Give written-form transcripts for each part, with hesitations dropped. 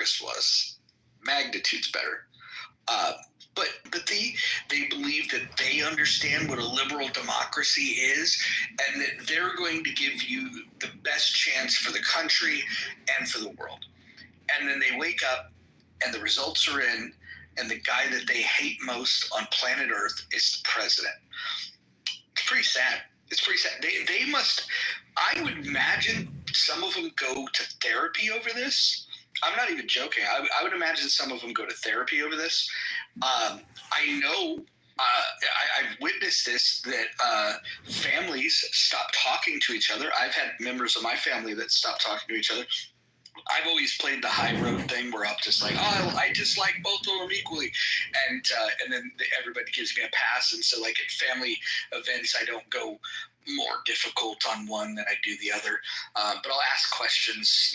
Congress was magnitudes better. But they believe that they understand what a liberal democracy is, and that they're going to give you the best chance for the country and for the world. And then they wake up, and the results are in, and the guy that they hate most on planet Earth is the president. It's pretty sad. It's pretty sad. They must, I would imagine some of them go to therapy over this. I'm not even joking. I would imagine some of them go to therapy over this. I know, I've witnessed this, that families stop talking to each other. I've had members of my family that stop talking to each other. I've always played the high road thing where I'm just like, oh, I just like both of them equally. And then everybody gives me a pass. And so like at family events, I don't go more difficult on one than I do the other. But I'll ask questions,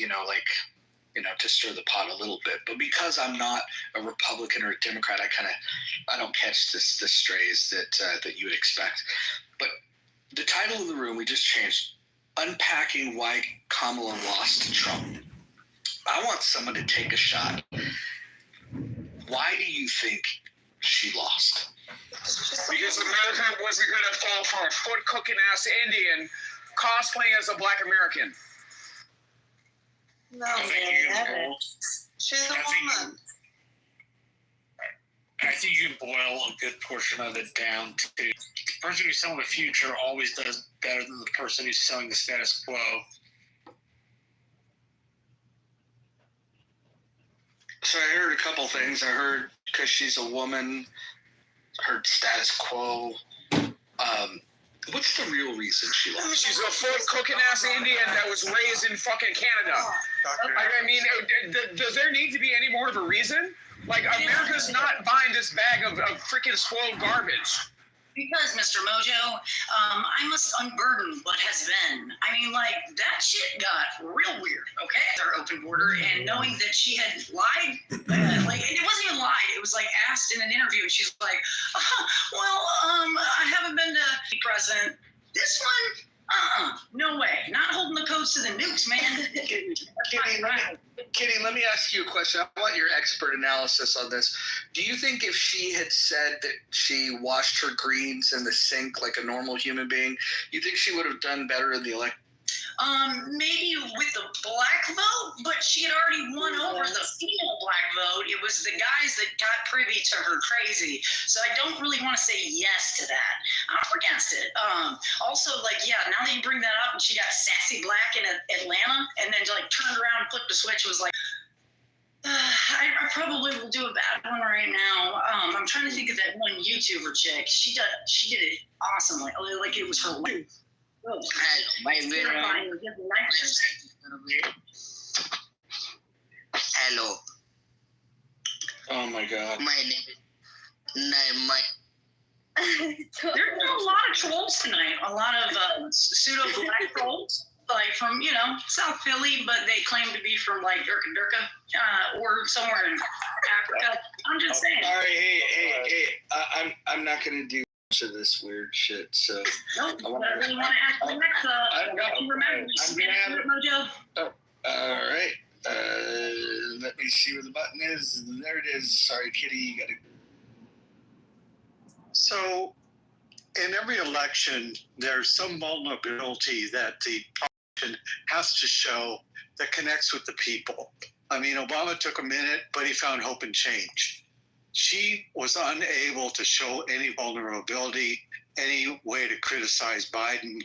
to stir the pot a little bit. But because I'm not a Republican or a Democrat, I don't catch the strays that you would expect. But the title of the room we just changed, Unpacking Why Kamala Lost to Trump. I want someone to take a shot. Why do you think she lost? Because America wasn't going to fall for a foot-cooking ass Indian cosplaying as a black American. No, man, she's a woman. I think you can boil a good portion of it down to the person who's selling the future always does better than the person who's selling the status quo. So I heard a couple things. I heard because she's a woman, heard status quo. What's the real reason she lost? She's a foot-cooking ass Indian that was raised in fucking Canada. I mean, does there need to be any more of a reason? Like, America's not buying this bag of freaking spoiled garbage. Because, Mr. Mojo, I must unburden what has been. I mean, like, that shit got real weird, okay? Our open border, and knowing that she had lied, it wasn't even lied. It was, like, asked in an interview, and she's like, I haven't been to president. This one, no way. Not holding the codes to the nukes, man. Kitty, let me ask you a question. I want your expert analysis on this. Do you think if she had said that she washed her greens in the sink like a normal human being, you think she would have done better in the election? Maybe with the black vote, but she had already won over the female black vote. It was the guys that got privy to her crazy. So I don't really want to say yes to that. I'm against it. Also, now that you bring that up, and she got sassy black in Atlanta, and then turned around and flipped the switch, was like, I probably will do a bad one right now. I'm trying to think of that one YouTuber chick. She did it awesomely. Like it was her life. Hello. Oh my God. My name. There's been a lot of trolls tonight. A lot of pseudo black trolls, from South Philly, but they claim to be from Durka or somewhere in Africa. I'm just saying. All right, hey. I'm not gonna do to this weird shit. So nope, I really want to ask Alexa. Remember, Mojo. Oh, all right. Let me see where the button is. There it is. Sorry, Kitty. You got to. So, in every election, there's some vulnerability that the politician has to show that connects with the people. I mean, Obama took a minute, but he found hope and change. She was unable to show any vulnerability, any way to criticize Biden.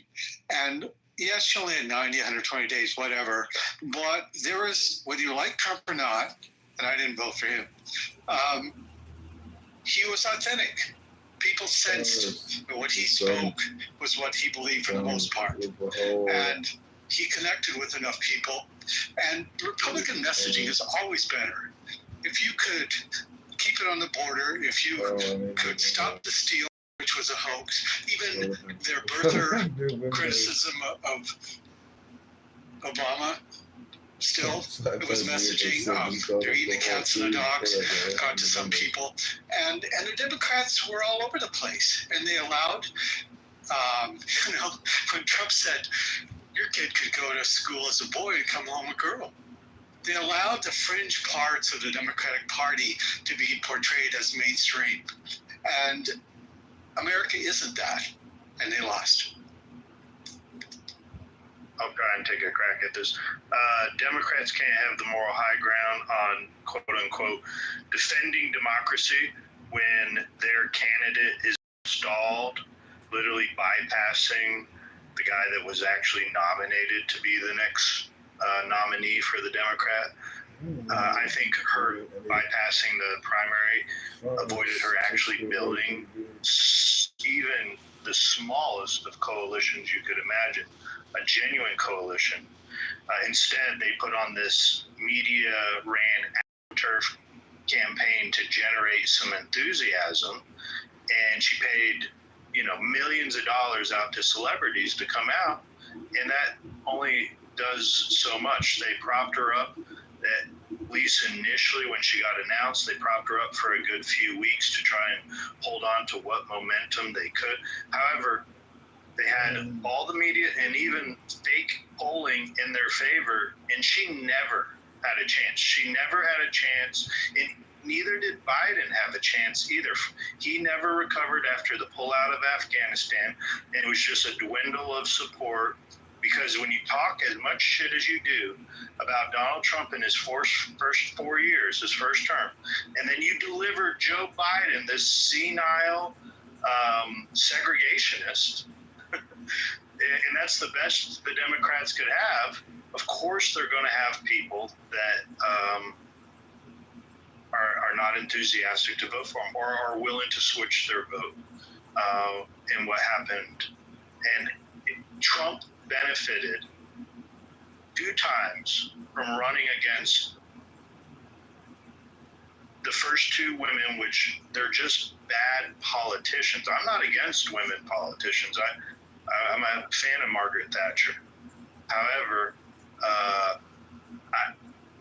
And yes, she only had 90, 120 days, whatever. But there is, whether you like Trump or not, and I didn't vote for him, he was authentic. People sensed what he spoke was what he believed for the most part. And he connected with enough people. And Republican messaging is always better. If you could keep it on the border, if you could stop the steal, which was a hoax, even their birther criticism of Obama, still, it was messaging. They're eating the cats and the dogs, got to some people. And the Democrats were all over the place. And they allowed, when Trump said, your kid could go to school as a boy and come home a girl. They allowed the fringe parts of the Democratic Party to be portrayed as mainstream. And America isn't that. And they lost. I'll try and take a crack at this. Democrats can't have the moral high ground on quote unquote defending democracy when their candidate is installed, literally bypassing the guy that was actually nominated to be the next nominee for the Democrat. I think her bypassing the primary avoided her actually building even the smallest of coalitions you could imagine, a genuine coalition. Instead, they put on this media-ran turf campaign to generate some enthusiasm, and she paid, millions of dollars out to celebrities to come out, and that only does so much. They propped her up, at least initially when she got announced, they propped her up for a good few weeks to try and hold on to what momentum they could. However, they had all the media and even fake polling in their favor, and she never had a chance. She never had a chance, and neither did Biden have a chance either. He never recovered after the pullout of Afghanistan, and it was just a dwindle of support. Because when you talk as much shit as you do about Donald Trump in his first 4 years, his first term, and then you deliver Joe Biden, this senile segregationist, and that's the best the Democrats could have, of course they're going to have people that are not enthusiastic to vote for him or are willing to switch their vote. And what happened, and Trump benefited 2 times from running against the first 2 women, which they're just bad politicians. I'm not against women politicians. I'm a fan of Margaret Thatcher. However,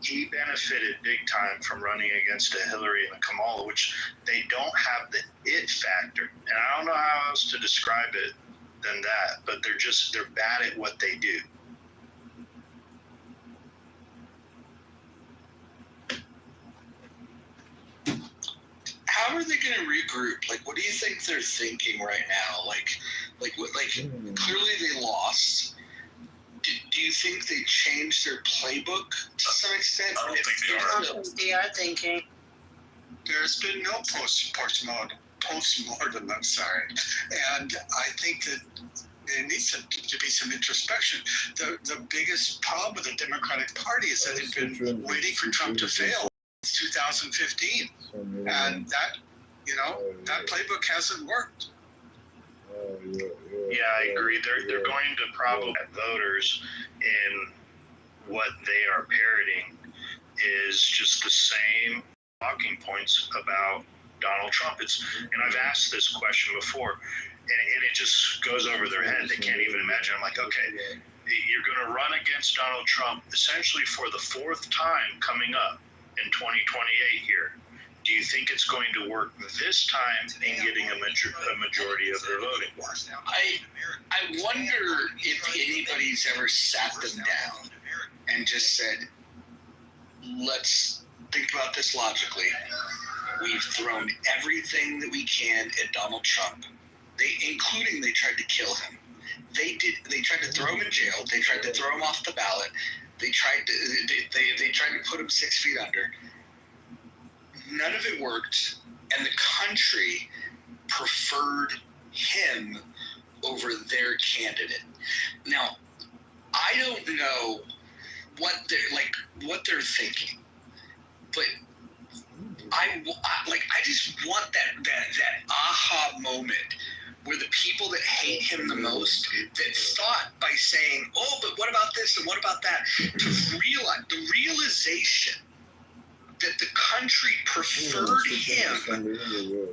he benefited big time from running against a Hillary and a Kamala, which they don't have the it factor. And I don't know how else to describe it than that, but they're bad at what they do. How are they going to regroup? Like, what do you think they're thinking right now? Clearly they lost. Do you think they changed their playbook to some extent? I don't think they are. I don't think they are thinking. There's been no post-mortem, I'm sorry. And I think that there needs to be some introspection. The biggest problem with the Democratic Party is that they've been waiting for Trump to fail since 2015. And that, that playbook hasn't worked. Yeah, I agree. They're going to probably have voters in what they are parroting is just the same talking points about Donald Trump. And I've asked this question before, and it just goes over their head. They can't even imagine. I'm like, okay, you're going to run against Donald Trump essentially for the 4th time coming up in 2028 here. Do you think it's going to work this time in getting a majority of their voting? I wonder if anybody's ever sat them down and just said, let's think about this logically. We've thrown everything that we can at Donald Trump. They tried to kill him. They tried to throw him in jail. They tried to throw him off the ballot. They tried to put him 6 feet under. None of it worked, and the country preferred him over their candidate. Now, I don't know what they're thinking, but I just want that aha moment where the people that hate him the most, that thought by saying, oh, but what about this and what about that, to realize the realization that the country preferred him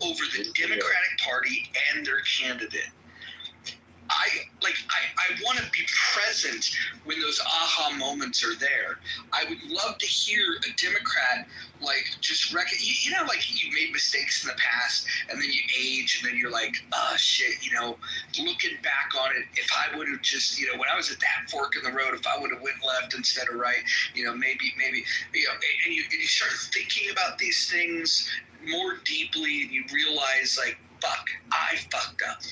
over the Democratic Party and their candidate. I want to be present when those aha moments are there. I would love to hear a Democrat like just you know, like you made mistakes in the past and then you age and then you're like, oh shit, you know, looking back on it, if I would have just, you know, when I was at that fork in the road, if I would have went left instead of right, you know, maybe, you know, and you start thinking about these things more deeply and you realize like, fuck, I fucked up.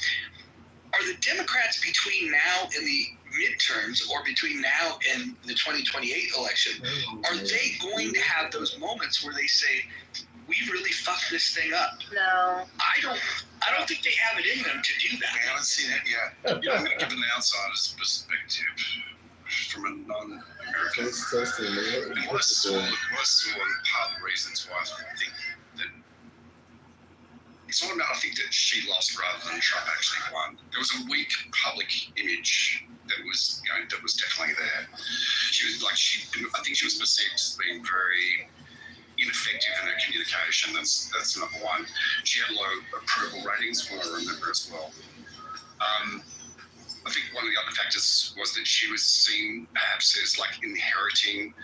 Are the Democrats between now and the midterms or between now and the 2028 election, are they going to have those moments where they say, we really fucked this thing up? No. I don't think they have it in them to do that. I haven't seen it yet. You know, I'm going to give an outsider's perspective from a non-American. And what I saw, and part of the reasons why I think that it's not about, I think that she lost rather than Trump actually won. There was a weak public image that was, you know, that was definitely there. She was like, I think she was perceived as being very ineffective in her communication. That's number one. She had low approval ratings, from what I remember as well. I think one of the other factors was that she was seen perhaps as like inheriting,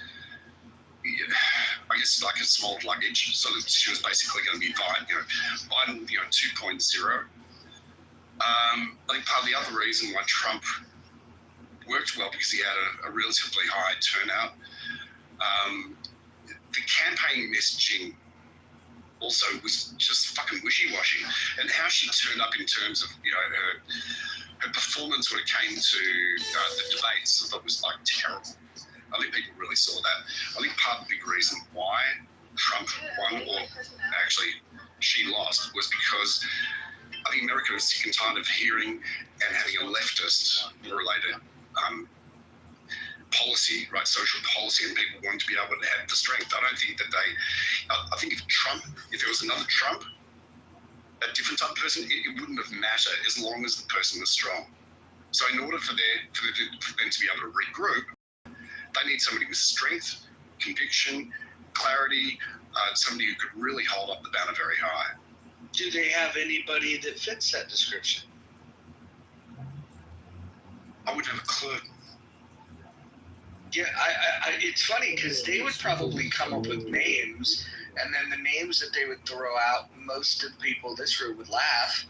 I guess, like a small luggage. So that she was basically going to be Biden, 2.0. I think part of the other reason why Trump worked well because he had a relatively high turnout. The campaign messaging also was just fucking wishy-washy, and how she turned up in terms of, you know, her performance when it came to the debates, I thought was like terrible. I think people really saw that. I think part of the big reason why Trump won, or actually she lost, was because I think America was sick and tired of hearing and having a leftist-related policy, right, social policy, and people want to be able to have the strength. I don't think that I think if there was another Trump, a different type of person, it wouldn't have mattered as long as the person was strong. So in order for them to be able to regroup, they need somebody with strength, conviction, clarity, somebody who could really hold up the banner very high. Do they have anybody that fits that description? I wouldn't have a clue. Yeah, it's funny because they would probably come up with names, and then the names that they would throw out, most of the people in this room would laugh.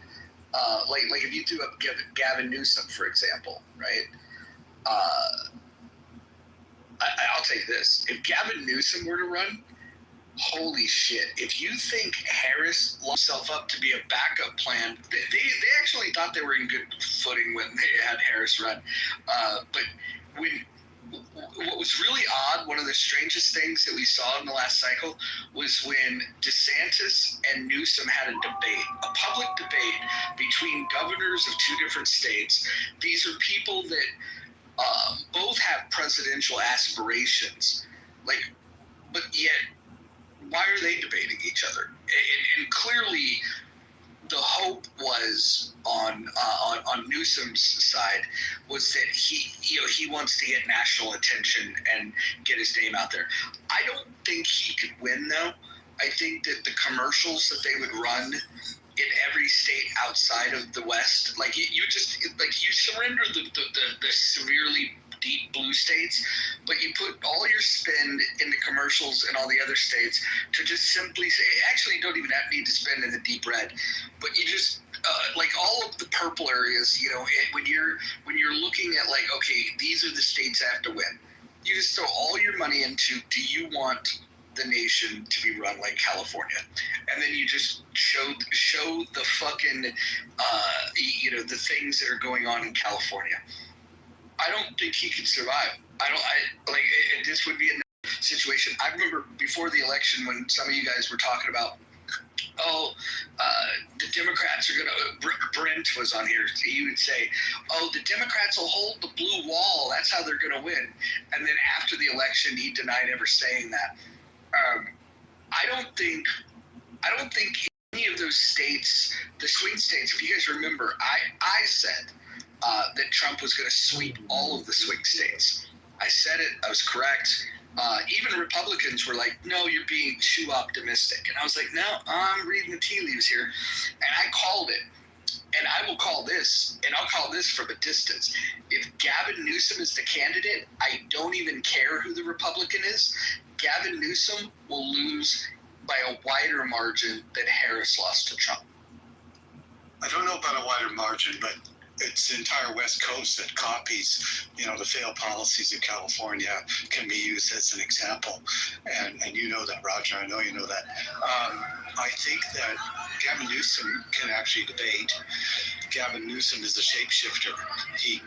Like if you threw up Gavin Newsom, for example, right? I'll tell you this: if Gavin Newsom were to run, holy shit! If you think Harris locked himself up to be a backup plan, they actually thought they were in good footing when they had Harris run, but what was really odd, one of the strangest things that we saw in the last cycle, was when DeSantis and Newsom had a debate, a public debate between governors of two different states. These are people that both have presidential aspirations, but yet, why are they debating each other? And clearly, the hope was on Newsom's side was that he wants to get national attention and get his name out there. I don't think he could win though. I think that the commercials that they would run in every state outside of the West, like you surrender the severely deep blue states, but you put all your spend in the commercials in all the other states to just simply say, actually, you don't even need to spend in the deep red, but you just like all of the purple areas, you know, when you're looking at like, okay, these are the states that have to win, you just throw all your money into, do you want the nation to be run like California? And then you just show the fucking the things that are going on in California. I don't think he could survive. This would be a situation. I remember before the election when some of you guys were talking about, the Democrats are going to, Brent was on here, he would say, the Democrats will hold the blue wall, that's how they're going to win. And then after the election, he denied ever saying that. I don't think any of those states, the swing states, if you guys remember, I said that Trump was going to sweep all of the swing states. I said it, I was correct. Even Republicans were like, no, you're being too optimistic. And I was like, no, I'm reading the tea leaves here. And I called it. and I will call this, and I'll call this from a distance. If Gavin Newsom is the candidate, I don't even care who the Republican is. Gavin Newsom will lose by a wider margin than Harris lost to Trump. I don't know about a wider margin, but it's the entire West Coast that copies, the failed policies of California can be used as an example. And you know that, Roger. I know you know that. I think that Gavin Newsom can actually debate. Gavin Newsom is a shapeshifter. He,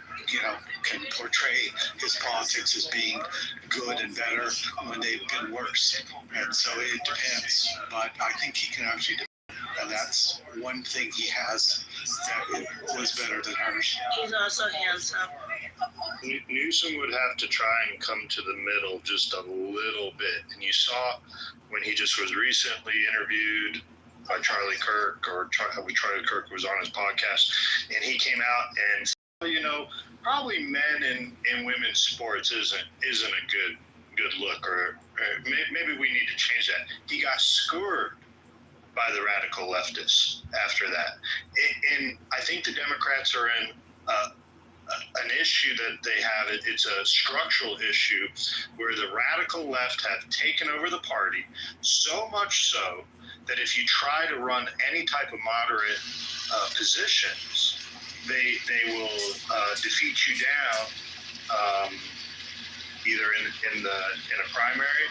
can portray his politics as being good and better when they've been worse. And so it depends. But I think he can actually debate. And that's one thing he has that was better than hers. He's also handsome. Newsom would have to try and come to the middle just a little bit. And you saw when he just was recently interviewed by Charlie Kirk, or Charlie Kirk was on his podcast, and he came out and said, probably men in women's sports isn't a good look, or maybe we need to change that. He got skewered by the radical leftists after that. And I think the Democrats are in an issue that they have. It's a structural issue where the radical left have taken over the party, so much so that if you try to run any type of moderate positions, they will defeat you down either in a primary,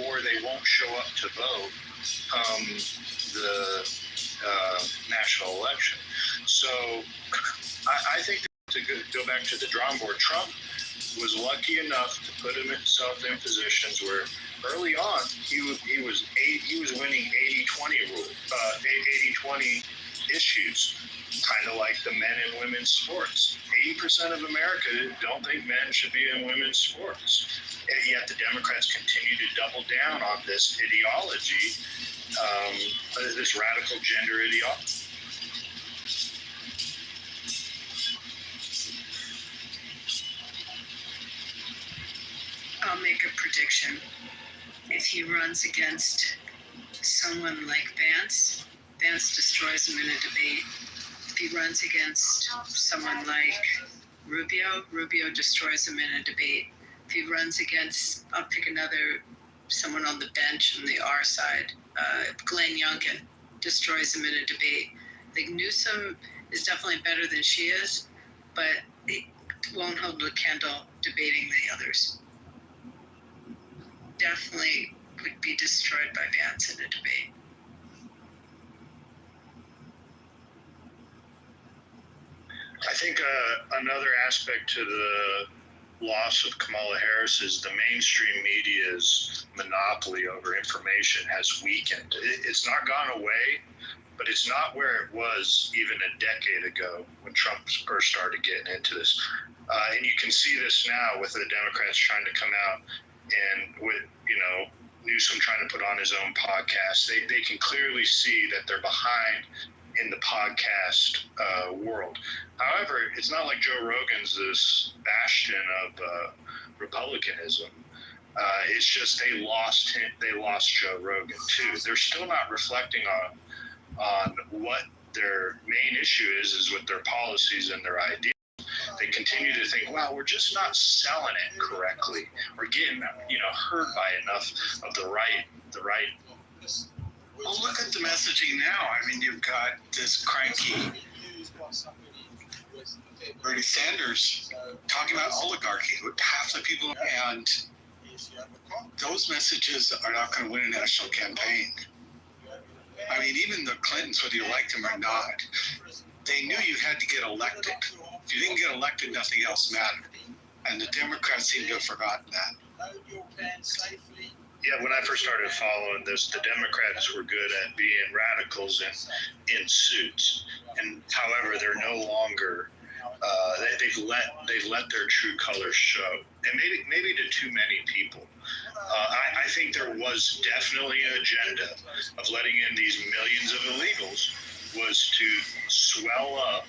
or they won't show up to vote the national election. So I think to go back to the drawing board, Trump was lucky enough to put himself in positions where early on he was winning 80-20 rule, 80-20 issues, kind of like the men and women's sports. 80% of America don't think men should be in women's sports, and yet the Democrats continue to double down on this ideology, this radical gender ideology. I'll make a prediction. If he runs against someone like Vance, Vance destroys him in a debate. If he runs against someone like Rubio, Rubio destroys him in a debate. If he runs against, I'll pick someone on the bench on the R side, Glenn Youngkin, destroys him in a debate. Like, Newsom is definitely better than she is, but it won't hold a candle debating the others. Definitely would be destroyed by Vance in a debate. I think another aspect to the loss of Kamala Harris is the mainstream media's monopoly over information has weakened. It's not gone away, but it's not where it was even a decade ago when Trump first started getting into this. And you can see this now with the Democrats trying to come out, and with Newsom trying to put on his own podcast. They can clearly see that they're behind in the podcast world. However, it's not like Joe Rogan's this bastion of Republicanism. It's just they lost him. They lost Joe Rogan too. They're still not reflecting on what their main issue is with their policies and their ideas. They continue to think, well, we're just not selling it correctly. We're getting, heard by enough of the right. Well, look at the messaging now. I mean, you've got this cranky Bernie Sanders talking about oligarchy with half the people, and those messages are not going to win a national campaign. I mean, even the Clintons, whether you like them or not, they knew you had to get elected. If you didn't get elected, nothing else mattered. And the Democrats seem to have forgotten that. Yeah, when I first started following this, the Democrats were good at being radicals in suits, and however, they're no longer. They've let their true colors show, and maybe to too many people. I think there was definitely an agenda of letting in these millions of illegals was to swell up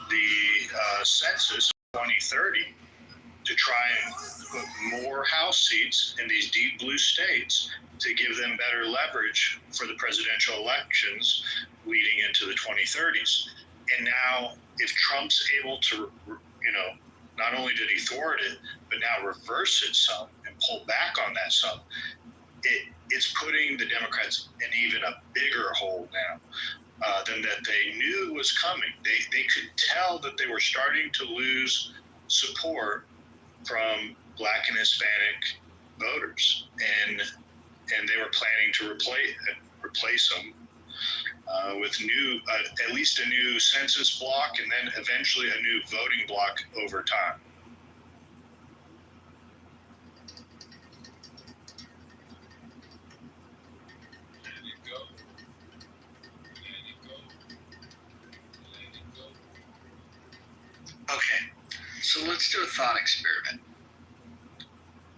the census 2030 to try and put more House seats in these deep blue states to give them better leverage for the presidential elections leading into the 2030s. And now, if Trump's able to, not only did he thwart it, but now reverse it some and pull back on that some, it's putting the Democrats in even a bigger hole now than that they knew was coming. They could tell that they were starting to lose support from Black and Hispanic voters, and they were planning to replace them with new, at least a new census block, and then eventually a new voting block over time. Okay, so let's do a thought experiment.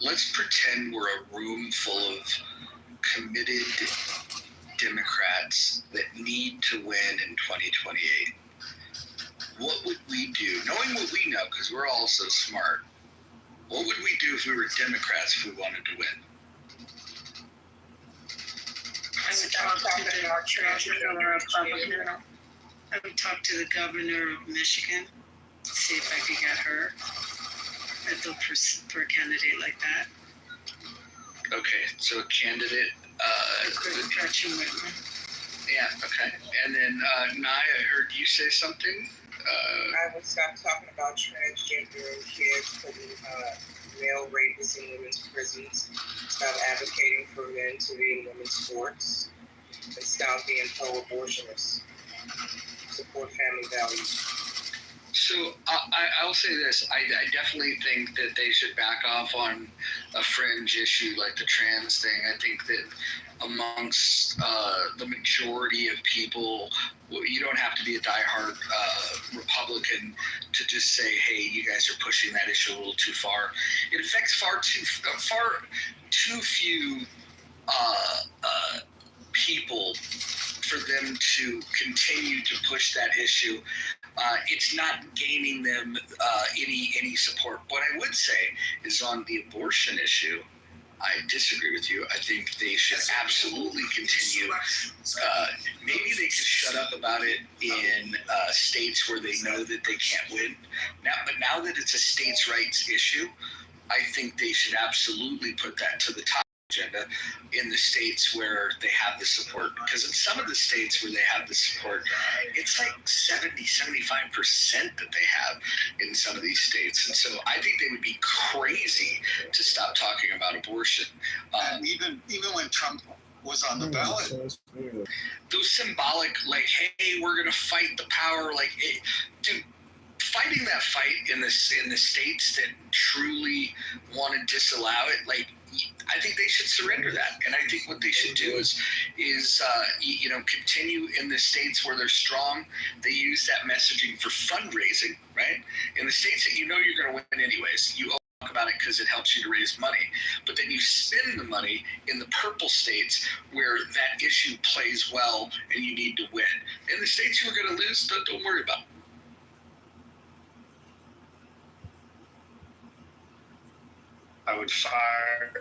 Let's pretend we're a room full of committed Democrats that need to win in 2028. What would we do, knowing what we know, because we're all so smart, what would we do if we were Democrats if we wanted to win? I would talk to the governor. I would talk to the governor of Michigan, see if I could get her. I'd look for a candidate like that. Okay, so a candidate. Gretchen Whitman. Yeah, okay. And then, Nye, I heard you say something. I would stop talking about transgender kids putting male rapists in women's prisons. Stop advocating for men to be in women's sports. And stop being pro-abortionists. Support family values. So I'll say this. I definitely think that they should back off on a fringe issue like the trans thing. I think that amongst the majority of people, you don't have to be a diehard Republican to just say, hey, you guys are pushing that issue a little too far. It affects far too few people for them to continue to push that issue. It's not gaining them any support. What I would say is on the abortion issue, I disagree with you. I think they should absolutely continue. Maybe they could shut up about it in states where they know that they can't win. But now that it's a states' rights issue, I think they should absolutely put that to the top agenda in the states where they have the support, because in some of the states where they have the support, it's like 70-75% that they have in some of these states. And so I think they would be crazy to stop talking about abortion. And even when Trump was on the ballot, those symbolic, like, hey, we're gonna fight the power, like, dude, fighting that fight in the states that truly want to disallow it, like, I think they should surrender that. And I think what they should do is continue in the states where they're strong. They use that messaging for fundraising, right? In the states that you know you're going to win anyways, you talk about it because it helps you to raise money. But then you spend the money in the purple states where that issue plays well and you need to win. In the states you are going to lose, don't worry about it. I would fire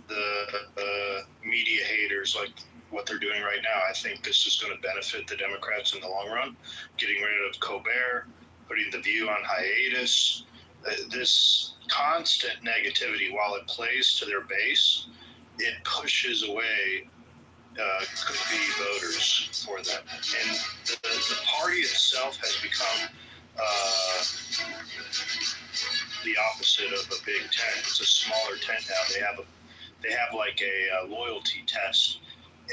the media haters like what they're doing right now. I think this is going to benefit the Democrats in the long run. Getting rid of Colbert, putting The View on hiatus. This constant negativity, while it plays to their base, it pushes away could-be voters for them. And the party itself has become the opposite of a big tent. It's a smaller tent now. They have like a loyalty test,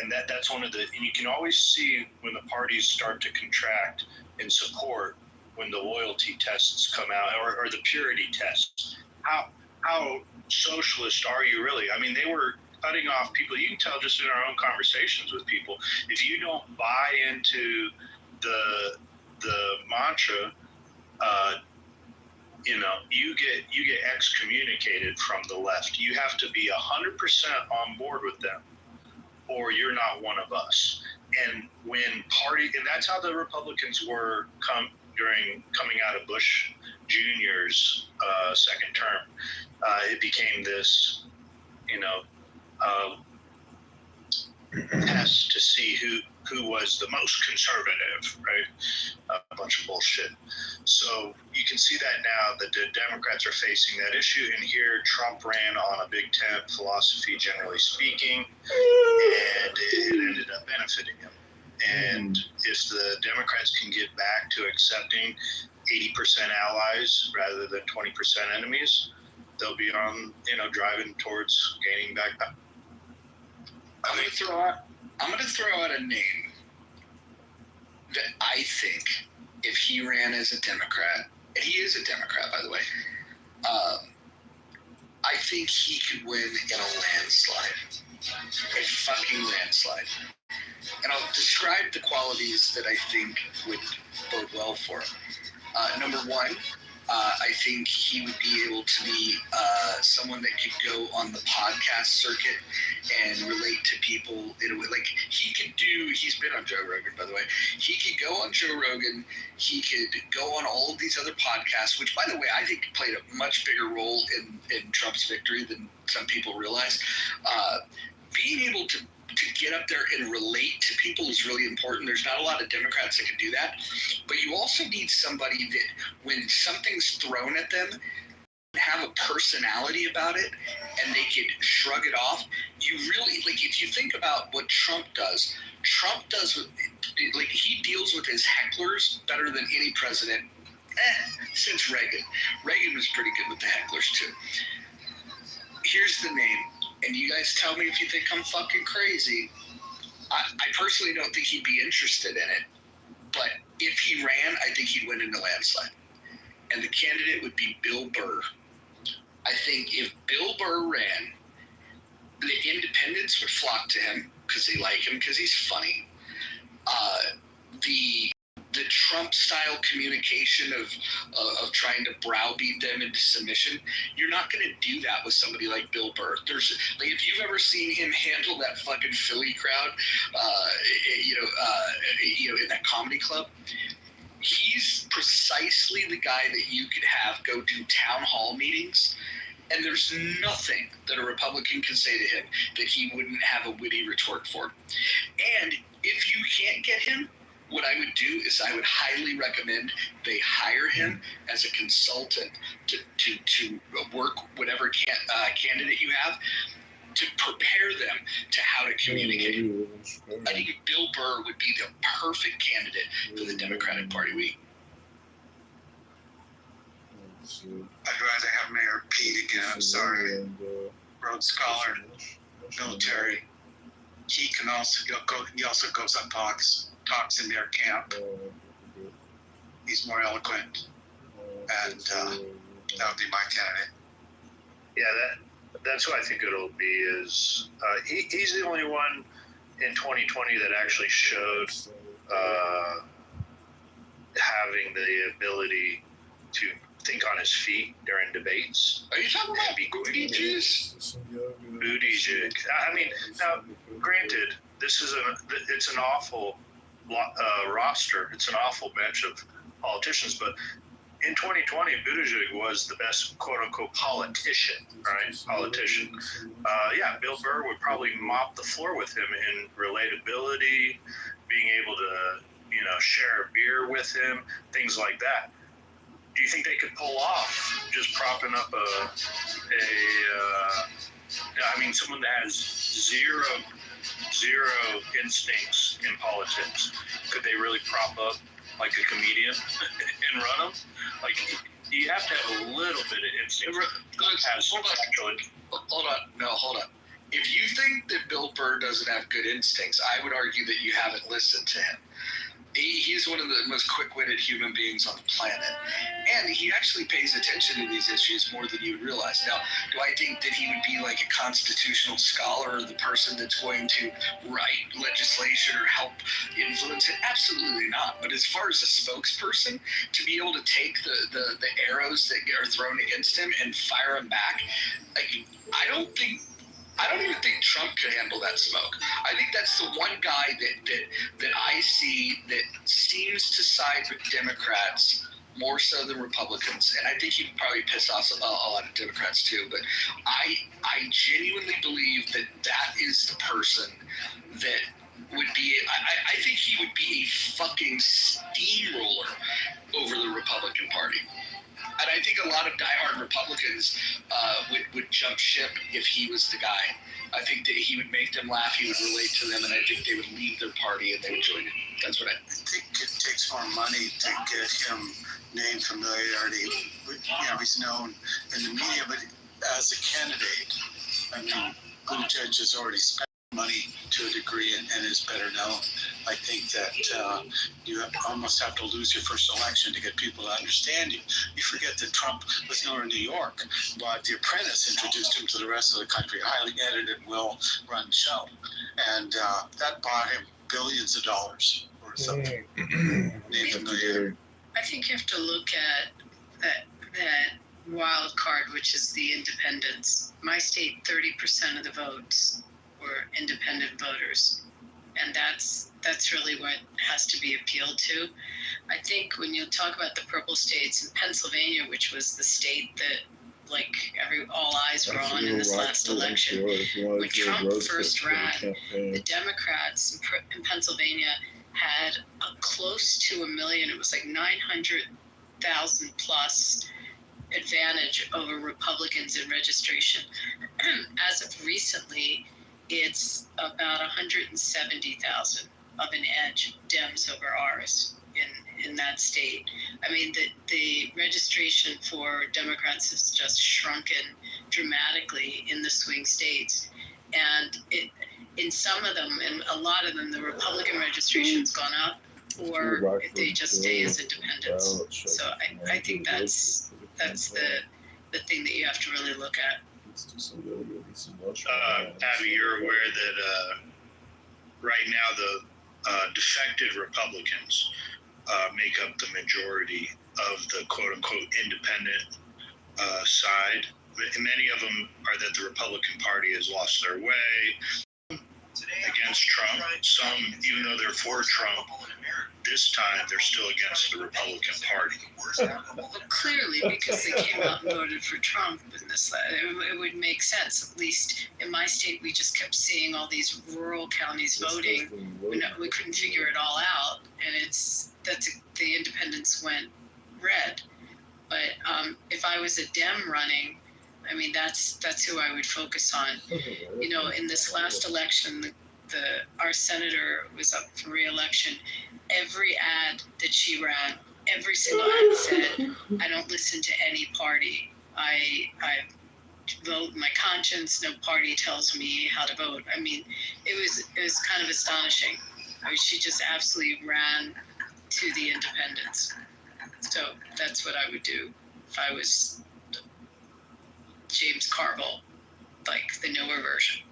and that's one of the. And you can always see when the parties start to contract in support when the loyalty tests come out, or the purity tests. How socialist are you really? I mean, they were cutting off people. You can tell just in our own conversations with people. If you don't buy into the mantra, you get excommunicated from the left. You have to be 100% on board with them, or you're not one of us. And and that's how the Republicans were coming out of Bush Jr.'s second term. It became this, test to see who was the most conservative, right? A bunch of bullshit. So you can see that now that the Democrats are facing that issue. And here Trump ran on a big tent philosophy, generally speaking, and it ended up benefiting him. And if the Democrats can get back to accepting 80% allies rather than 20% enemies, they'll be on, driving towards gaining back power. I'm going to throw out a name that I think if he ran as a Democrat, and he is a Democrat, by the way, I think he could win in a landslide. A fucking landslide. And I'll describe the qualities that I think would bode well for him. Number one, I think he would be able to be someone that could go on the podcast circuit and relate to people in a way. Like, he's been on Joe Rogan, by the way. He could go on Joe Rogan. He could go on all of these other podcasts, which, by the way, I think played a much bigger role in Trump's victory than some people realize. Being able to get up there and relate to people is really important. There's not a lot of Democrats that can do that. But you also need somebody that when something's thrown at them, have a personality about it and they could shrug it off. You really, like, if you think about what Trump does he deals with his hecklers better than any president since Reagan. Reagan was pretty good with the hecklers too. Here's the name. And you guys tell me if you think I'm fucking crazy. I personally don't think he'd be interested in it. But if he ran, I think he'd win in a landslide. And the candidate would be Bill Burr. I think if Bill Burr ran, the independents would flock to him because they like him because he's funny. The Trump-style communication of trying to browbeat them into submission, you're not going to do that with somebody like Bill Burr. If you've ever seen him handle that fucking Philly crowd, in that comedy club, he's precisely the guy that you could have go do town hall meetings, and there's nothing that a Republican can say to him that he wouldn't have a witty retort for. And if you can't get him, what I would do is I would highly recommend they hire him as a consultant to work whatever candidate you have to prepare them to how to communicate. I think Bill Burr would be the perfect candidate for the Democratic Party. I'd rather have Mayor Pete again. I'm sorry. Rhodes Scholar, military. He can also go. He also goes on talks in their camp. He's more eloquent, and that would be my candidate. Yeah, that's who I think it'll be. Is he's the only one in 2020 that actually showed having the ability to think on his feet during debates. Are you talking about Buttigieg? Buttigieg. I mean, now, granted, it's an awful roster. It's an awful bench of politicians, but in 2020, Buttigieg was the best quote-unquote politician, right? Politician. Bill Burr would probably mop the floor with him in relatability, being able to, share a beer with him, things like that. Do you think they could pull off just propping up someone that has zero instincts in politics? Could they really prop up like a comedian and run them? Like, you have to have a little bit of instinct. Hold on. If you think that Bill Burr doesn't have good instincts, I would argue that you haven't listened to him. He's one of the most quick-witted human beings on the planet. And he actually pays attention to these issues more than you would realize. Now, do I think that he would be like a constitutional scholar or the person that's going to write legislation or help influence it? Absolutely not. But as far as a spokesperson, to be able to take the arrows that are thrown against him and fire them back, I don't even think Trump could handle that smoke. I think that's the one guy that I see that seems to side with Democrats more so than Republicans. And I think he would probably piss off a lot of Democrats too. But I genuinely believe that is the person that would be, I think he would be a fucking steamroller over the Republican Party. And I think a lot of diehard Republicans would jump ship if he was the guy. I think that he would make them laugh, he would relate to them, and I think they would leave their party and they would join it. That's what I think it takes more money to get him name familiarity. He's known in the media, but as a candidate, I mean, Buttigieg has already spent money to a degree and is better known. I think that you almost have to lose your first election to get people to understand you. You forget that Trump was known in New York, but The Apprentice introduced him to the rest of the country, highly edited, well-run show. And that bought him billions of dollars or something. Name familiarity. I think you have to look at that wild card, which is the independents. My state, 30% of the votes were independent voters, and that's really what has to be appealed to. I think when you talk about the purple states in Pennsylvania, which was the state that all eyes were on in this last election, when Trump first ran, the Democrats in Pennsylvania had a close to 1 million. It was like 900,000 plus advantage over Republicans in registration. As of recently, it's about 170,000 of an edge, Dems over ours in that state. I mean, the registration for Democrats has just shrunken dramatically in the swing states. And in some of them, and a lot of them, the Republican registration's gone up, or they just stay as independents. So I think that's the thing that you have to really look at. Abby, you're aware that right now the defected Republicans make up the majority of the quote-unquote independent side. Many of them are that the Republican Party has lost their way against Trump. Some, even though they're for Trump, this time they're still against the Republican Party. Well, clearly, because they came out and voted for Trump, and it would make sense. At least in my state, we just kept seeing all these rural counties voting. We couldn't figure it all out, and the independents went red. But if I was a Dem running, I mean, that's who I would focus on. In this last election, our senator was up for re-election. Every ad that she ran, every single ad said, "I don't listen to any party. I vote my conscience. No party tells me how to vote." I mean, it was kind of astonishing. I mean, she just absolutely ran to the independents. So that's what I would do if I was James Carville, like the newer version.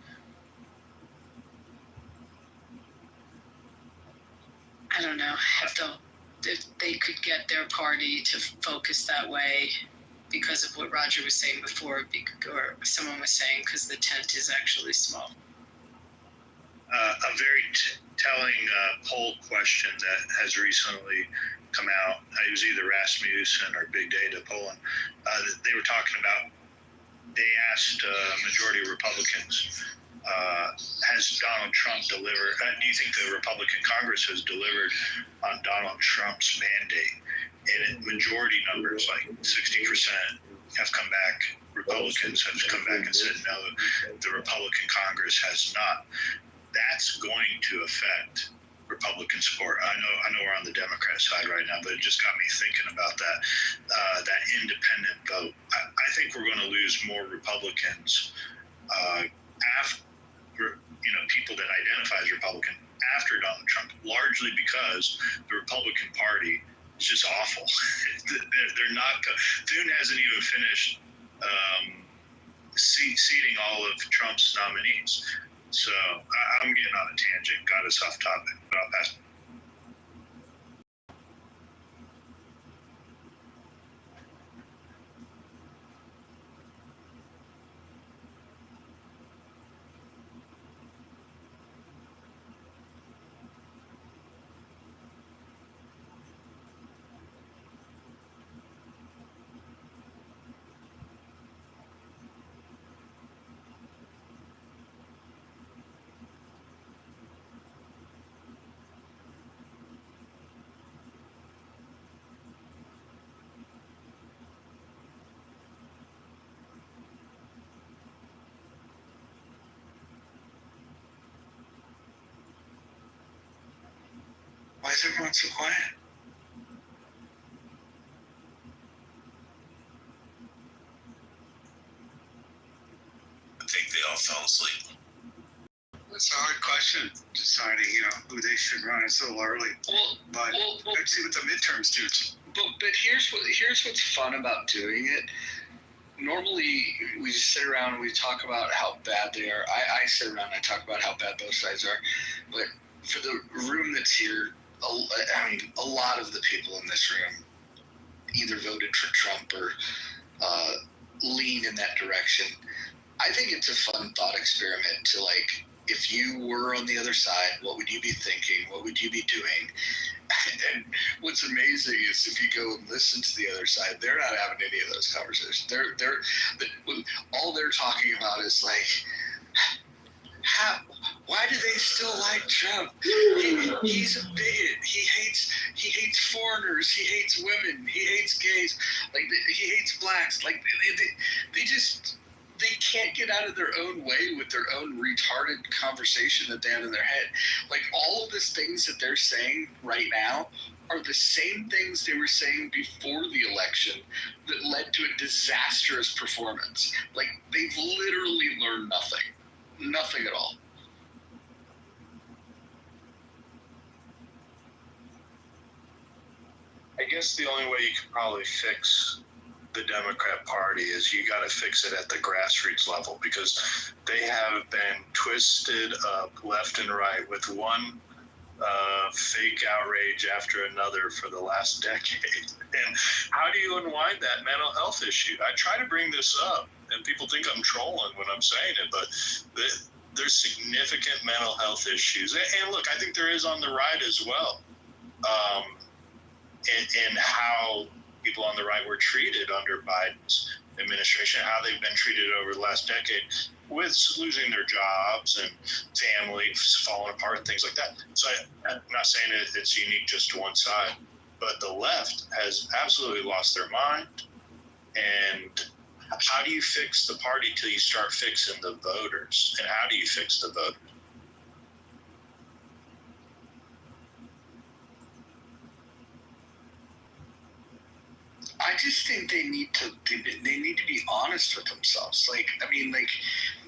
I don't know if they could get their party to focus that way because of what Roger was saying before, or someone was saying, because the tent is actually small. A very telling poll question that has recently come out. It was either Rasmussen or Big Data polling. They were talking about, they asked majority of Republicans, has Donald Trump delivered? Do you think the Republican Congress has delivered on Donald Trump's mandate? And majority numbers, like 60%, have come back. Republicans have come back and said, no, the Republican Congress has not. That's going to affect Republican support. I know we're on the Democrat side right now, but it just got me thinking about that independent vote. I think we're going to lose more Republicans after, people that identify as Republican after Donald Trump, largely because the Republican Party is just awful. They're not. Thune hasn't even finished seating all of Trump's nominees. So I'm getting on a tangent, got us off topic, but I'll pass. everyone so quiet? I think they all fell asleep. It's a hard question, deciding, who they should run. It's a little early. But let's see what the midterms do. But here's what's fun about doing it. Normally, we just sit around and we talk about how bad they are. I sit around and I talk about how bad both sides are. But for the room that's here, a lot of the people in this room either voted for Trump or lean in that direction. I think it's a fun thought experiment to, like, if you were on the other side, what would you be thinking? What would you be doing? And what's amazing is if you go and listen to the other side, they're not having any of those conversations. All they're talking about is like, why do they still like Trump? He's a bigot. He hates foreigners. He hates women. He hates gays. Like, he hates blacks. Like, they can't get out of their own way with their own retarded conversation that they have in their head. Like, all of these things that they're saying right now are the same things they were saying before the election that led to a disastrous performance. Like, they've literally learned nothing at all. I guess the only way you can probably fix the Democrat Party is you got to fix it at the grassroots level, because they have been twisted up left and right with one fake outrage after another for the last decade. And how do you unwind that mental health issue? I try to bring this up, and people think I'm trolling when I'm saying it, but there's significant mental health issues. And look, I think there is on the right as well. And how people on the right were treated under Biden's administration, how they've been treated over the last decade, with losing their jobs and families falling apart and things like that. So I'm not saying it's unique just to one side, but the left has absolutely lost their mind. And how do you fix the party till you start fixing the voters? And how do you fix the voters? I just think they need to be honest with themselves. Like, I mean, like,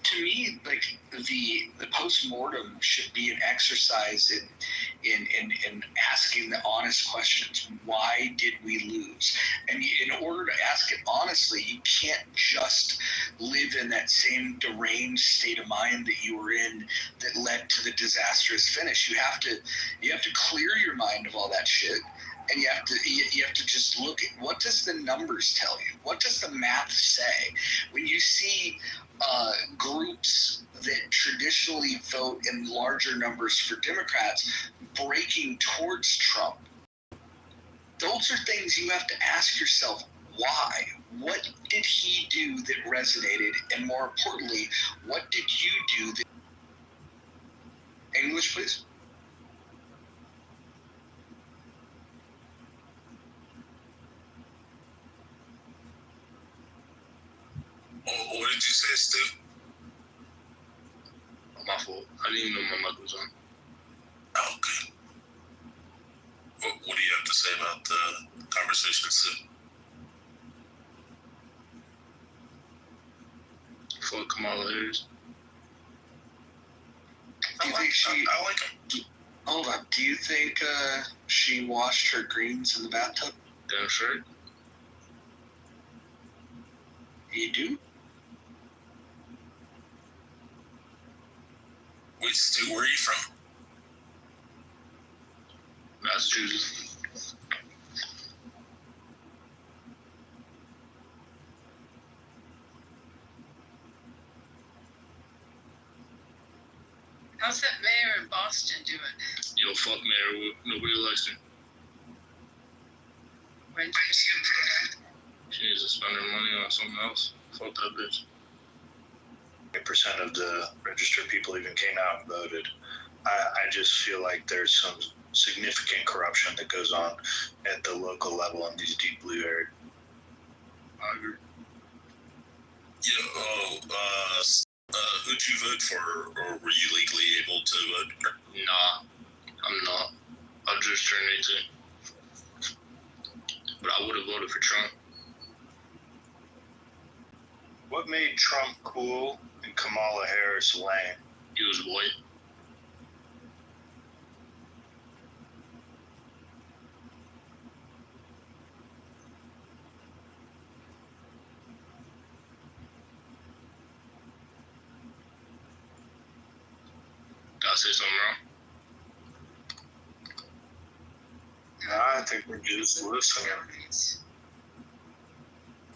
to me, like, the postmortem should be an exercise in asking the honest questions. Why did we lose? And in order to ask it honestly, you can't just live in that same deranged state of mind that you were in that led to the disastrous finish. You have to clear your mind of all that shit. And you have to just look at, what does the numbers tell you? What does the math say? When you see groups that traditionally vote in larger numbers for Democrats breaking towards Trump, those are things you have to ask yourself, why? What did he do that resonated? And more importantly, what did you do that... English, please. What did you say, Stu? Oh, my fault. I didn't even know my mic was on. Oh, okay. What do you have to say about the conversation, Stu? Fuck Kamala Harris. Do you think I like him. Hold on. Do you think she washed her greens in the bathtub? Damn straight. You do? Wait, Stu, where are you from? Massachusetts. How's that mayor in Boston doing? Yo, fuck mayor. Nobody likes him. When did you get there? She needs to spend her money on something else. Fuck that bitch. 80% of the registered people even came out and voted. I just feel like there's some significant corruption that goes on at the local level in these deep blue areas. I agree. Yeah, who'd you vote for, or were you legally able to vote? Nah, I'm not. I just turned 18. But I would have voted for Trump. What made Trump cool and Kamala Harris lame? He was white. Did I say something wrong? I think we're just listening.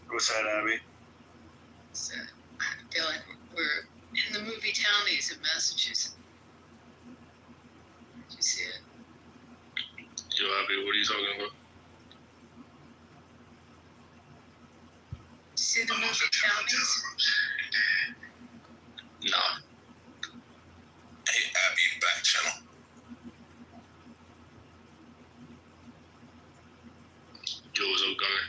What's that, Abby? So, Dylan, we're in the movie Townies in Massachusetts. Did you see it? Yo, Abby, what are you talking about? Did you see the movie Townies? Nah. Hey, Abby, back channel. Yo, what's up, Gunner?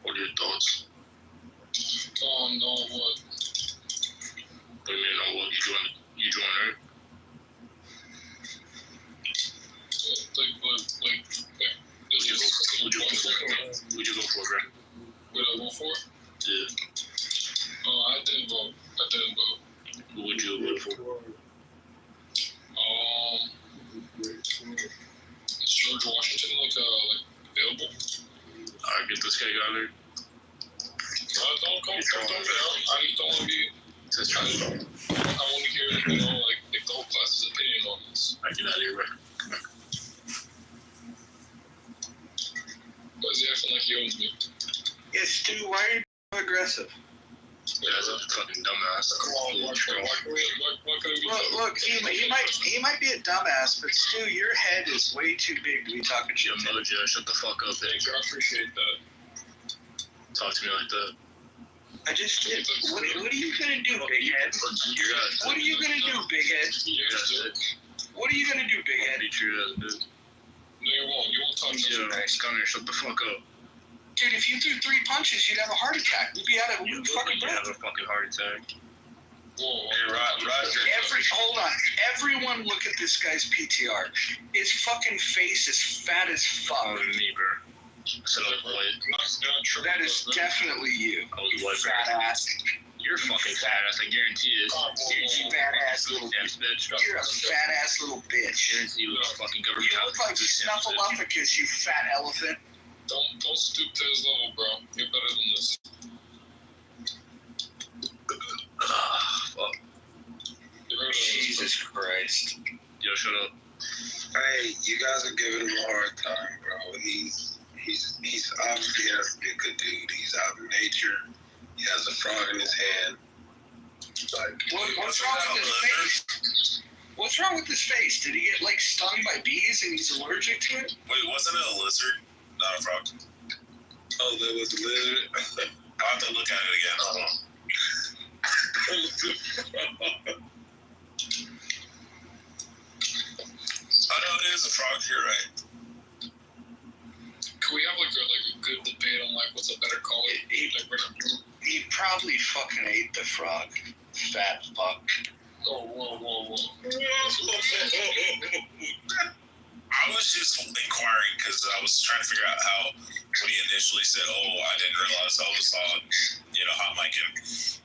What are your thoughts? On what? What do you mean on what? You joined her? Would you go for it, right? Would I vote for it? Yeah. I didn't vote. Who would you vote for? Is George Washington available? Alright, get this guy out there. Don't come down. I just don't want to be. I want to hear, the whole class's opinion on this. Alright, get out of here, right? Come on. Why is he acting like he owns me? Yeah, Stu, why are you aggressive? Yeah, that's a fucking dumbass. Why couldn't he be Look, he might be a dumbass, but Stu, your head is way too big to be talking shit to. Mojo, shut the fuck up, Thank you, I appreciate that. Talk to me like that. I just did. What are you gonna do, big head? What are you gonna do, big head? What are you gonna do, big head? Beat your ass, dude. No, you won't. You won't touch me. Nice, Gunner, shut the fuck up. Dude, if you threw 3 punches, you'd have a heart attack. You'd be out of fucking You breath. have a fucking heart attack. Whoa. Hey, Roger. Hold on. Everyone look at this guy's PTR. His fucking face is fat as fuck. Oh, me, bro. So, That is definitely you. Fat ass. You're fucking fat ass, I guarantee it. You fat ass little bitch. You're a fat ass little bitch. Guarantee you a fucking government. You look like Snuffleupagus, you fat elephant. Don't stoop to his level, bro. You're better than this. Fuck. Jesus Christ. Yo, shut up. Hey, you guys are giving him a hard time, bro. He's obviously has to be a good dude. He's out in nature. He has a frog in his hand. What's wrong with his face? What's wrong with his face? Did he get stung by bees and he's allergic to it? Wait, wasn't it a lizard? Not a frog. Oh, that was a lizard. I'll have to look at it again. Hold on. Oh no, it is a frog. You're right. Can we have a good debate on what's a better color? He probably fucking ate the frog. Fat fuck. Oh, whoa. I was just inquiring because I was trying to figure out how, when he initially said, I didn't realize I was on, hot mic, and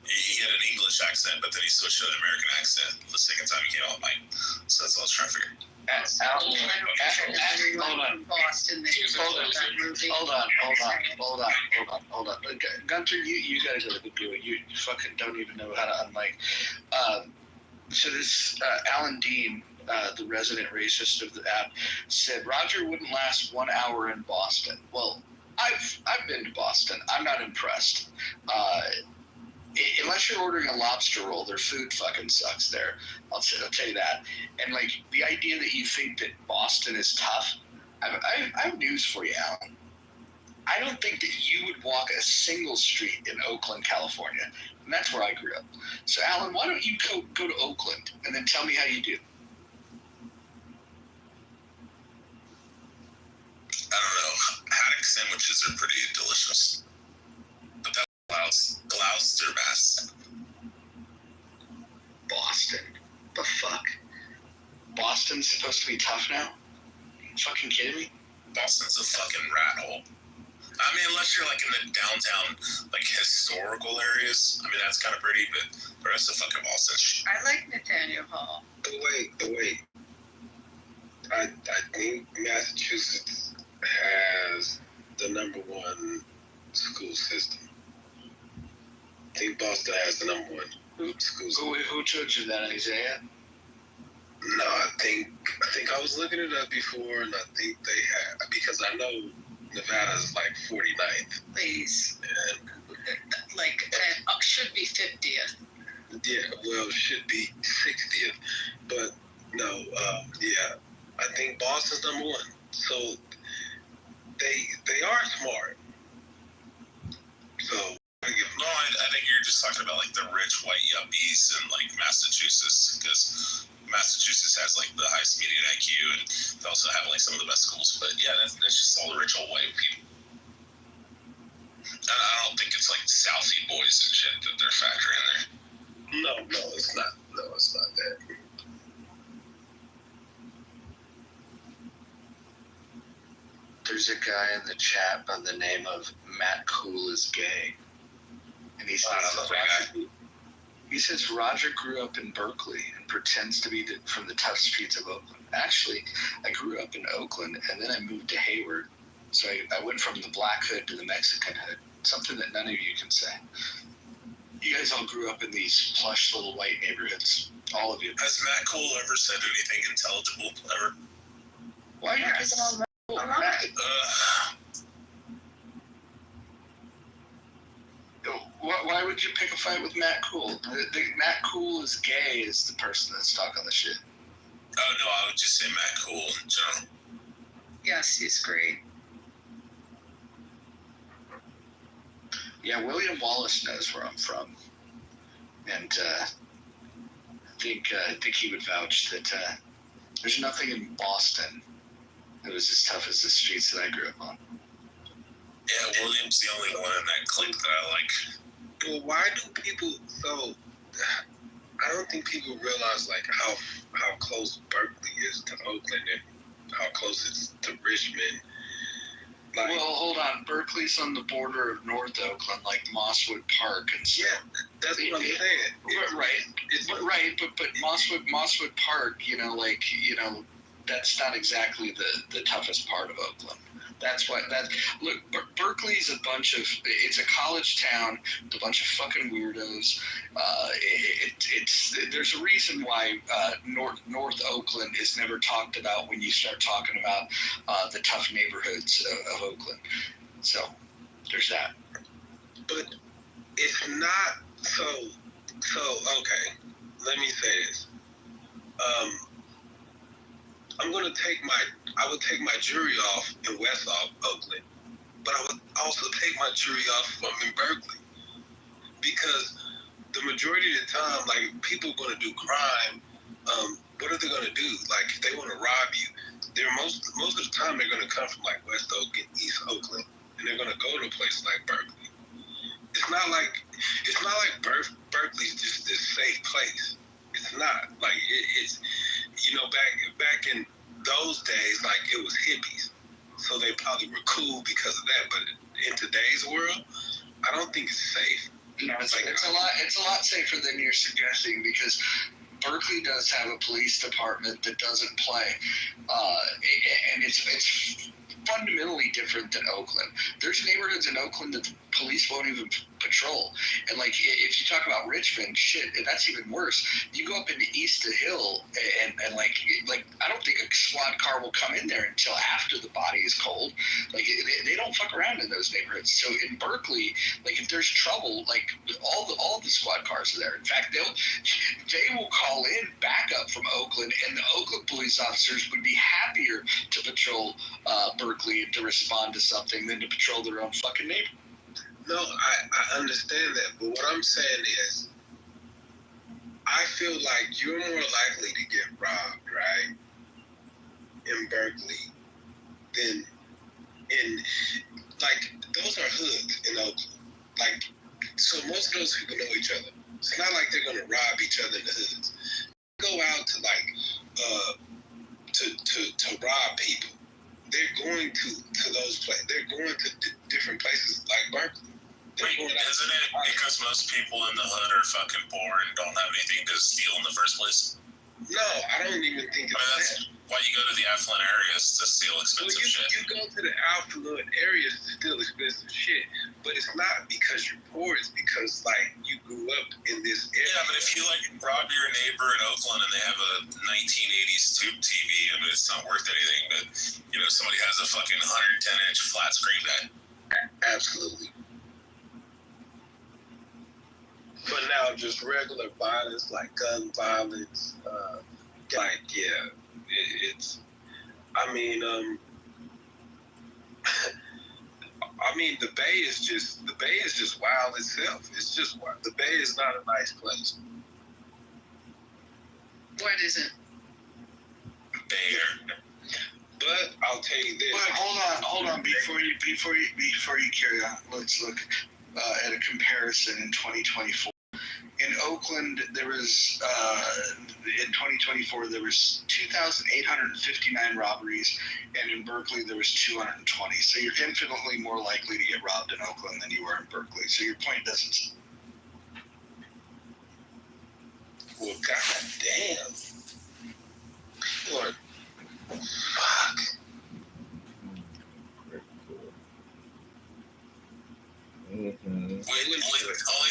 he had an English accent, but then he switched to an American accent the second time he came on mic. So that's what I was trying to figure. Hold on. Gunter, you gotta go to the do it. You fucking don't even know how to unmic. So this Alan Dean, the resident racist of the app, said Roger wouldn't last 1 hour in Boston. Well, I've been to Boston. I'm not impressed. Unless you're ordering a lobster roll, their food fucking sucks there. I'll tell you that. And the idea that you think that Boston is tough, I have news for you, Alan. I don't think that you would walk a single street in Oakland, California. And that's where I grew up. So, Alan, why don't you go to Oakland and then tell me how you do? I don't know. Haddock sandwiches are pretty delicious. But that Gloucester, Mass. Boston. The fuck? Boston's supposed to be tough now? You fucking kidding me? Boston's a fucking rat hole. I mean, unless you're like in the downtown, like historical areas. I mean, that's kind of pretty, but the rest of fucking Boston. I like Nathaniel Hall. But wait. I think Massachusetts has the #1 school system. I think Boston has the #1 school system. Who told you that, Isaiah? No, I think I was looking it up before, and I think they have, because I know Nevada's like 49th. Please. Should be 50th. Yeah, well, should be 60th. But no, I think Boston's #1. So they are smart. So no, I think you're just talking about like the rich white yuppies in like Massachusetts, because Massachusetts has like the highest median IQ, and they also have like some of the best schools. But yeah, that's just all the rich old white people. I don't think it's like Southie boys and shit that they're factoring there. No, it's not. No, it's not that. There's a guy in the chat by the name of Matt Cool is gay. And he says Roger grew up in Berkeley and pretends to be from the tough streets of Oakland. Actually, I grew up in Oakland and then I moved to Hayward. So I went from the black hood to the Mexican hood. Something that none of you can say. You guys all grew up in these plush little white neighborhoods. All of you. Has Matt Cole ever said anything intelligible ever? Why are you picking on Matt Cole? Why would you pick a fight with Matt Cool? Matt Cool is gay is the person that's talking the shit. Oh, no, I would just say Matt Cool in general. Yes, he's great. Yeah, William Wallace knows where I'm from. And I think he would vouch that there's nothing in Boston that was as tough as the streets that I grew up on. Yeah, William's the only one in that clique that I like. Well, why do people, I don't think people realize like how close Berkeley is to Oakland and how close it's to Richmond. Like, well, hold on. Berkeley's on the border of North Oakland, like Mosswood Park and stuff. Yeah, that's what I'm saying. Right, but Mosswood Park, that's not exactly the toughest part of Oakland. Look, Berkeley's it's a college town with a bunch of fucking weirdos. There's a reason why North Oakland is never talked about when you start talking about the tough neighborhoods of Oakland. So there's that. But it's not so okay. Let me say this. I would take my jury off in West Oakland, but I would also take my jury off if I'm in Berkeley, because the majority of the time, like, people are going to do crime. What are they going to do? Like, if they want to rob you, most of the time they're going to come from like West Oakland, East Oakland, and they're going to go to a place like Berkeley. It's not like Berkeley's just this safe place. It's not like it's back in those days, like, it was hippies, so they probably were cool because of that. But in today's world, I don't think it's safe. No, it's a lot safer than you're suggesting, because Berkeley does have a police department that doesn't play, and it's fundamentally different than Oakland. There's neighborhoods in Oakland that the police won't even patrol. And like, if you talk about Richmond, shit, that's even worse. You go up into East Hill and like I don't think a squad car will come in there until after the body is cold. Like, they don't fuck around in those neighborhoods. So in Berkeley, like, if there's trouble, like, all the squad cars are there. In fact, they will call in backup from Oakland, and the Oakland police officers would be happier to patrol Berkeley and to respond to something than to patrol their own fucking neighborhood. No, I understand that, but what I'm saying is, I feel like you're more likely to get robbed, right, in Berkeley than in, like, those are hoods in Oakland. Like, so most of those people know each other. It's not like they're going to rob each other in the hoods. Go out to, like, to rob people. They're going to those places. They're going to different places like Berkeley. Wait, isn't it because most people in the hood are fucking poor and don't have anything to steal in the first place? No, I don't even think it's that's why you go to the affluent areas to steal expensive shit. You go to the affluent areas to steal expensive shit, but it's not because you're poor. It's because like you grew up in this area. Yeah, but if you like rob your neighbor in Oakland and they have a 1980s tube TV, I mean it's not worth anything. But you know somebody has a fucking 110-inch flat screen bed. Absolutely. But now just regular violence, like gun violence, it's. I mean, the Bay is just wild itself. It's just wild. The Bay is not a nice place. What is it? Bay. But I'll tell you this. But hold on. Before you carry on, let's look at a comparison in 2024. In Oakland, there was in 2024 there was 2,859 robberies, and in Berkeley there was 220. So you're infinitely more likely to get robbed in Oakland than you are in Berkeley. So your point doesn't. Well, goddamn. Lord, fuck. Wait, only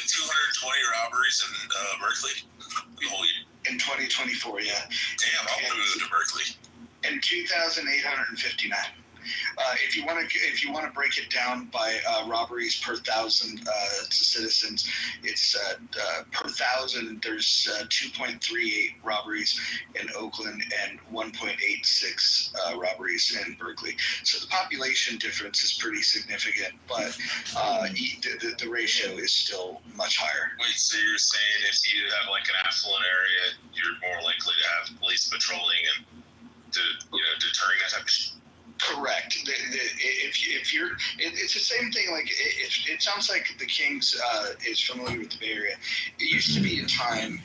220 robberies in Berkeley? The whole year? In 2024, yeah. Damn, I want to move to Berkeley. And 2,859. If you want to break it down by robberies per thousand citizens, it's per thousand. There's 2.38 robberies in Oakland and 1.86 robberies in Berkeley. So the population difference is pretty significant, but the ratio is still much higher. Wait, so you're saying if you have like an affluent area, you're more likely to have police patrolling and deterring that type of shit? Correct. If you're, it's the same thing. Like it sounds like the Kings is familiar with the Bay Area. It used to be a time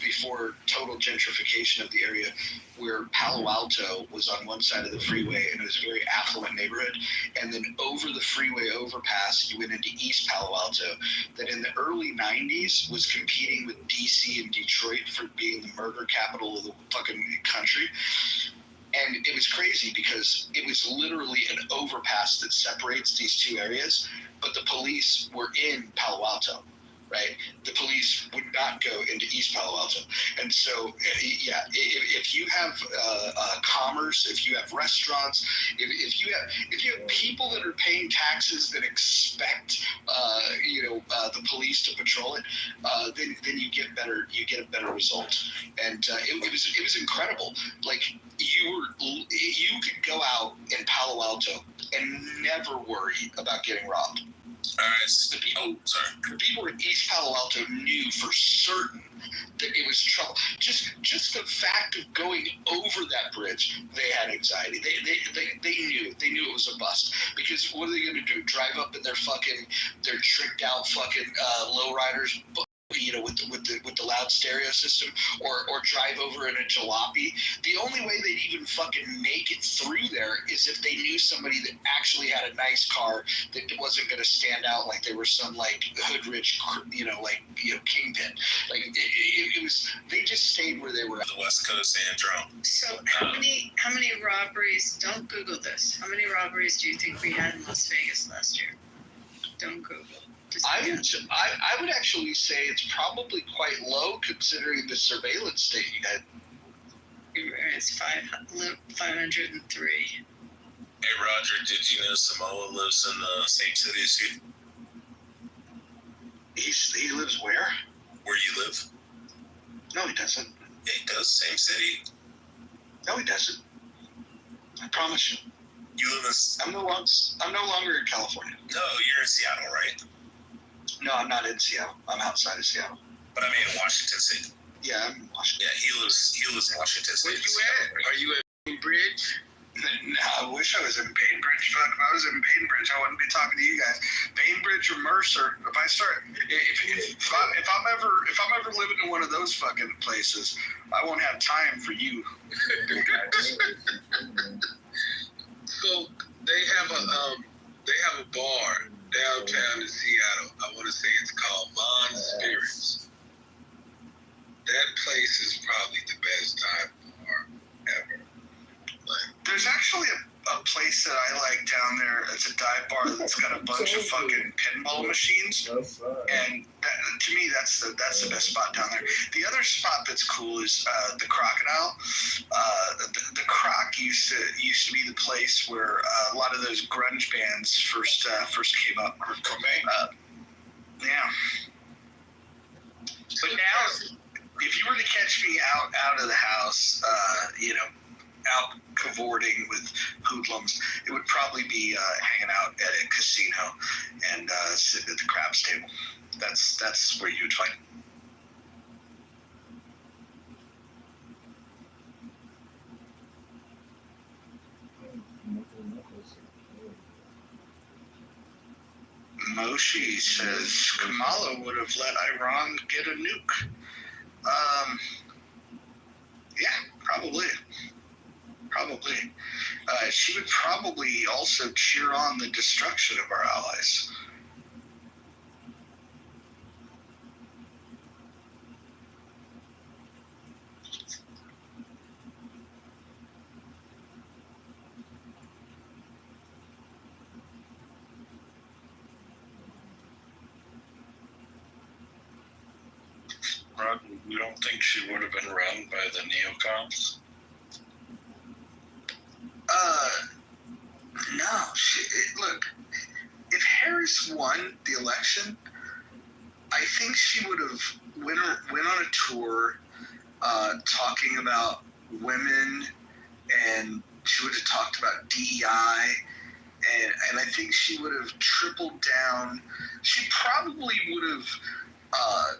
before total gentrification of the area, where Palo Alto was on one side of the freeway and it was a very affluent neighborhood, and then over the freeway overpass you went into East Palo Alto. That in the early '90s was competing with DC and Detroit for being the murder capital of the fucking country. And it was crazy because it was literally an overpass that separates these two areas, but the police were in Palo Alto, right? The police would not go into East Palo Alto. And so, yeah, if you have commerce, if you have restaurants, if you have people that are paying taxes that expect, the police to patrol it, then you get a better result. And it was incredible. Like you could go out in Palo Alto and never worry about getting robbed. All right. The people in East Palo Alto knew for certain that it was trouble. Just the fact of going over that bridge, they had anxiety. They knew it was a bust, because what are they going to do? Drive up in their tricked out fucking lowriders, with the loud stereo system, or drive over in a jalopy? The only way they'd even fucking make it through there is if they knew somebody that actually had a nice car that wasn't going to stand out like they were some like hood rich, kingpin. Like it was, they just stayed where they were. The West Coast and So how many robberies? Don't Google this. How many robberies do you think we had in Las Vegas last year? Don't Google. I would actually say it's probably quite low considering the surveillance state you had. It's 503. Hey Roger, did you know Samoa lives in the same city as you? He lives where? Where you live? No, he doesn't. Yeah, he does. Same city. No, he doesn't. I promise you. You live in... I'm no longer in California. No, you're in Seattle, right? No, I'm not in Seattle. I'm outside of Seattle. But I mean in Washington State. Yeah, I'm in Washington. Yeah, he lives in Washington State. Where you at? Are you at Bridge? I wish I was in Bainbridge. Fuck, if I was in Bainbridge, I wouldn't be talking to you guys. Bainbridge or Mercer. If I'm ever living in one of those fucking places, I won't have time for you. So they have a bar downtown in Seattle. I want to say it's called Von Spirits. That place is probably the best dive bar ever. There's actually a place that I like down there. It's a dive bar that's got a bunch of fucking pinball machines, and to me, that's the best spot down there. The other spot that's cool is the Crocodile. The Croc used to be the place where a lot of those grunge bands first came up. Yeah. But now, if you were to catch me out of the house, out cavorting with hoodlums, it would probably be hanging out at a casino and sitting at the craps table. That's where you'd find Moshi says Kamala would have let Iran get a nuke. Yeah, probably. She would probably also cheer on the destruction of our allies. Rod, you don't think she would have been run by the neocons? No. Look, if Harris won the election, I think she would have went on a tour talking about women, and she would have talked about DEI, and I think she would have tripled down. She probably would have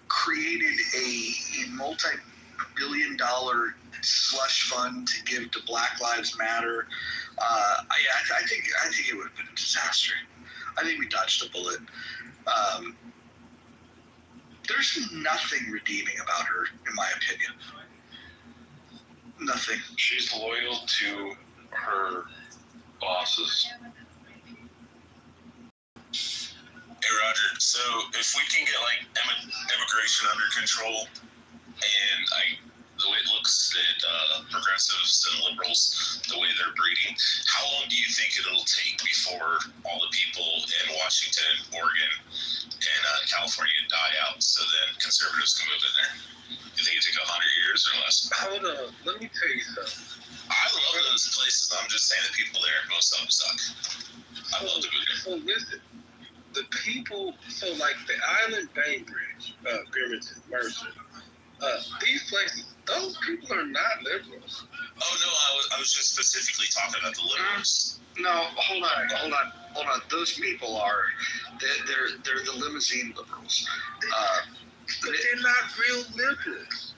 created a multi-billion-dollar slush fund to give to Black Lives Matter. I think it would have been a disaster. I think we dodged a bullet. There's nothing redeeming about her, in my opinion. Nothing. She's loyal to her bosses. Hey Roger, so if we can get like immigration under control, and the way it looks at progressives and liberals, the way they're breeding, how long do you think it'll take before all the people in Washington, Oregon, and California die out, so then conservatives can move in there? You think it take 100 years or less? Hold on, let me tell you something. I love those places. I'm just saying the people there, most of them suck. I love to go there. So listen, the people, so like the Island Bainbridge, Bremerton, Mercer, these places, those people are not liberals. Oh no, I was just specifically talking about the liberals. No, hold on. Those people are, they're the limousine liberals. But they're not real liberals.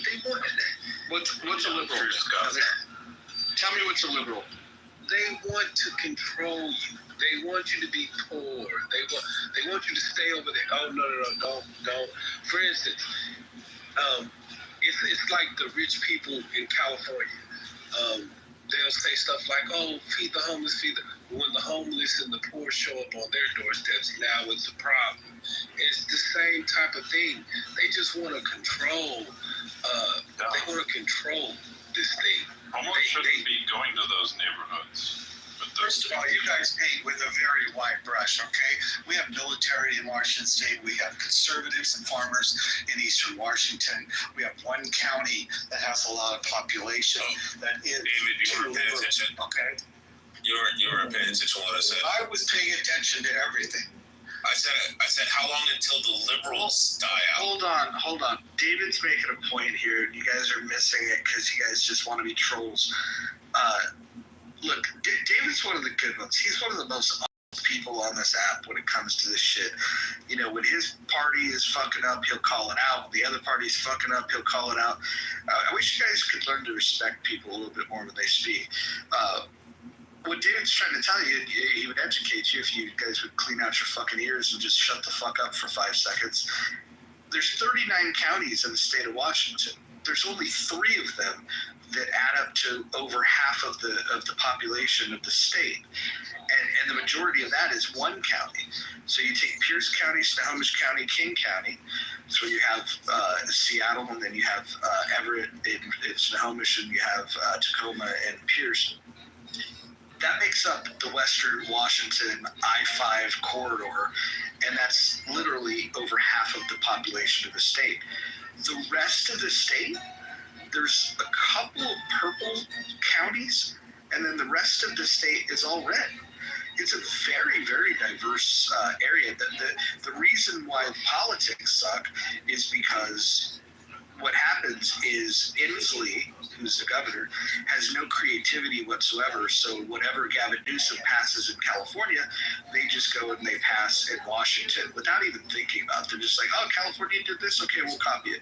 They want What's a liberal? Tell me what's a liberal. They want to control you. They want you to be poor. They want you to stay over there. Oh no, don't. For instance, it's like the rich people in California. They'll say stuff like, "Oh, feed the homeless, feed the." When the homeless and the poor show up on their doorsteps, now it's a problem. It's the same type of thing. They just want to control. They want to control this thing. Almost shouldn't be going to those neighborhoods. First of all, you guys paint with a very wide brush, okay? We have military in Washington State. We have conservatives and farmers in Eastern Washington. We have one county that has a lot of population that is... David, you were paying attention. Okay. You were paying attention to what I said. I was paying attention to everything. I said, how long until the liberals die out? Hold on. David's making a point here, and you guys are missing it because you guys just want to be trolls. Look, David's one of the good ones. He's one of the most honest people on this app when it comes to this shit. You know, when his party is fucking up, he'll call it out. When the other party's fucking up, he'll call it out. I wish you guys could learn to respect people a little bit more when they speak. What David's trying to tell you, he would educate you if you guys would clean out your fucking ears and just shut the fuck up for 5 seconds. There's 39 counties in the state of Washington. There's only 3 of them that add up to over half of the population of the state. And the majority of that is one county. So you take Pierce County, Snohomish County, King County. So you have Seattle, and then you have Everett in Snohomish, and you have Tacoma and Pierce. That makes up the Western Washington I-5 corridor, and that's literally over half of the population of the state. The rest of the state, there's a couple of purple counties, and then the rest of the state is all red. It's a very, very diverse area. The reason why politics suck is because what happens is Inslee, who's the governor, has no creativity whatsoever. So whatever Gavin Newsom passes in California, they just go and they pass in Washington without even thinking about it. They're just like, oh, California did this, okay, we'll copy it.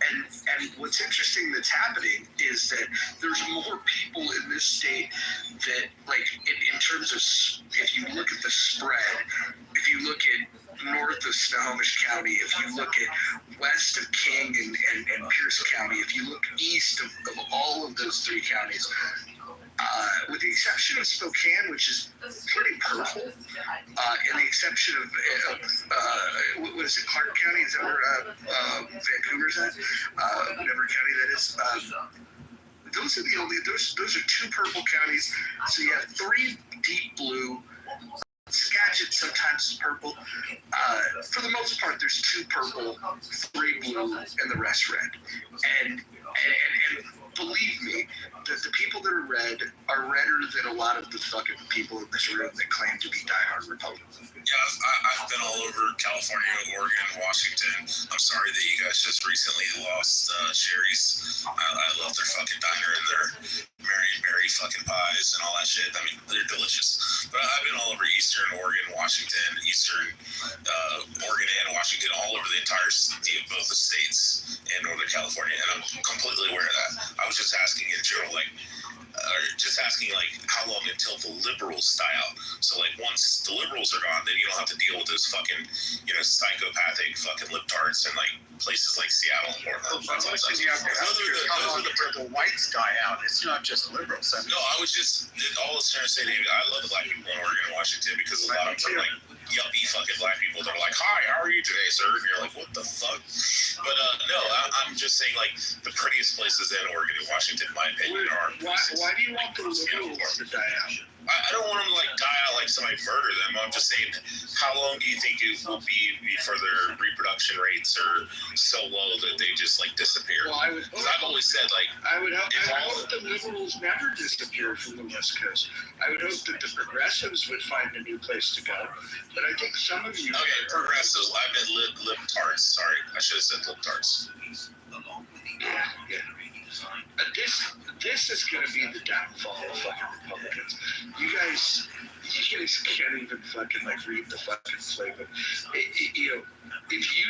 And what's interesting that's happening is that there's more people in this state that, like, in terms of, if you look at the spread, if you look at north of Snohomish County, if you look at west of King and Pierce County, if you look east of all of those 3 counties, with the exception of Spokane, which is pretty purple, and the exception of what is it, Clark County? Is that where Vancouver's at? Whatever county that is. Those are the only, those are 2 purple counties. So you have 3 deep blue. Skagit sometimes is purple. For the most part, there's 2 purple, 3 blue, and the rest red. And believe me, that the people that are red are redder than a lot of the fucking people in this room that claim to be diehard Republicans. Yeah, I've been all over California, Oregon, Washington. I'm sorry that you guys just recently lost Sherry's. I love their fucking diner and their Mary fucking pies and all that shit. I mean, they're delicious. But I've been all over Eastern Oregon, Washington, Eastern Oregon and Washington, all over the entire both the states and Northern California, and I'm completely aware of that. I was just asking in general, like, how long until the liberals die out? So, like, once the liberals are gone, then you don't have to deal with those fucking, psychopathic fucking libtards in, like, places like Seattle and Portland. Those are the whites die out. It's not just liberals. I mean, no, I was just, all I was trying to say, David, I love the black people in Oregon and Washington because a lot of them are, like, yuppie fucking black people that are like, hi, how are you today, sir? And you're like, what the fuck? But, no, I'm just saying, like, the prettiest places in Oregon and Washington, in my opinion, are... Why do you want the liberals to die out? I don't want them to, like, die out like somebody murder them. I'm just saying, how long do you think it will be before their reproduction rates are so low that they just, like, disappear? Well, because I've always said, like... I would hope the liberals never disappear from the West Coast. I would hope that the progressives would find a new place to go. But I think some of you... Okay, progressives. I meant libtards. Sorry. I should have said libtards. Yeah. This is going to be the downfall of fucking Republicans. You guys can't even fucking, like, read the fucking flavor. If you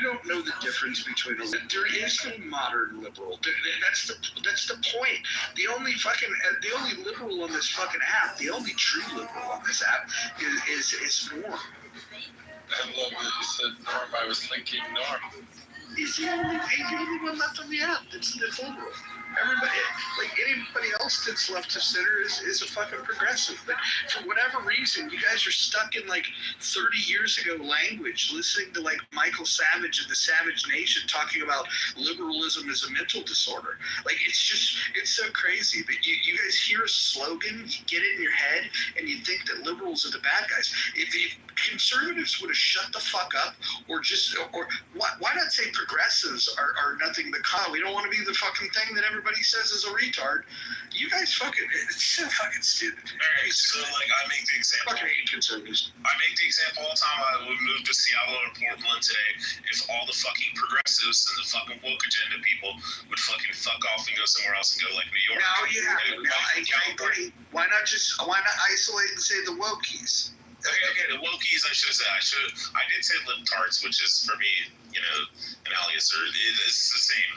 don't know the difference between there is no modern liberal. That's the point. The only liberal on this fucking app, the only true liberal on this app is Norm. I love that you said Norm. I was thinking Norm. He's the only one left on the app that's liberal. Anybody else that's left of center is a fucking progressive. But for whatever reason, you guys are stuck in, like, 30 years ago language, listening to, like, Michael Savage and the Savage Nation talking about liberalism as a mental disorder. Like, it's so crazy that you guys hear a slogan, you get it in your head, and you think that liberals are the bad guys. If conservatives would have shut the fuck up, or why not say progressives are nothing but we don't want to be the fucking thing that everybody says is a retard. You guys it's so fucking stupid. Alright, so, like, I make the example. Fucking hate conservatives. I make the example all the time. I would move to Seattle or Portland today if all the fucking progressives and the fucking woke agenda people would fucking fuck off and go somewhere else and go, like, New York. Now, I agree. Why not isolate and say the wokies? Okay, the wokies, I did say libtards, which is, for me, an alias, or it's the same.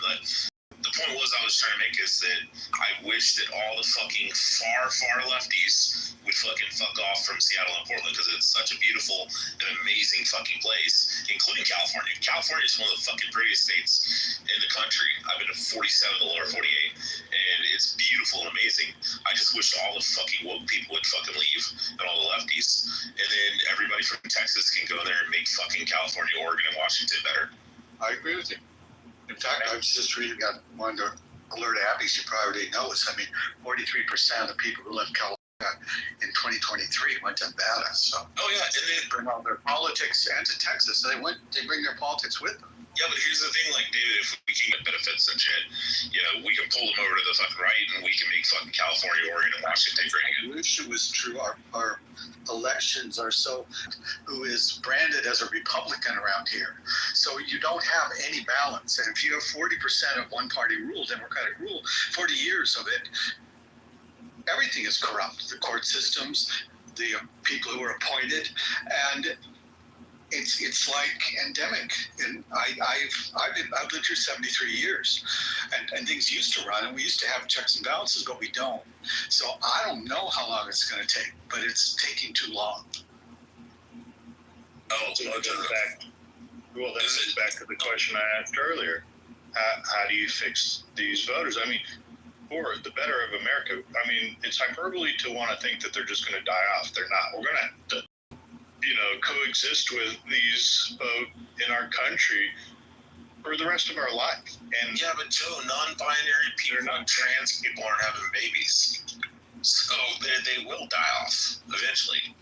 The point I was trying to make is that I wish that all the fucking far lefties would fucking fuck off from Seattle and Portland, because it's such a beautiful and amazing fucking place, including California. California is one of the fucking prettiest states in the country. I've been to 47 of the lower 48, and it's beautiful and amazing. I just wish all the fucking woke people would fucking leave, and all the lefties, and then everybody from Texas can go there and make fucking California, Oregon, and Washington better. I agree with you. In fact, I was just reading on one of the alert Abby, she probably already knows. 43% of the people who left California in 2023 went to Nevada. So, and they bring all their politics into Texas. So they bring their politics with them. Yeah, but here's the thing, David, if we can get benefits and shit, we can pull them over to the fucking right, and we can make fucking California, Oregon, and Washington great again. I wish it was true. Our elections are so, who is branded as a Republican around here. So you don't have any balance. And if you have 40% of one party rule, Democratic rule, 40 years of it, everything is corrupt. The court systems, the people who are appointed, and it's like endemic. And I've lived here 73 years, and things used to run, and we used to have checks and balances, but we don't. So I don't know how long it's going to take, but it's taking too long. Well, then it's back to the question I asked earlier. How do you fix these voters? For the better of America, it's hyperbole to want to think that they're just going to die off. They're not. We're going to have to coexist with these folk in our country for the rest of our life. And yeah, but Joe, non-binary people and trans people aren't having babies, so they will die off eventually.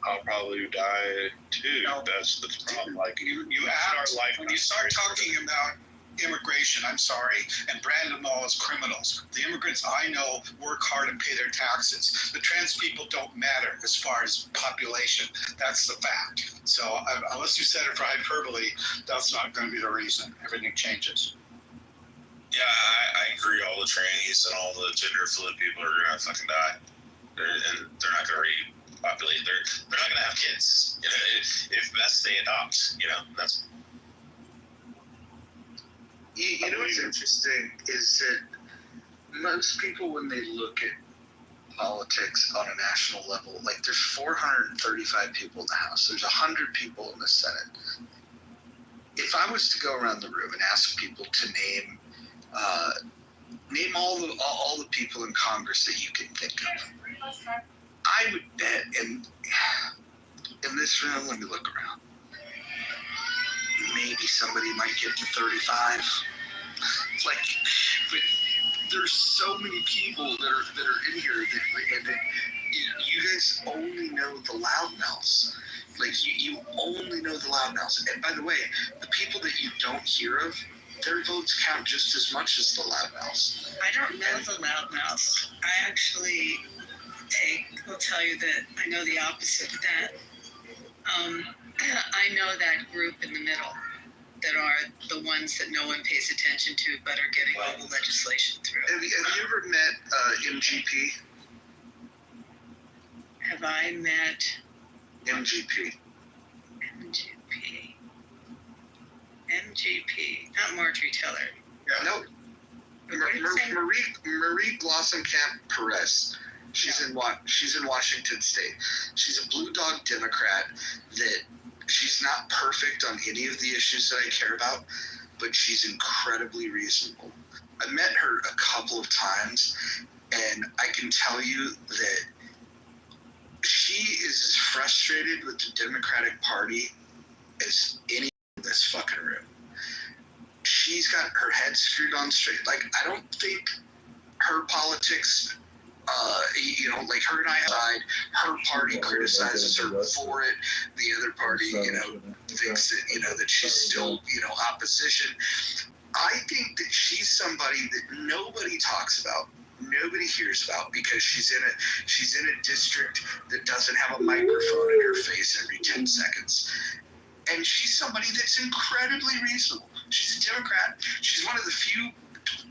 I'll probably die too. That's the problem. When you start talking about immigration, I'm sorry, and brand them all as criminals. The immigrants I know work hard and pay their taxes. The trans people don't matter as far as population. That's the fact. So unless you said it for hyperbole, that's not going to be the reason. Everything changes. Yeah, I agree. All the trannies and all the gender fluid people are going to fucking die. They're not going to repopulate. They're not going to have kids. If best they adopt, that's. You know what's interesting is that most people, when they look at politics on a national level, there's 435 people in the House, there's 100 people in the Senate. If I was to go around the room and ask people to name all the people in Congress that you can think of, I would bet in this room, let me look around, maybe somebody might get to 35. But there's so many people that are in here that you guys only know the loudmouths. You only know the loudmouths. And by the way, the people that you don't hear of, their votes count just as much as the loudmouths. I don't know the loudmouths. I actually will tell you that I know the opposite of that. I know that group in the middle that are the ones that no one pays attention to but are getting all the legislation through. Have you ever met MGP? Have I met MGP? MGP, not Marjorie Taylor. Yeah. No. Marie Blossom-Camp Perez. She's in Washington State. She's a blue dog Democrat that she's not perfect on any of the issues that I care about, but she's incredibly reasonable. I met her a couple of times, and I can tell you that she is as frustrated with the Democratic Party as any in this fucking room. She's got her head screwed on straight. I don't think her politics, her and I side, her party criticizes her for it. The other party, thinks that, that she's still, opposition. I think that she's somebody that nobody talks about, nobody hears about, because she's in a district that doesn't have a microphone in her face every 10 seconds. And she's somebody that's incredibly reasonable. She's a Democrat. She's one of the few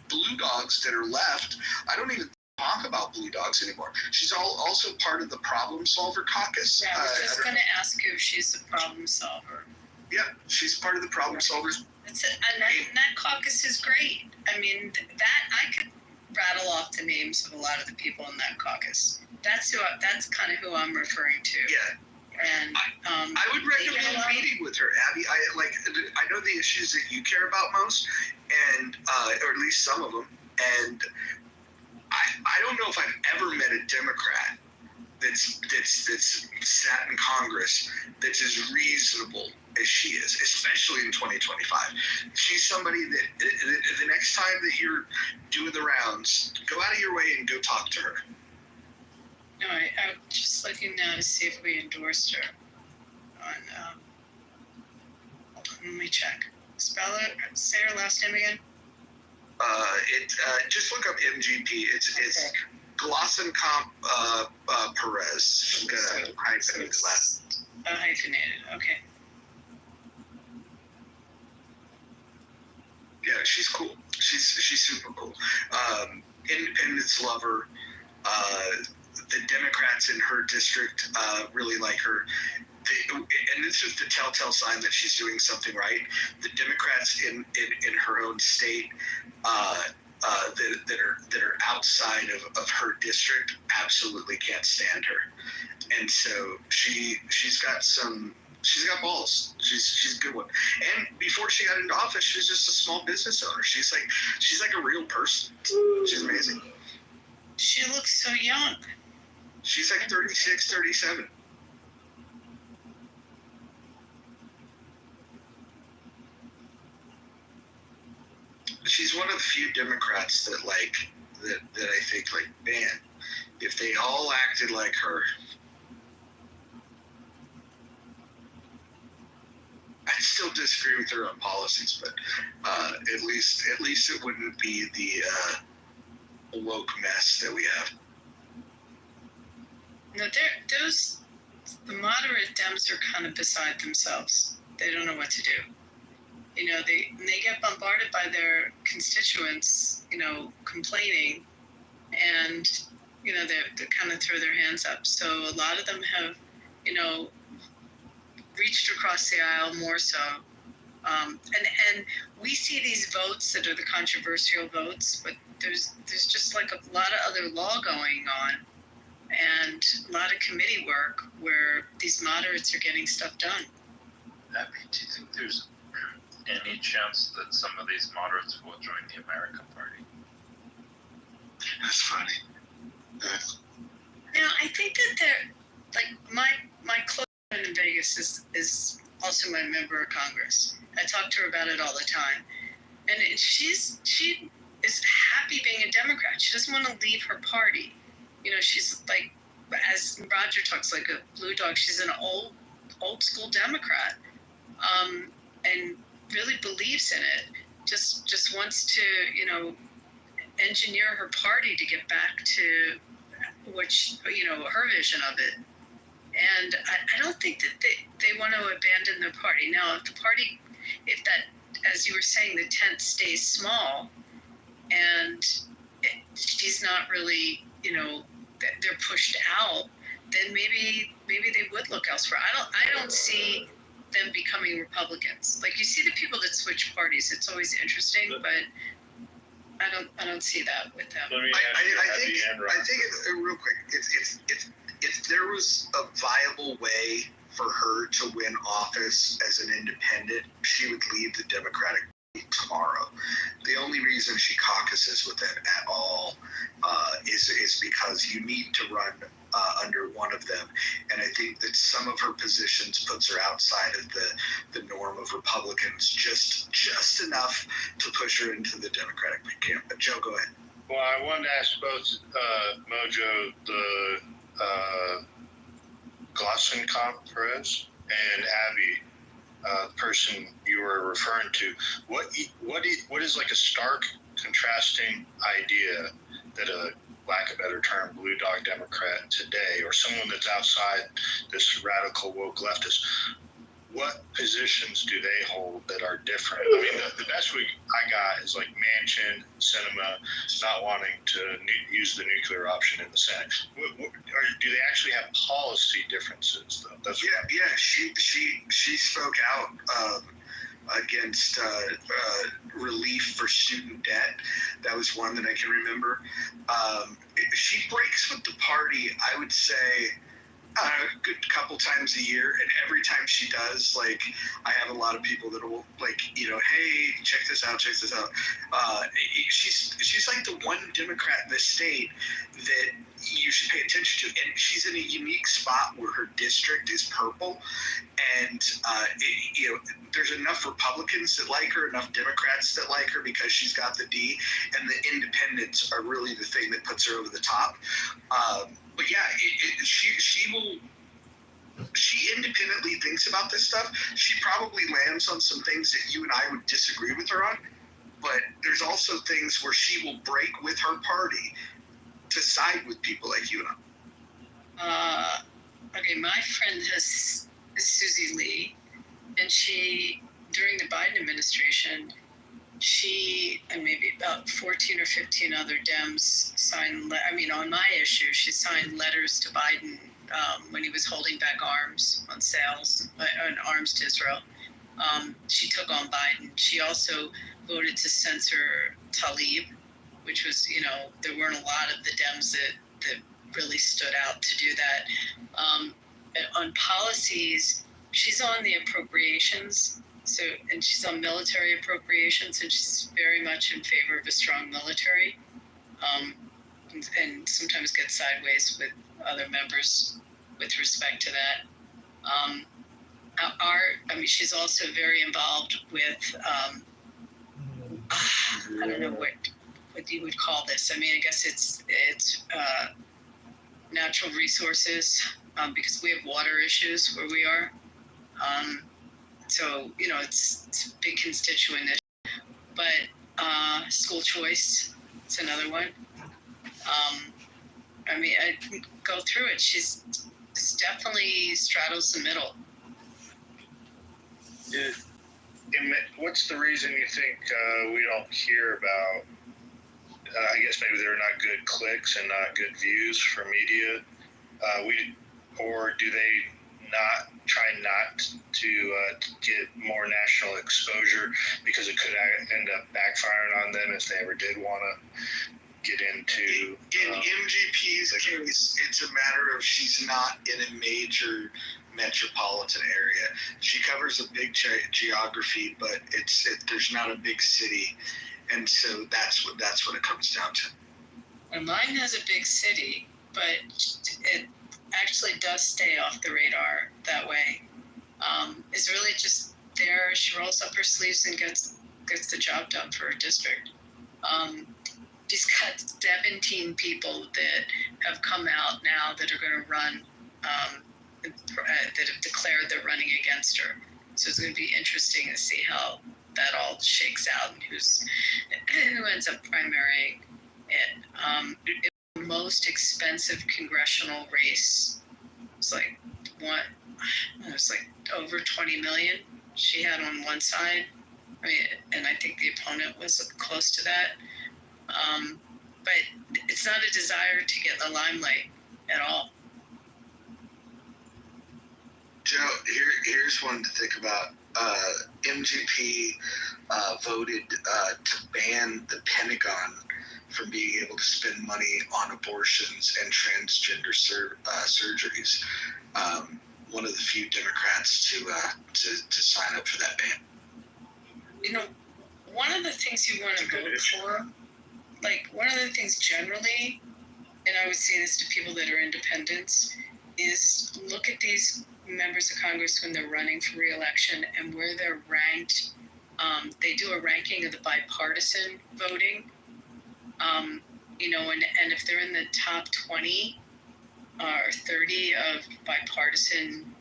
blue dogs that are left. I don't even talk about blue dogs anymore. She's also part of the Problem Solver Caucus. Yeah, I was just going to ask you if she's a problem solver. Yeah, she's part of the Problem Solvers. And that caucus is great. I mean, that I could rattle off the names of a lot of the people in that caucus. That's kind of who I'm referring to. Yeah. And I would recommend meeting with her, Abby. I know the issues that you care about most, and or at least some of them. And I don't know if I've ever met a Democrat that's sat in Congress that's as reasonable as she is, especially in 2025. She's somebody that the next time that you're doing the rounds, go out of your way and go talk to her. No, I'm just looking now to see if we endorsed her on, hold on, let me check. Spell it, say her last name again. Just look up MGP. It's Glossenkamp Perez. I'm gonna hyphenate it last. Hyphenated, okay. Yeah, she's cool. She's super cool. Independence lover. The Democrats in her district really like her. And it's just a telltale sign that she's doing something right. The Democrats in her own state that are outside of her district absolutely can't stand her, and so she's got balls. She's a good one. And before she got into office, she was just a small business owner. She's like a real person. She's amazing. She looks so young. She's like 36, 37. She's one of the few Democrats that I think, like, man, if they all acted like her, I'd still disagree with her on policies, but at least it wouldn't be the woke mess that we have. No, the moderate Dems are kind of beside themselves. They don't know what to do. You know, they get bombarded by their constituents, you know, complaining, and, you know, they kind of throw their hands up. So a lot of them have, you know, reached across the aisle more so. And we see these votes that are the controversial votes, but there's just like a lot of other law going on and a lot of committee work where these moderates are getting stuff done. Abby, do you think there's any chance that some of these moderates will join the American Party? That's funny. Now, I think that they're, like, my close friend in Vegas is also my member of Congress. I talk to her about it all the time. And she is happy being a Democrat. She doesn't want to leave her party. You know, she's like, as Roger talks, like a blue dog, she's an old school Democrat. And really believes in it, just wants to, you know, engineer her party to get back to you know, her vision of it. And I don't think that they want to abandon their party. Now, if that, as you were saying, the tent stays small and she's not really, you know, they're pushed out, then maybe they would look elsewhere. I don't see them becoming Republicans. Like, you see the people that switch parties, it's always interesting, but I don't see that with them. I think real quick, if there was a viable way for her to win office as an independent, she would leave the Democratic Party tomorrow. The only reason she caucuses with them at all is because you need to run under one of them, and I think that some of her positions puts her outside of the norm of Republicans just enough to push her into the Democratic camp. But Joe, go ahead. Well, I wanted to ask both Mojo, the Glossenkamp Perez, and Abby, the person you were referring to. What is like a stark contrasting idea that a, lack of a better term, blue dog Democrat today, or someone that's outside this radical woke leftist, what positions do they hold that are different? I mean, the best I got is like Manchin, Sinema, not wanting to use the nuclear option in the Senate. Do they actually have policy differences, though? She spoke out against relief for student debt. That was one that I can remember. She breaks with the party, I would say, a good couple times a year, and every time she does, like, I have a lot of people that will, like, hey, check this out. She's like the one Democrat in the state that you should pay attention to, and she's in a unique spot where her district is purple, and there's enough Republicans that like her, enough Democrats that like her because she's got the D, and the independents are really the thing that puts her over the top. But yeah, she independently thinks about this stuff. She probably lands on some things that you and I would disagree with her on, but there's also things where she will break with her party to side with people like you and I. Okay, my friend is Susie Lee, and she, during the Biden administration, she and maybe about 14 or 15 other Dems signed, on my issue, she signed letters to Biden when he was holding back arms on sales, on arms to Israel. She took on Biden. She also voted to censor Tlaib, which was, there weren't a lot of the Dems that really stood out to do that. On policies, she's on the appropriations. And she's on military appropriations, and she's very much in favor of a strong military, and sometimes gets sideways with other members with respect to that. She's also very involved with, I don't know what you would call this. I guess it's natural resources, because we have water issues where we are. So, it's a big constituent issue. But school choice is another one. I go through it. She's definitely straddles the middle. What's the reason you think we don't hear about, I guess maybe there are not good clicks and not good views for media, or do they try not to get more national exposure because it could end up backfiring on them if they ever did want to get into... In MGP's case, it's a matter of she's not in a major metropolitan area. She covers a big geography, but there's not a big city, and so that's what it comes down to. And mine has a big city, but it actually does stay off the radar that way. It's really just there. She rolls up her sleeves and gets the job done for her district. She's got 17 people that have come out now that are going to run, that have declared they're running against her. So it's going to be interesting to see how that all shakes out and who ends up primarying it. It's the most expensive congressional race. It's like over 20 million she had on one side. And I think the opponent was close to that. But it's not a desire to get in the limelight at all. Joe, here's one to think about. MGP voted to ban the Pentagon from being able to spend money on abortions and transgender surgeries. One of the few Democrats to sign up for that ban. One of the things you want to vote for, one of the things generally, and I would say this to people that are independents, is look at these members of Congress when they're running for re-election and where they're ranked. They do a ranking of the bipartisan voting, and if they're in the top 20 or 30 of bipartisan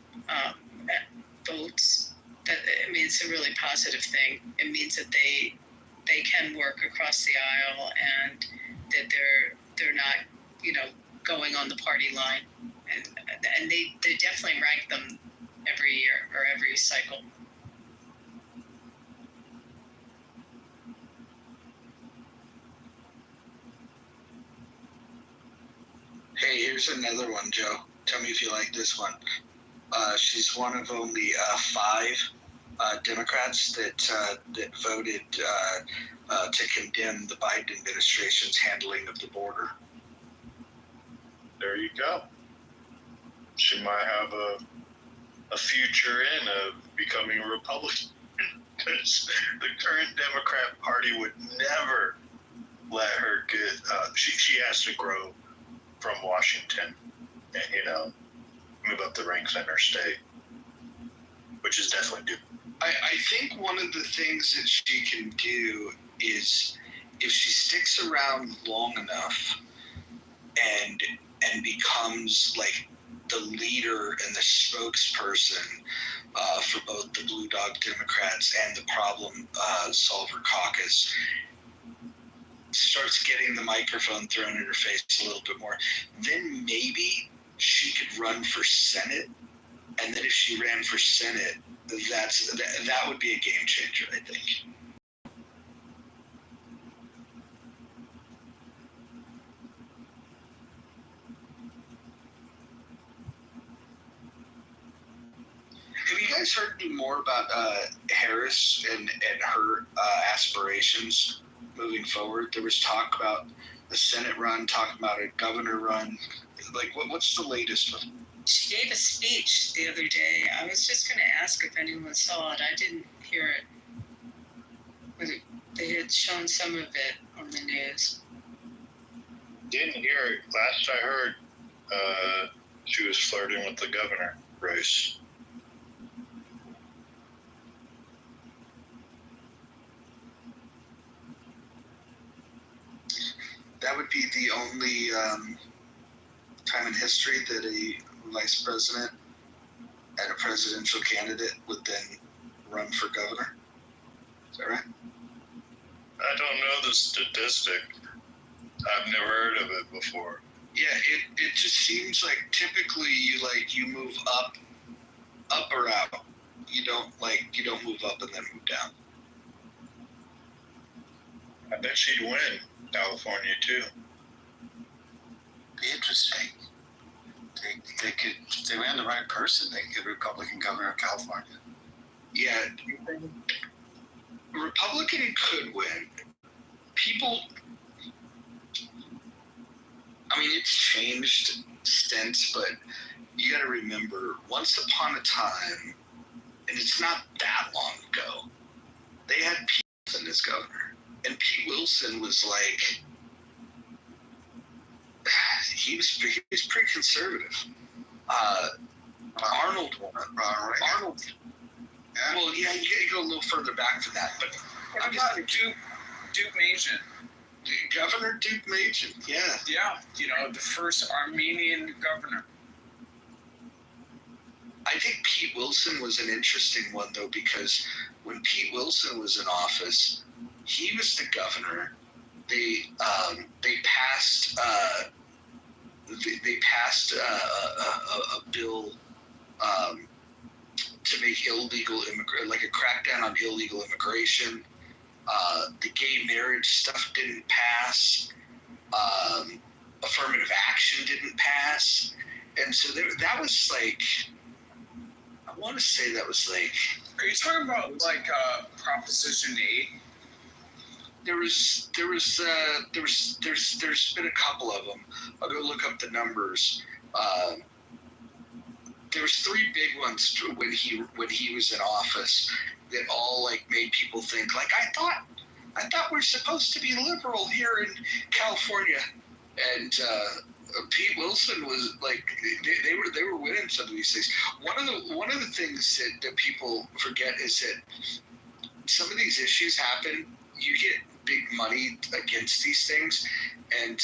votes, it's a really positive thing. It means that they can work across the aisle and that they're not, going on the party line. And they definitely rank them every year or every cycle. Hey, here's another one, Joe. Tell me if you like this one. She's one of only 5 Democrats that voted to condemn the Biden administration's handling of the border. There you go. She might have a future in of becoming a Republican. Because the current Democrat Party would never let her get. She has to grow from Washington and, move up the ranks in her state, which is definitely due. I think one of the things that she can do is if she sticks around long enough and becomes like the leader and the spokesperson for both the Blue Dog Democrats and the Problem Solver Caucus, starts getting the microphone thrown in her face a little bit more, then maybe she could run for Senate. And then if she ran for Senate, that would be a game changer, I think. Have you guys heard any more about Harris and her aspirations moving forward? There was talk about a Senate run, talk about a governor run. Like, what's the latest one? She gave a speech the other day. I was just going to ask if anyone saw it. I didn't hear it. They had shown some of it on the news. Didn't hear it. Last I heard, she was flirting with the governor race. That would be the only time in history that a vice president and a presidential candidate would then run for governor. Is that right? I don't know the statistic. I've never heard of it before. Yeah, it just seems like typically you move up or out. You don't move up and then move down. I bet she'd win California too. Be interesting. They could, if they ran the right person, they could get Republican governor of California. Yeah, Republican could win. People, I mean, it's changed since, but you got to remember, once upon a time, and it's not that long ago, they had Pete Wilson as governor, and Pete Wilson was like, he was pretty conservative. Arnold won. Arnold. Yeah. Well, yeah, you go a little further back than that, but what about Duke Majan? Governor Duke Majan, yeah. Yeah, the first Armenian governor. I think Pete Wilson was an interesting one, though, because when Pete Wilson was in office, he was the governor. They passed a bill to make illegal like a crackdown on illegal immigration. The gay marriage stuff didn't pass. Affirmative action didn't pass, and so that was like, I want to say that was like. Are you talking about like Proposition 8? There's been a couple of them. I'll go look up the numbers. There was 3 big ones when he was in office that all like made people think like, I thought we're supposed to be liberal here in California, and Pete Wilson was like, they were winning some of these things. One of the things that people forget is that some of these issues happen. You get big money against these things, and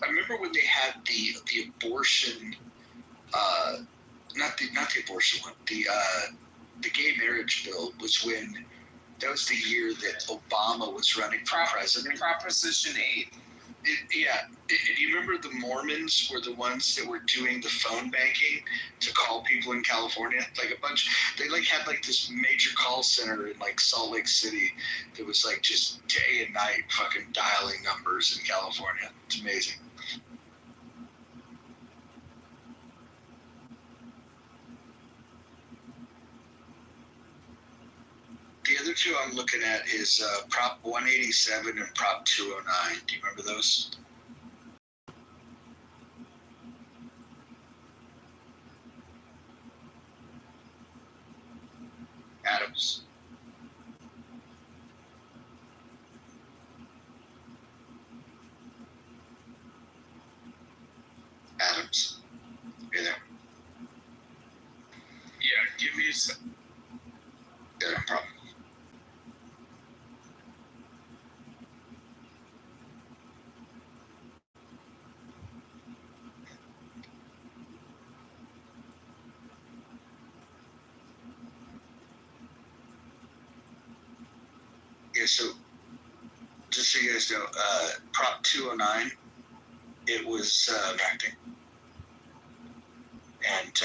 I remember when they had the abortion, not the abortion one, the gay marriage bill was that was the year that Obama was running for president. Proposition 8. Do you remember the Mormons were the ones that were doing the phone banking to call people in California? Like a bunch, they like had like this major call center in like Salt Lake City that was like just day and night fucking dialing numbers in California. It's amazing. The other two I'm looking at is Prop 187 and Prop 209. Do you remember those? Adams. Adams. You there? Yeah, give me a second. Yeah, no problem. Yeah, so just so you guys know, Prop 209, it was acting. And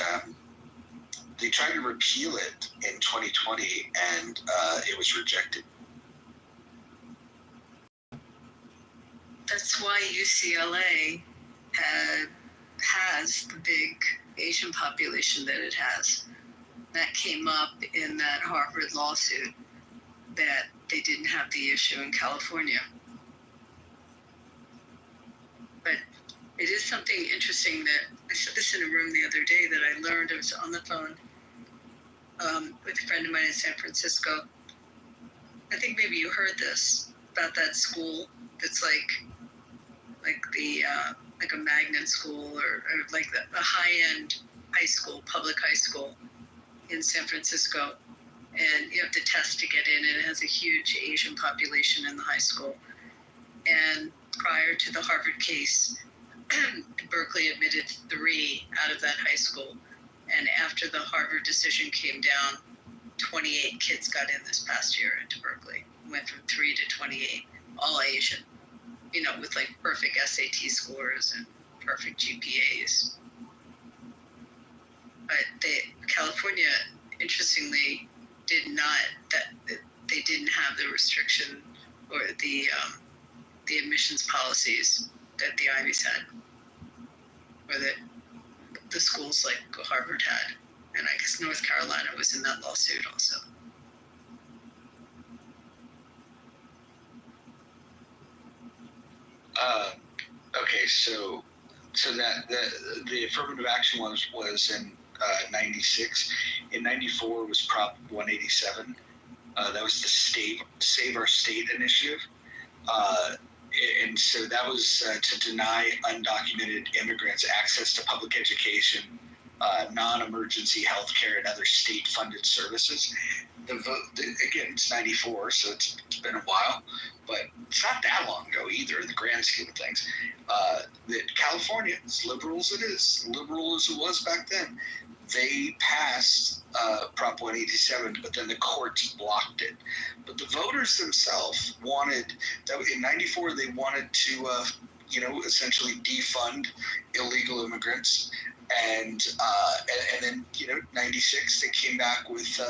they tried to repeal it in 2020, and it was rejected. That's why UCLA has the big Asian population that it has. That came up in that Harvard lawsuit that they didn't have the issue in California. But it is something interesting that I said this in a room the other day that I learned. I was on the phone with a friend of mine in San Francisco. I think maybe you heard this about that school that's like a magnet school or like the high-end high school, public high school in San Francisco. And you have to test to get in, and it has a huge Asian population in the high school. And prior to the Harvard case, Berkeley admitted 3 out of that high school. And after the Harvard decision came down, 28 kids got in this past year into Berkeley. Went from 3 to 28, all Asian, with like perfect SAT scores and perfect GPAs. But California, interestingly, they didn't have the restriction or the admissions policies that the Ivies had, or that the schools like Harvard had. And I guess North Carolina was in that lawsuit also. Okay, so that the affirmative action was in 96. In 94 was Prop 187. That was the Save Our State initiative. And so that was to deny undocumented immigrants access to public education, non-emergency health care, and other state-funded services. The vote, again, it's 94, so it's been a while, but it's not that long ago either in the grand scheme of things. That California, as liberal as it is, liberal as it was back then, they passed Prop 187, but then the courts blocked it. But the voters themselves wanted, that in 94, they wanted to, essentially defund illegal immigrants. And then 96 they came back with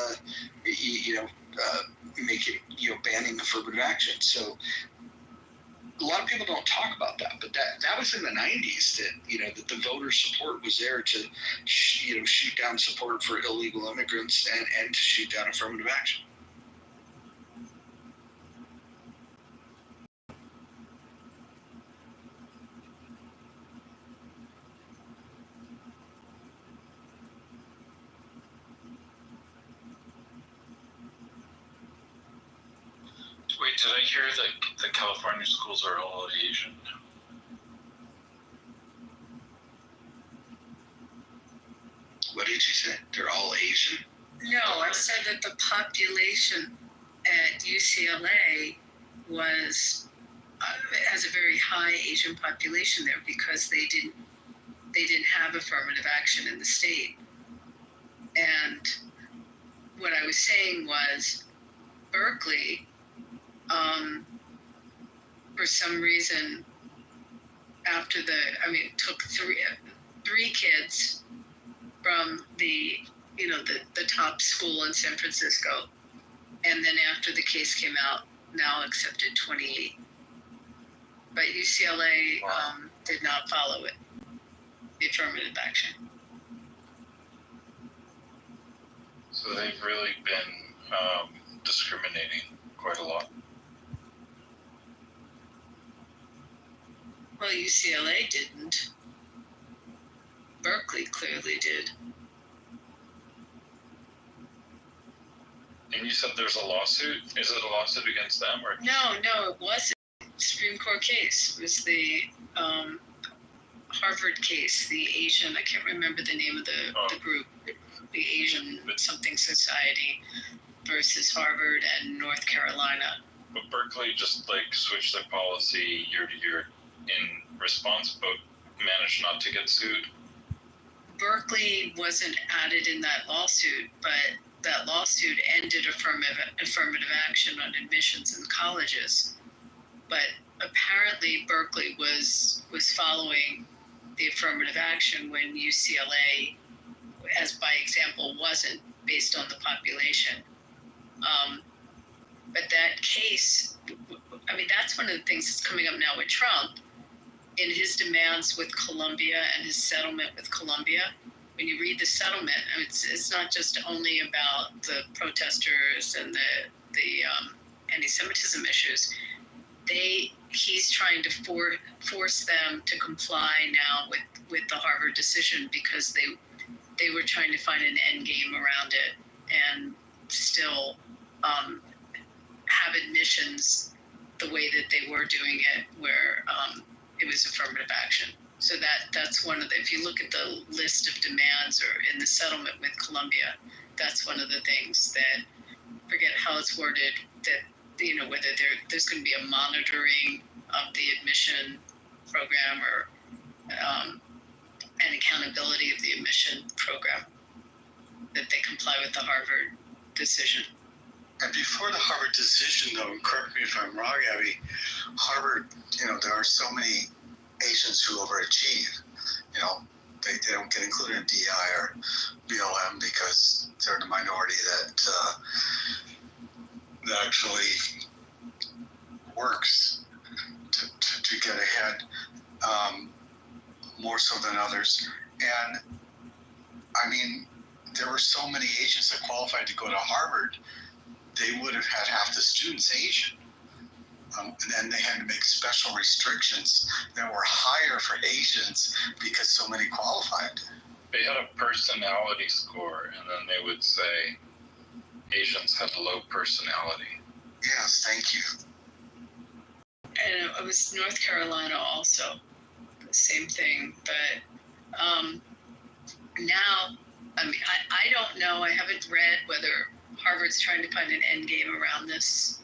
banning affirmative action. So a lot of people don't talk about that, but that was in the 90s that the voter support was there to shoot down support for illegal immigrants and to shoot down affirmative action. Wait, did I hear that the California schools are all Asian? What did you say? They're all Asian? No, I said that the population at UCLA has a very high Asian population there because they didn't have affirmative action in the state. And what I was saying was Berkeley, for some reason, after it took three kids from the top school in San Francisco, and then after the case came out, now accepted 28. But UCLA did not follow it, the affirmative action. So they've really been discriminating quite a lot. Well, UCLA didn't. Berkeley clearly did. And you said there's a lawsuit? Is it a lawsuit against them? Or? No, it wasn't. Supreme Court case. It was the Harvard case, the Asian, I can't remember the name of the group, the Asian something society versus Harvard and North Carolina. But Berkeley just switched their policy year to year in response, but managed not to get sued. Berkeley wasn't added in that lawsuit, but that lawsuit ended affirmative action on admissions in colleges. But apparently Berkeley was following the affirmative action when UCLA, as by example, wasn't, based on the population. But that case, that's one of the things that's coming up now with Trump in his demands with Columbia and his settlement with Columbia. When you read the settlement, it's not just only about the protesters and the anti-Semitism issues. He's trying to force them to comply now with the Harvard decision because they were trying to find an end game around it and still have admissions the way that they were doing it, where it was affirmative action. So that's one of the, if you look at the list of demands or in the settlement with Columbia, that's one of the things that, forget how it's worded, that whether there's going to be a monitoring of the admission program or an accountability of the admission program, that they comply with the Harvard decision. And before the Harvard decision, though, and correct me if I'm wrong, Abby, Harvard, there are so many Asians who overachieve. They don't get included in DI or BLM because they're the minority that actually works to get ahead more so than others. And there were so many Asians that qualified to go to Harvard, they would have had half the students Asian. And then they had to make special restrictions that were higher for Asians because so many qualified. They had a personality score, and then they would say Asians had low personality. Yes, thank you. And it was North Carolina also, the same thing. But now, I don't know. I haven't read whether Harvard's trying to find an end game around this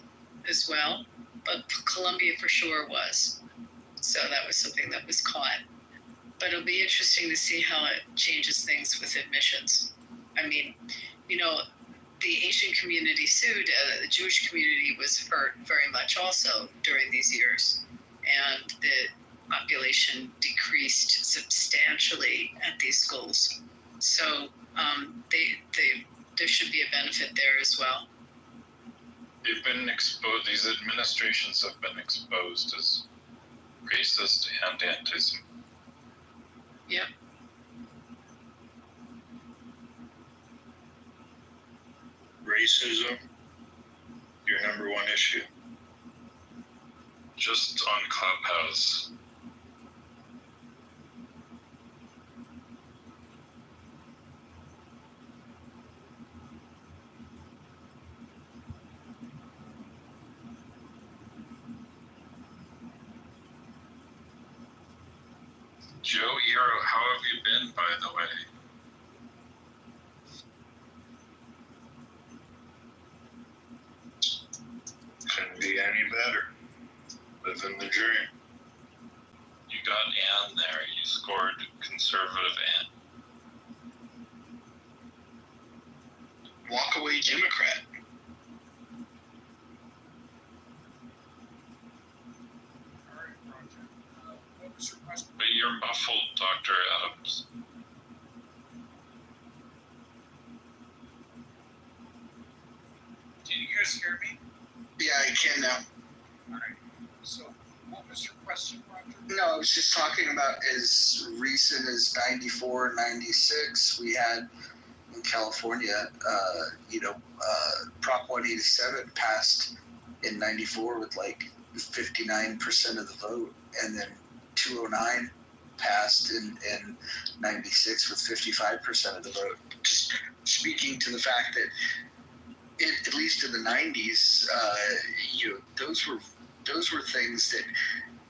as well. But Columbia for sure was. So that was something that was caught. But it'll be interesting to see how it changes things with admissions. The Asian community sued, the Jewish community was hurt very much also during these years. And the population decreased substantially at these schools. So there should be a benefit there as well. They've been exposed, these administrations have been exposed as racist and anti-Semitic. Yep. Racism, your number one issue? Just on Clubhouse. Joe Hero, how have you been, by the way? Couldn't be any better. Living the dream. You got Ann there. You scored conservative Ann. Walkaway Democrat. All right, Roger. What was your question? You're muffled, Dr. Adams. Can you guys hear me? Yeah, I can now. All right. So, what was your question, Roger? No, I was just talking about as recent as 94, 96, we had in California, Prop 187 passed in 94 with like 59% of the vote, and then 209 passed in 96 with 55% of the vote. Just speaking to the fact that at least in the 90s, those were things that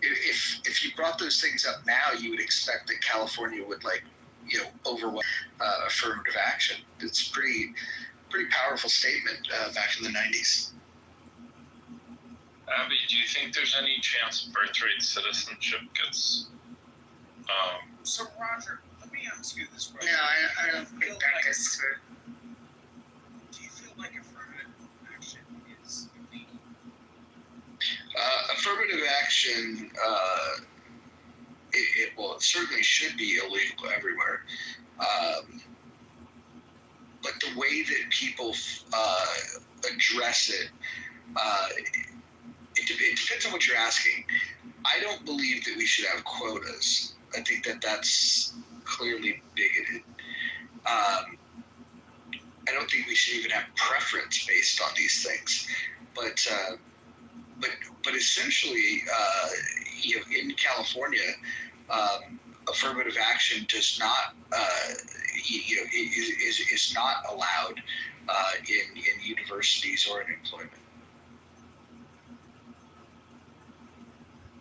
if you brought those things up now, you would expect that California would overwhelm affirmative action. It's pretty powerful statement back in the 90s. Abby, do you think there's any chance birthright citizenship gets? So, Roger, let me ask you this question. No, I don't think that is true. Do you feel like affirmative action is illegal? Affirmative action, it certainly should be illegal everywhere. But the way that people address it, it depends on what you're asking. I don't believe that we should have quotas. I think that that's clearly bigoted. I don't think we should even have preference based on these things. But essentially, in California, affirmative action does not, is not allowed in universities or in employment.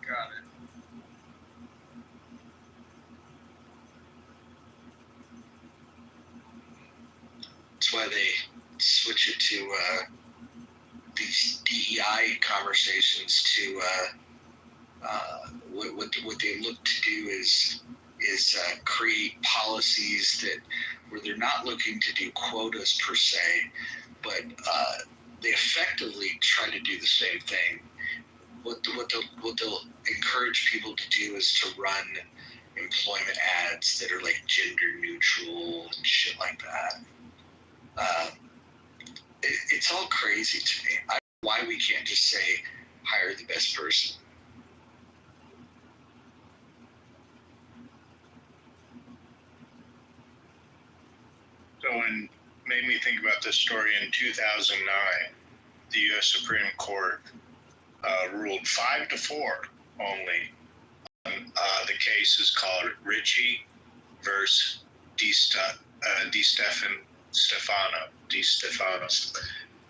Got it. That's why they switch it to these DEI conversations to what they look to do is create policies where they're not looking to do quotas per se, but they effectively try to do the same thing. What they'll encourage people to do is to run employment ads that are like gender neutral and shit like that. It's all crazy to me. I don't know why we can't just say hire the best person. So, when made me think about this story in 2009, the U.S. Supreme Court ruled 5-4 only. The case is called Ritchie versus Di Stefano,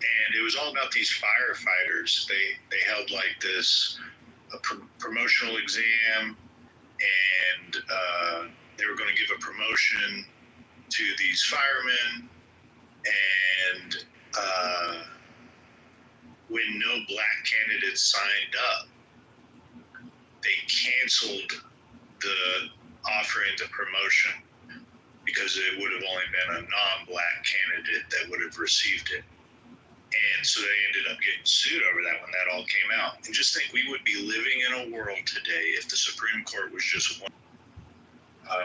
and it was all about these firefighters. They held like this promotional exam, and they were going to give a promotion to these firemen, and when no black candidates signed up, they canceled the offering the promotion because it would have only been a non-black candidate that would have received it. And so they ended up getting sued over that when that all came out. And just think, we would be living in a world today if the Supreme Court was just one.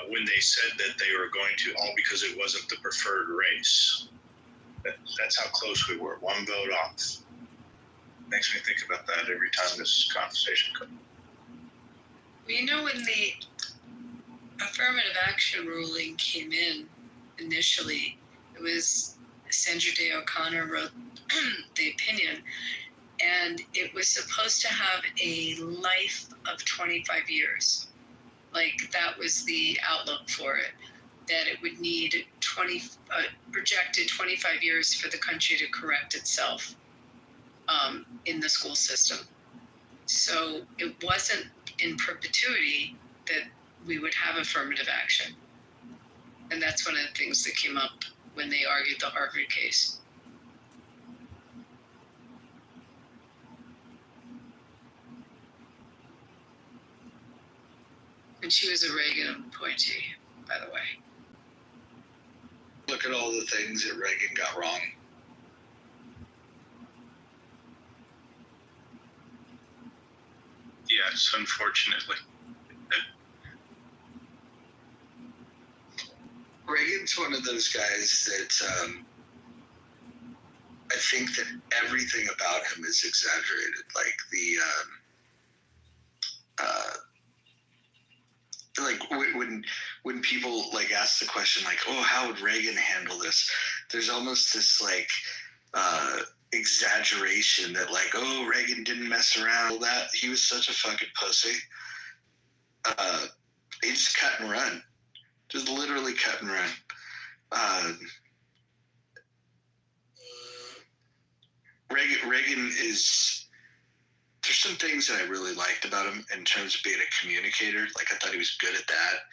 When they said that they were going to, all because it wasn't the preferred race. That's how close we were, one vote off. Makes me think about that every time this conversation comes. When the affirmative action ruling came in initially, it was Sandra Day O'Connor wrote the opinion, and it was supposed to have a life of 25 years. Like, that was the outlook for it, that it would need projected 25 years for the country to correct itself in the school system. So it wasn't in perpetuity that we would have affirmative action. And that's one of the things that came up when they argued the Harvard case. And she was a Reagan appointee, by the way. Look at all the things that Reagan got wrong. Yes, unfortunately. Reagan's one of those guys that I think that everything about him is exaggerated. Like when people like ask the question like, oh, how would Reagan handle this? There's almost this like exaggeration that like, oh, Reagan didn't mess around. That he was such a fucking pussy. He just cut and run, just literally cut and run. Reagan is. There's some things that I really liked about him in terms of being a communicator. Like I thought he was good at that.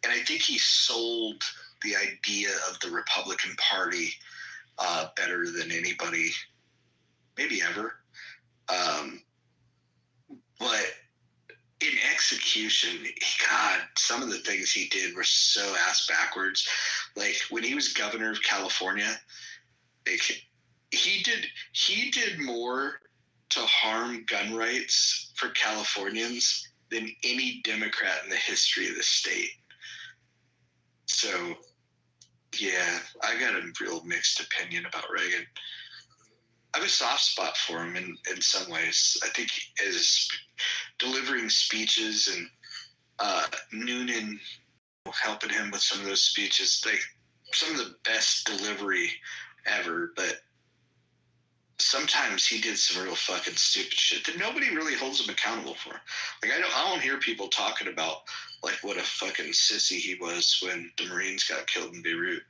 And I think he sold the idea of the Republican Party better than anybody, maybe ever. But in execution, God, some of the things he did were so ass backwards. Like when he was governor of California, he did more to harm gun rights for Californians than any Democrat in the history of the state. So, yeah, I got a real mixed opinion about Reagan. I have a soft spot for him in some ways. I think as delivering speeches and Noonan helping him with some of those speeches, like some of the best delivery ever, but sometimes he did some real fucking stupid shit that nobody really holds him accountable for. Like I don't hear people talking about like what a fucking sissy he was when the Marines got killed in Beirut.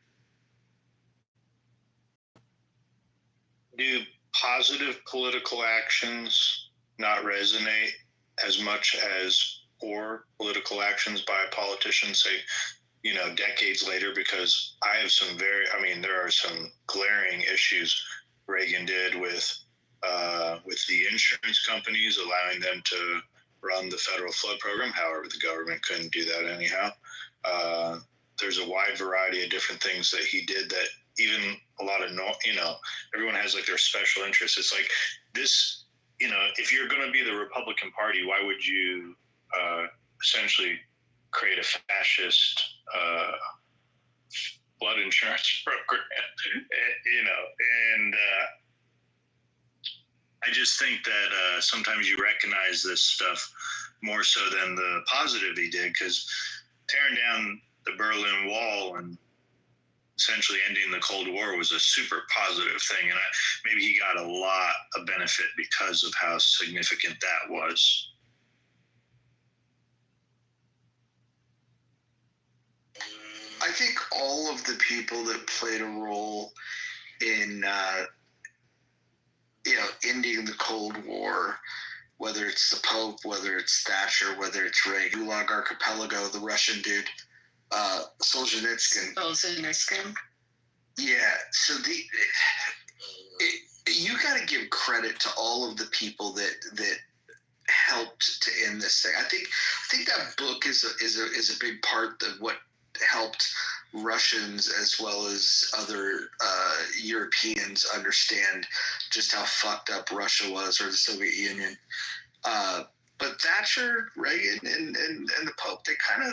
Do positive political actions not resonate as much as poor political actions by a politician, say, decades later? Because there are some glaring issues Reagan did with the insurance companies, allowing them to run the federal flood program. However, the government couldn't do that anyhow. There's a wide variety of different things that he did that even a lot of, everyone has like their special interests. It's like this, if you're going to be the Republican Party, why would you essentially create a fascist flood insurance program? And I just think that sometimes you recognize this stuff more so than the positive he did, because tearing down the Berlin Wall and essentially ending the Cold War was a super positive thing, and maybe he got a lot of benefit because of how significant that was. I think all of the people that played a role in ending the Cold War, whether it's the Pope, whether it's Thatcher, whether it's Reagan, Gulag Archipelago, the Russian dude, Solzhenitsyn. Yeah, so you got to give credit to all of the people that helped to end this thing. I think that book is a big part of what helped Russians as well as other Europeans understand just how fucked up Russia was, or the Soviet Union. But Thatcher, Reagan, and the Pope, they kind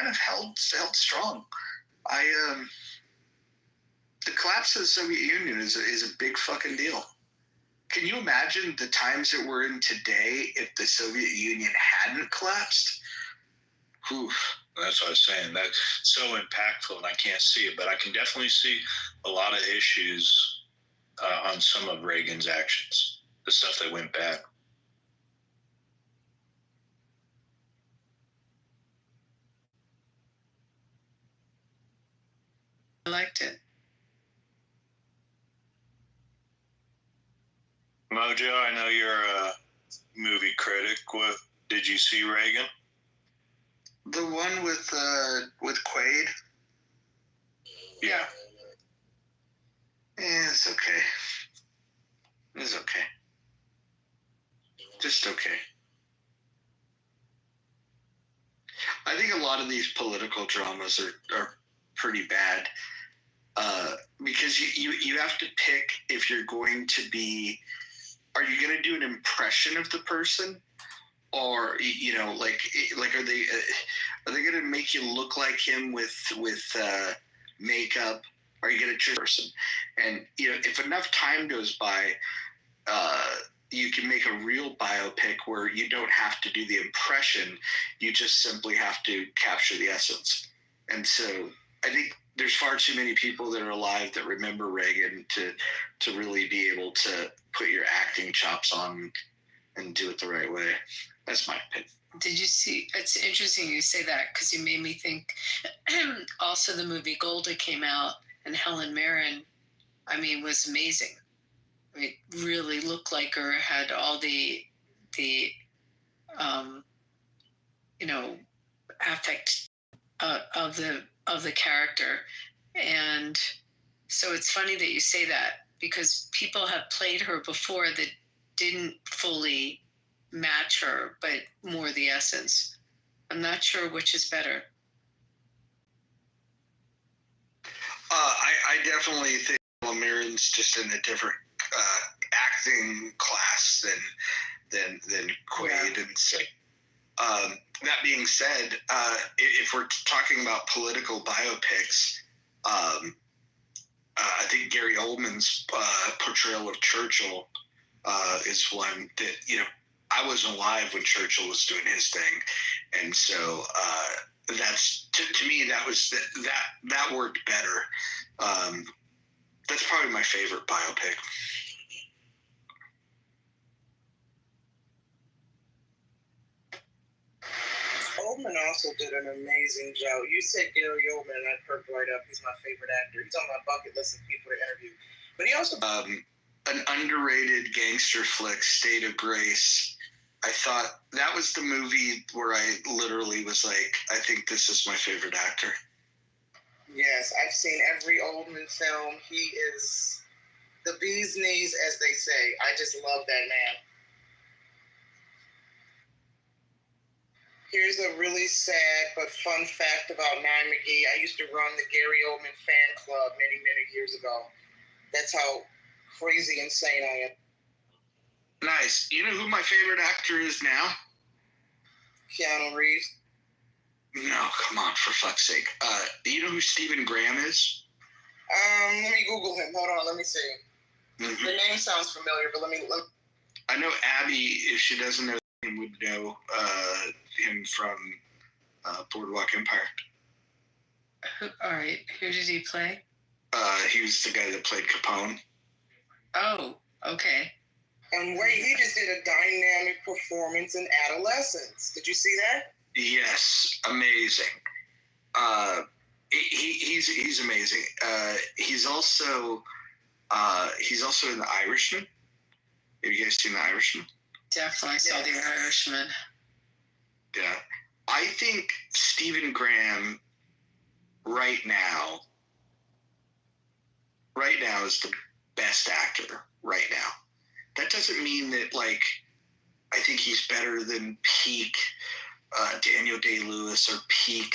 of held strong. The collapse of the Soviet Union is a big fucking deal. Can you imagine the times that we're in today if the Soviet Union hadn't collapsed? Whew. That's what I was saying. That's so impactful, and I can't see it, but I can definitely see a lot of issues on some of Reagan's actions, the stuff that went bad. I liked it. Mojo, I know you're a movie critic. What did you see, Reagan? The one with Quaid. Yeah. Yeah, it's okay. It's okay. Just okay. I think a lot of these political dramas are pretty bad because you have to pick if you're going to be. Are you going to do an impression of the person, or are they going to make you look like him with makeup? Are you going to trick a person? And if enough time goes by, you can make a real biopic where you don't have to do the impression, you just simply have to capture the essence. And so I think there's far too many people that are alive that remember Reagan to really be able to put your acting chops on and do it the right way. That's my opinion. Did you see? It's interesting you say that, because you made me think. Also, the movie Golda came out, and Helen Mirren, was amazing. It really looked like her, had all the affect of the character. And so it's funny that you say that, because people have played her before that didn't fully match her, but more the essence. I'm not sure which is better. I definitely think Mirren's just in a different acting class than Quaid. Yeah. And so, that being said, if we're talking about political biopics, I think Gary Oldman's portrayal of Churchill is one that I wasn't alive when Churchill was doing his thing, and so that's to me that worked better. That's probably my favorite biopic. Oldman also did an amazing job. You said Gary Oldman, and I perked right up. He's my favorite actor. He's on my bucket list of people to interview. But he also an underrated gangster flick, State of Grace. I thought that was the movie where I literally was like, I think this is my favorite actor. Yes, I've seen every Oldman film. He is the bee's knees, as they say. I just love that man. Here's a really sad but fun fact about Nye McGee. I used to run the Gary Oldman fan club many, many years ago. That's how crazy insane I am. Nice. You know who my favorite actor is now? Keanu Reeves. No, come on, for fuck's sake. Do you know who Stephen Graham is? Let me Google him. Hold on, let me see. Mm-hmm. The name sounds familiar, but let me. I know Abby, if she doesn't know him, would know him from Boardwalk Empire. All right, who did he play? He was the guy that played Capone. Oh, okay. And wait, he just did a dynamic performance in Adolescence. Did you see that? Yes, amazing. He's amazing. He's also in The Irishman. Have you guys seen The Irishman? Definitely saw The Irishman. Yeah, I think Stephen Graham right now is the best actor right now. That doesn't mean that I think he's better than peak Daniel Day-Lewis or peak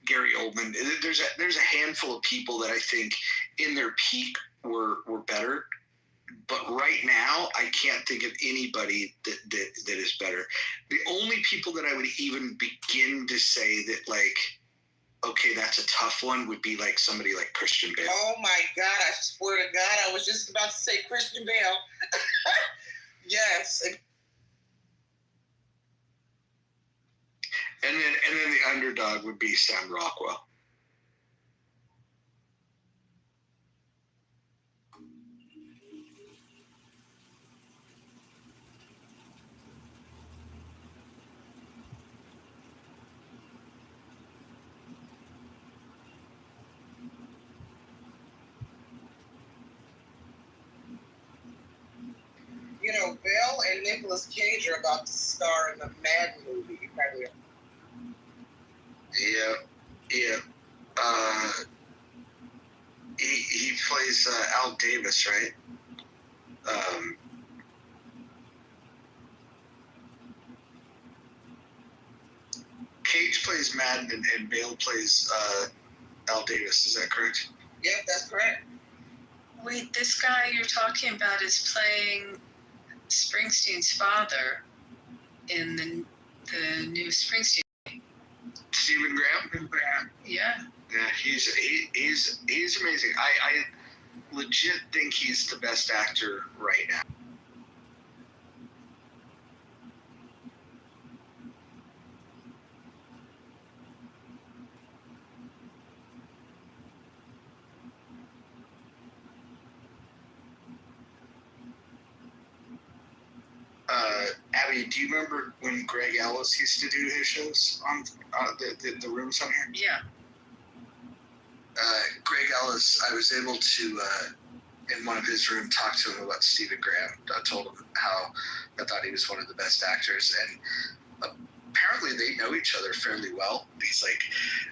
Gary Oldman. There's a handful of people that I think in their peak were better, but right now I can't think of anybody that is better. The only people that I would even begin to say that okay, that's a tough one would be somebody like Christian Bale. Oh my God, I swear to God, I was just about to say Christian Bale. Yes. And then the underdog would be Sam Rockwell. Bale and Nicolas Cage are about to star in the Madden movie. You probably are. Yeah. He plays Al Davis, right? Cage plays Madden and Bale plays Al Davis. Is that correct? Yep, that's correct. Wait, this guy you're talking about is playing Springsteen's father in the new Springsteen. Stephen Graham. Yeah. Yeah, he's amazing. I legit think he's the best actor right now. Abby, do you remember when Greg Ellis used to do his shows on the rooms on here? Yeah. Greg Ellis, I was able to, in one of his rooms, talk to him about Stephen Graham. I told him how I thought he was one of the best actors, and apparently they know each other fairly well. He's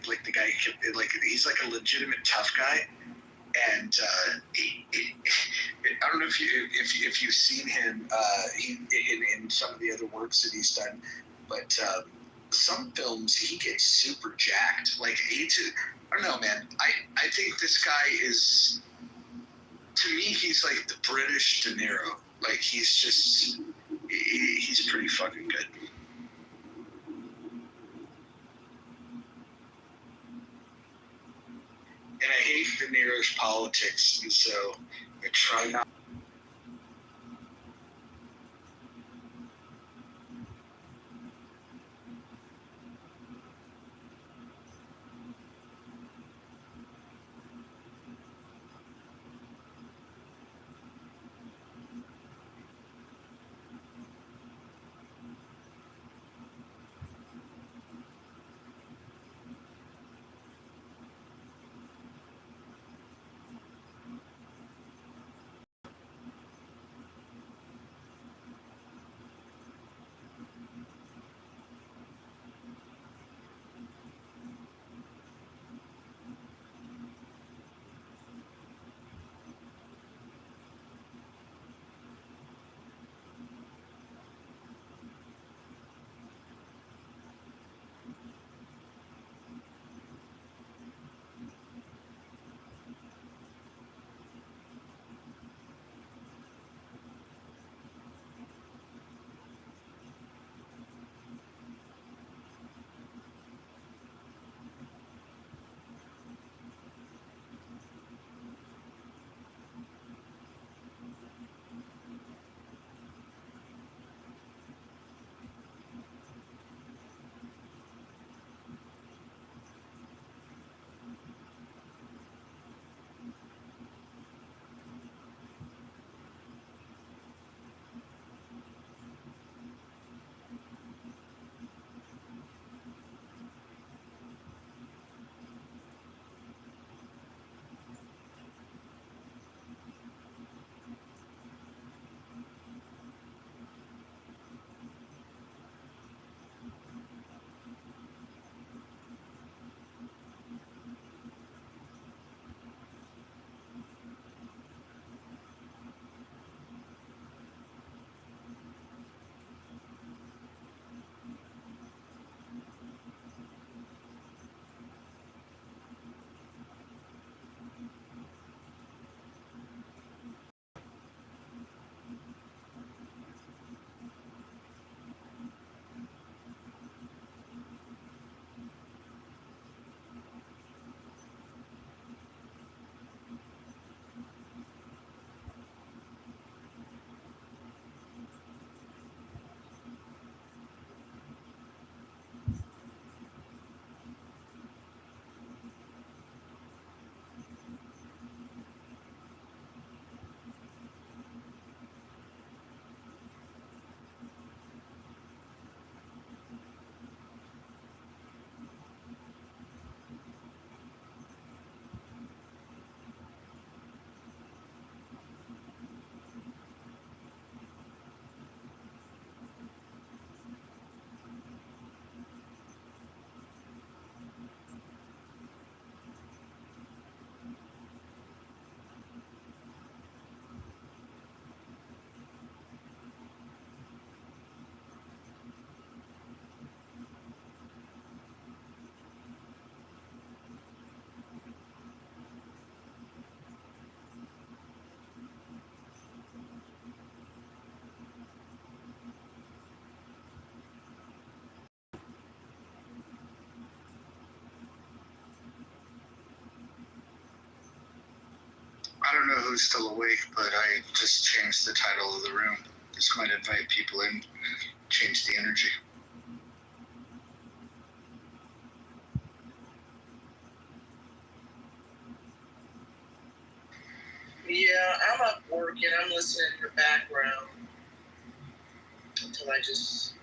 like the guy, like he's like a legitimate tough guy, and I don't know if you've seen him in some of the other works that he's done, but some films he gets super jacked. Like I don't know, man. I think this guy is, to me, he's like the British De Niro. Like he's pretty fucking good. And I hate De Niro's politics, and so I try not. don't know who's still awake, but I just changed the title of the room. This might invite people in, change the energy. Yeah, I'm up working. I'm listening in the background until I just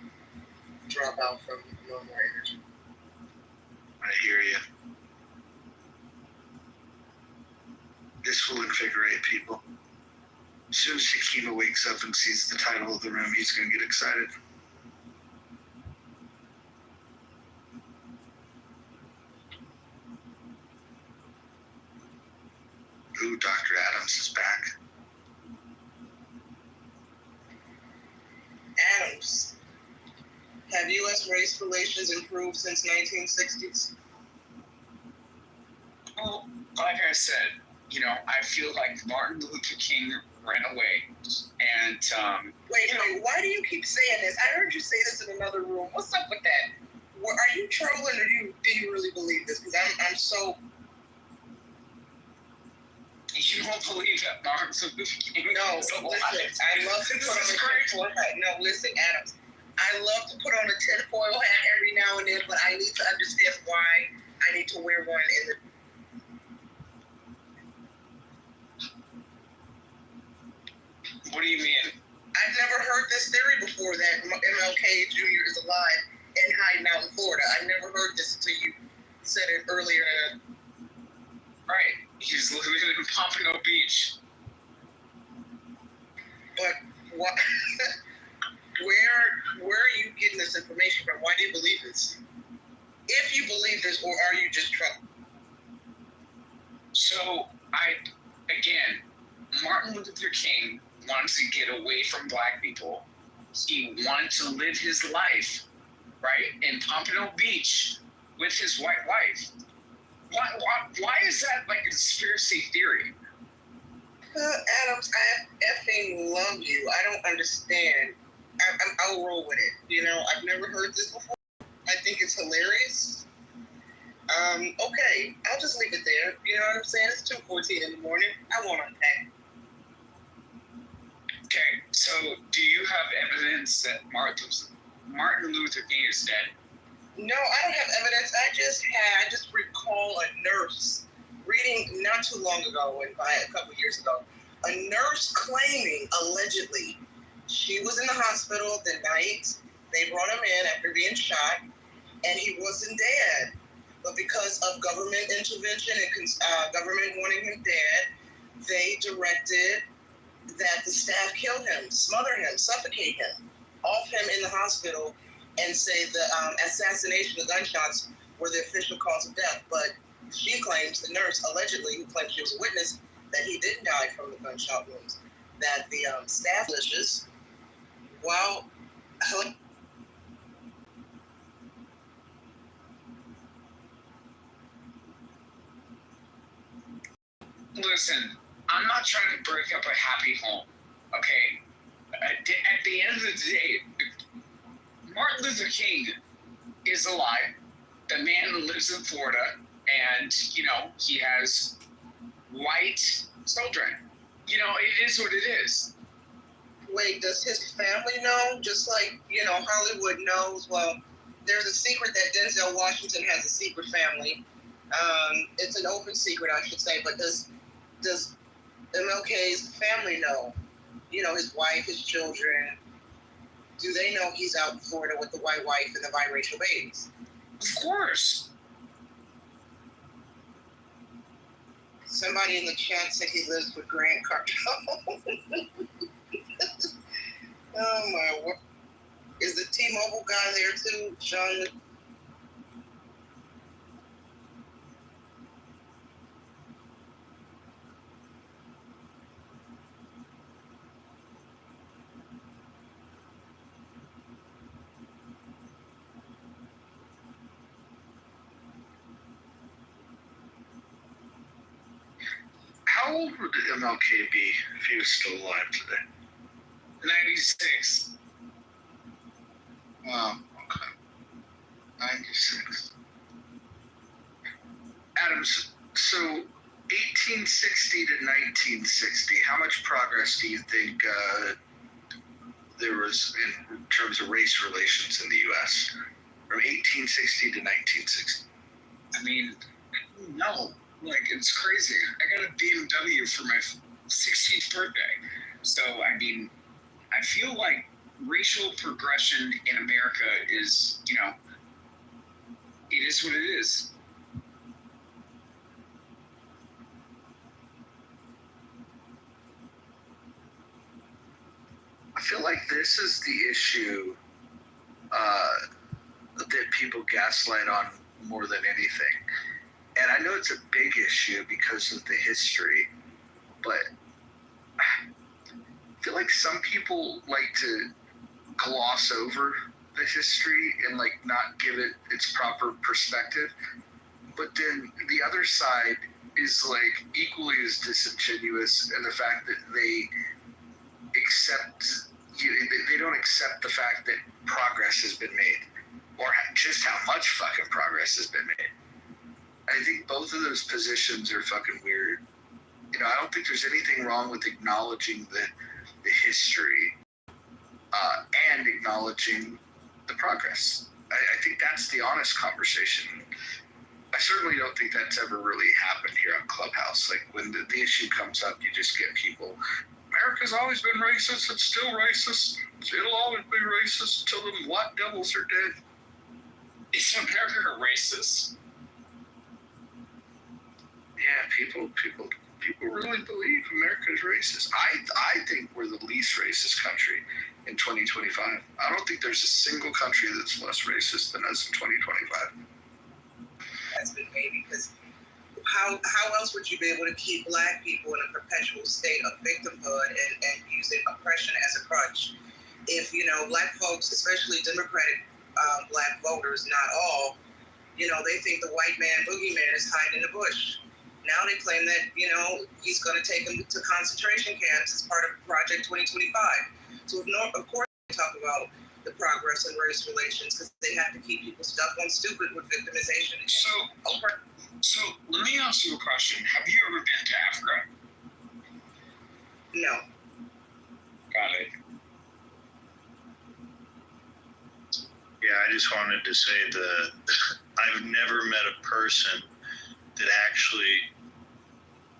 drop out from normal energy. I hear you. This will invigorate people. As soon as Shakima wakes up and sees the title of the room, he's going to get excited. Ooh, Dr. Adams is back. Adams, have U.S. race relations improved since 1960s? Well, like I said, I feel like Martin Luther King ran away. And, Wait, why do you keep saying this? I heard you say this in another room. What's up with that? Are you trolling or do you really believe this? Because I'm so... You don't believe that Martin Luther King? No, listen, I love to put on a tinfoil hat. No, listen, Adams. I love to put on a tinfoil hat every now and then, but I need to understand why I need to wear one in the... What do you mean? I've never heard this theory before that MLK Jr. is alive and hiding out in Florida. I've never heard this until you said it earlier. Right. He's living in Pompano Beach. But what? Where are you getting this information from? Why do you believe this? If you believe this, or are you just trolling? So, again, Martin Luther King wanted to get away from black people. He wanted to live his life, right, in Pompano Beach with his white wife. Why is that like a conspiracy theory? Adams, I effing love you. I don't understand. I'll roll with it. I've never heard this before. I think it's hilarious. Okay, I'll just leave it there. You know what I'm saying? It's 2:14 in the morning. I won't unpack. Okay, so do you have evidence that Martin Luther King is dead? No, I don't have evidence. I just recall a nurse reading not too long ago, and by a couple years ago, a nurse claiming, allegedly, she was in the hospital the night they brought him in after being shot, and he wasn't dead. But because of government intervention and government wanting him dead, they directed that the staff kill him, smother him, suffocate him, off him in the hospital, and say the assassination, the gunshots, were the official cause of death. But she claims, the nurse, allegedly, who claims she was a witness, that he didn't die from the gunshot wounds, that the staff militias, while... Listen, I'm not trying to break up a happy home, okay? At the end of the day, Martin Luther King is alive. The man lives in Florida, and, he has white children. It is what it is. Wait, does his family know? Just like, Hollywood knows. Well, there's a secret that Denzel Washington has a secret family. It's an open secret, I should say, but does MLK's family know? His wife, his children. Do they know he's out in Florida with the white wife and the biracial babies? Of course. Somebody in the chat said he lives with Grant Cardone. Oh my word. Is the T-Mobile guy there too, Sean? How old would MLK be if he was still alive today? 96. Wow, okay. 96. Adams, so 1860 to 1960, how much progress do you think there was in terms of race relations in the U.S. from 1860 to 1960? I mean, no. Like, it's crazy. I got a BMW for my 16th birthday. So, I mean, I feel like racial progression in America is, you know, it is what it is. I feel like this is the issue that people gaslight on more than anything. And I know it's a big issue because of the history, but I feel like some people like to gloss over the history and like not give it its proper perspective. But then the other side is like equally as disingenuous in the fact that they don't accept the fact that progress has been made or just how much fucking progress has been made. I think both of those positions are fucking weird. You know, I don't think there's anything wrong with acknowledging the history and acknowledging the progress. I think that's the honest conversation. I certainly don't think that's ever really happened here on Clubhouse. Like when the issue comes up, you just get people, America's always been racist, it's still racist, it'll always be racist until the white devils are dead. Is America racist? Yeah, people really believe America's racist. I think we're the least racist country in 2025. I don't think there's a single country that's less racist than us in 2025. Has been made because how else would you be able to keep Black people in a perpetual state of victimhood and using oppression as a crutch? If, you know, Black folks, especially Democratic Black voters, not all, you know, they think the white man boogeyman is hiding in the bush. Now they claim that, you know, he's going to take them to concentration camps as part of Project 2025. So, of course, they talk about the progress in race relations because they have to keep people stuck on stupid with victimization. So let me ask you a question. Have you ever been to Africa? No. Got it. Yeah, I just wanted to say that I've never met a person that actually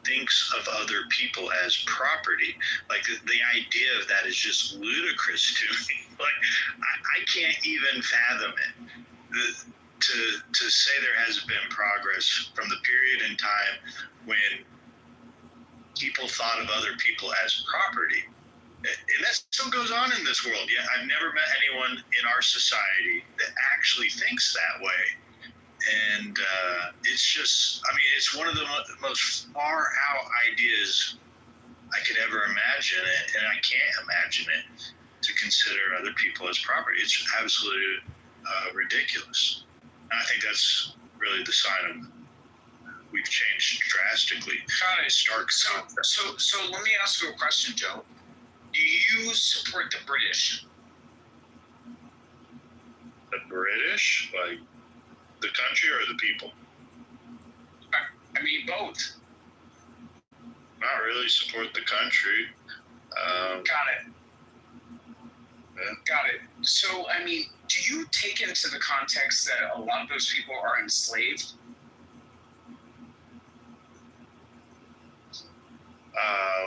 thinks of other people as property. Like the idea of that is just ludicrous to me. Like I can't even fathom it. To say there has been progress from the period in time when people thought of other people as property. And that still goes on in this world. Yeah, I've never met anyone in our society that actually thinks that way. And it's just, I mean, it's one of the most far out ideas I could ever imagine it, and I can't imagine it, to consider other people as property. It's absolutely ridiculous. And I think that's really the sign of we've changed drastically. Got it. So let me ask you a question, Joe. Do you support the British? The British? Like the country or the people? I mean, both. Not really support the country. Got it. Yeah. Got it. So, I mean, do you take into the context that a lot of those people are enslaved?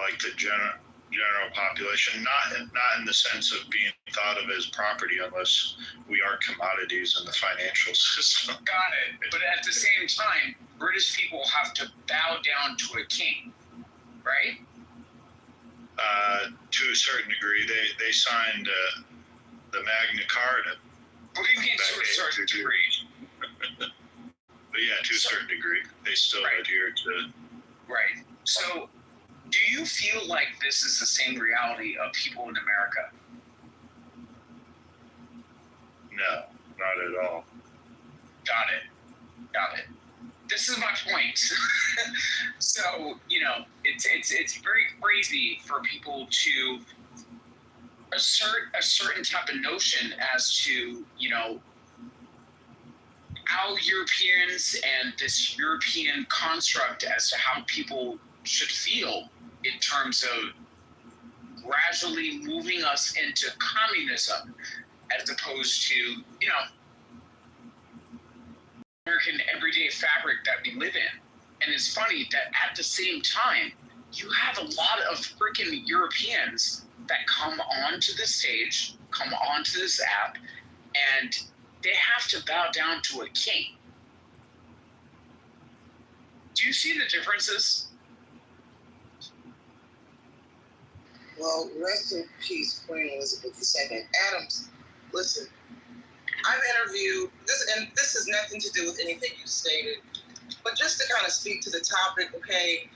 Like the general population, not in the sense of being thought of as property unless we are commodities in the financial system. Got it. But at the same time, British people have to bow down to a king, right? To a certain degree, they signed the Magna Carta. What do you mean to a certain degree? But yeah, to a certain degree, they still adhere to. Right. So, do you feel like this is the same reality of people in America? No, not at all. Got it. This is my point. So, you know, it's very crazy for people to assert a certain type of notion as to, you know, how Europeans and this European construct as to how people should feel in terms of gradually moving us into communism as opposed to, you know, American everyday fabric that we live in. And it's funny that at the same time, you have a lot of freaking Europeans that come onto the stage, come onto this app, and they have to bow down to a king. Do you see the differences? Well, rest in peace, Queen Elizabeth II. Adams, listen, I've interviewed, this has nothing to do with anything you stated, but just to kind of speak to the topic, okay,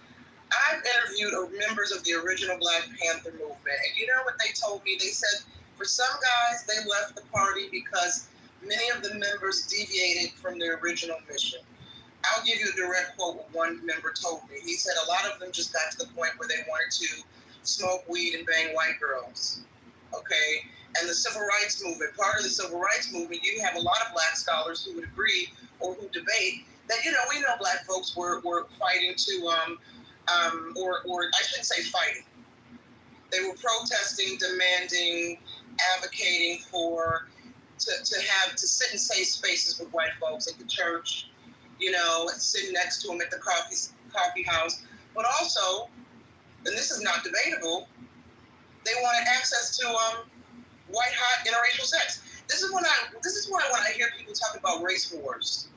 I've interviewed members of the original Black Panther movement, and you know what they told me? They said for some guys, they left the party because many of the members deviated from their original mission. I'll give you a direct quote what one member told me. He said a lot of them just got to the point where they wanted to smoke weed and bang white girls, okay? And the civil rights movement, part of the civil rights movement, you have a lot of black scholars who would agree or who debate that, you know, we know black folks were fighting to, or I shouldn't say fighting. They were protesting, demanding, advocating for, to sit in safe spaces with white folks at the church, you know, sitting next to them at the coffee house. But also, and this is not debatable, they wanted access to white hot interracial sex. This is why when I hear people talk about race wars,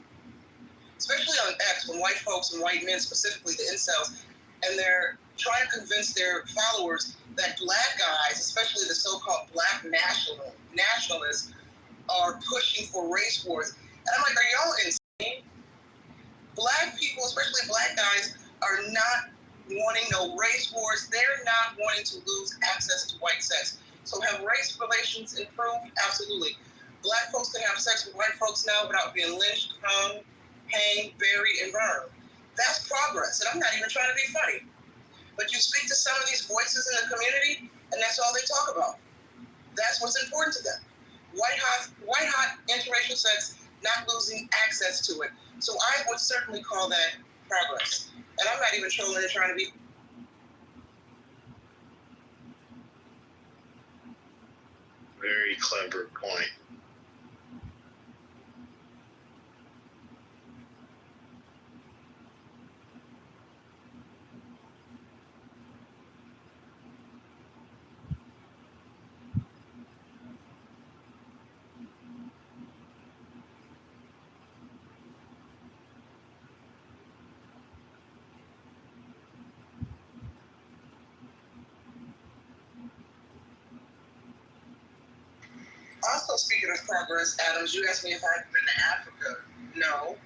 especially on X, when white folks and white men, specifically the incels, and they're trying to convince their followers that black guys, especially the so-called black nationalists, are pushing for race wars. And I'm like, are y'all insane? Black people, especially black guys, are not wanting no race wars. They're not wanting to lose access to white sex. So have race relations improved? Absolutely. Black folks can have sex with white folks now without being lynched, hung, hanged, buried, and burned. That's progress, and I'm not even trying to be funny. But you speak to some of these voices in the community, and that's all they talk about. That's what's important to them. White hot interracial sex, not losing access to it. So I would certainly call that progress. And I'm not even trolling or trying to be. Very clever point. Also, speaking of progress, Adams, you asked me if I've been to Africa. No.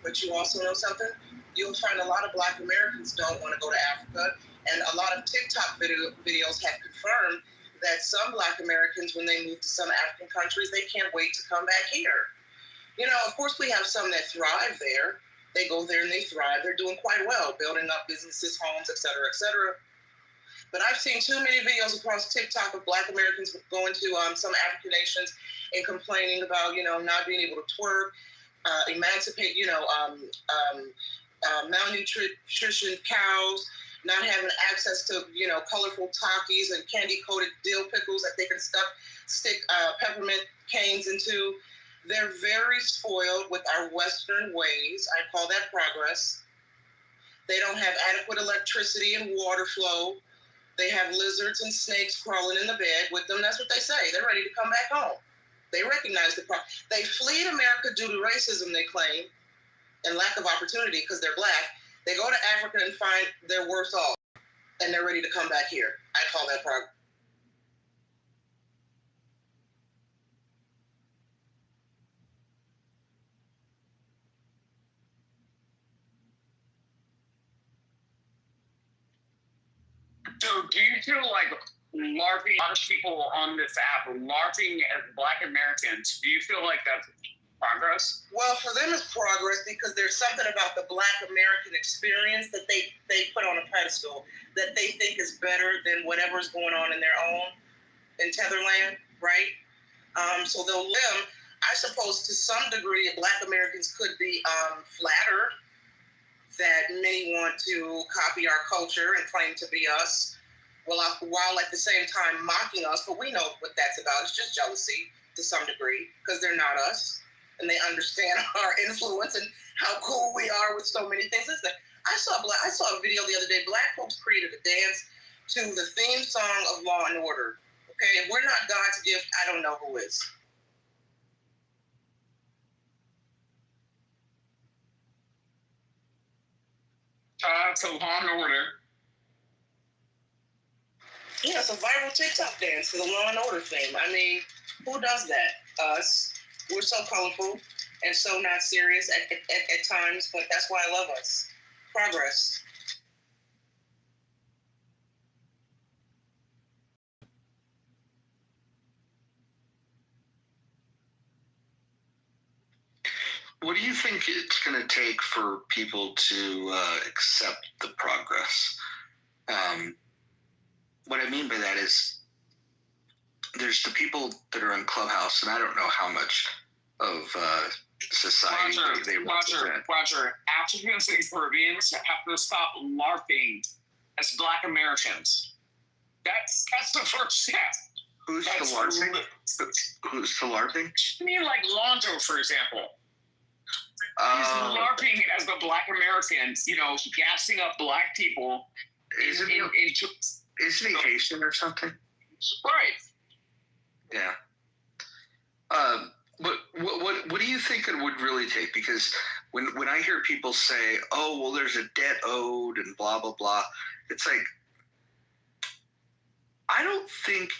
But you also know something? You'll find a lot of black Americans don't want to go to Africa. And a lot of TikTok videos have confirmed that some black Americans, when they move to some African countries, they can't wait to come back here. You know, of course, we have some that thrive there. They go there and they thrive. They're doing quite well, building up businesses, homes, et cetera, et cetera. But I've seen too many videos across TikTok of black Americans going to some African nations and complaining about, you know, not being able to twerk, emancipate, you know, malnutrition cows, not having access to, you know, colorful Takis and candy-coated dill pickles that they can stick peppermint canes into. They're very spoiled with our Western ways. I call that progress. They don't have adequate electricity and water flow. They have lizards and snakes crawling in the bed with them. That's what they say. They're ready to come back home. They recognize the problem. They flee America due to racism, they claim, and lack of opportunity because they're black. They go to Africa and find they're worse off, and they're ready to come back here. I call that progress. So do you feel like LARPing, a lot of people on this app are LARPing as black Americans? Do you feel like that's progress? Well, for them it's progress because there's something about the black American experience that they put on a pedestal that they think is better than whatever's going on in their own, in Tetherland, right? So they'll live. I suppose to some degree, Black Americans could be flattered that many want to copy our culture and claim to be us, while at the same time mocking us. But we know what that's about. It's just jealousy to some degree, because they're not us, and they understand our influence and how cool we are with so many things. Listen, I saw a video the other day. Black folks created a dance to the theme song of Law and Order. Okay, if we're not God's gift, I don't know who is. So Law and Order. Yeah, it's a viral TikTok dance to the Law and Order theme. I mean, who does that? Us. We're so colorful and so not serious at times, but that's why I love us. Progress. What do you think it's going to take for people to accept the progress? What I mean by that is there's the people that are in Clubhouse, and I don't know how much of society they represent. Roger, Africans and Caribbeans have to stop LARPing as Black Americans. That's the first step. Who's the LARPing? Who's the LARPing? I mean, like Lonzo, for example. He's LARPing as the Black American, gassing up Black people. Isn't he Haitian or something? Right. Yeah. But what do you think it would really take? Because when I hear people say, "Oh, well, there's a debt owed," and blah blah blah, it's like, I don't think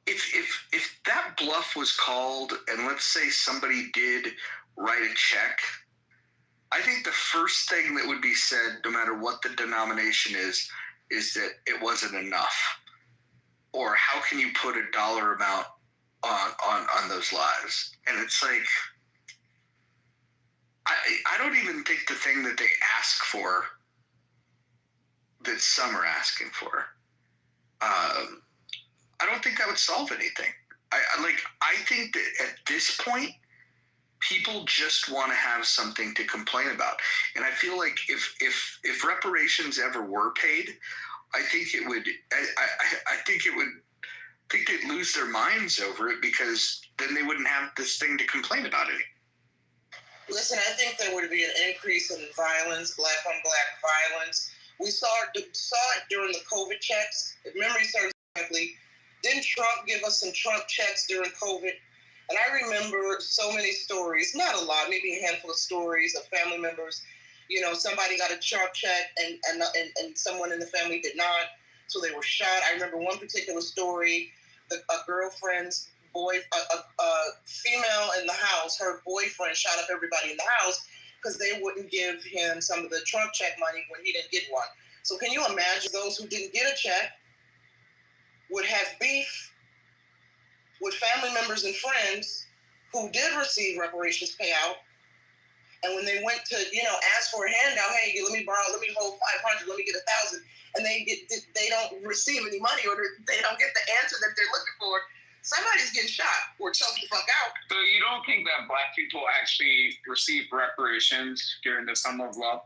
if that bluff was called, and let's say somebody did write a check, I think the first thing that would be said, no matter what the denomination is that it wasn't enough, or how can you put a dollar amount on those lives? And it's like, I don't even think the thing that they ask for, that some are asking for, I don't think that would solve anything. I think that at this point, people just want to have something to complain about. And I feel like if reparations ever were paid, I think they'd lose their minds over it, because then they wouldn't have this thing to complain about any. Listen, I think there would be an increase in violence, Black on Black violence. We saw it during the COVID checks. If memory serves correctly, didn't Trump give us some Trump checks during COVID? And I remember so many stories, not a lot, maybe a handful of stories of family members. Somebody got a Trump check and someone in the family did not, so they were shot. I remember one particular story, a girlfriend's a female in the house, her boyfriend shot up everybody in the house because they wouldn't give him some of the Trump check money when he didn't get one. So can you imagine those who didn't get a check would have beef with family members and friends who did receive reparations payout, and when they went to ask for a handout, hey, let me hold 500, let me get 1,000, and they don't receive any money, or they don't get the answer that they're looking for, somebody's getting shot or choked the fuck out. So you don't think that Black people actually received reparations during the Summer of Love?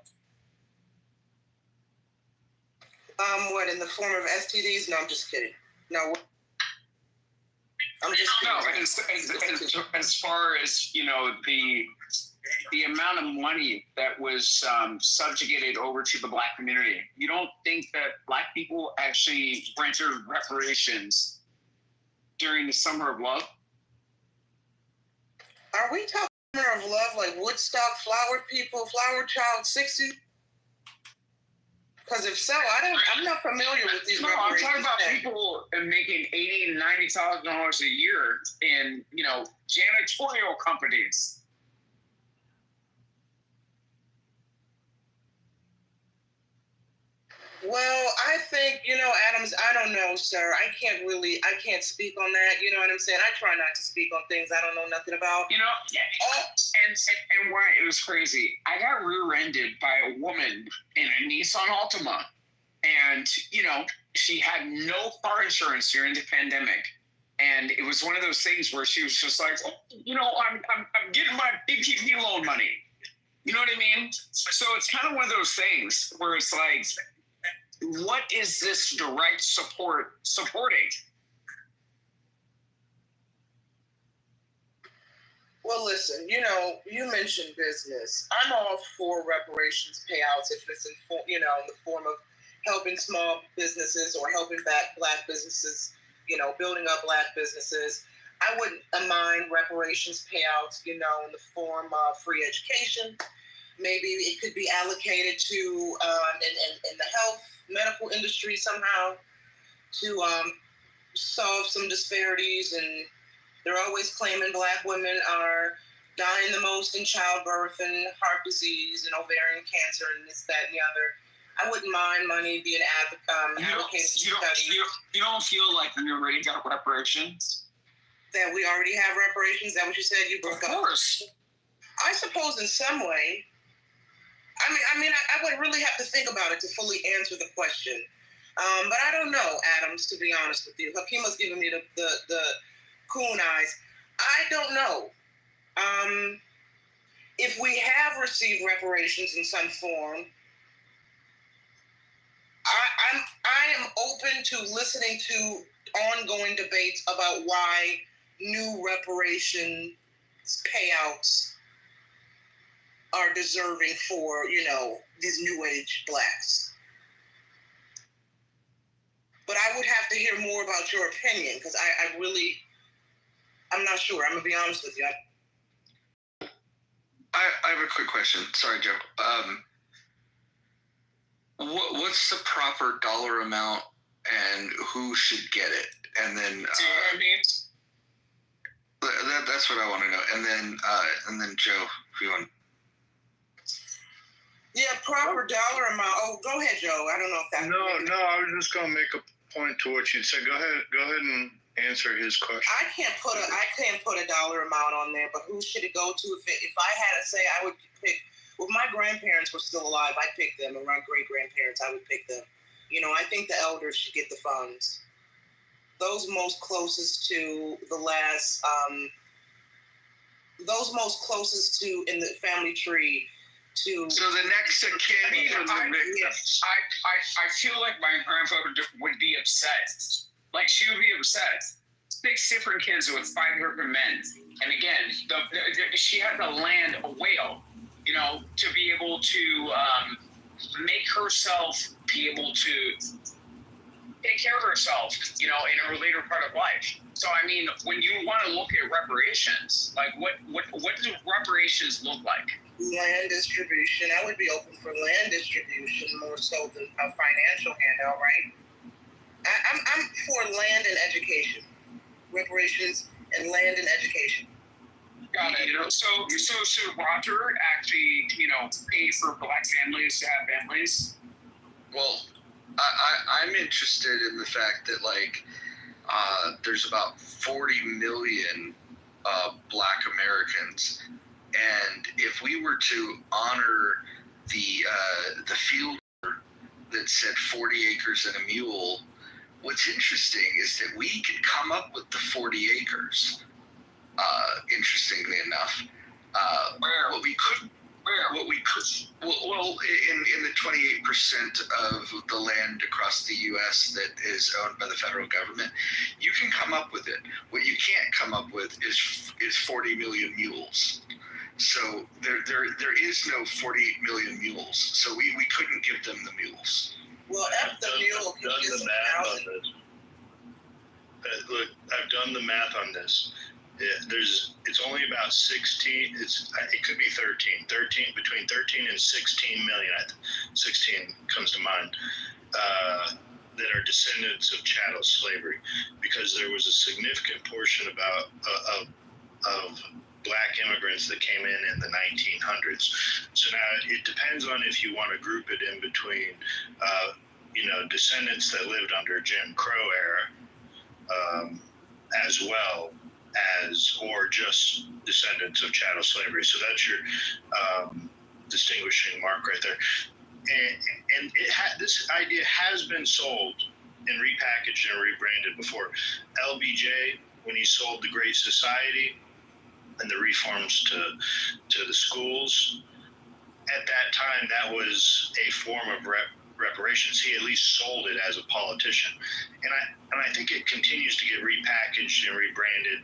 What, in the form of STDs? No, I'm just kidding. No. I'm just kidding. No, as far as, the amount of money that was subjugated over to the Black community, you don't think that Black people actually rendered reparations during the Summer of Love? Are we talking Summer of Love like Woodstock, Flower Child 60? Because if so, I'm not familiar with these reparations. No, I'm talking about people making $80,000 and $90,000 a year in, janitorial companies. Well, I think, Adams, I don't know, sir. I can't speak on that. You know what I'm saying? I try not to speak on things I don't know nothing about. And why it was crazy. I got rear-ended by a woman in a Nissan Altima. And, she had no car insurance during the pandemic. And it was one of those things where she was just like, oh, you know, I'm getting my PPP loan money. You know what I mean? So it's kind of one of those things where it's like, what is this direct support supporting? Well, listen, you know, you mentioned business. I'm all for reparations payouts if it's in the form of helping small businesses or helping back Black businesses, you know, building up Black businesses. I wouldn't mind reparations payouts, you know, in the form of free education. Maybe it could be allocated to in the health medical industry somehow to solve some disparities. And they're always claiming Black women are dying the most in childbirth and heart disease and ovarian cancer and this, that, and the other. I wouldn't mind money being allocated to studies. You don't feel like we already got reparations? That we already have reparations? Is that what you said? You broke up. Of course. I suppose in some way. I mean, I would really have to think about it to fully answer the question. But I don't know, Adams, to be honest with you. Hakima's giving me the coon eyes. I don't know. If we have received reparations in some form, I am open to listening to ongoing debates about why new reparations payouts are deserving for, you know, these new age Blacks. But I would have to hear more about your opinion because I'm not sure. I'm going to be honest with you. I have a quick question. Sorry, Joe. What's the proper dollar amount and who should get it? And then see what I mean? That's what I want to know. And then Joe, if you want. Yeah, proper dollar amount. Oh, go ahead, Joe. I don't know if that. No. I was just gonna make a point to what you said. Go ahead and answer his question. I can't put a dollar amount on there, but who should it go to? If I had to say, I would pick. If my grandparents were still alive, I'd pick them. Or my great grandparents, I would pick them. You know, I think the elders should get the funds. Those most closest to the last, those most closest to in the family tree. So the next of kin from the victims. I feel like my grandfather would be upset. Like, she would be upset. 6 different kids with 5 different men. And again, she had to land a whale, you know, to be able to make herself be able to take care of herself, you know, in her later part of life. So, I mean, when you want to look at reparations, like what do reparations look like? Land distribution. I would be open for land distribution more so than a financial handout, right? I'm for land and education. Reparations and land and education. Got it. You know, so should Roger actually, you know, pay for Black families to have families? Well, I'm interested in the fact that, like, there's about 40 million Black Americans, and if we were to honor the field that said 40 acres and a mule, what's interesting is that we could come up with the 40 acres. Interestingly enough, what we could in the 28% of the land across the U.S. that is owned by the federal government, you can come up with it. What you can't come up with is 40 million mules. So there is no 48 million mules. So we couldn't give them the mules. Well, F the mule. I've done the math on this. Look, I've done the math on this. It's only about 16. It could be 13. Between 13 and 16 million. 16 comes to mind. That are descendants of chattel slavery, because there was a significant portion of Black immigrants that came in the 1900s. So now it depends on if you want to group it in between, descendants that lived under Jim Crow era, as well as, or just descendants of chattel slavery. So that's your distinguishing mark right there. And this idea has been sold and repackaged and rebranded before. LBJ when he sold the Great Society and the reforms to the schools. At that time, that was a form of reparations. He at least sold it as a politician, and I think it continues to get repackaged and rebranded.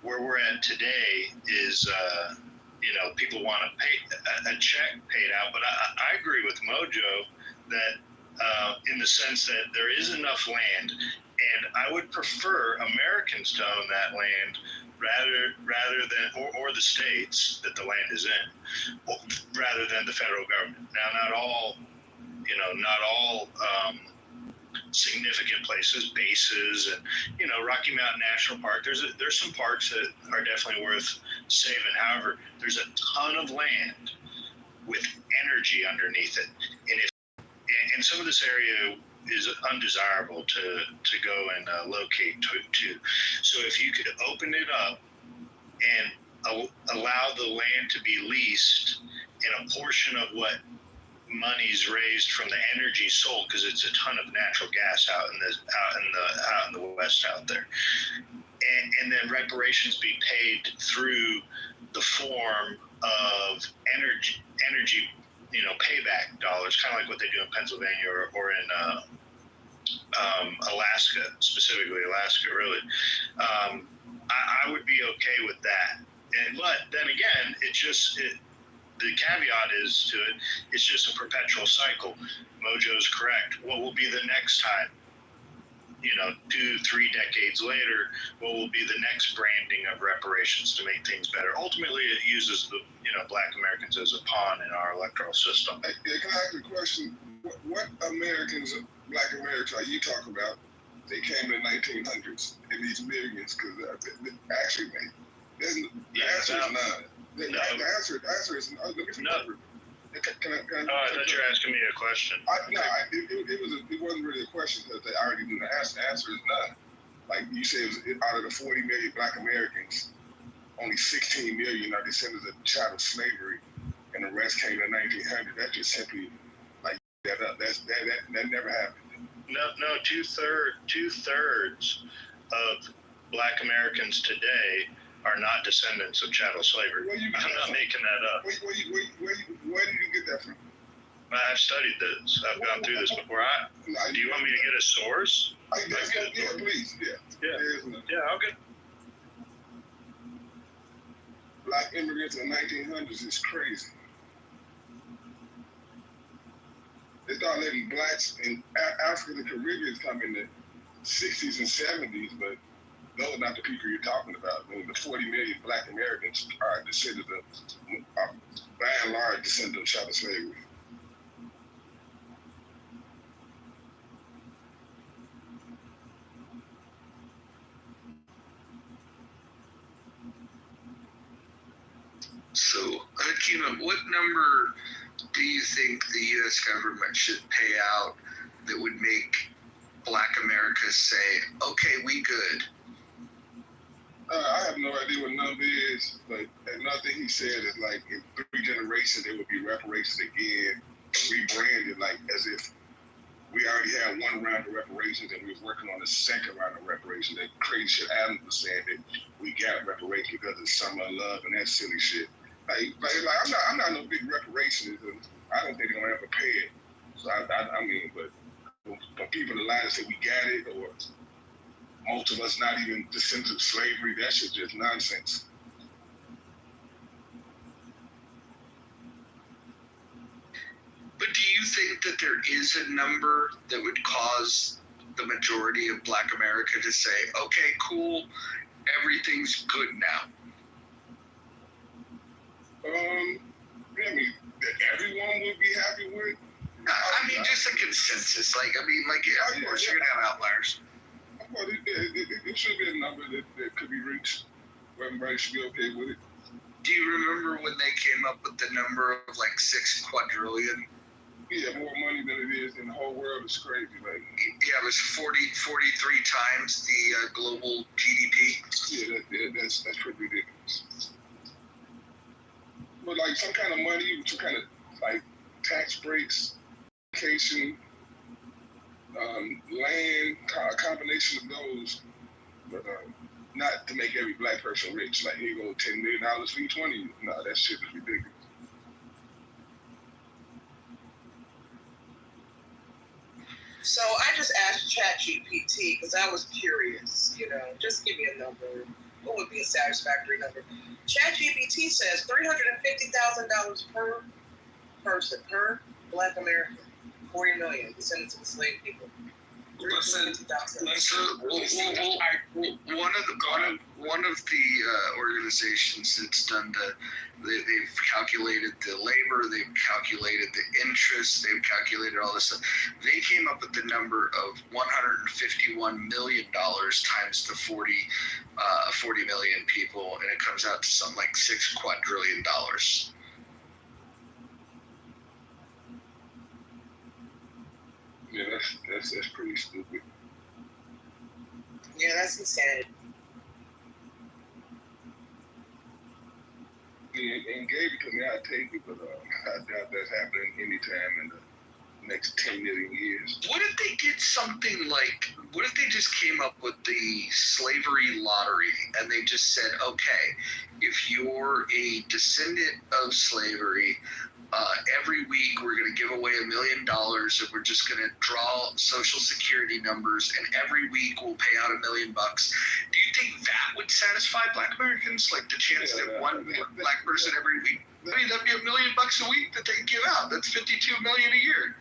Where we're at today is, people want to pay a check paid out, but I agree with Mojo that in the sense that there is enough land, and I would prefer Americans to own that land rather than or the states that the land is in, rather than the federal government. Now, not all significant places, bases, and Rocky Mountain National Park. There's some parks that are definitely worth saving. However, there's a ton of land with energy underneath it, and some of this area is undesirable to go and locate to. So if you could open it up and allow the land to be leased, and a portion of what money's raised from the energy sold, because it's a ton of natural gas out in the west out there, and then reparations be paid through the form of energy payback dollars, kind of like what they do in Pennsylvania or in Alaska, specifically Alaska, really. I would be okay with that. But then again, the caveat is to it, it's just a perpetual cycle. Mojo's correct. What will be the next time? 2-3 decades later, what will be the next branding of reparations to make things better? Ultimately, it uses the Black Americans as a pawn in our electoral system. Hey, can I ask a question? What Americans, Black Americans, are you talking about? They came in the 1900s in these millions, because actually, the answer is none. The answer is let me see. No. Can I I thought you were asking me a question. It wasn't really a question, because I already knew the answer. The answer is none. Like you said, out of the 40 million Black Americans, only 16 million are descendants of child slavery, and the rest came in the 1900s. That's just simply like that up. That never happened. No, two-thirds of Black Americans today are not descendants of chattel slavery. I'm not making that up. Where did you get that from? I've studied this. I've gone through this before. Do you want me to get a source? Yeah, please. Yeah, okay. Black immigrants in the 1900s is crazy. They started letting blacks in Africa and the Caribbean come in the 60s and 70s, but those are not the people you're talking about. I mean, the 40 million Black Americans are descendants of, by and large, descendants of chattel slavery. So, Akima, what number do you think the U.S. government should pay out that would make Black America say, okay, we good? I have no idea what number is, but another thing he said is like in 3 generations there would be reparations again, rebranded like as if we already had 1 round of reparations and we was working on the 2nd round of reparations. That crazy shit Adam was saying that we got reparations because of summer of love and that silly shit. Like I'm not no big reparations. I don't think they're gonna ever pay it. So I mean, but for people to lie and say we got it, or most of us not even descendants of slavery, that shit just nonsense. But do you think that there is a number that would cause the majority of Black America to say, okay, cool, everything's good now? I mean, that everyone would be happy with? I mean, just a consensus. Of course you're gonna have outliers. Well, it should be a number that could be reached where everybody should be okay with it. Do you remember when they came up with the number of like 6 quadrillion? Yeah, more money than it is in the whole world is crazy. Like, yeah, it was 43 times the global GDP. Yeah, that's pretty ridiculous. But like some kind of money, some kind of like tax breaks, vacation, land, a combination of those. But not to make every black person rich. Like, here you go, $10 million for each one of you. No, that shit is ridiculous. So I just asked ChatGPT because I was curious, just give me a number. What would be a satisfactory number? ChatGPT says $350,000 per person, per Black American. 40 million descendants of enslaved people. One of the organizations that's done they've calculated the labor, they've calculated the interest, they've calculated all this stuff. They came up with the number of $151 million times the 40 million people, and it comes out to something like $6 quadrillion. Yeah, that's pretty stupid. Yeah, that's insanity. Yeah, and gave it to me, I'd take it, but I doubt that's happening anytime in the next 10 million years. What if they did something like, what if they just came up with the slavery lottery and they just said, okay, if you're a descendant of slavery, every week we're going to give away $1 million and we're just going to draw social security numbers, and every week we'll pay out $1 million. Do you think that would satisfy Black Americans? Like the chance that one Black person every week, I mean, that'd be $1 million a week that they give out. That's $52 million a year.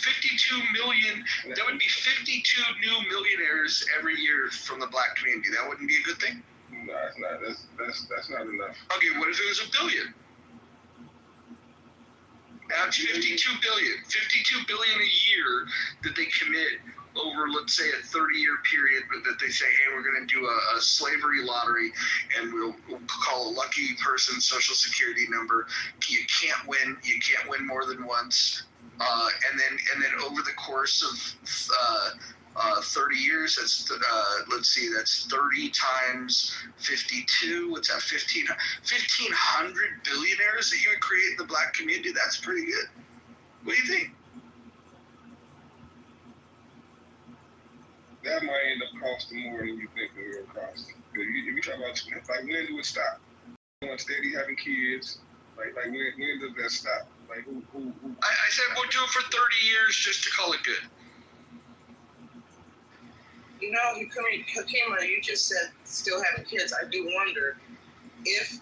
52 million, that would be 52 new millionaires every year from the Black community. That wouldn't be a good thing? No, it's not. That's not enough. Okay, what if it was $1 billion? Now it's 52 billion. 52 billion a year that they commit over, let's say, a 30-year period, but that they say, hey, we're going to do a slavery lottery, and we'll call a lucky person social security number. You can't win more than once. And then over the course of 30 years, that's that's 30 times 52. What's that? 1,500 billionaires that you would create in the Black community. That's pretty good. What do you think? That might end up costing more than you think it will cost. If you talk about, like, when do it stop? Someone steady having kids. Like when does that stop? Like who? I said we'll do it for 30 years just to call it good. Hakima, you just said still having kids. I do wonder if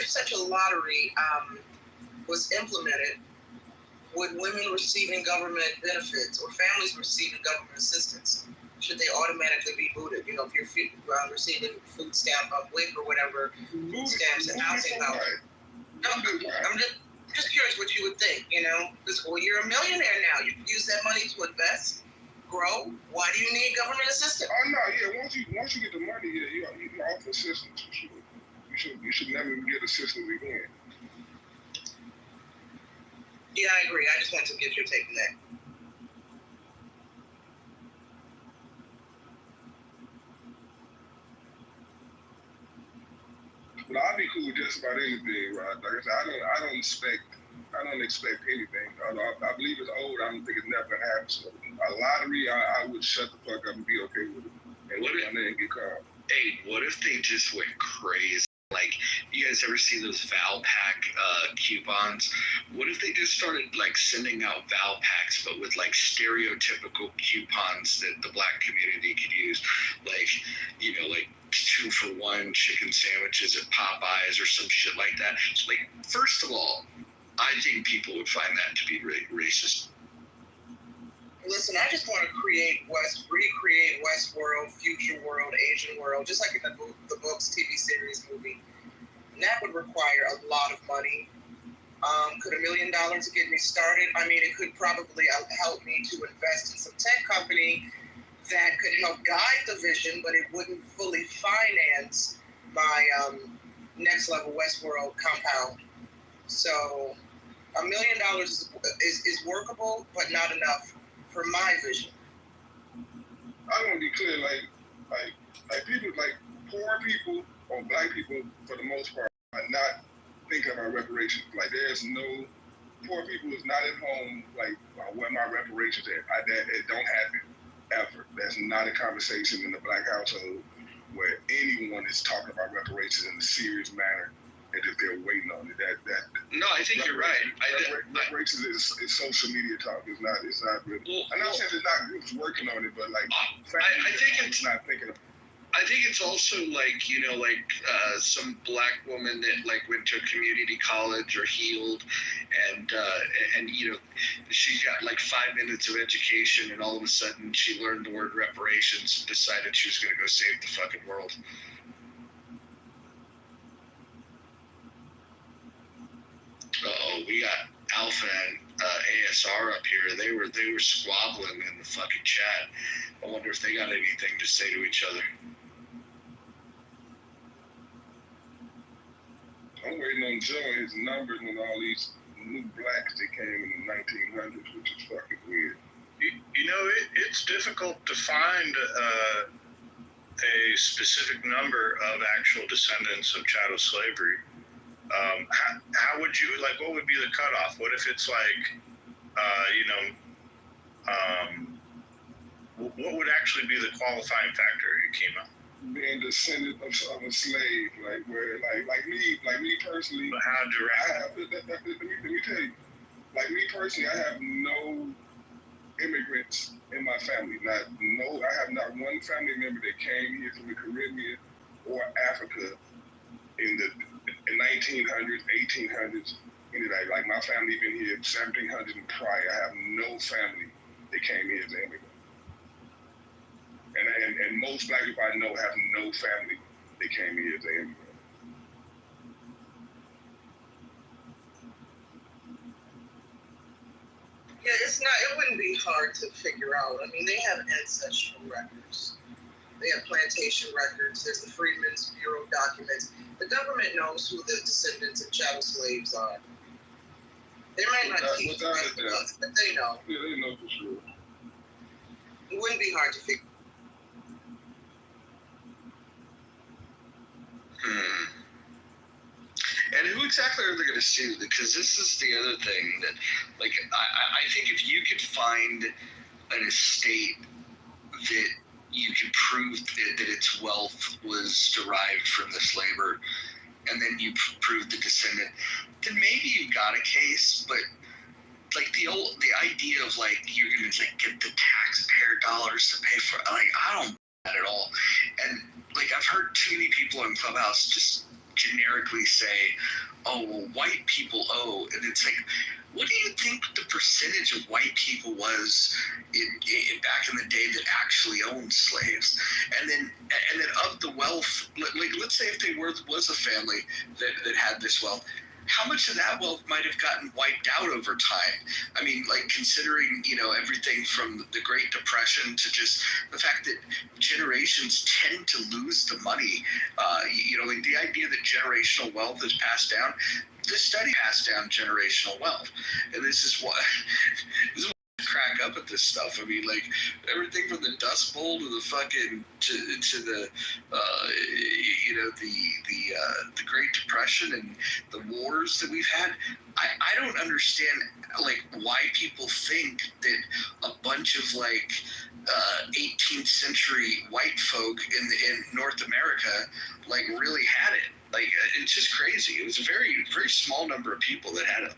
such a lottery was implemented, would women receiving government benefits or families receiving government assistance, should they automatically be booted? If you're receiving food stamp, WIC or whatever, food stamps and housing help. No, I'm just curious what you would think. Well, you're a millionaire now. You can use that money to invest, grow. Why do you need government assistance? Oh no, yeah. Once you get the money, you can offer assistance. You should never get assistance again. Yeah, I agree. I just want to get your take on that. But I'll be cool with just about anything, Rod. Like I said, I don't expect anything. Although I believe it's old, I don't think it's never gonna happen. So a lottery, I would shut the fuck up and be okay with it. And what if they get caught? Hey, what if they just went crazy? Like, you guys ever see those Valpak coupons? What if they just started like sending out Valpaks, but with like stereotypical coupons that the Black community could use, like 2-for-1 chicken sandwiches at Popeyes or some shit like that? Like, first of all, I think people would find that to be racist. Listen, I just want to recreate Westworld, Future World, Asian World, just like in the books, TV series, movie. And that would require a lot of money. Could $1 million get me started? I mean, it could probably help me to invest in some tech company that could help guide the vision, but it wouldn't fully finance my next level Westworld compound. So $1 million is workable, but not enough for my vision. I want to be clear, like people, like poor people or Black people, for the most part, are not thinking about reparations. Like, there's no poor people is not at home. Like, where my reparations at? It don't happen. ever. That's not a conversation in the black household where anyone is talking about reparations in a serious manner and if they're waiting on it. No, I think you're right. Reparations is social media talk. It's not really. I'm not saying there's not groups working on it, but like I think it's not thinking of. I think it's also like, some black woman that like went to community college or healed and she got like 5 minutes of education and all of a sudden she learned the word reparations and decided she was going to go save the fucking world. We got Alpha and ASR up here. They were squabbling in the fucking chat. I wonder if they got anything to say to each other. I'm waiting on Joe and his numbers on all these new blacks that came in the 1900s, which is fucking weird. It's difficult to find a specific number of actual descendants of chattel slavery. How would you, like, what would be the cutoff? What if it's like, what would actually be the qualifying factor, Akima? Being descendant of a slave, like me personally. But how direct? Let me tell you, like me personally, I have no immigrants in my family. I have not one family member that came here from the Caribbean or Africa in the 1900s, 1800s. Like my family been here 1700s and prior. I have no family that came here as an immigrant. And most black people I know have no family that came here as an immigrant. Yeah, it wouldn't be hard to figure out. I mean, they have ancestral records. They have plantation records. There's the Freedmen's Bureau documents. The government knows who the descendants of chattel slaves are. They might not keep records, but they know. Yeah, they know for sure. It wouldn't be hard to figure. And who exactly are they going to sue? Because this is the other thing that, like, I think if you could find an estate that you could prove that its wealth was derived from this labor, and then you prove the descendant, then maybe you've got a case. But like the idea of like you're going to like get the taxpayer dollars to pay for, like, I don't that at all. And like I've heard too many people in Clubhouse just generically say, oh, well, white people owe. And it's like, what do you think the percentage of white people was in back in the day that actually owned slaves? And then of the wealth, like let's say if they was a family that had this wealth, how much of that wealth might have gotten wiped out over time? I mean, like considering, everything from the Great Depression to just the fact that generations tend to lose the money. Like the idea that generational wealth is passed down. This study passed down generational wealth. And this is what crack up at this stuff. I mean, like everything from the Dust Bowl to the fucking to the the Great Depression and the wars that we've had. I don't understand like why people think that a bunch of like 18th century white folk in North America like really had it. Like it's just crazy. It was a very, very small number of people that had it.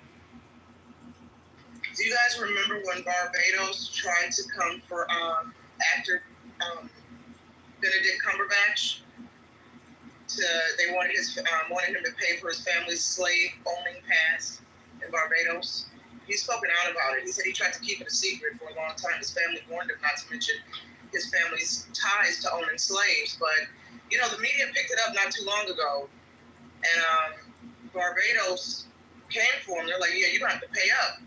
Do you guys remember when Barbados tried to come for actor Benedict Cumberbatch? They wanted him to pay for his family's slave owning past in Barbados. He's spoken out about it. He said he tried to keep it a secret for a long time. His family warned him not to mention his family's ties to owning slaves. But the media picked it up not too long ago, and Barbados came for him. They're like, yeah, you don't have to pay up.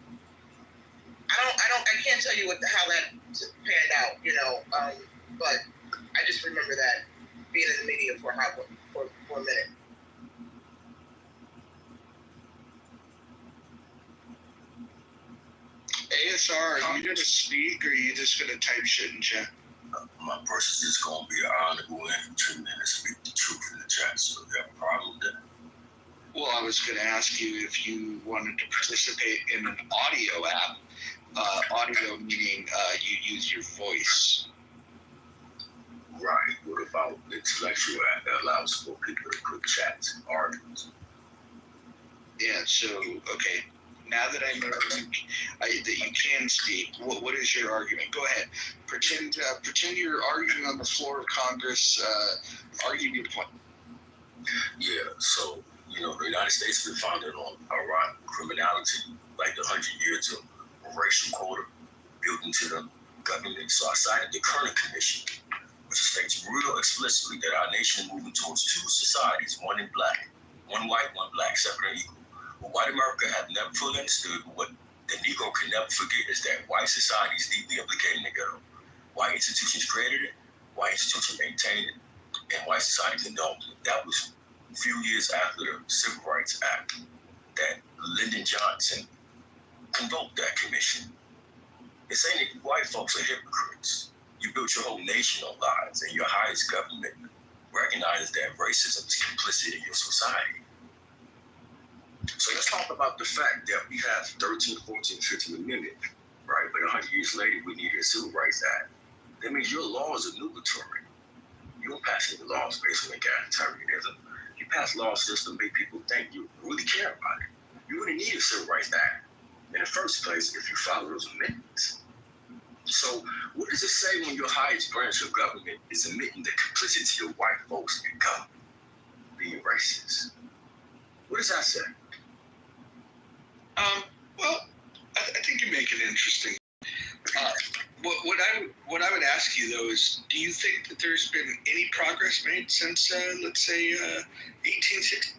I can't tell you how that panned out, but I just remember that being in the media for a minute. ASR, are you going to speak or are you just going to type shit in chat? My person is just going to be an honorable infantryman and speak the truth in the chat, so you have a problem with that? Well, I was going to ask you if you wanted to participate in an audio app. Audio meaning you use your voice. about intellectual that allows for people to quick chats and arguments. Yeah, so, okay, now that I know that you can speak, what is your argument? Go ahead. Pretend you're arguing on the floor of Congress. Argue your point. Yeah, so, the United States has been founded on Iraq criminality, like the 100 years of racial quota built into the government. So I cited the Kerner Commission, which states real explicitly that our nation is moving towards two societies, one in black, one white, one black, separate and equal. What white America have never fully understood, but what the Negro can never forget, is that white society is deeply implicated in the ghetto. White institutions created it, white institutions maintained it, and white society condoned it. That was a few years after the Civil Rights Act that Lyndon Johnson convoked that commission. It's saying that white folks are hypocrites. You built your whole nation on lies, and your highest government recognizes that racism is complicit in your society. So let's talk about the fact that we have 13th, 14th, 15th Amendment, right? But 100 years later, we needed a Civil Rights Act. That means your laws are nugatory. You don't pass any laws based on egalitarianism. You pass laws just to make people think you really care about it. You wouldn't need a Civil Rights Act in the first place if you follow those amendments. So what does it say when your highest branch of government is admitting the complicity of white folks in government being racist? What does that say? Well, I think you make it interesting. What I would ask you though is, do you think that there's been any progress made since let's say 1860?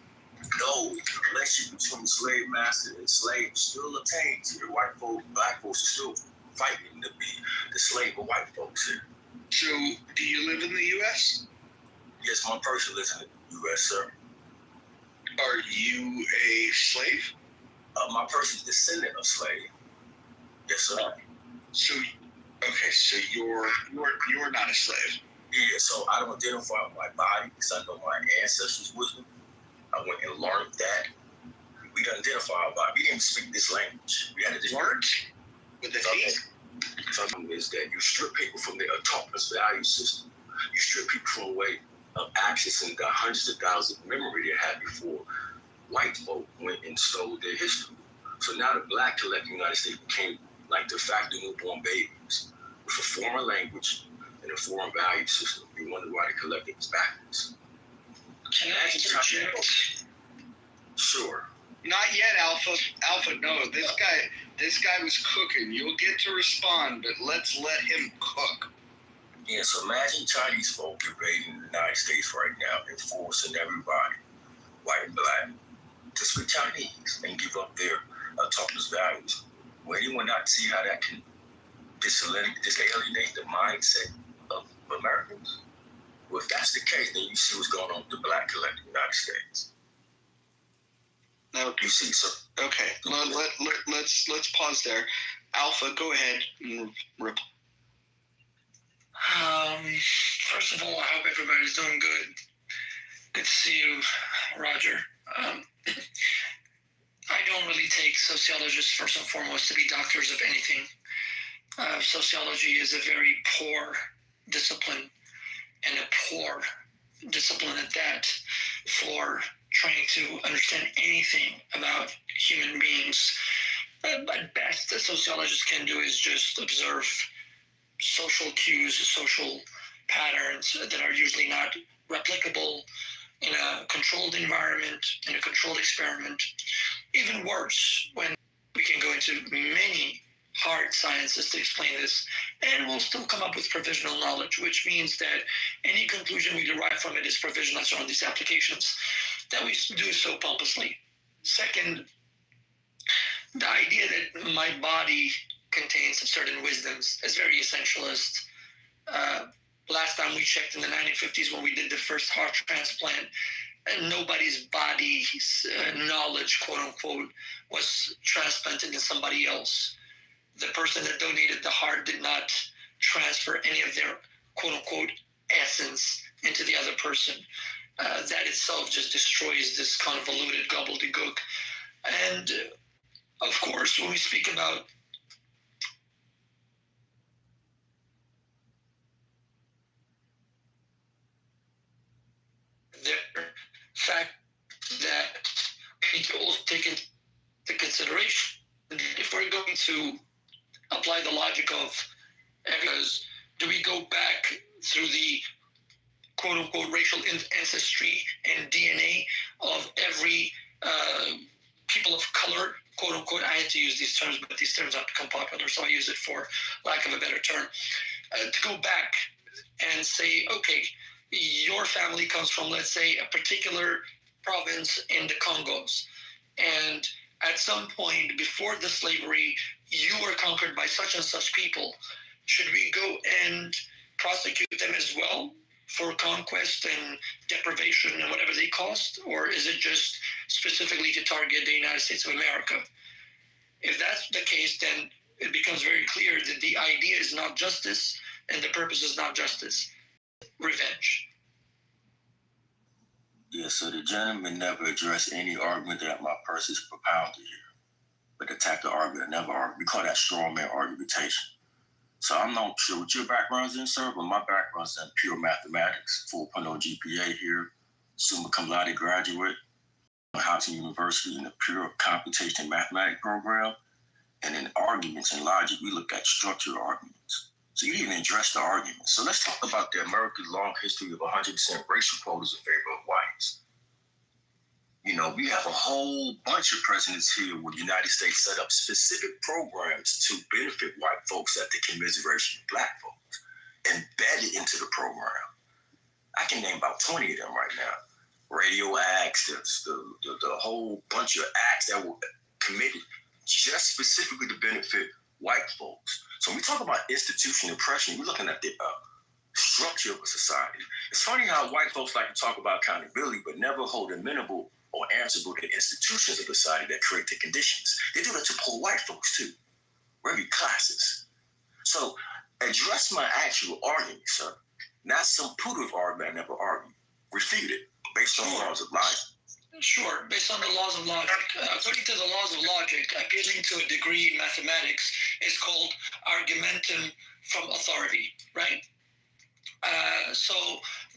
No, the relationship between slave master and slave still obtains. The white folks, black folks are still fighting to be the slave of white folks here. So, do you live in the U.S.? Yes, my person lives in the U.S., sir. Are you a slave? My person's descendant of slave. Yes, sir. So, okay, so you're not a slave. Yeah, so I don't identify with my body because I know my ancestors' wisdom. I went and learned that. We don't identify our body. We didn't speak this language. We had to learn with the teeth. Something is that you strip people from their autonomous value system. You strip people from a way of accessing the hundreds of thousands of memory they had before white folk went and stole their history. So now the black collective United States became like de facto newborn babies with a foreign language and a foreign value system. You wonder why the collective is backwards. Can I interject? Sure. Not yet, Alpha. Alpha, no. This guy was cooking. You'll get to respond, but let's let him cook. Yeah, so imagine Chinese folk invading the United States right now and forcing everybody, white and black, to speak Chinese and give up their autonomous values. Will anyone not see how that can disalienate the mindset of Americans? Well, if that's the case, then you see what's going on with the black collective United States. No, you see, so okay. Let's pause there. Alpha, go ahead and reply. First of all, I hope everybody's doing good. Good to see you, Roger. I don't really take sociologists first and foremost to be doctors of anything. Sociology is a very poor discipline, and a poor discipline at that, for trying to understand anything about human beings. At best, the sociologists can do is just observe social cues, social patterns that are usually not replicable in a controlled environment, in a controlled experiment. Even worse, when we can go into many hard sciences to explain this, and we'll still come up with provisional knowledge, which means that any conclusion we derive from it is provisional on these applications that we do so pompously. Second, the idea that my body contains certain wisdoms is very essentialist. Last time we checked in the 1950s when we did the first heart transplant, nobody's body's knowledge, quote unquote, was transplanted to somebody else. The person that donated the heart did not transfer any of their, quote unquote, essence into the other person. That itself just destroys this convoluted gobbledygook. And of course, when we speak about take into consideration if we're going to apply the logic of, because do we go back through the quote-unquote racial ancestry and DNA of every people of color, quote-unquote, I had to use these terms, but these terms have become popular, so I use it for lack of a better term, to go back and say, okay, your family comes from, let's say, a particular province in the Congos, and at some point before the slavery, you were conquered by such and such people. Should we go and prosecute them as well for conquest and deprivation and whatever they cost? Or is it just specifically to target the United States of America? If that's the case, then it becomes very clear that the idea is not justice and the purpose is not justice. Revenge. Yeah, so the gentleman never addressed any argument that my person is propounded here, but attacked the argument, never argued. We call that straw man argumentation. So I'm not sure what your background's in, sir, but my background's in pure mathematics, 4.0 GPA here, summa cum laude graduate, Howard University in the pure computation mathematics program. And in arguments and logic, we look at structured arguments. So you didn't address the argument. So let's talk about the American long history of 100% racial quotas in favor of whites. You know, we have a whole bunch of presidents here where the United States set up specific programs to benefit white folks at the commiseration of black folks, embedded into the program. I can name about 20 of them right now. Radio acts, the whole bunch of acts that were committed just specifically to benefit white folks. So when we talk about institutional oppression, we're looking at the structure of a society. It's funny how white folks like to talk about accountability, but never hold amenable or answerable to institutions of society that create the conditions. They do that to poor white folks too. We're every classes. So address my actual argument, sir. Not some putative argument I never argued. Refute it based on laws of logic. Sure, based on the laws of logic. According to the laws of logic, appealing to a degree in mathematics is called argumentum from authority, right? So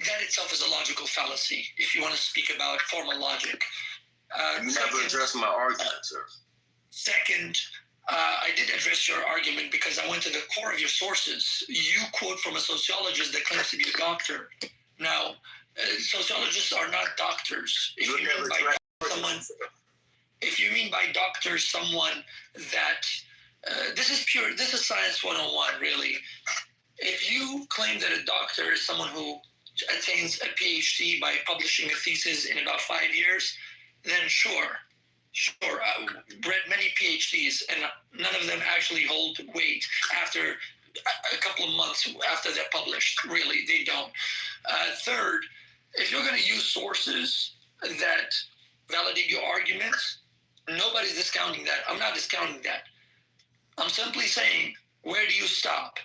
that itself is a logical fallacy, if you want to speak about formal logic. You never addressed my argument, sir. Second, I did address your argument because I went to the core of your sources. You quote from a sociologist that claims to be a doctor. Now, sociologists are not doctors. If you mean by doctor someone that this is science 101, really. If you claim that a doctor is someone who attains a PhD by publishing a thesis in about 5 years, then sure. I've read many PhDs and none of them actually hold weight after a couple of months after they're published. Really, they don't. Third, if you're going to use sources that validate your arguments, nobody's discounting that. I'm not discounting that. I'm simply saying, where do you stop?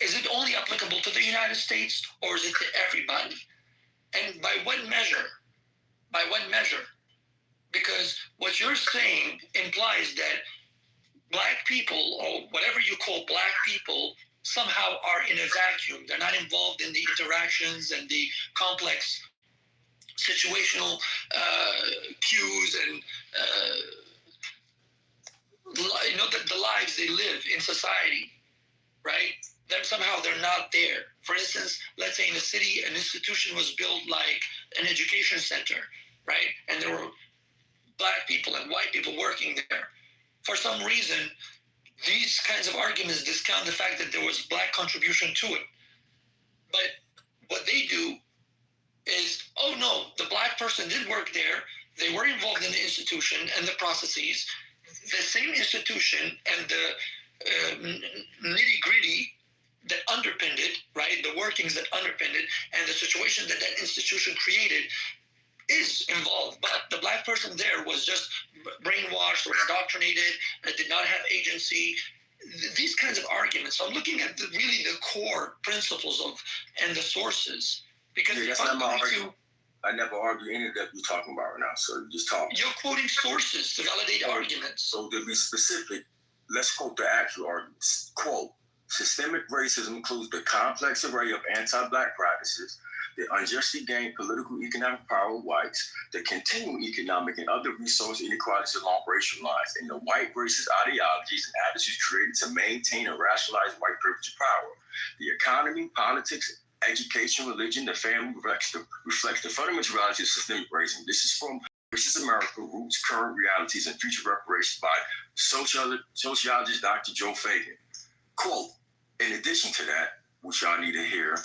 Is it only applicable to the United States or is it to everybody? And by what measure? By what measure? Because what you're saying implies that black people, or whatever you call black people, somehow are in a vacuum. They're not involved in the interactions and the complex situational cues and the lives they live in society, right? That somehow they're not there. For instance, let's say in a city, an institution was built like an education center, right? And there were black people and white people working there. For some reason, these kinds of arguments discount the fact that there was black contribution to it. But what they do is, oh no, the black person did work there. They were involved in the institution and the processes. The same institution and the nitty-gritty that underpinned it, right? The workings that underpinned it and the situation that that institution created is involved. But the black person there was just brainwashed or indoctrinated, did not have agency. These kinds of arguments. So I'm looking at really the core principles of and the sources. Because that's not my argument. I never argue any of that you're talking about right now, so you just talk. You're quoting sources to validate arguments. So to be specific, let's quote the actual arguments. Quote, systemic racism includes the complex array of anti-black practices the unjustly gained political economic power of whites, the continuing economic and other resource inequalities along racial lines, and the white racist ideologies and attitudes created to maintain and rationalize white privilege and power. The economy, politics, education, religion, the family reflects the fundamental realities of systemic racism. This is from Racist America, Roots, Current Realities, and Future Reparations by sociologist Dr. Joe Fagan. Quote, in addition to that, which y'all need to hear,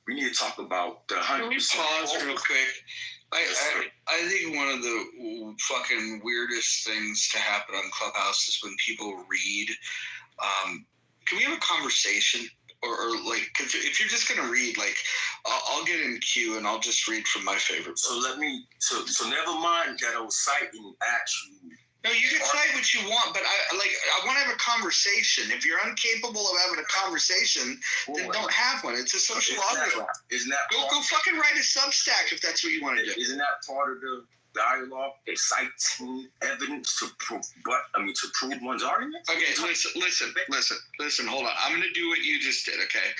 we need to talk about the 100%. Can we pause real quick? I think one of the fucking weirdest things to happen on Clubhouse is when people read. Can we have a conversation? Or like, cause if you're just gonna read, like, I'll get in queue and I'll just read from my favorite. So so never mind that I'll cite and ask you. No, you can cite what you want, but I want to have a conversation. If you're incapable of having a conversation, then don't have one. It's a social audio. Isn't that go fucking write a Substack if that's what you want to do. Isn't that part of the dialogue? Citing evidence to prove one's argument? Okay, listen. Hold on. I'm going to do what you just did. Okay.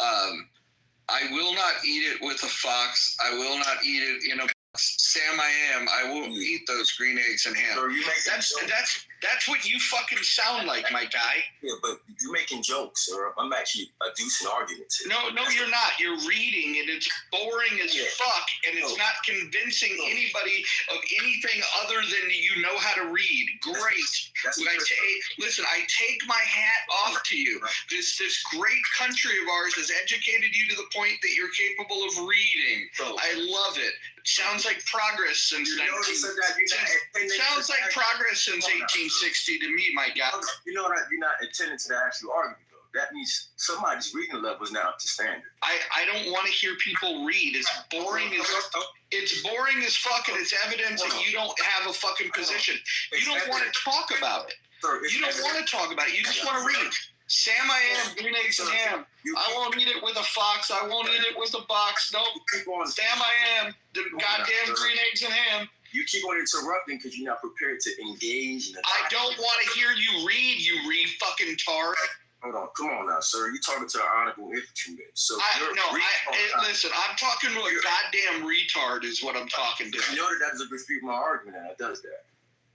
I will not eat it with a fox. I will not eat it in a box. Sam, I won't eat those green eggs and ham. That's what you fucking sound like, my guy. Yeah, but you're making jokes, sir. I'm actually adducing arguments here. No, you're not. You're reading, and it's boring as fuck, and it's not convincing anybody of anything other than you know how to read. Great. I take my hat off to you. This great country of ours has educated you to the point that you're capable of reading. I love it. It sounds like progress since 1860 to me, my guy. You know that you're not intending to the actual argument, though. That means somebody's reading level is now up to standard. I don't want to hear people read. It's boring as fuck, and it's evidence that you don't have a fucking position. You don't want to talk about it. You don't want to talk about it. You just want to read. Sam, I am green eggs and ham. I won't eat it with a fox. I won't eat it with a box. Nope. Sam, I am the goddamn green eggs and ham. You keep on interrupting because you're not prepared to engage in the I don't want to hear you read fucking tart. Hold on, come on now, sir. You're talking to an honorable infantryman. So listen, I'm talking to a goddamn retard is what I'm talking to. You know that doesn't refute my argument, and it does that.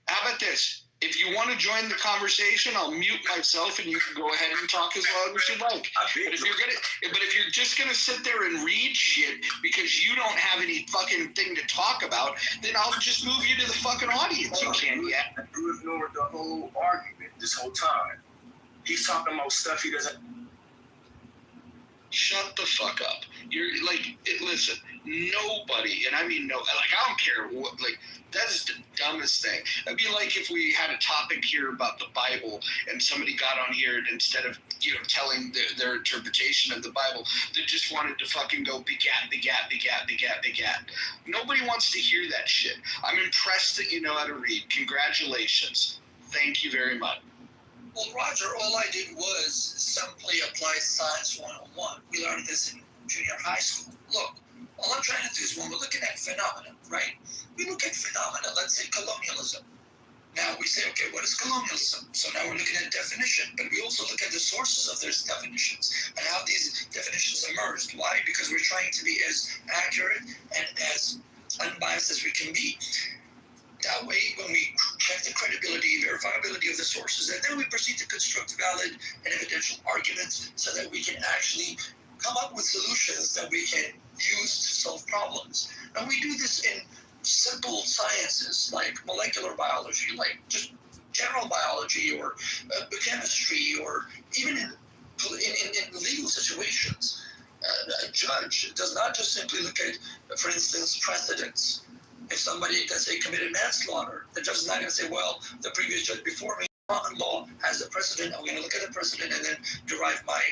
How about this? If you want to join the conversation, I'll mute myself, and you can go ahead and talk as loud as you like. But if you're just gonna sit there and read shit because you don't have any fucking thing to talk about, then I'll just move you to the fucking audience. You can't yet. You ignored the whole argument this whole time. He's talking about stuff he doesn't. Shut the fuck up. You're like, listen, nobody, and I mean no, like I don't care what, like that is the dumbest thing. It'd be like if we had a topic here about the Bible and somebody got on here and instead of telling their interpretation of the Bible, they just wanted to fucking go begat. Nobody wants to hear that shit. I'm impressed that you know how to read. Congratulations. Thank you very much. Well, Roger, all I did was simply apply Science 101. We learned this in junior high school. Look, all I'm trying to do is when we're looking at phenomena, right? We look at phenomena, let's say colonialism. Now we say, okay, what is colonialism? So now we're looking at definition, but we also look at the sources of those definitions and how these definitions emerged. Why? Because we're trying to be as accurate and as unbiased as we can be. That way, when we check the credibility, verifiability of the sources, and then we proceed to construct valid and evidential arguments so that we can actually come up with solutions that we can use to solve problems. And we do this in simple sciences like molecular biology, like just general biology or chemistry, or even in legal situations. A judge does not just simply look at, for instance, precedents. If somebody, let's say, committed manslaughter, the judge is not going to say, well, the previous judge before me, common law has a precedent. I'm going to look at the precedent and then derive my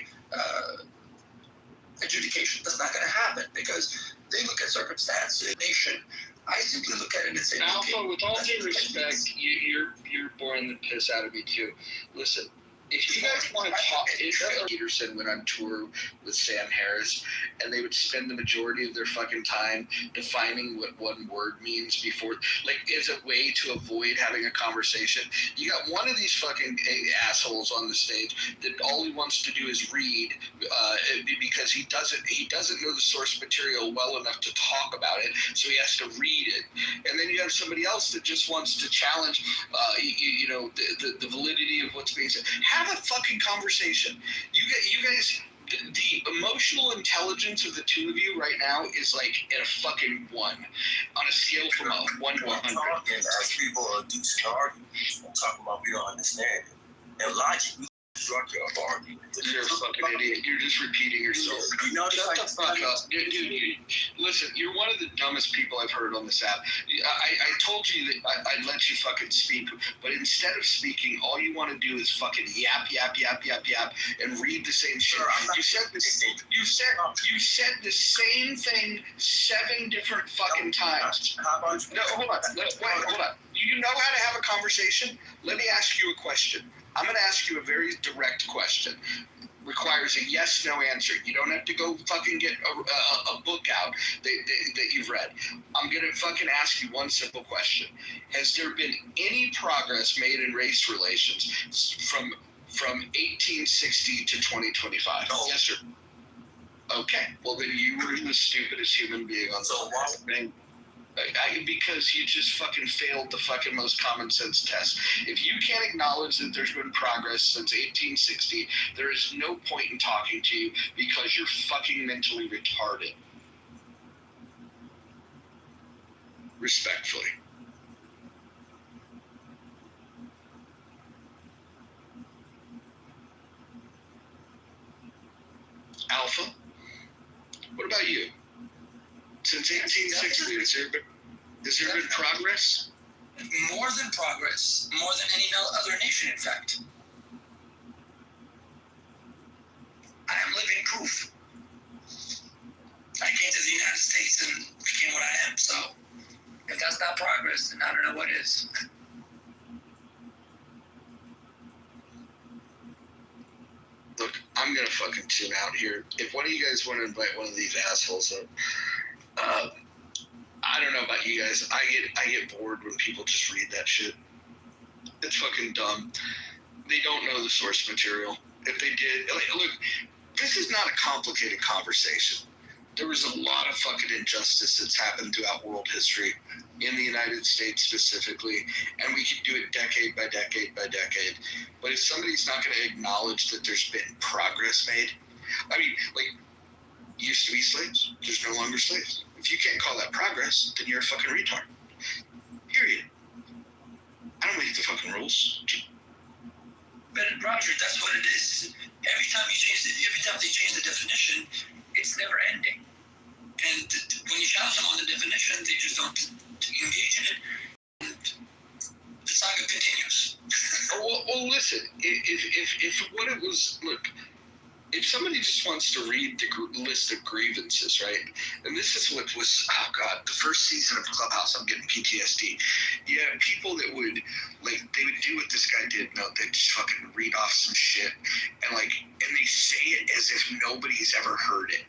adjudication. That's not going to happen because they look at circumstances, nation. I simply look at it and say, Alpha, with all due respect, you're boring the piss out of me too. Listen, If you guys want to talk, if Peterson went on tour with Sam Harris, and they would spend the majority of their fucking time defining what one word means before, like, as a way to avoid having a conversation. You got one of these fucking assholes on the stage that all he wants to do is read, because he doesn't know the source material well enough to talk about it, so he has to read it. And then you have somebody else that just wants to challenge, the validity of what's being said. Have a fucking conversation. You guys, the emotional intelligence of the two of you right now is like at a fucking 1 on a scale from a 1 to 100. As people are deucing arguments, I'm talking about we don't understand it. And logic, we structure of argument. You're a fucking idiot. You're just repeating yourself. You know, shut the fuck up. Dude, listen, you're one of the dumbest people I've heard on this app. I told you that I'd let you fucking speak, but instead of speaking, all you want to do is fucking yap, and read the same shit. You said the same thing 7 different fucking times. No, hold on. Hold on. You know how to have a conversation? Let me ask you a question. I'm going to ask you a very direct question. Requires a yes/no answer. You don't have to go fucking get a book out that you've read. I'm going to fucking ask you one simple question. Has there been any progress made in race relations from 1860 to 2025? No. Yes, sir. Okay. Well, then you were the stupidest human being on the planet. Because you just fucking failed the fucking most common sense test. If you can't acknowledge that there's been progress since 1860, there is no point in talking to you because you're fucking mentally retarded. Respectfully. Alpha, what about you? Since 1860, has there been progress? More than progress, more than any other nation, in fact. I am living proof. I came to the United States and became what I am, so if that's not progress, then I don't know what is. Look, I'm gonna fucking tune out here. If one of you guys want to invite one of these assholes up, I don't know about you guys. I get bored when people just read that shit. It's fucking dumb. They don't know the source material. If they did, look, this is not a complicated conversation. There was a lot of fucking injustice that's happened throughout world history, in the United States specifically, and we could do it decade by decade by decade. But if somebody's not going to acknowledge that there's been progress made, I mean, like, used to be slaves. There's no longer slaves. If you can't call that progress, then you're a fucking retard. Period. I don't make the fucking rules. But Roger, that's what it is. Every time they change the definition, it's never ending. And when you challenge them on the definition, they just don't engage in it. And the saga continues. Well, listen. If what it was, look. If somebody just wants to read the list of grievances, right? And this is what was, oh God, the first season of Clubhouse, I'm getting PTSD. Yeah, people that would, like, they would do what this guy did. No, they'd just fucking read off some shit. And they say it as if nobody's ever heard it.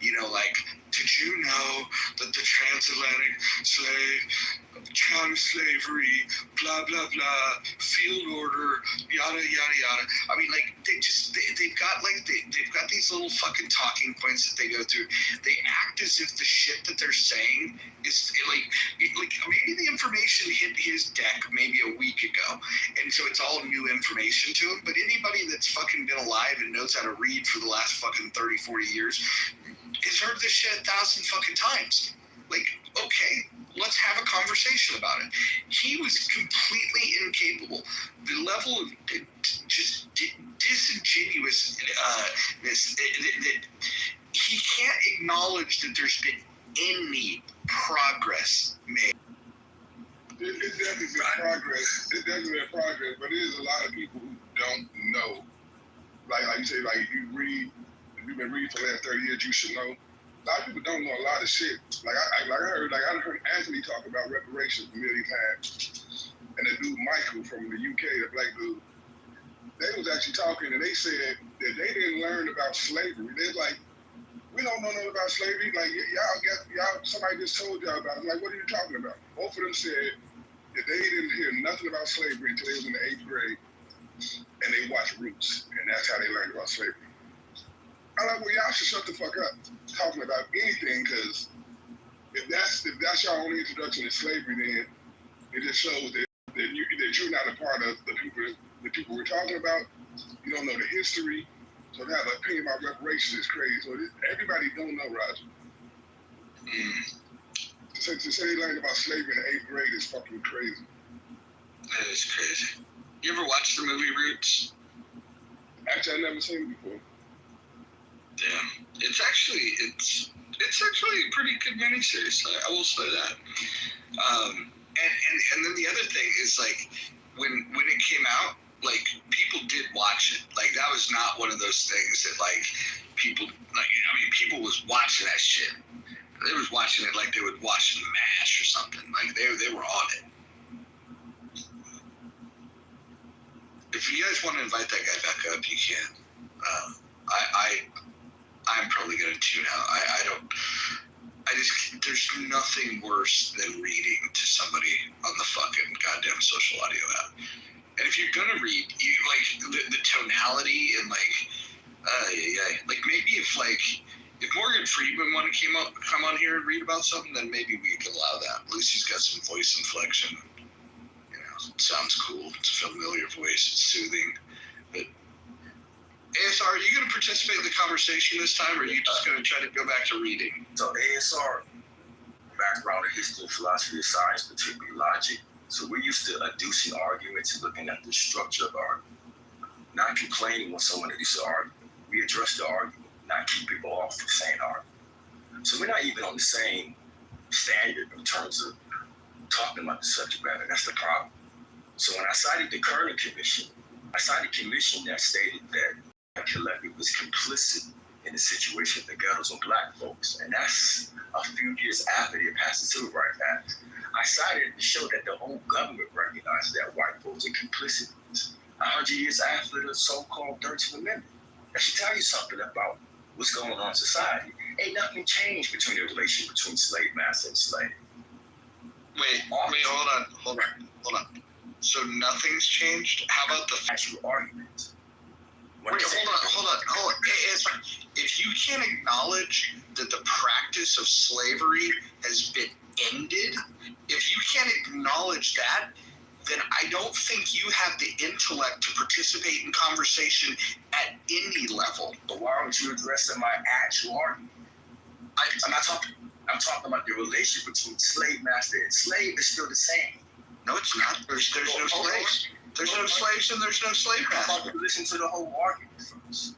You know, like, did you know that the transatlantic counter-slavery, blah, blah, blah, field order, yada, yada, yada. I mean, like, they've got these little fucking talking points that they go through. They act as if the shit that they're saying is, like maybe the information hit his deck maybe a week ago, and so it's all new information to him, but anybody that's fucking been alive and knows how to read for the last fucking 30, 40 years has heard this shit 1,000 fucking times. Like, okay, let's have a conversation about it. He was completely incapable. The level of just disingenuousness that he can't acknowledge that there's been any progress made. It's definitely been progress. It's definitely been progress, but there's a lot of people who don't know. Like you say, like if you've been reading for the last 30 years, you should know. A lot of people don't know a lot of shit. I heard Anthony talk about reparations a million times, and the dude Michael from the UK, the black dude, they was actually talking, and they said that they didn't learn about slavery. They're like, we don't know nothing about slavery. Like, y'all, somebody just told y'all about it. Like, what are you talking about? Both of them said that they didn't hear nothing about slavery until they was in the 8th grade, and they watched Roots, and that's how they learned about slavery. I'm like, well, y'all should shut the fuck up talking about anything, because if that's your only introduction to slavery, then it just shows that you're not a part of the people we're talking about. You don't know the history. So to have an opinion about reparations is crazy. So everybody don't know, Roger. To say they learned about slavery in the 8th grade is fucking crazy. That is crazy. You ever watched the movie Roots? Actually, I've never seen it before. Damn. It's actually a pretty good miniseries. I will say that. And then the other thing is, like, when it came out, like, people did watch it. Like, that was not one of those things that, like, people, like, I mean, people was watching that shit. They was watching it like they would watch MASH or something. Like, they were on it. If you guys want to invite that guy back up, you can. I'm probably going to tune out. There's nothing worse than reading to somebody on the fucking goddamn social audio app. And if you're gonna read, you like the tonality and like maybe if Morgan Freeman want to come on here and read about something, then maybe we could allow that. At least he's got some voice inflection. You know, it sounds cool. It's a familiar voice. It's soothing. But ASR, are you gonna participate in the conversation this time, or are you just gonna try to go back to reading? So ASR, background in history, philosophy, and science, particularly logic. So we're used to adducing arguments and looking at the structure of the argument, not complaining when someone adduces an argument. We address the argument, not keep people off for saying argument. So we're not even on the same standard in terms of talking about the subject matter. That's the problem. So when I cited the Kerner Commission, I cited a commission that stated that the collective was complicit in the situation of the ghettos and black folks. And that's a few years after they passed the Civil Rights Act. I cited it to show that the whole government recognized that white folks are complicit in this. 100 years after the so-called 13th Amendment. That should tell you something about what's going on in society. Ain't nothing changed between the relationship between slave master and slave. Wait, hold on. So nothing's changed? How about the actual argument? Wait, hold on. If you can't acknowledge that the practice of slavery has been ended, if you can't acknowledge that, then I don't think you have the intellect to participate in conversation at any level. But why aren't you addressing my actual argument? I'm talking about the relationship between slave master and slave is still the same. No, it's not. There's no slaves. There's no slaves and there's no slave master. Listen to the whole argument first.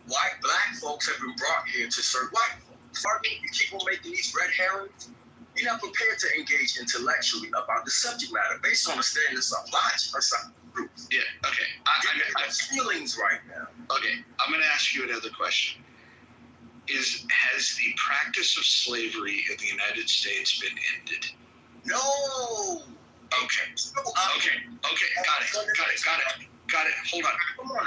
Black folks have been brought here to serve white folks. You keep on making these red herrings. You're not prepared to engage intellectually about the subject matter based on the standards of logic or some proof. Yeah, okay. I have feelings right now. Okay, I'm going to ask you another question. Has the practice of slavery in the United States been ended? No. Okay. Got it. Hold on. Hold on.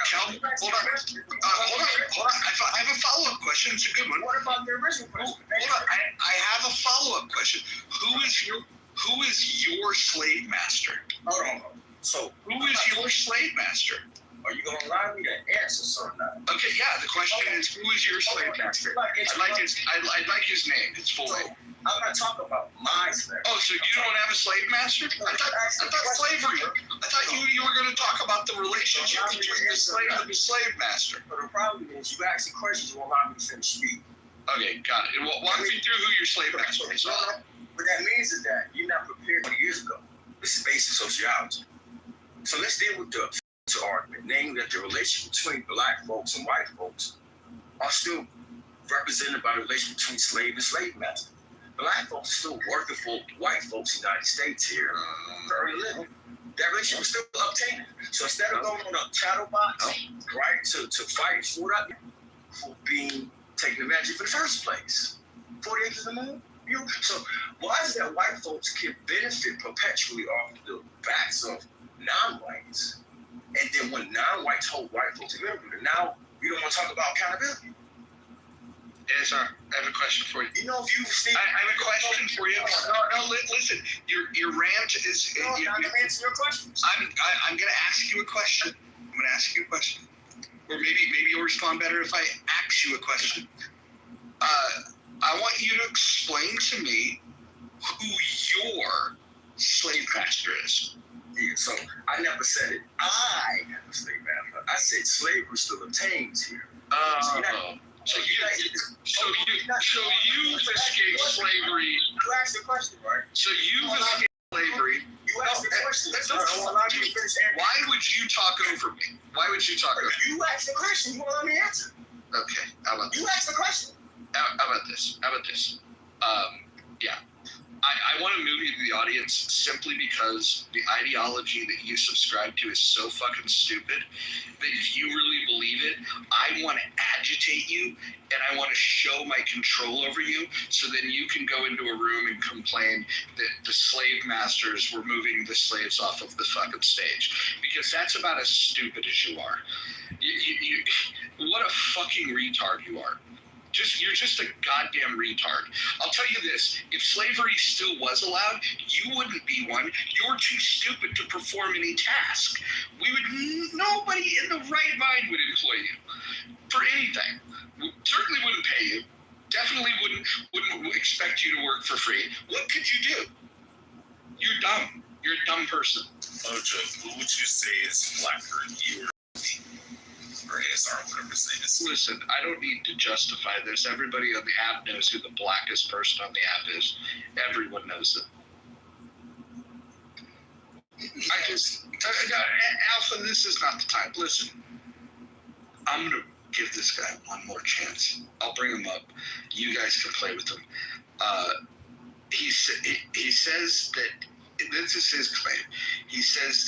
I have a follow-up question. It's a good one. What about the original question? Hold on. I have a follow-up question. Who is your slave master? Hold on. So who is your slave master? Are you going to allow me to answer, sir? Okay, yeah. The question is, who is your slave master? I'd like his name. His full name. I'm not talking about my slave. Oh, so you don't have a slave master? I thought slavery. I thought you were going to talk about the relationship between the slave and the slave master. But the problem is, you ask the questions, you won't allow me to finish speaking. Okay, got it. Walk me through who your slave master is. What that means is that you're not prepared 20 years ago. This is basic sociology. So let's deal with the argument, namely that the relationship between black folks and white folks are still represented by the relationship between slave and slave master. Black folks are still working for white folks in the United States here for early living. That relationship is still obtaining. So instead of going on a chattel box, right, to fight for being taken advantage of in the first place, 40 acres of land. So why is it that white folks can benefit perpetually off the backs of non-whites, And then when non-whites hold white folks accountable, now we don't want to talk about accountability. Yes, sir. I have a question for you. You know, if you see, I have a question for you. No, listen. Your rant is. No, I'm not answering your questions. I'm going to ask you a question. Or maybe you'll respond better if I ask you a question. I want you to explain to me who your slave master is. Yeah, so I never said it. I am a slave master. I said slavery still obtains here. So you've escaped slavery. You asked the question, right? So you've escaped slavery. You asked the question. Why would you talk over me? Why would you talk over me? You asked the question. You won't let me answer. Okay. How about this? You asked the question. How about this? Yeah. I want to move you to the audience simply because the ideology that you subscribe to is so fucking stupid that if you really believe it, I want to agitate you and I want to show my control over you so then you can go into a room and complain that the slave masters were moving the slaves off of the fucking stage. Because that's about as stupid as you are. What a fucking retard you are. You're just a goddamn retard. I'll tell you this, if slavery still was allowed, you wouldn't be one. You're too stupid to perform any task. Nobody in the right mind would employ you for anything. Certainly wouldn't pay you. Definitely wouldn't expect you to work for free. What could you do? You're dumb. You're a dumb person. Ojo, who would you say is blacker, you or ASR, whatever his name is? Listen, I don't need to justify this. Everybody on the app knows who the blackest person on the app is. Everyone knows it. Alpha, this is not the time. Listen, I'm going to give this guy one more chance. I'll bring him up. You guys can play with him. He says that, this is his claim. He says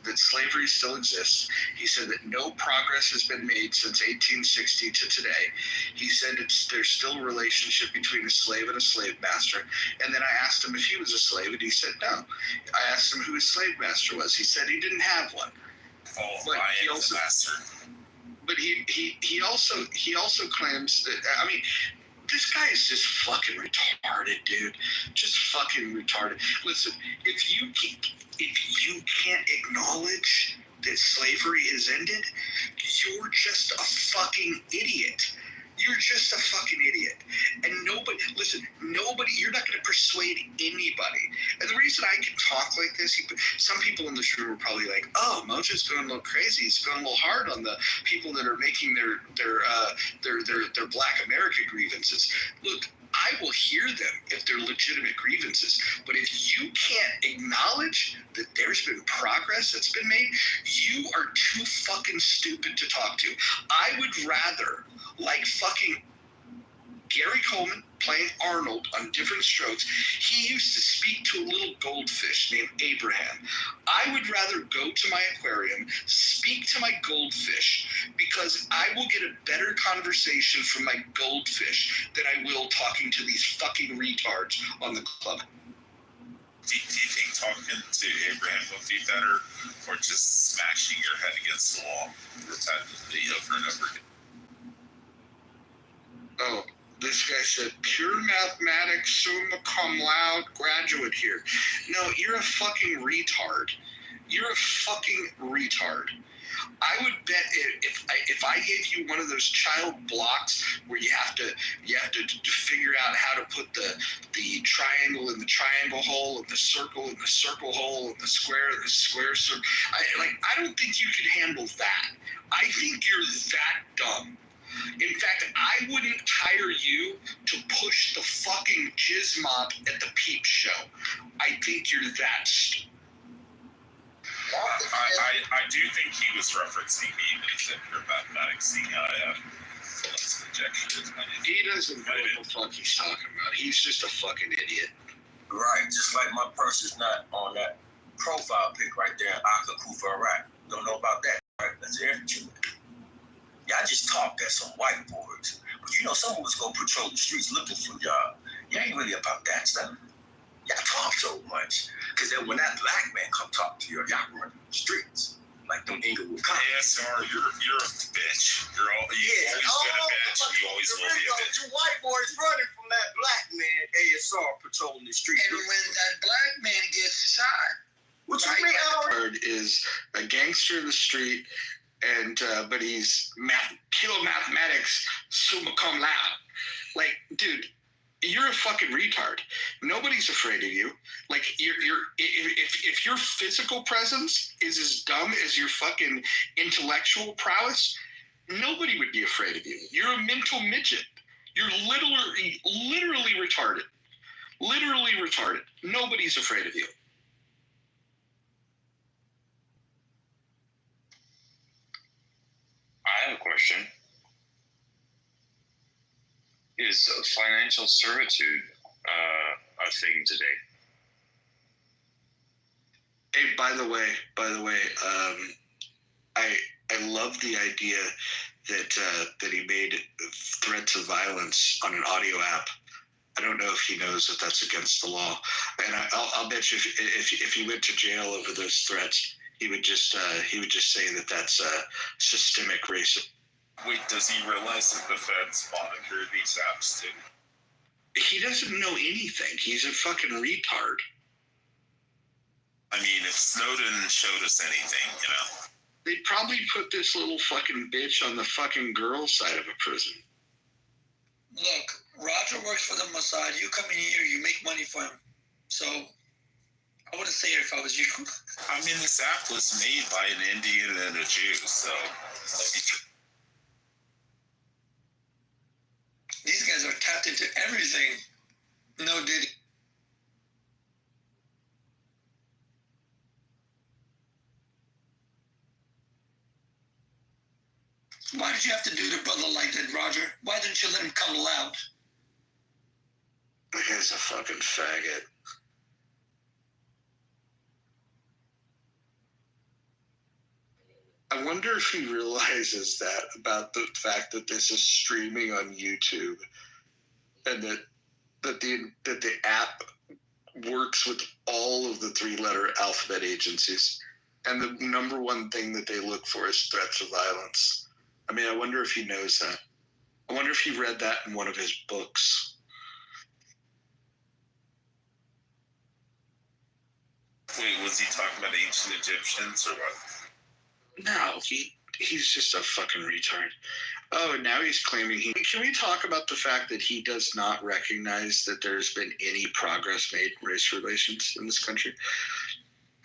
that slavery still exists. He said that no progress has been made since 1860 to today. He said there's still a relationship between a slave and a slave master. And then I asked him if he was a slave, and he said no. I asked him who his slave master was. He said he didn't have one. But I am the master. But he also claims that, I mean, this guy is just fucking retarded, dude. Just fucking retarded. Listen, if you can't acknowledge that slavery has ended, you're just a fucking idiot. You're just a fucking idiot. And nobody, you're not going to persuade anybody. And the reason I can talk like this, some people in this room are probably like, oh, Mojo's going a little crazy. He's going a little hard on the people that are making their Black America grievances. Look, I will hear them if they're legitimate grievances. But if you can't acknowledge that there's been progress that's been made, you are too fucking stupid to talk to. I would rather, like fucking Gary Coleman playing Arnold on Different Strokes, he used to speak to a little goldfish named Abraham. I would rather go to my aquarium, speak to my goldfish, because I will get a better conversation from my goldfish than I will talking to these fucking retards on the club. Do you think talking to Abraham would be better, or just smashing your head against the wall repetitively over and over again? Oh, this guy said, pure mathematics, summa cum laude graduate here. No, you're a fucking retard. You're a fucking retard. I would bet if I gave you one of those child blocks where you have to figure out how to put the triangle in the triangle hole, and the circle in the circle hole, and the square in the square circle. I don't think you could handle that. I think you're that dumb. In fact, I wouldn't hire you to push the fucking jizz mop at the Peep Show. I think you're that stupid. I do think he was referencing me when he said pure mathematics, seeing how I have less injection. He doesn't know what the fuck he's talking about. He's just a fucking idiot. Right, just like my purse is not on that profile pic right there, Akakufa, right? Don't know about that, right? That's infantry. Yeah, I just talked at some whiteboards. But you know, some of us go patrol the streets looking for y'all. You ain't really about that stuff. Y'all talk so much. Because then when that black man come talk to you, y'all run the streets. like them Inglewood. ASR, you're a bitch. You always been a bitch. You always will be a bitch. You white boys running from that black man, ASR patrolling the streets. And when that black man gets shot, what you mean? Is a gangster in the street, and but he's pure mathematics, summa cum laude. Like, dude, you're a fucking retard. Nobody's afraid of you. Like, if your physical presence is as dumb as your fucking intellectual prowess, nobody would be afraid of you. You're a mental midget. You're literally retarded. Literally retarded. Nobody's afraid of you. I have a question. Is financial servitude a thing today? Hey, by the way, I love the idea that he made threats of violence on an audio app. I don't know if he knows that that's against the law, and I'll bet you if he went to jail over those threats, he would just say that that's systemic racism. Wait, does he realize that the feds monitor these apps too? He doesn't know anything. He's a fucking retard. I mean, if Snowden showed us anything, you know. They'd probably put this little fucking bitch on the fucking girl's side of a prison. look, Roger works for the Mossad. You come in here, you make money for him. So I wouldn't say it if I was you. I mean, this app was made by an Indian and a Jew, so these guys are tapped into everything. No Diddy. Why did you have to do the brother like that, Roger? Why didn't you let him come loud? That guy's a fucking faggot. I wonder if he realizes that about the fact that this is streaming on YouTube, and that the app works with all of the 3-letter alphabet agencies, and the number one thing that they look for is threats of violence. I mean, I wonder if he knows that. I wonder if he read that in one of his books. wait, was he talking about ancient Egyptians or what? No, he's just a fucking retard. Oh, and now he's claiming Can we talk about the fact that he does not recognize that there's been any progress made in race relations in this country?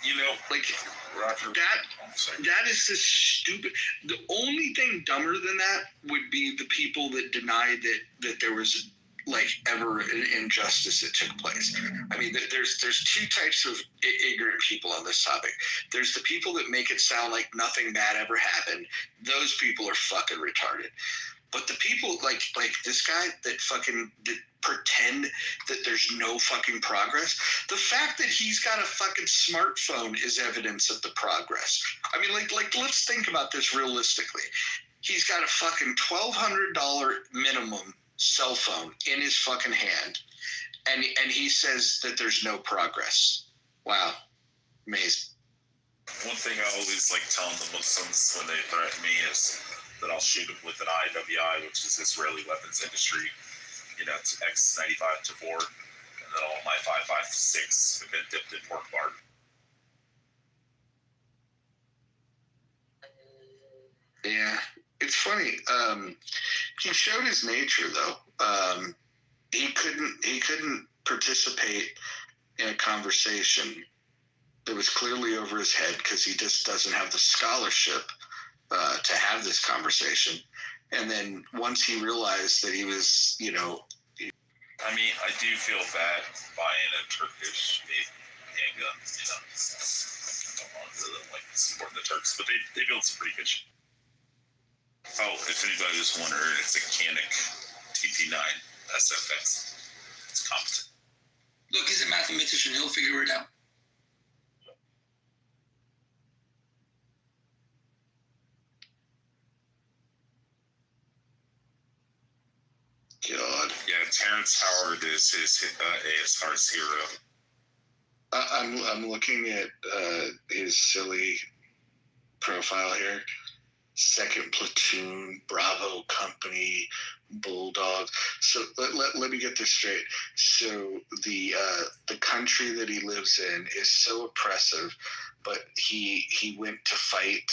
You know, like Roger, that is just stupid. The only thing dumber than that would be the people that deny that there was like ever an injustice that took place. I mean, there's two types of ignorant people on this topic. There's the people that make it sound like nothing bad ever happened. Those people are fucking retarded. But the people like this guy that pretend that there's no fucking progress. The fact that he's got a fucking smartphone is evidence of the progress. I mean, like let's think about this realistically. He's got a fucking $1,200 minimum cell phone in his fucking hand, and he says that there's no progress. Wow, amazing. One thing I always like telling the Muslims when they threaten me is that I'll shoot them with an IWI, which is Israeli weapons industry. You know, it's X95 to 4, and then all my 5.56 have been dipped in pork bark. Yeah, it's funny. He showed his nature though. He couldn't participate in a conversation that was clearly over his head because he just doesn't have the scholarship to have this conversation. And then once he realized that he was, you know, I mean, I do feel bad buying a Turkish-made handgun. You know, I don't want to like support the Turks, but they build some pretty good shit. Oh, if anybody was wondering, it's a Canik TP9 SFX. It's competent. Look, he's a mathematician. He'll figure it out. God. Yeah, Terrence Howard is his ASR's hero. I'm looking at his silly profile here. 2nd Platoon, Bravo Company, Bulldogs. So let me get this straight. So the country that he lives in is so oppressive, but he went to fight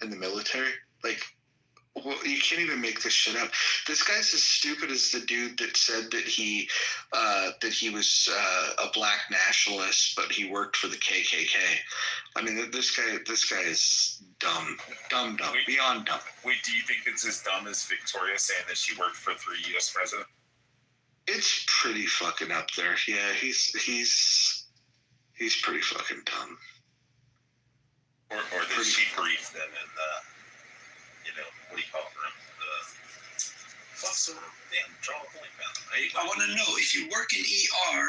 in the military. Like, well, you can't even make this shit up. This guy's as stupid as the dude that said that he was a black nationalist, but he worked for the KKK. I mean, this guy is dumb, beyond dumb. Wait, do you think it's as dumb as Victoria saying that she worked for 3 U.S. presidents? It's pretty fucking up there. Yeah, he's pretty fucking dumb. Or that she briefed them in the, what do you call them? Draw a point, man. I want to know, if you work in ER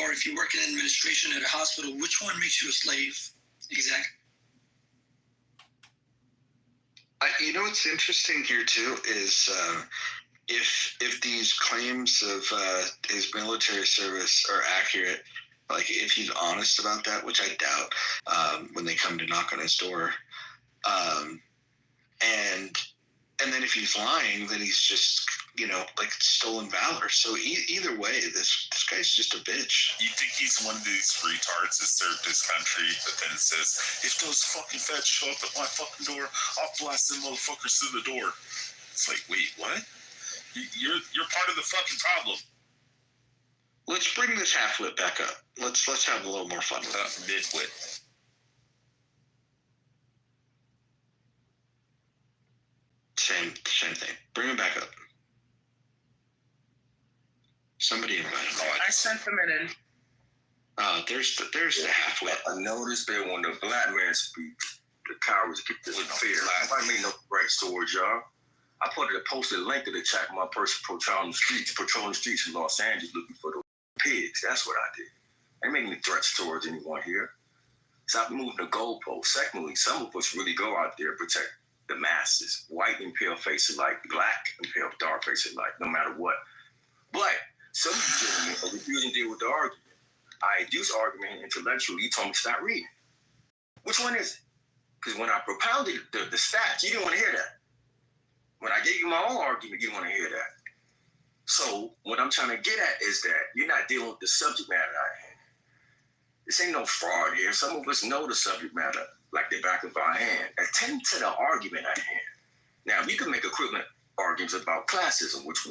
or if you work in administration at a hospital, which one makes you a slave? Exactly. You know what's interesting here too is if these claims of his military service are accurate, like if he's honest about that, which I doubt when they come to knock on his door, and then if he's lying, then he's just like stolen valor. So either way, this guy's just a bitch. You think he's one of these retards that served his country, but then it says, if those fucking feds show up at my fucking door, I'll blast them motherfuckers through the door. It's like, wait, what? You're part of the fucking problem. Let's bring this half-wit back up. Let's have a little more fun with that. Mid-wit. Same thing. Bring him back up. Somebody invite him. I sent them in. There's the half-wit. I noticed that when the black man speaks, the cowards get this fear. Nobody made no rights towards y'all. I put a posted link to the chat. My person patrolling the streets in Los Angeles looking for those pigs. That's what I did. I ain't making any threats towards anyone here. Stop moving the goalposts. Secondly, some of us really go out there and protect the masses, white and pale faces alike, black and pale dark faces alike, no matter what. But some of you gentlemen are refusing to deal with the argument. I deduce argument intellectually. You told me to stop reading. Which one is it? Because when I propounded the stats, you didn't want to hear that. When I gave you my own argument, you didn't want to hear that. So what I'm trying to get at is that you're not dealing with the subject matter at hand. This ain't no fraud here. Some of us know the subject matter like the back of our hand. Attend to the argument at hand. Now, we can make equivalent arguments about classism, which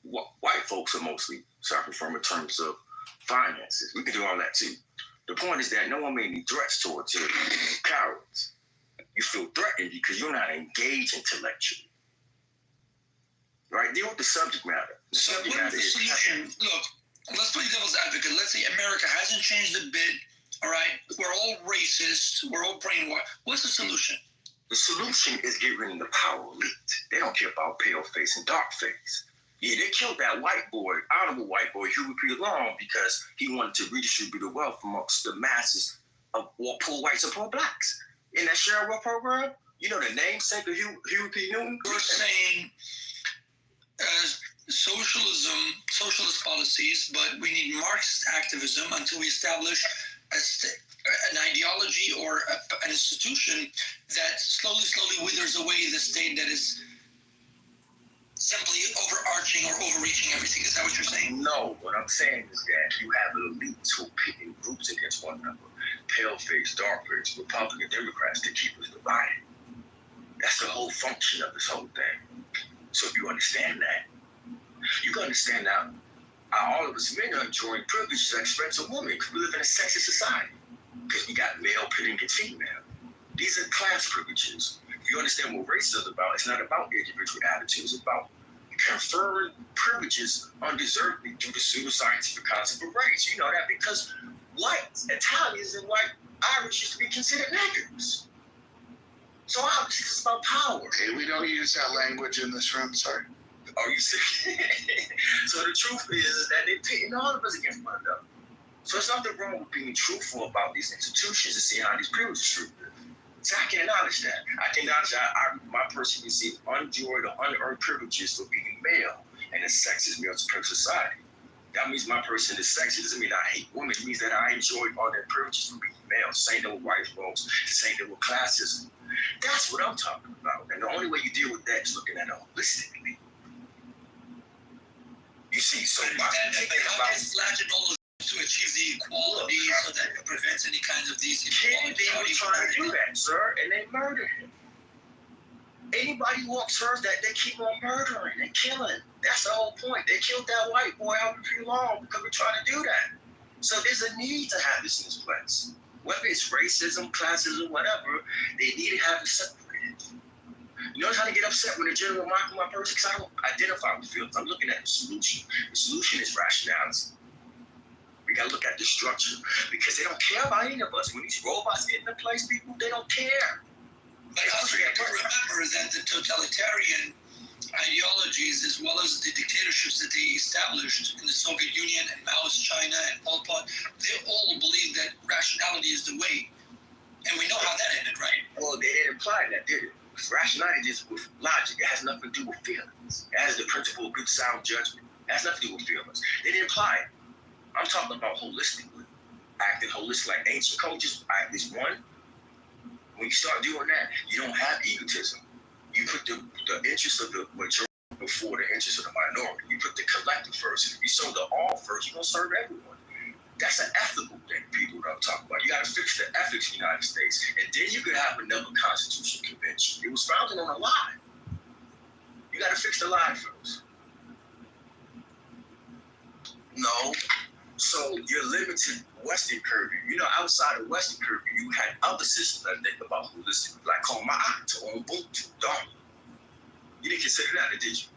white folks are mostly suffering from in terms of finances. We can do all that too. The point is that no one made any threats towards you, cowards. You feel threatened because you're not engaged intellectually. Right? Deal with the subject matter. The subject matter is solution. Look, let's play devil's advocate. Let's say America hasn't changed a bit. All right, we're all racist. We're all brainwashed. What's the solution? The solution is get rid of the power elite. They don't care about pale face and dark face. Yeah, they killed that white boy, honorable white boy, Huey P. Long, because he wanted to redistribute the wealth amongst the masses of poor whites and poor blacks. In that share wealth program, you know the namesake of Huey P. Newton? You're saying socialist policies, but we need Marxist activism until we establish an ideology or an institution that slowly withers away the state that is simply overarching or overreaching everything. Is that what you're saying? No, what I'm saying is that you have elites who pit in groups against one another. Pale face, dark face, Republican, Democrats to keep us divided. That's the whole function of this whole thing. So if you understand that, you can understand that all of us men are enjoying privileges at the expense of women because we live in a sexist society. Because we got male pitting against female. These are class privileges. If you understand what race is about, it's not about individual attitudes. It's about conferring privileges undeservedly due to pseudoscientific concept of race. You know that because white Italians and white Irish used to be considered niggers. So obviously it's about power. Okay, we don't use that language in this room, sorry. Are you serious? So the truth is that they're pitting all of us against one another. So there's nothing wrong with being truthful about these institutions and seeing how these privileges are treated. So I can acknowledge that. I can acknowledge that my person received unenjoyed or unearned privileges for being male in a sexist male superior society. That means my person is sexy. It doesn't mean I hate women. It means that I enjoy all their privileges from being male. Same thing with white folks. Same thing with classism. That's what I'm talking about. And the only way you deal with that is looking at it holistically. You see, so my thinking about all to achieve the equality so that it prevents any kinds of these inequalities. Kennedy was trying to do that, sir, and they murdered him. Anybody who observes that, they keep on murdering and killing. That's the whole point. They killed that white boy out in Tree Lawn because we're trying to do that. So there's a need to have this in this place. Whether it's racism, classism, whatever, they need to have it separated. You notice how they get upset when the general mark my person? Because I don't identify with feelings. I'm looking at the solution. The solution is rationality. We got to look at the structure because they don't care about any of us. When these robots get into place, people, they don't care. But also you have to remember that the totalitarian ideologies, as well as the dictatorships that they established in the Soviet Union and Maoist China and Pol Pot, they all believe that rationality is the way. And we know how that ended, right? Well, they didn't imply that, did it? Rationality is with logic. It has nothing to do with feelings. It has the principle of good sound judgment. It has nothing to do with feelings. They didn't imply it. I'm talking about holistically. Acting holistic like ancient cultures, act as one. When you start doing that, you don't have egotism. You put the interest of the majority before the interest of the minority. You put the collective first. If you serve the all first, you're going to serve everyone. That's an ethical thing people don't talk about. You got to fix the ethics in the United States. And then you could have another constitutional convention. It was founded on a lie. You got to fix the lie first. No. So you're limited Western curfew. You know, outside of Western curfew, you had other systems that think about holistic, like Koma'ata or Ubuntu, don't you? You didn't consider that, did you?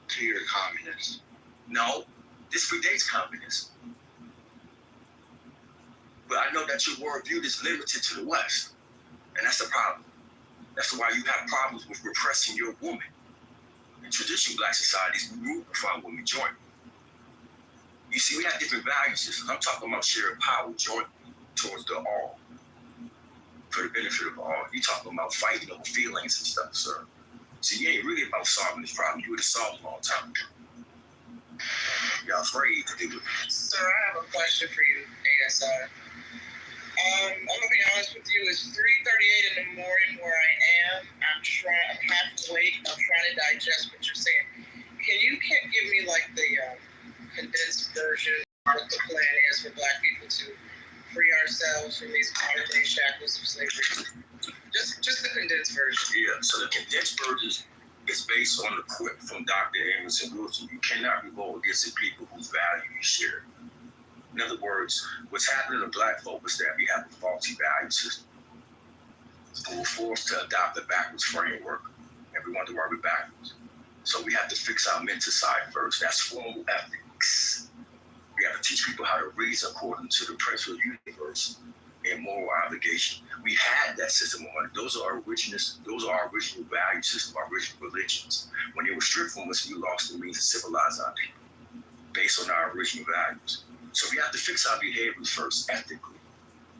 So you're a communist. No, this predates communism. But I know that your worldview is limited to the West. And that's the problem. That's why you have problems with repressing your woman. In traditional black societies, we rule before our women join. You see, we have different value systems. I'm talking about sharing power jointly towards the all, for the benefit of all. You're talking about fighting over feelings and stuff, sir. So you ain't really about solving this problem. You would have solved it a long time ago. You're afraid to do it. Sir, I have a question for you, ASI. I'm gonna be honest with you. It's 3:38 in the morning where I am. I'm half awake. I'm trying to digest what you're saying. Can you give me like the condensed version of what the plan is for Black people to free ourselves from these modern day shackles of slavery? Just the condensed version. Yeah. So the condensed version is based on the quote from Dr. Amos and Wilson. You cannot revolt against the people whose value you share. In other words, what's happening to Black folk is that we have a faulty value system. And we're forced to adopt a backwards framework, and we wonder why we're backwards. So we have to fix our mental side first. That's formal ethics. We have to teach people how to reason according to the principle of the universe and moral obligation. We had that system on. Those are our original value systems, our original religions. When they were stripped from us, we lost the means to civilize our people based on our original values. So we have to fix our behaviors first, ethically.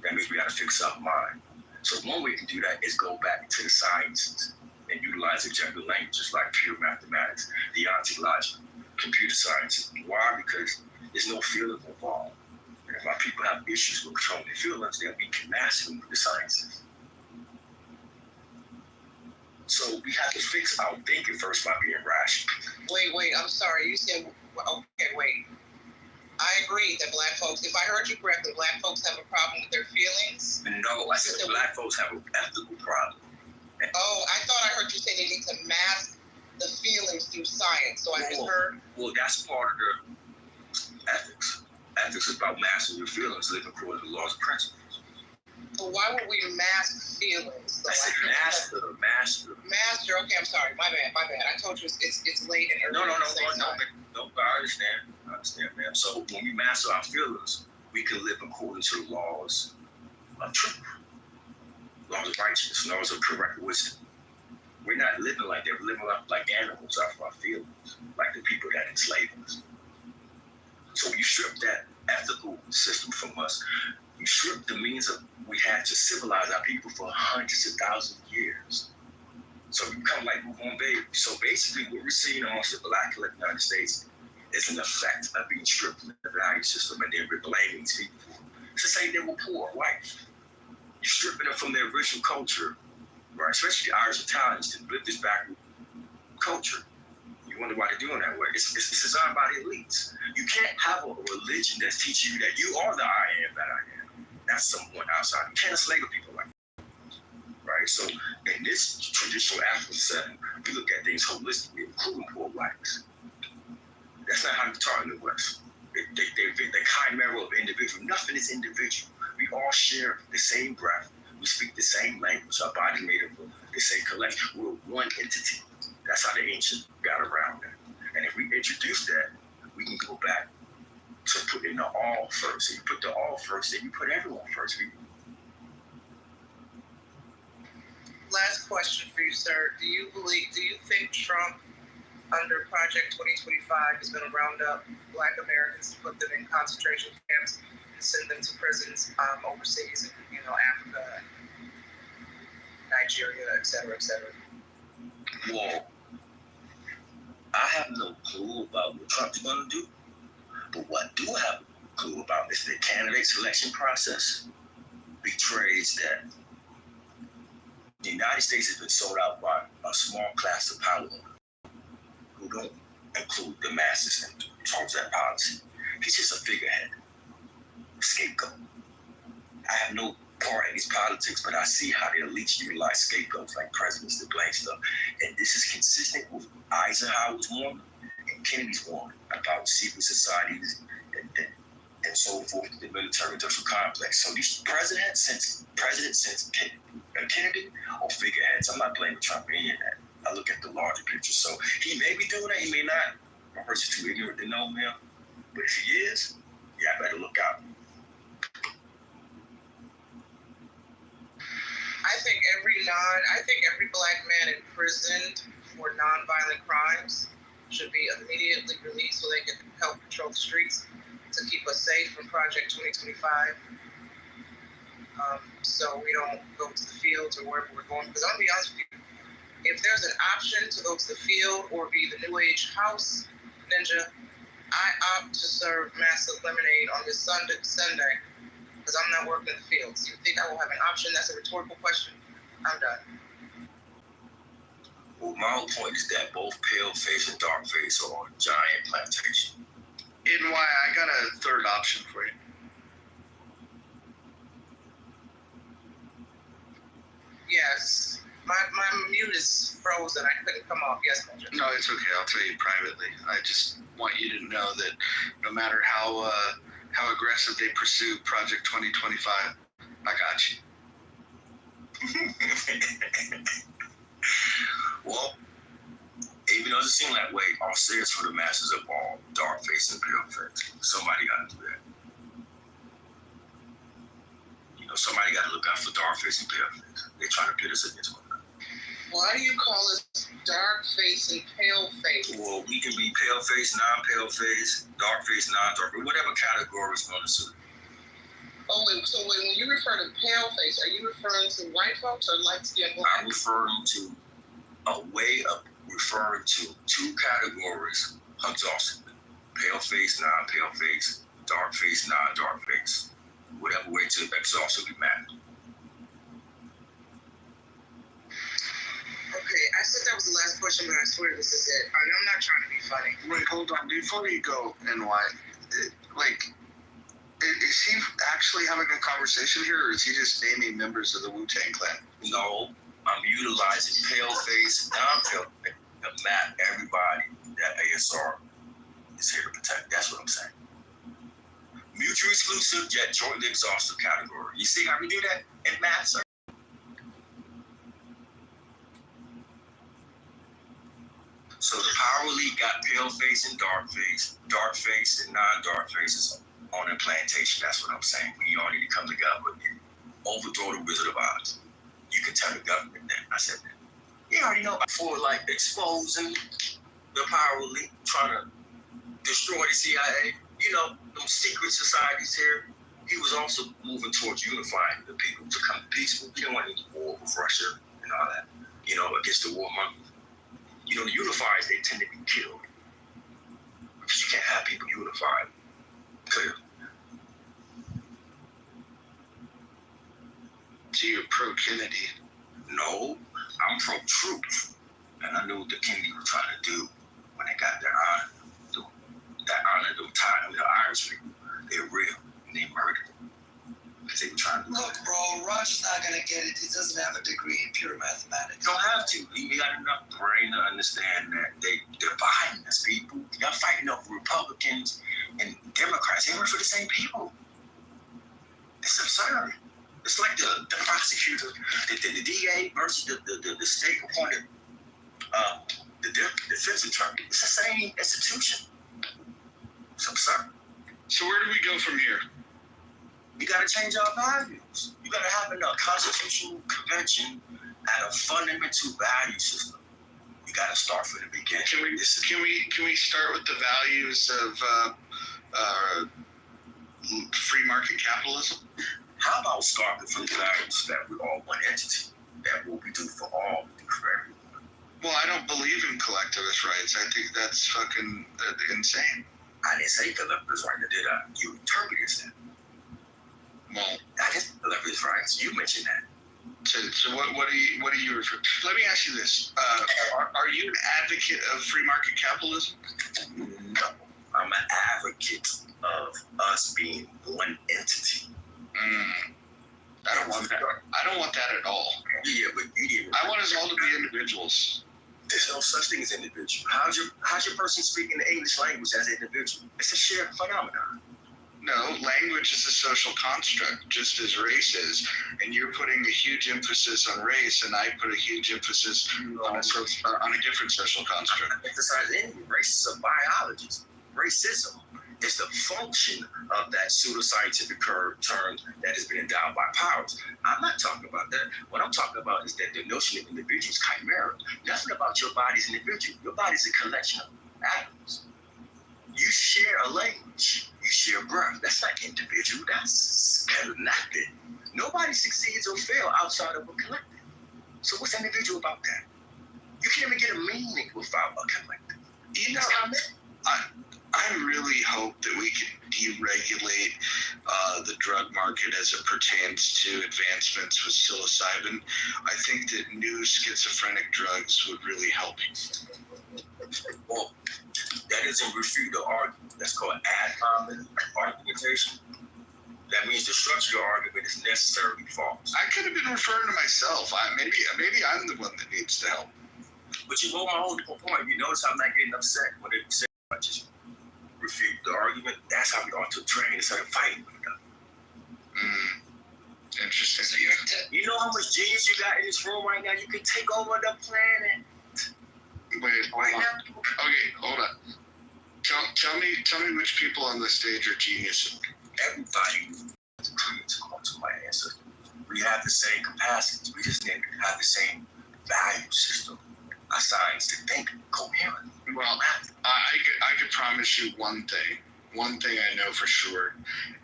That means we have to fix our mind. So one way to do that is go back to the sciences and utilize objective languages like pure mathematics, deontic logic, computer science. Why? Because there's no feelings involved. And if our people have issues with controlling their feelings, then we can master them with the sciences. So we have to fix our thinking first by being rational. Wait, I'm sorry. You said, okay, wait. I agree that Black folks, if I heard you correctly, Black folks have a problem with their feelings? No, I said Black folks have an ethical problem. Oh, I thought I heard you say they need to mask the feelings through science. So I misheard? Well, that's part of the ethics. Ethics is about mastering your feelings, living according to the laws and principles. So why would we mask feelings? I said master. Master, okay, I'm sorry. My bad. I told you it's late and early. No, I understand, man. So when we master our feelings, we can live according to the laws of truth, laws of righteousness, laws of correct wisdom. We're not living like that. We're living like animals off our feelings, like the people that enslave us. So you strip that ethical system from us. You strip the means of we had to civilize our people for hundreds of thousands of years. So we become like newborn babies. So basically what we're seeing amongst the Black collective United States is an effect of being stripped from the value system, and then we're blaming these people for it. It's the same thing with poor white. You're stripping them from their original culture, right? Especially the Irish Italians to live this backward culture. You wonder why they're doing that way. It's designed by the elites. You can't have a religion that's teaching you that you are the I am that I am. That's someone outside. You can't enslave people like that, right? So in this traditional African setting, we look at things holistically, including poor blacks. That's not how we talk in the West. The chimera of individual. Nothing is individual. We all share the same breath. We speak the same language. Our body made up of the same collection. We're one entity. That's how the ancients got around that. And if we introduce that, we can go back to putting the all first. If you put the all first, then you put everyone first. Last question for you, sir. Do you think Trump, under Project 2025, is going to round up Black Americans, put them in concentration camps, and send them to prisons overseas, in Africa, Nigeria, et cetera, et cetera? Well, I have no clue about what Trump's going to do. But what I do have a clue about is the candidate selection process betrays that the United States has been sold out by a small class of power who don't include the masses in terms of that policy. He's just a figurehead, scapegoat. I have no part in these politics, but I see how the elites utilize scapegoats like presidents to blame stuff. And this is consistent with Eisenhower's warning and Kennedy's warning about secret societies and so forth, the military-industrial complex. So these presidents since Kennedy are figureheads. I'm not blaming Trump for any of that. I look at the larger picture. So he may be doing that, he may not. My person's too ignorant to know, man. But if he is, yeah, I better look out. I think every Black man imprisoned for nonviolent crimes should be immediately released so they can help control the streets to keep us safe from Project 2025. So we don't go to the fields or wherever we're going. Because I'm gonna be honest with you, if there's an option to go to the field or be the New Age house ninja, I opt to serve massive lemonade on this Sunday because I'm not working in the fields. You think I will have an option? That's a rhetorical question. I'm done. Well, my whole point is that both pale face and dark face are on a giant plantation. NY, I got a third option for you. Yes. My mute is frozen. I couldn't come off. Yes, Ninja. No, it's okay. I'll tell you privately. I just want you to know that no matter how aggressive they pursue Project 2025, I got you. Well, even though it doesn't seem that way, I'll say it's for the masses of all dark face and pale face. Somebody got to do that. Somebody got to look out for dark face and pale face. They're trying to pit us against one another. Why do you call us dark face and pale face? Well, we can be pale face, non-pale face, dark face, non-dark face, whatever category is going to suit. Oh, wait, so when you refer to pale face, are you referring to white folks or light-skinned blacks? I'm referring to a way of referring to two categories exhaustively. Pale face, non-pale face, dark face, non-dark face. Whatever way to exhaustively map. Okay, I said that was the last question, but I swear this is it. I'm not trying to be funny. Wait, hold on. Before you go, NY, is he actually having a conversation here, or is he just naming members of the Wu-Tang Clan? No, I'm utilizing pale face, non-pale face to map everybody that ASR is here to protect. That's what I'm saying. Mutually exclusive yet jointly exhaustive category. You see how we do that in math, sir? So the power elite got pale face and dark face and non-dark faces on a plantation. That's what I'm saying. We all need to come together and overthrow the Wizard of Oz. You can tell the government that. I said that. You already know. For exposing the power elite, trying to destroy the CIA. Them secret societies here. He was also moving towards unifying the people to come peaceful. He didn't want any war with Russia and all that, against the warmongers. The unifiers, they tend to be killed. We You can't have people unified. Clear. So you're pro-Kennedy? No, I'm pro-truth. And I knew what the Kennedy were trying to do when they got their honor. That honor, them tied, the Irish people. They're real, and they murdered them. Because they were trying to do Look, bro, Roger's not going to get it. He doesn't have a degree in pure mathematics. You don't have to. You got enough brain to understand that they're dividing us, people. Y'all fighting over Republicans and Democrats. They work for the same people. It's absurd. It's like the prosecutor, the DA versus the state-appointed the defense attorney. It's the same institution. It's absurd. So where do we go from here? You got to change our values. You got to have a constitutional convention at a fundamental value system. You got to start from the beginning. Can we start with the values of free market capitalism? How about starting from the values that we're all one entity? That what we do for all, we do for everyone. Well, I don't believe in collectivist rights. I think that's fucking insane. I didn't say collectivist rights, did I? You interpreted that. Well, I didn't say collectivist rights. You mentioned that. So what do you refer? Let me ask you this: are you an advocate of free market capitalism? No, I'm an advocate of us being one entity. I don't want that. I don't want that at all. Yeah, but you didn't. I want us all to be individuals. There's no such thing as individual. How's your person speaking the English language as an individual? It's a shared phenomenon. No, language is a social construct, just as race is. And you're putting a huge emphasis on race, and I put a huge emphasis on a different social construct. I emphasize any race is a biologist. Racism is the function of that pseudoscientific term that has been endowed by powers. I'm not talking about that. What I'm talking about is that the notion of individual is chimera. Nothing about your body is individual. Your body is a collection of atoms. You share a language. You share breath. That's not individual. That's connected. Nobody succeeds or fails outside of a collective. So what's individual about that? You can't even get a meaning without a collective. You know, I really hope that we can deregulate the drug market as it pertains to advancements with psilocybin. I think that new schizophrenic drugs would really help. Well, that doesn't refute the argument. That's called ad hominem argumentation. That means the structure of your argument is necessarily false. I could have been referring to myself. Maybe I'm the one that needs the help. But you know my whole point. You notice I'm not getting upset when they say I just refute the argument. That's how we ought to train instead of fighting with them. Interesting. So you know how much genius you got in this room right now? You can take over the planet. Wait, hold on. Okay, hold on. Tell me which people on the stage are geniuses. Everybody is genius according to my ancestors. We have the same capacities. We just didn't have the same value system. Our science to think coherently. Well, I could promise you one thing. One thing I know for sure,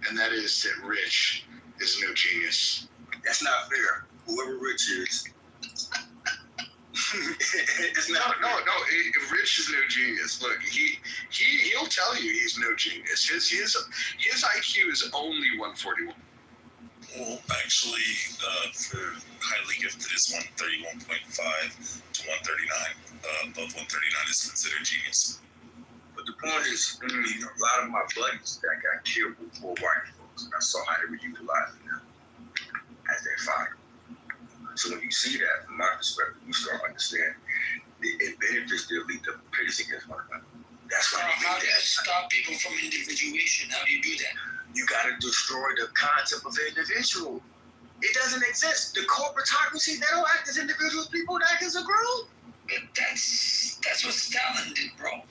and that is that Rich is no genius. That's not fair. Whoever Rich is. It's not no. Rich is no genius. Look, he'll tell you he's no genius. His IQ is only 141. Well, actually, for highly gifted is 131.5 to 139. Above 139 is considered genius. But the point is, a lot of my buddies that got killed before white folks, I saw how they were utilizing them as their fire. So when you see that, from my perspective, you start understanding it benefits the elite that pitts against one another. That's why how do you stop people from individuation? How do you do that? You got to destroy the concept of individual. It doesn't exist. The corporatocracy, they don't act as individuals. People act as a group. But that's what Stalin did, bro.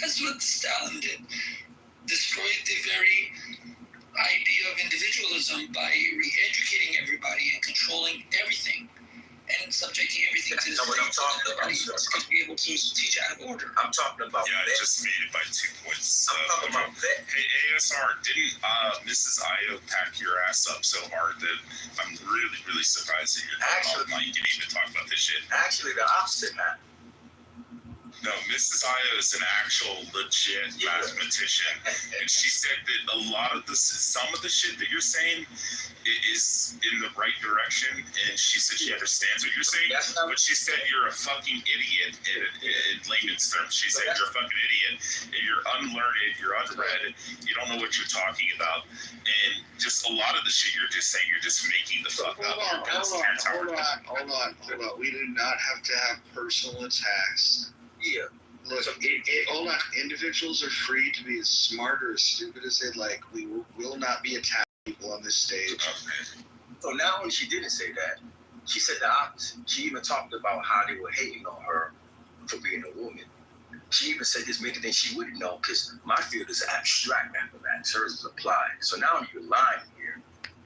That's what Stalin did. Destroyed the very idea of individualism by re-educating everybody and controlling everything and subjecting everything to the state. Nobody else can be able to teach out of order. I'm talking about I just made it by 2 points. I'm talking about that. Hey, ASR, didn't Mrs. Io pack your ass up so hard that I'm really, really surprised that you're like, you didn't even talk about this shit. Actually, the opposite happened. No, Mrs. Aya is an actual legit mathematician, and she said that some of the shit that you're saying is in the right direction, and she said she understands what you're saying, but she said you're a fucking idiot in layman's terms. She said you're a fucking idiot, and you're unlearned, you're unread, you don't know what you're talking about, and just a lot of the shit you're just saying, you're just making the fuck up. Hold on. We do not have to have personal attacks. Yeah. Look, hold on. Individuals are free to be as smart or as stupid as they like. We will not be attacking people on this stage. So not only she didn't say that, she said the opposite. She even talked about how they were hating on her for being a woman. She even said there's many things she wouldn't know because my field is abstract mathematics. Hers is applied. So now only you're lying here.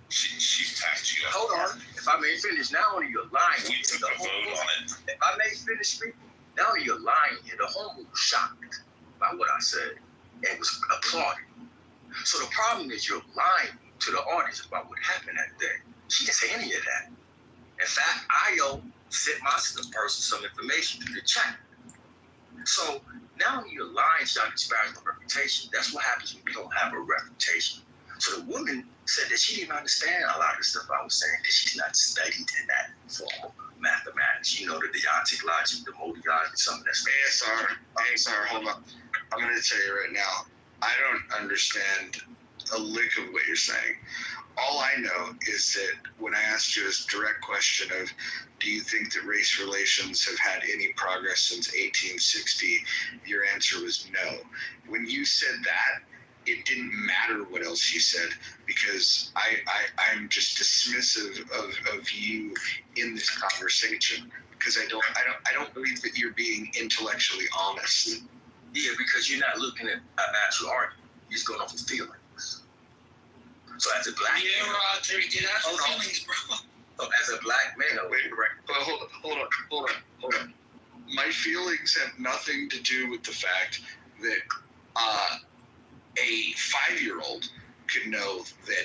She tapped you. Hold on. If I may finish, now only you're lying. We took a vote on it. If I may finish speaking, now only you're lying here. The homie was shocked by what I said and was applauding. So the problem is you're lying to the audience about what happened that day. She didn't say any of that. In fact, Io sent my person some information through the chat. So now when you're lying, y'all disparage my reputation. That's what happens when you don't have a reputation. So the woman said that she didn't understand a lot of the stuff I was saying because she's not studied in that form of mathematics. You know, the deontic logic, the modal logic, some of that stuff. ASR, hold on. I'm going to tell you right now, I don't understand a lick of what you're saying. All I know is that when I asked you this direct question of, do you think that race relations have had any progress since 1860, your answer was no. When you said that, it didn't matter what else you said because I'm just dismissive of you in this conversation because I don't believe that you're being intellectually honest. Yeah, because you're not looking at an actual argument. You're just going off of feelings. So as a black man, Roger, get out your feelings, bro. So as a black man, hold on. My feelings have nothing to do with the fact that a 5-year-old could know that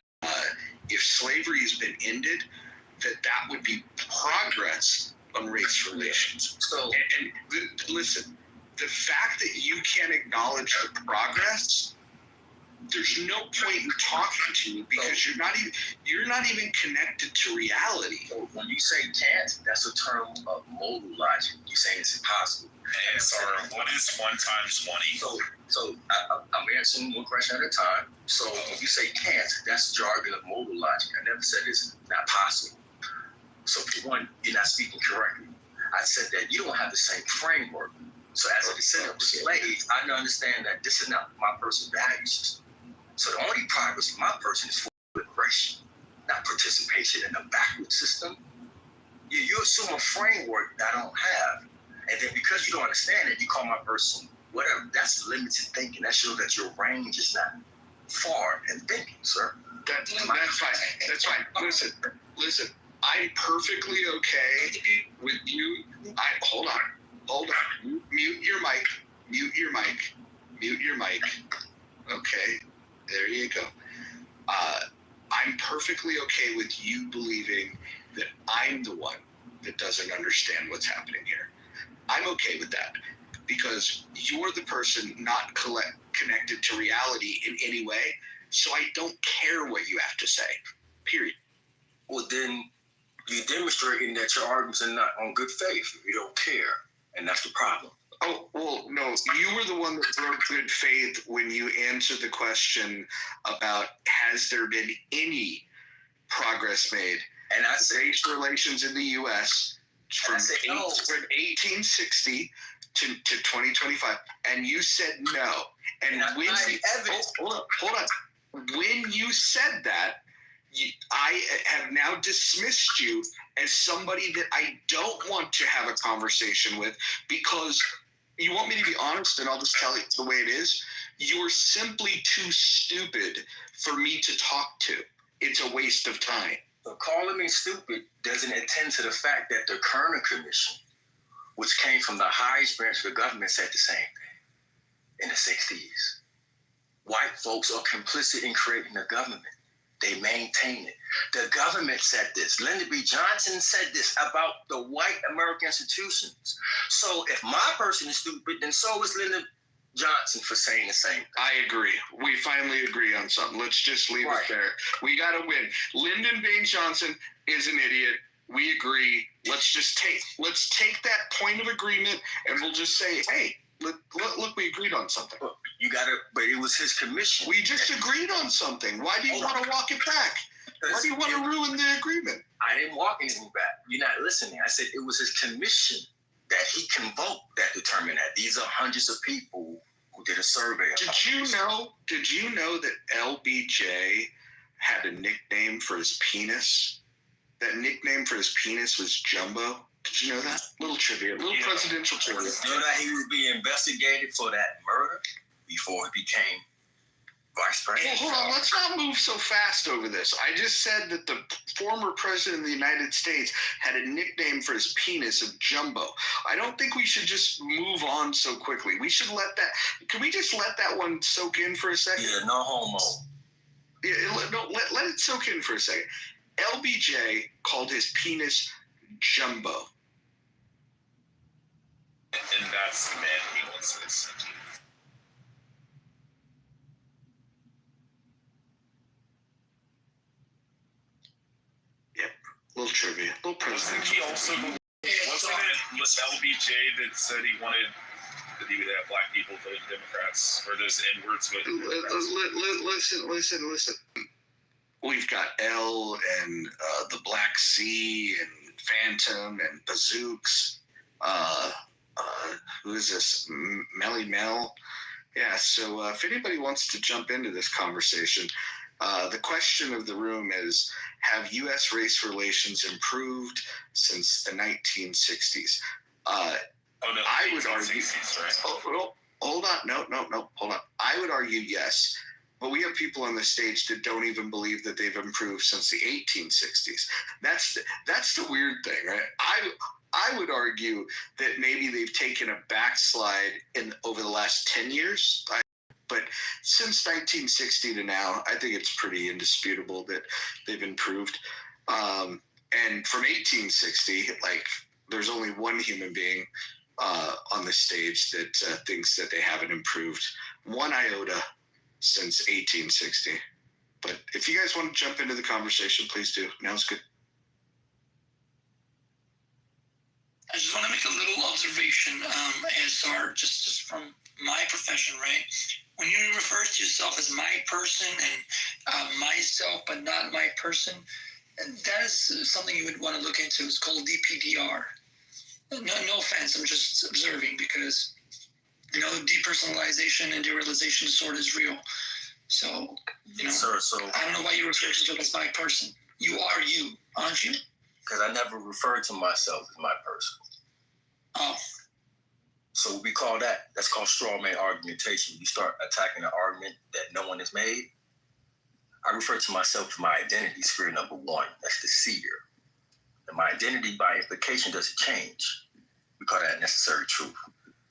if slavery has been ended, that would be progress on race relations. So, and listen, the fact that you can't acknowledge the progress, there's no point in talking to you because you're not even connected to reality. So when you say can't, that's a term of modal logic. You're saying it's impossible. And sorry, what is 1 times 1 =? So I'm answering one question at a time. So when you say can't, that's jargon of modal logic. I never said it's not possible. So for one, you're not speaking correctly. I said that you don't have the same framework. So as a descendant of slaves, I understand that this is not my personal value system. So the only progress in my person is for liberation, not participation in a backward system. You assume a framework that I don't have. And then because you don't understand it, you call my person whatever. That's limited thinking. That shows that your range is not far in thinking, sir. That's fine. Listen. I'm perfectly okay with you. Hold on. Mute your mic. Okay, there you go. I'm perfectly okay with you believing that I'm the one that doesn't understand what's happening here. I'm okay with that because you're the person not connected to reality in any way, so I don't care what you have to say, period. Well, then you're demonstrating that your arguments are not on good faith. You don't care, and that's the problem. Oh, well, no, you were the one that broke good faith when you answered the question about has there been any progress made and I say race relations in the U.S. from 1860 to 2025, and you said no. And when hold on. When you said that, I have now dismissed you as somebody that I don't want to have a conversation with because you want me to be honest, and I'll just tell you the way it is. You're simply too stupid for me to talk to. It's a waste of time. So calling me stupid doesn't attend to the fact that the Kerner Commission, which came from the highest branch of the government, said the same thing in the 60s. White folks are complicit in creating a government. They maintain it. The government said this. Lyndon B. Johnson said this about the white American institutions. So if my person is stupid, then so is Lyndon Johnson for saying the same thing. I agree. We finally agree on something. Let's just leave it there. We got to win. Lyndon Baines Johnson is an idiot. We agree. Let's take that point of agreement, and we'll just say, hey, look, we agreed on something. You got to, but it was his commission. We just agreed on something. Why do you want to walk it back? Why do you want to ruin the agreement? I didn't walk anything back. You're not listening. I said it was his commission that he convoked that determined that. These are hundreds of people who did a survey. Did you know that LBJ had a nickname for his penis? That nickname for his penis was Jumbo. Did you know that? Little trivia, presidential trivia. You know that he was being investigated for that murder before he became vice president? Well, hold on. Let's not move so fast over this. I just said that the former president of the United States had a nickname for his penis of Jumbo. I don't think we should just move on so quickly. We should can we just let that one soak in for a second? Yeah, no homo. Yeah, let it soak in for a second. LBJ called his penis Jumbo. And that's the man he wants to listen to. Yep, little trivia, little presidential. He also wasn't it LBJ that said he would have black people vote Democrats, or those N-words vote Democrats? Listen. We've got L and the Black Sea and Phantom and Bazooks. Who is this? Melly Mel? Yeah, so if anybody wants to jump into this conversation, the question of the room is, have U.S. race relations improved since the 1960s? I would argue... hold on. No, hold on. I would argue yes. But we have people on the stage that don't even believe that they've improved since the 1860s. That's the weird thing, right? I would argue that maybe they've taken a backslide over the last 10 years. But since 1960 to now, I think it's pretty indisputable that they've improved. And from 1860, there's only one human being on the stage that thinks that they haven't improved one iota since 1860. But if you guys want to jump into the conversation, please do. Now's good. I just want to make a little observation just from my profession, right? When you refer to yourself as my person and myself, but not my person, that is something you would want to look into. It's called DPDR. No offense, I'm just observing because, depersonalization and derealization disorder is real. So, Sir, I don't know why you refer to yourself as my person. You are you, aren't you? Because I never referred to myself as my person. Oh. So we call that's called straw man argumentation. You start attacking an argument that no one has made. I refer to myself as my identity, sphere number one. That's the seer. And my identity, by implication, doesn't change. We call that necessary truth.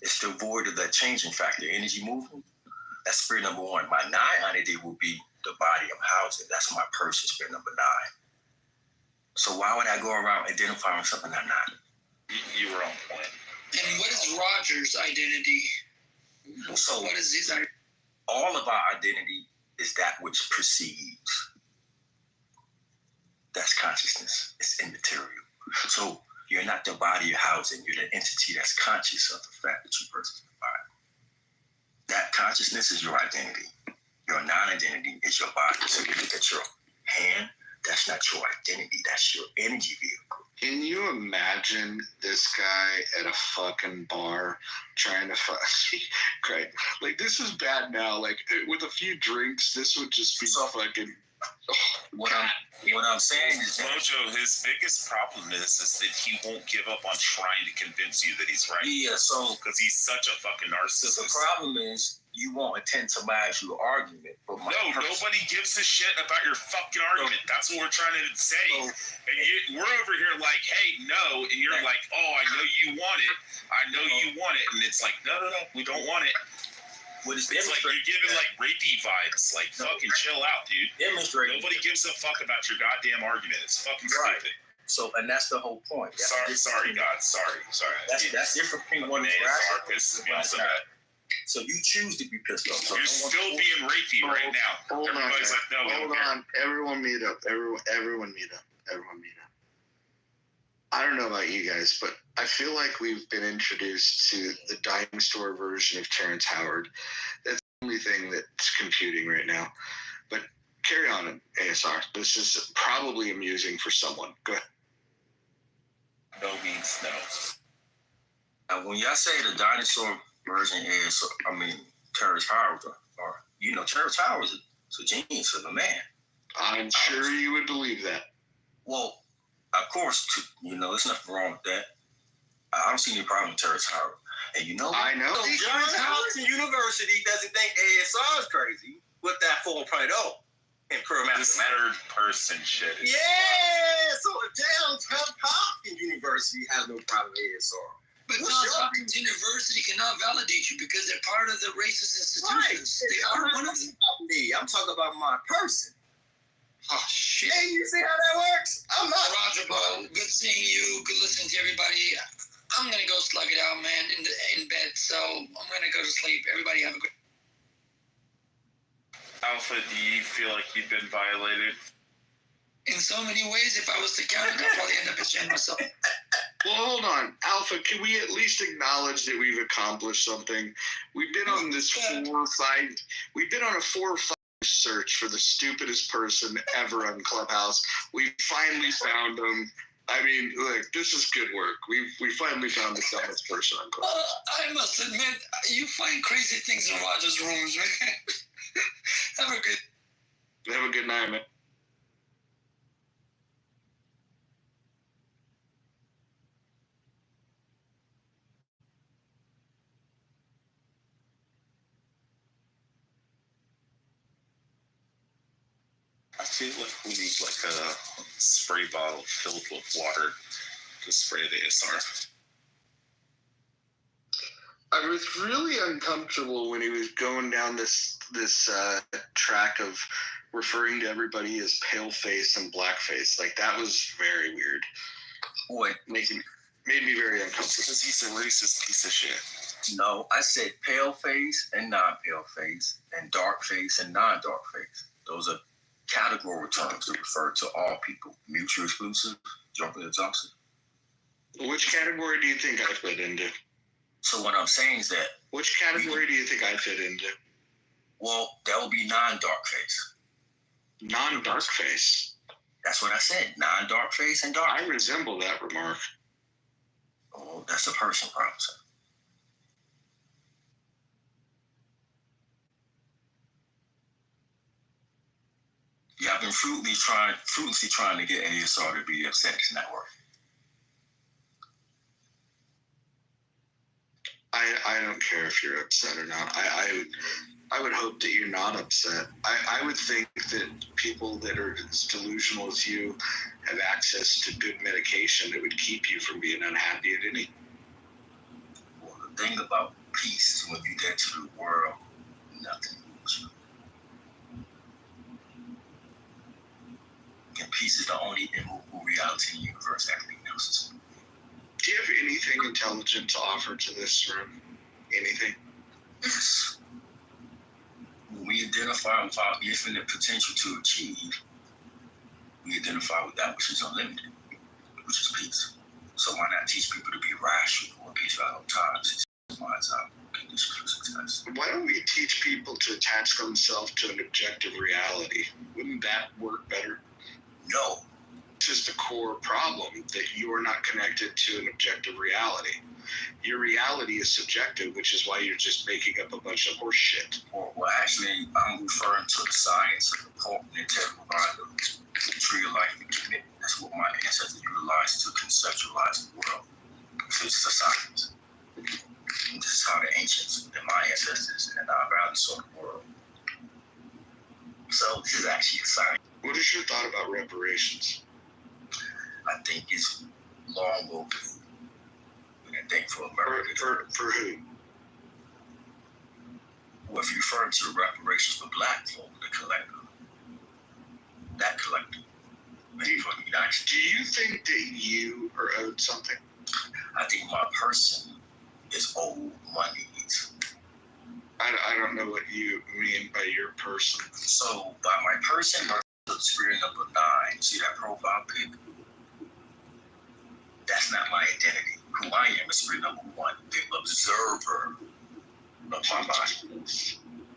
It's still void of that changing factor, energy movement. That's spirit number one. My nine identity will be the body I'm housing. That's my person, spirit number 9. So why would I go around identifying something I'm not? You were on point. And what is Roger's identity? So what is his identity? All of our identity is that which perceives. That's consciousness. It's immaterial. So you're not the body you're housing. You're the entity that's conscious of the fact that you possess the body. That consciousness is your identity. Your non-identity is your body. So you look at your hand, that's not your identity. That's your energy vehicle. Can you imagine this guy at a fucking bar trying to great. This is bad now. With a few drinks, this would just be fucking... What I'm saying is, Mojo, his biggest problem is that he won't give up on trying to convince you that he's right. Yeah, so because he's such a fucking narcissist. The problem is you won't attend somebody's argument. But nobody gives a shit about your fucking argument. That's what we're trying to say. And we're over here like, hey, no, and you're like, oh, I know you want it. I know you want it, and it's like, no, we don't want it. what is it's like you're giving like rapey vibes. Like fucking chill out, dude. Demonstrating. Nobody gives a fuck about your goddamn argument. It's fucking stupid. So, and that's the whole point. Sorry, God. Sorry. That's different between one is rational. Pisses me off so bad. So you choose to be pissed off. So you're still being rapey right now. Hold Everybody's like, no, hold on. Everyone meet up. Everyone meet up. I don't know about you guys, but I feel like we've been introduced to the dime store version of Terrence Howard. That's the only thing that's computing right now. But carry on, ASR. This is probably amusing for someone. Go ahead. No means no. Now, when y'all say the dinosaur version is, Terrence Howard, or Terrence Howard is a genius of a man. I'm sure you would believe that. Well, of course, there's nothing wrong with that. I don't see any problem with Terrence Howard. And I know. Johns Hopkins University doesn't think ASR is crazy with that 4.0 in per This third person shit. So Johns Hopkins University has no problem with ASR. But Johns Hopkins University cannot validate you because they're part of the racist institutions. Right. They are one of them. I'm talking about my person. Oh, shit. Hey, you see how that works? I'm not. Roger, bro. Good seeing you. Good listening to everybody. I'm going to go slug it out, man, in bed. So I'm going to go to sleep. Everybody have a good... Alpha, do you feel like you've been violated? In so many ways, if I was to count it, I'd probably end up as jail myself. Well, hold on. Alpha, can we at least acknowledge that we've accomplished something? We've been on this 4 or 5... We've been on a 4 or 5 search for the stupidest person ever on Clubhouse. We finally found him. I mean, look, this is good work. We finally found the dumbest person on Clubhouse. I must admit, you find crazy things in Roger's rooms, man. Have a good night, man. I feel like we need like a spray bottle filled with water to spray the ASR. I was really uncomfortable when he was going down this track of referring to everybody as pale face and blackface. Like, that was very weird. Boy, made me very uncomfortable. Because he's a racist piece of shit. No, I said pale face and non-pale face, and dark face and non-dark face. Those are category terms that refer to all people. Mutually exclusive, jumping exhausted. Which category do you think I fit into? So what I'm saying is that... Which category do you think I fit into? Well, that would be non-dark face. Non-dark face? That's what I said. Non-dark face and dark face. I resemble that remark. Oh, that's a personal problem, sir. Yeah, I've been fruitlessly trying to get ASR to be upset. It's not working. I don't care if you're upset or not. I would hope that you're not upset. I would think that people that are as delusional as you have access to good medication that would keep you from being unhappy at any. Well, the thing about peace is when you get to the world, nothing moves you. And peace is the only immovable reality in the universe. Everything else is moving. Do you have anything intelligent to offer to this room? Anything? Yes. When we identify with our infinite potential to achieve, we identify with that which is unlimited, which is peace. So why not teach people to be rational or peaceful at all times? Minds out conditions for success. Why don't we teach people to attach themselves to an objective reality? Wouldn't that work better? No. This is the core problem, that you are not connected to an objective reality. Your reality is subjective, which is why you're just making up a bunch of horse shit. Well, actually, I'm referring to the science of the potent integral mind of the tree of life and commitment. That's what my ancestors utilized to conceptualize the world. So it's a science. And this is how the ancients and my ancestors and our values saw the world. So this is actually a science. What is your thought about reparations? I think it's long overdue. And I think for America. For who? Well, if you're referring to reparations for black folk, the collective, that collective. Do you think that you are owed something? I think my person is owed money. I don't know what you mean by your person. So by my person, spirit number 9, see that profile pic? That's not my identity. Who I am is spirit number 1, the observer of my body.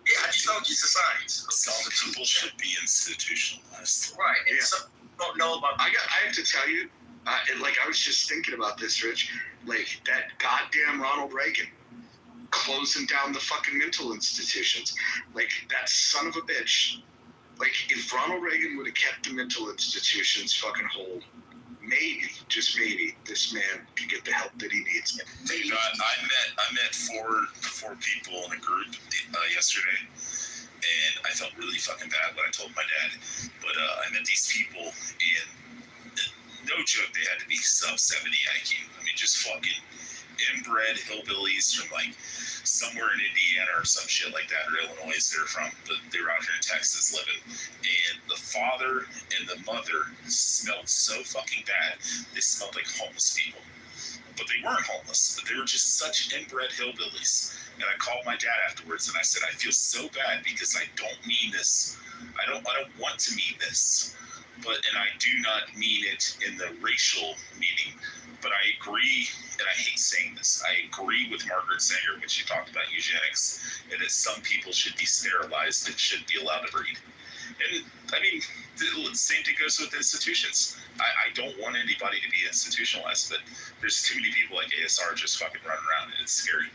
Yeah, I just told you it's a science. Some people should be institutionalized. Right. And some don't know about. I have to tell you, I was just thinking about this, Rich. Like that goddamn Ronald Reagan closing down the fucking mental institutions. Like that son of a bitch. Like if Ronald Reagan would have kept the mental institutions fucking whole, maybe, just maybe, this man could get the help that he needs. You know, I met four people in a group yesterday, and I felt really fucking bad when I told my dad. But I met these people, and no joke, they had to be sub 70 IQ. I mean, just fucking inbred hillbillies from like somewhere in Indiana or some shit like that, or Illinois they're from, but they were out here in Texas living. And the father and the mother smelled so fucking bad. They smelled like homeless people. But they weren't homeless. They were just such inbred hillbillies. And I called my dad afterwards and I said, I feel so bad because I don't mean this. I don't want to mean this. And I do not mean it in the racial meaning. But I agree, and I hate saying this, I agree with Margaret Sanger when she talked about eugenics, and that some people should be sterilized and shouldn't be allowed to breed. And, I mean, the same thing goes with institutions. I don't want anybody to be institutionalized, but there's too many people like ASR just fucking running around, and it's scary.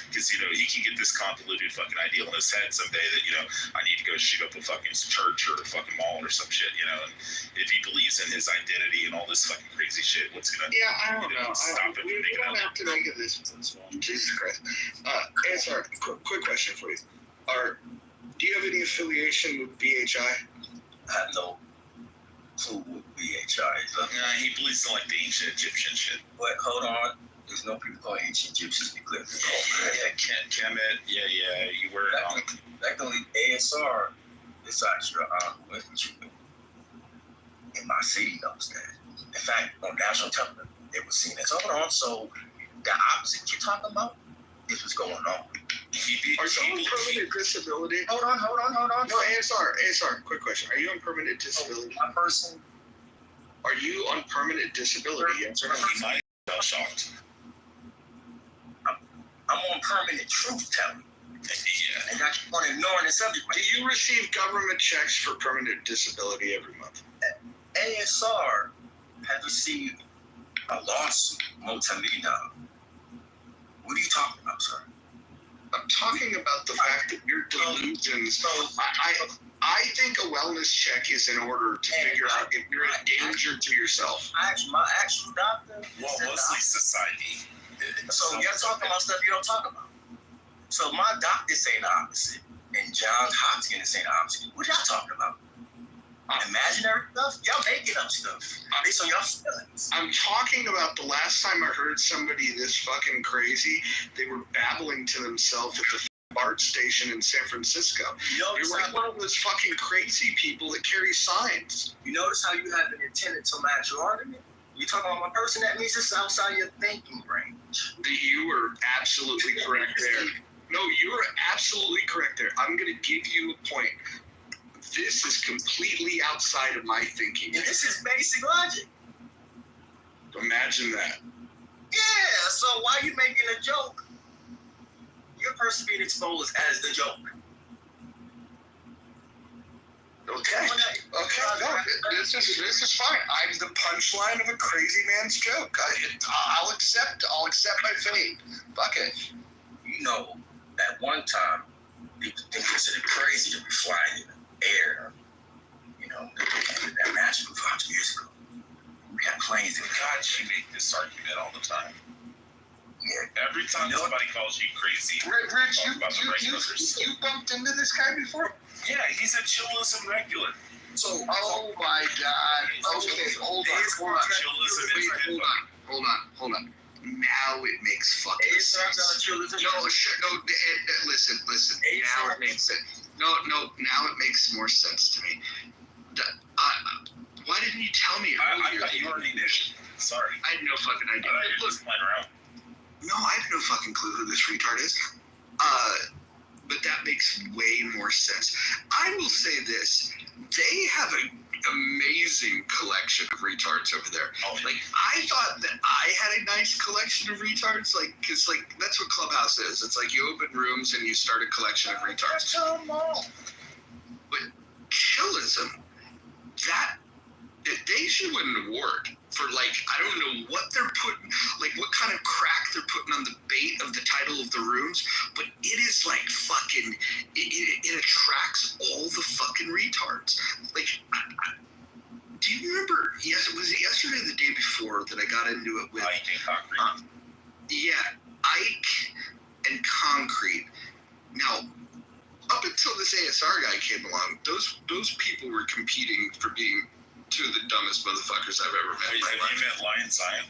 Because, you know, he can get this convoluted fucking ideal in his head someday that, you know, I need to go shoot up a fucking church or a fucking mall or some shit, you know, and if he believes in his identity and all this fucking crazy shit, what's gonna I don't know. Stop it from We making don't have to make it this. Jesus Christ. ASR, quick question for you. Do you have any affiliation with BHI? I have no clue what BHI is. Yeah, he believes in like the ancient Egyptian shit. But hold on. There's no people called ancient Egyptians in the clip. Kemet, yeah, you were Luckily, ASR is actually with you. And my city knows that. In fact, on national television, it was seen as, hold on, so the opposite you're talking about, this was going on. Are you on permanent disability? Hold on. No, ASR, quick question. Are you on permanent disability? My person. Are you on permanent disability? Yes or no? He might have felt shocked. I'm on permanent truth telling. Yeah. And I keep on ignoring the subject. Do you receive government checks for permanent disability every month? ASR has received a lawsuit, multi-million-dollar. What are you talking about, sir? I'm talking about the fact that your delusions. I think a wellness check is in order to figure out if you're a danger to yourself. My actual doctor. Well, mostly society. So you're talking about stuff you don't talk about. So my doctor saying the opposite, and Johns Hopkins is saying the opposite. What y'all talking about? Imaginary stuff? Y'all making up stuff based on y'all feelings. I'm talking about the last time I heard somebody this fucking crazy. They were babbling to themselves at the BART station in San Francisco. You're like one of those fucking crazy people that carry signs. You notice how you haven't intended to match your argument? You talking about my person, that means it's outside your thinking range. You are absolutely correct there. No, you are absolutely correct there. I'm going to give you a point. This is completely outside of my thinking. And this is basic logic. Imagine that. Yeah, so why are you making a joke? Your person being exposed as the joke. Okay. No, this is fine. I'm the punchline of a crazy man's joke. I'll accept my fate. Fuck it. You know, at one time, people think considered crazy to be flying in the air. You know, that magical 5 years ago. We had planes that God, you make this argument all the time. Yeah. Every time somebody calls you crazy. Rich, you bumped into this guy before? Yeah, he's a chillism regular. So, oh my God. Okay, hold on. Chillism Wait, hold on. now it makes fucking sense. No, shit, no, listen. Now it makes sense. No, now it makes more sense to me. Why didn't you tell me earlier? I thought you already did. Sorry. I had no fucking idea. You're just playing around. No, I have no fucking clue who this retard is. But that makes way more sense. I will say this. They have an amazing collection of retards over there. Oh, yeah. Like, I thought that I had a nice collection of retards, like, because, like, that's what Clubhouse is. It's like you open rooms and you start a collection of retards. But Chillism, they should win an award for, like, I don't know what they're putting, like, what kind of crack they're putting on the bait of the title of the rooms, but it is, like, fucking, it attracts all the fucking retards. Like, do you remember, was it yesterday or the day before that I got into it with... Ike and Concrete. Yeah, Ike and Concrete. Now, up until this ASR guy came along, those people were competing for being two of the dumbest motherfuckers I've ever met in my life. Have you met Lion Zion?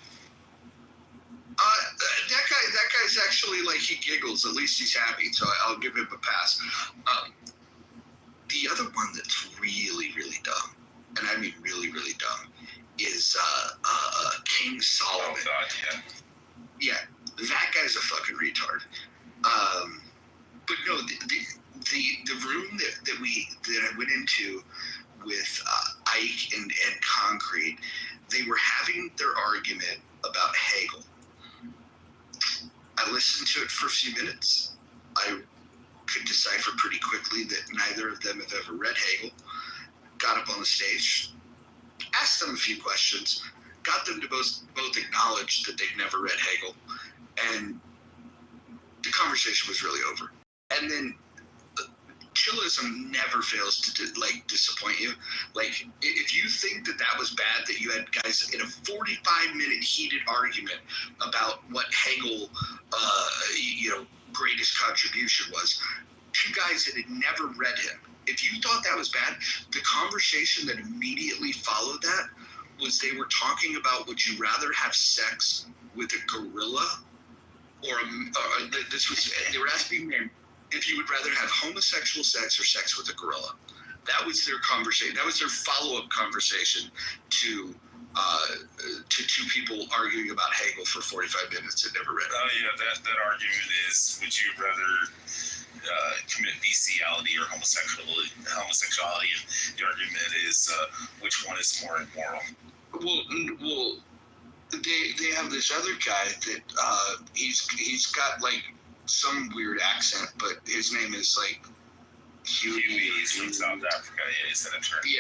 That guy's actually, like, he giggles. At least he's happy, so I'll give him a pass. The other one that's really, really dumb, and I mean really, really dumb, is King Solomon. Oh, God, yeah. Yeah, that guy's a fucking retard. But no, the room that I went into with Ike and Concrete, they were having their argument about Hegel. I listened to it for a few minutes. I could decipher pretty quickly that neither of them have ever read Hegel. Got up on the stage, asked them a few questions, got them to both acknowledge that they'd never read Hegel, and the conversation was really over. And then Chillism never fails to disappoint you. Like, if you think that was bad, that you had guys in a 45-minute heated argument about what Hegel, greatest contribution was, two guys that had never read him. If you thought that was bad, the conversation that immediately followed that was they were talking about, would you rather have sex with a gorilla they were asking me if you would rather have homosexual sex or sex with a gorilla. That was their conversation. That was their follow-up conversation to two people arguing about Hegel for 45 minutes and never read it. Oh, yeah, that argument is, would you rather commit bestiality or homosexuality? And the argument is, which one is more immoral? Well, they have this other guy that he's got, like, some weird accent, but his name is, like, Huey. He's from South Africa. Yeah, he's an attorney.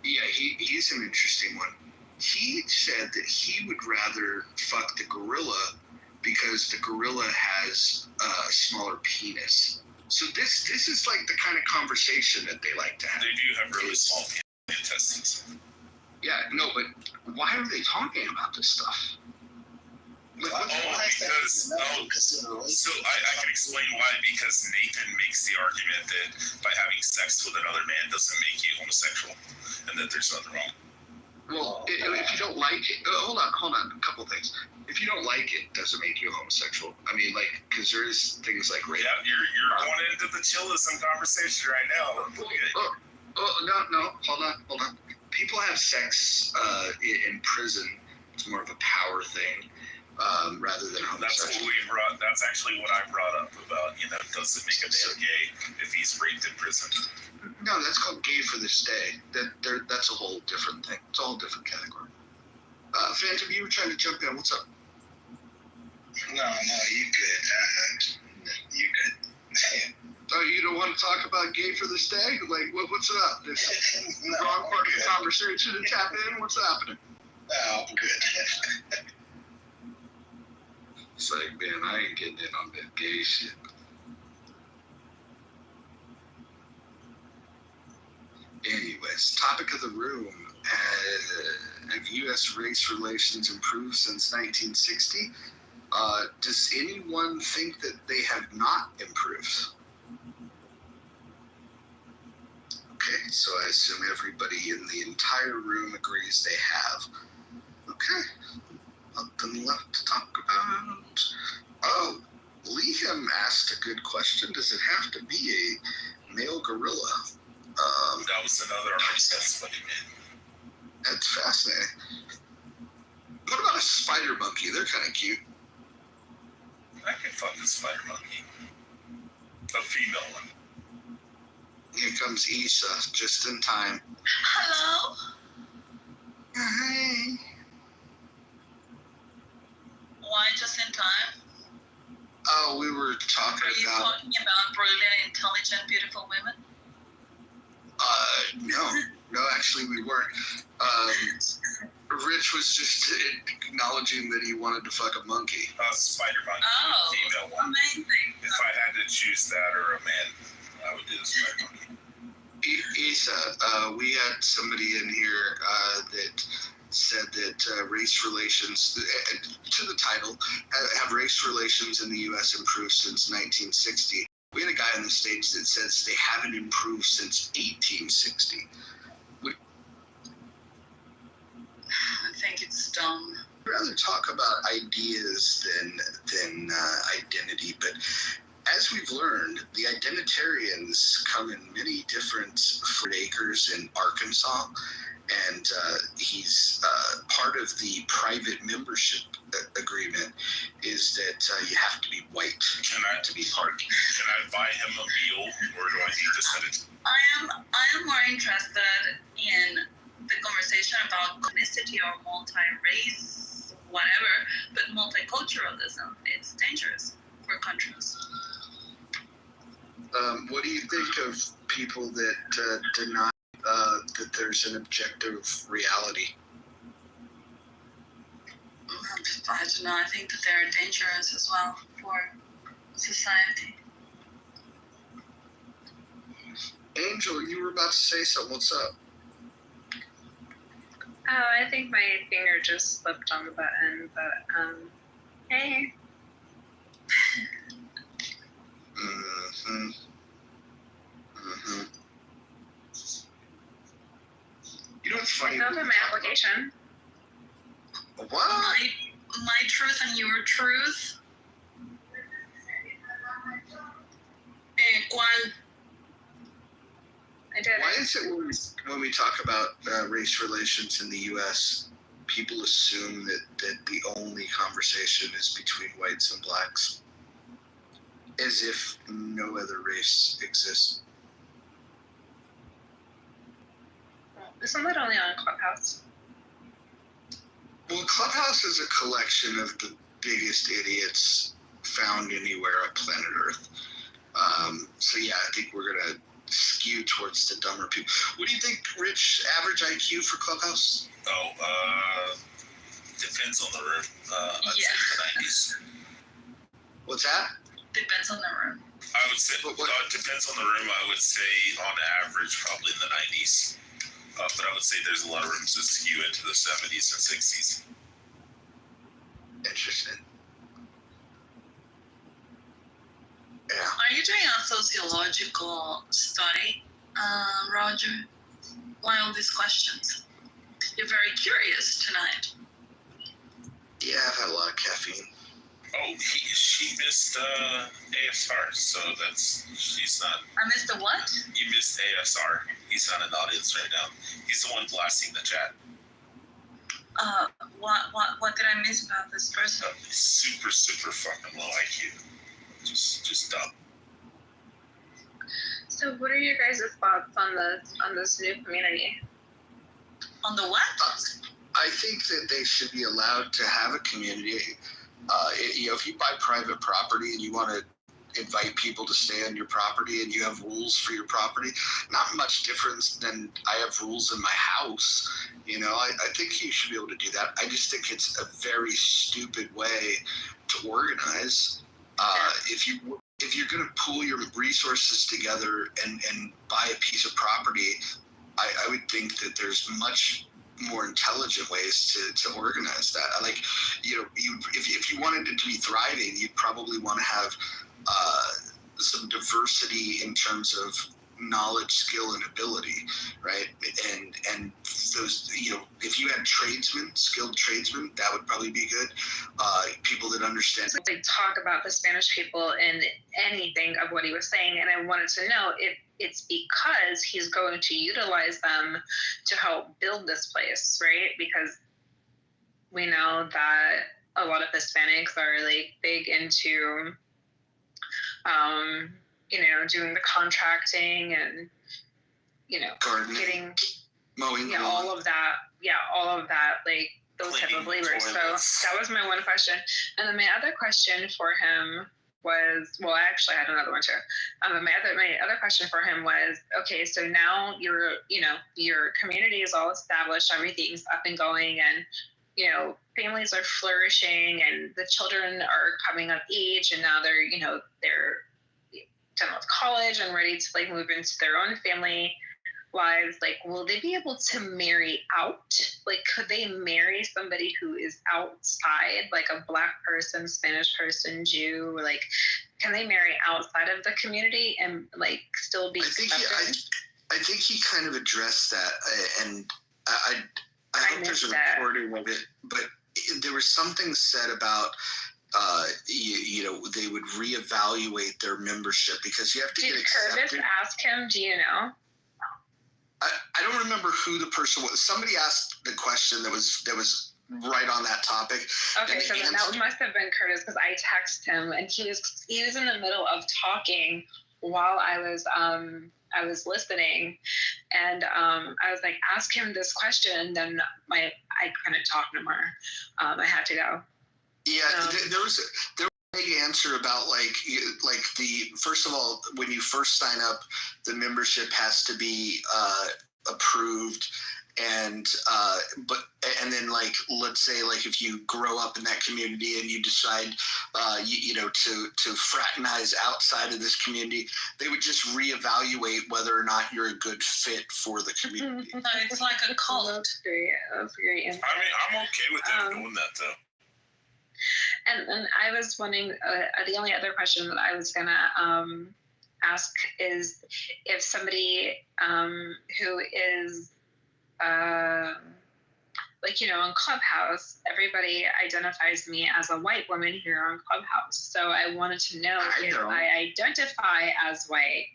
Yeah. He's an interesting one. He said that he would rather fuck the gorilla because the gorilla has a smaller penis. So this is like the kind of conversation that they like to have. They do have really small intestines. Yeah, no, but why are they talking about this stuff? So I can explain why, because Nathan makes the argument that by having sex with another man doesn't make you homosexual, and that there's nothing wrong. Well, if you don't like it, hold on, a couple things. If you don't like it, doesn't make you homosexual. I mean, like, because there's things like rape. Yeah, you're going into the chillism conversation right now. No, hold on. People have sex in prison. It's more of a power thing. Rather than homosexual. That's actually what I brought up about, does it make a man gay if he's raped in prison? No, that's called gay for this day. That's a whole different thing. It's a whole different category. Phantom, you were trying to jump in. What's up? No, you good. You good. Oh, you don't want to talk about gay for this day? Like, what's up? This wrong part of the conversation to tap in? What's happening? No, I'm good. It's like, man, I ain't getting in on that gay shit. Anyways, topic of the room. Have U.S. race relations improved since 1960? Does anyone think that they have not improved? Okay, so I assume everybody in the entire room agrees they have. Okay. Nothing left to talk about. Oh, Liam asked a good question. Does it have to be a male gorilla? That was another RSS that he made. That's fascinating. What about a spider monkey? They're kind of cute. I can fuck a spider monkey. A female one. Here comes Issa, just in time. Hello. Hi. Why just in time? Oh, we were talking Are you about. talking about brilliant, intelligent, beautiful women? No, actually we weren't. Rich was just acknowledging that he wanted to fuck a monkey. Spider monkey, female one. Amazing. If I had to choose that or a man, I would do the spider monkey. Issa, we had somebody in here that said that race relations, to the title, have race relations in the U.S. improved since 1960. We had a guy in the States that says they haven't improved since 1860. I think it's dumb. I'd rather talk about ideas than identity, but as we've learned, the identitarians come in many different acres in Arkansas, and he's part of the private membership agreement is that you have to be white to be part. Can I buy him a meal, or do I need to send it? I am more interested in the conversation about ethnicity or multi-race, whatever, but multiculturalism. It's dangerous for countries. What do you think of people that deny that there's an objective reality? I don't know. I think that they're dangerous as well for society. Angel, you were about to say something. What's up? Oh, I think my finger just slipped on the button, but hey. Mm-hmm. You know what's funny? I filled in my application. What? My truth and your truth. ¿Cuál? I did. Why is it when we talk about race relations in the U.S., people assume that the only conversation is between whites and blacks, as if no other race exists? Isn't that only on Clubhouse? Well, Clubhouse is a collection of the biggest idiots found anywhere on planet Earth. So yeah, I think we're gonna skew towards the dumber people. What do you think, Rich? Average IQ for Clubhouse? Depends on the room. I'd say the 90s. What's that? Depends on the room. I would say depends on the room. I would say on average probably in the 90s. But I would say there's a lot of rooms that skew into the 70s and 60s. Interesting. Yeah. Are you doing a sociological study, Roger? Why all these questions? You're very curious tonight. Yeah, I've had a lot of caffeine. Oh, she missed ASR, so she's not. I missed the what? You missed ASR. He's not in the audience right now. He's the one blasting the chat. What did I miss about this person? Super fucking low IQ. Just dumb. So, what are your guys' thoughts on this new community? On the what? I think that they should be allowed to have a community. If you buy private property and you want to invite people to stay on your property and you have rules for your property, not much difference than I have rules in my house. I think you should be able to do that. I just think it's a very stupid way to organize. If you're going to pool your resources together and buy a piece of property, I would think that there's much more intelligent ways to organize that. If you wanted it to be thriving, you'd probably want to have some diversity in terms of knowledge, skill, and ability, right? And those, if if you had tradesmen, skilled tradesmen, that would probably be good. People that understand. They talk about the Spanish people in anything of what he was saying, and I wanted to know if it's because he's going to utilize them to help build this place, right? Because we know that a lot of Hispanics are like big into, doing the contracting and, gardening, getting mowing, all of that, like those type of labor. So that was my one question. And then my other question for him was, well, I actually had another one too. My other question for him was, okay, so now your community is all established, everything's up and going, and families are flourishing, and the children are coming of age, and now they're done with college and ready to like move into their own family lives. Like, will they be able to marry out? Like, could they marry somebody who is outside, like a Black person, Spanish person, Jew? Like, can they marry outside of the community and like still be accepted? I think he kind of addressed that, and I hope there's a recording of it, but there was something said about they would reevaluate their membership because you have to get accepted. Did Curtis ask him? Do you know? I don't remember who the person was. Somebody asked the question that was right on that topic. Okay, so then that must have been Curtis, because I texted him and he was in the middle of talking while I was listening, and I was like, ask him this question. Then I couldn't talk no more. I had to go. Yeah, there was a big answer about like the first of all, when you first sign up, the membership has to be approved, and then like let's say like if you grow up in that community and you decide to fraternize outside of this community, they would just reevaluate whether or not you're a good fit for the community. It's like a cult. That's great. That's great. I mean, I'm okay with them doing that though. And I was wondering, the only other question that I was going to ask is if somebody who is, on Clubhouse, everybody identifies me as a white woman here on Clubhouse. So I wanted to know if I identify as white,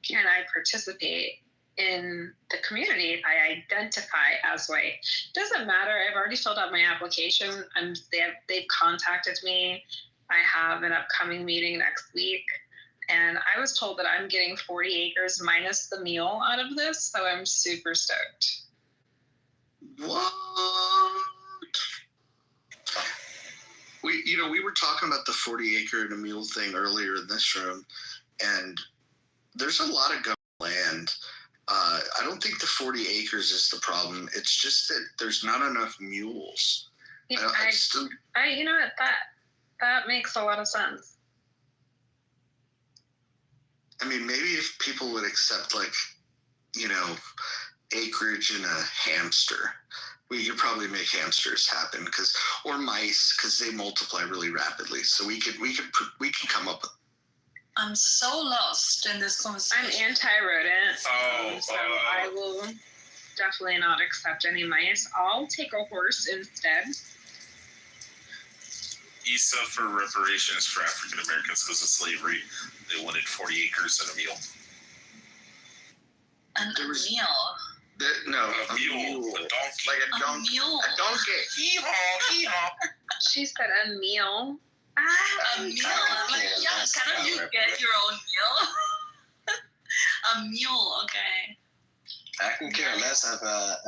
can I participate in the community if I identify as white? Doesn't matter. I've already filled out my application, and they've contacted me. I have an upcoming meeting next week, and I was told that I'm getting 40 acres minus the meal out of this, so I'm super stoked. What? We were talking about the 40 acre and a mule thing earlier in this room, and there's a lot of government land. I don't think the 40 acres is the problem. It's just that there's not enough mules. You know what? That makes a lot of sense. I mean, maybe if people would accept acreage in a hamster, we could probably make hamsters happen, or mice, because they multiply really rapidly. So we can come up with. I'm so lost in this conversation. I'm anti-rodent, so I will definitely not accept any mice. I'll take a horse instead. ESA for reparations for African Americans because of slavery. They wanted 40 acres and a mule. A mule? A mule. A donkey. Like a donkey. Mule. A donkey. Hee-haw, hee-haw. She said a meal. A meal? Can you get your own meal? A mule, okay. I can care less about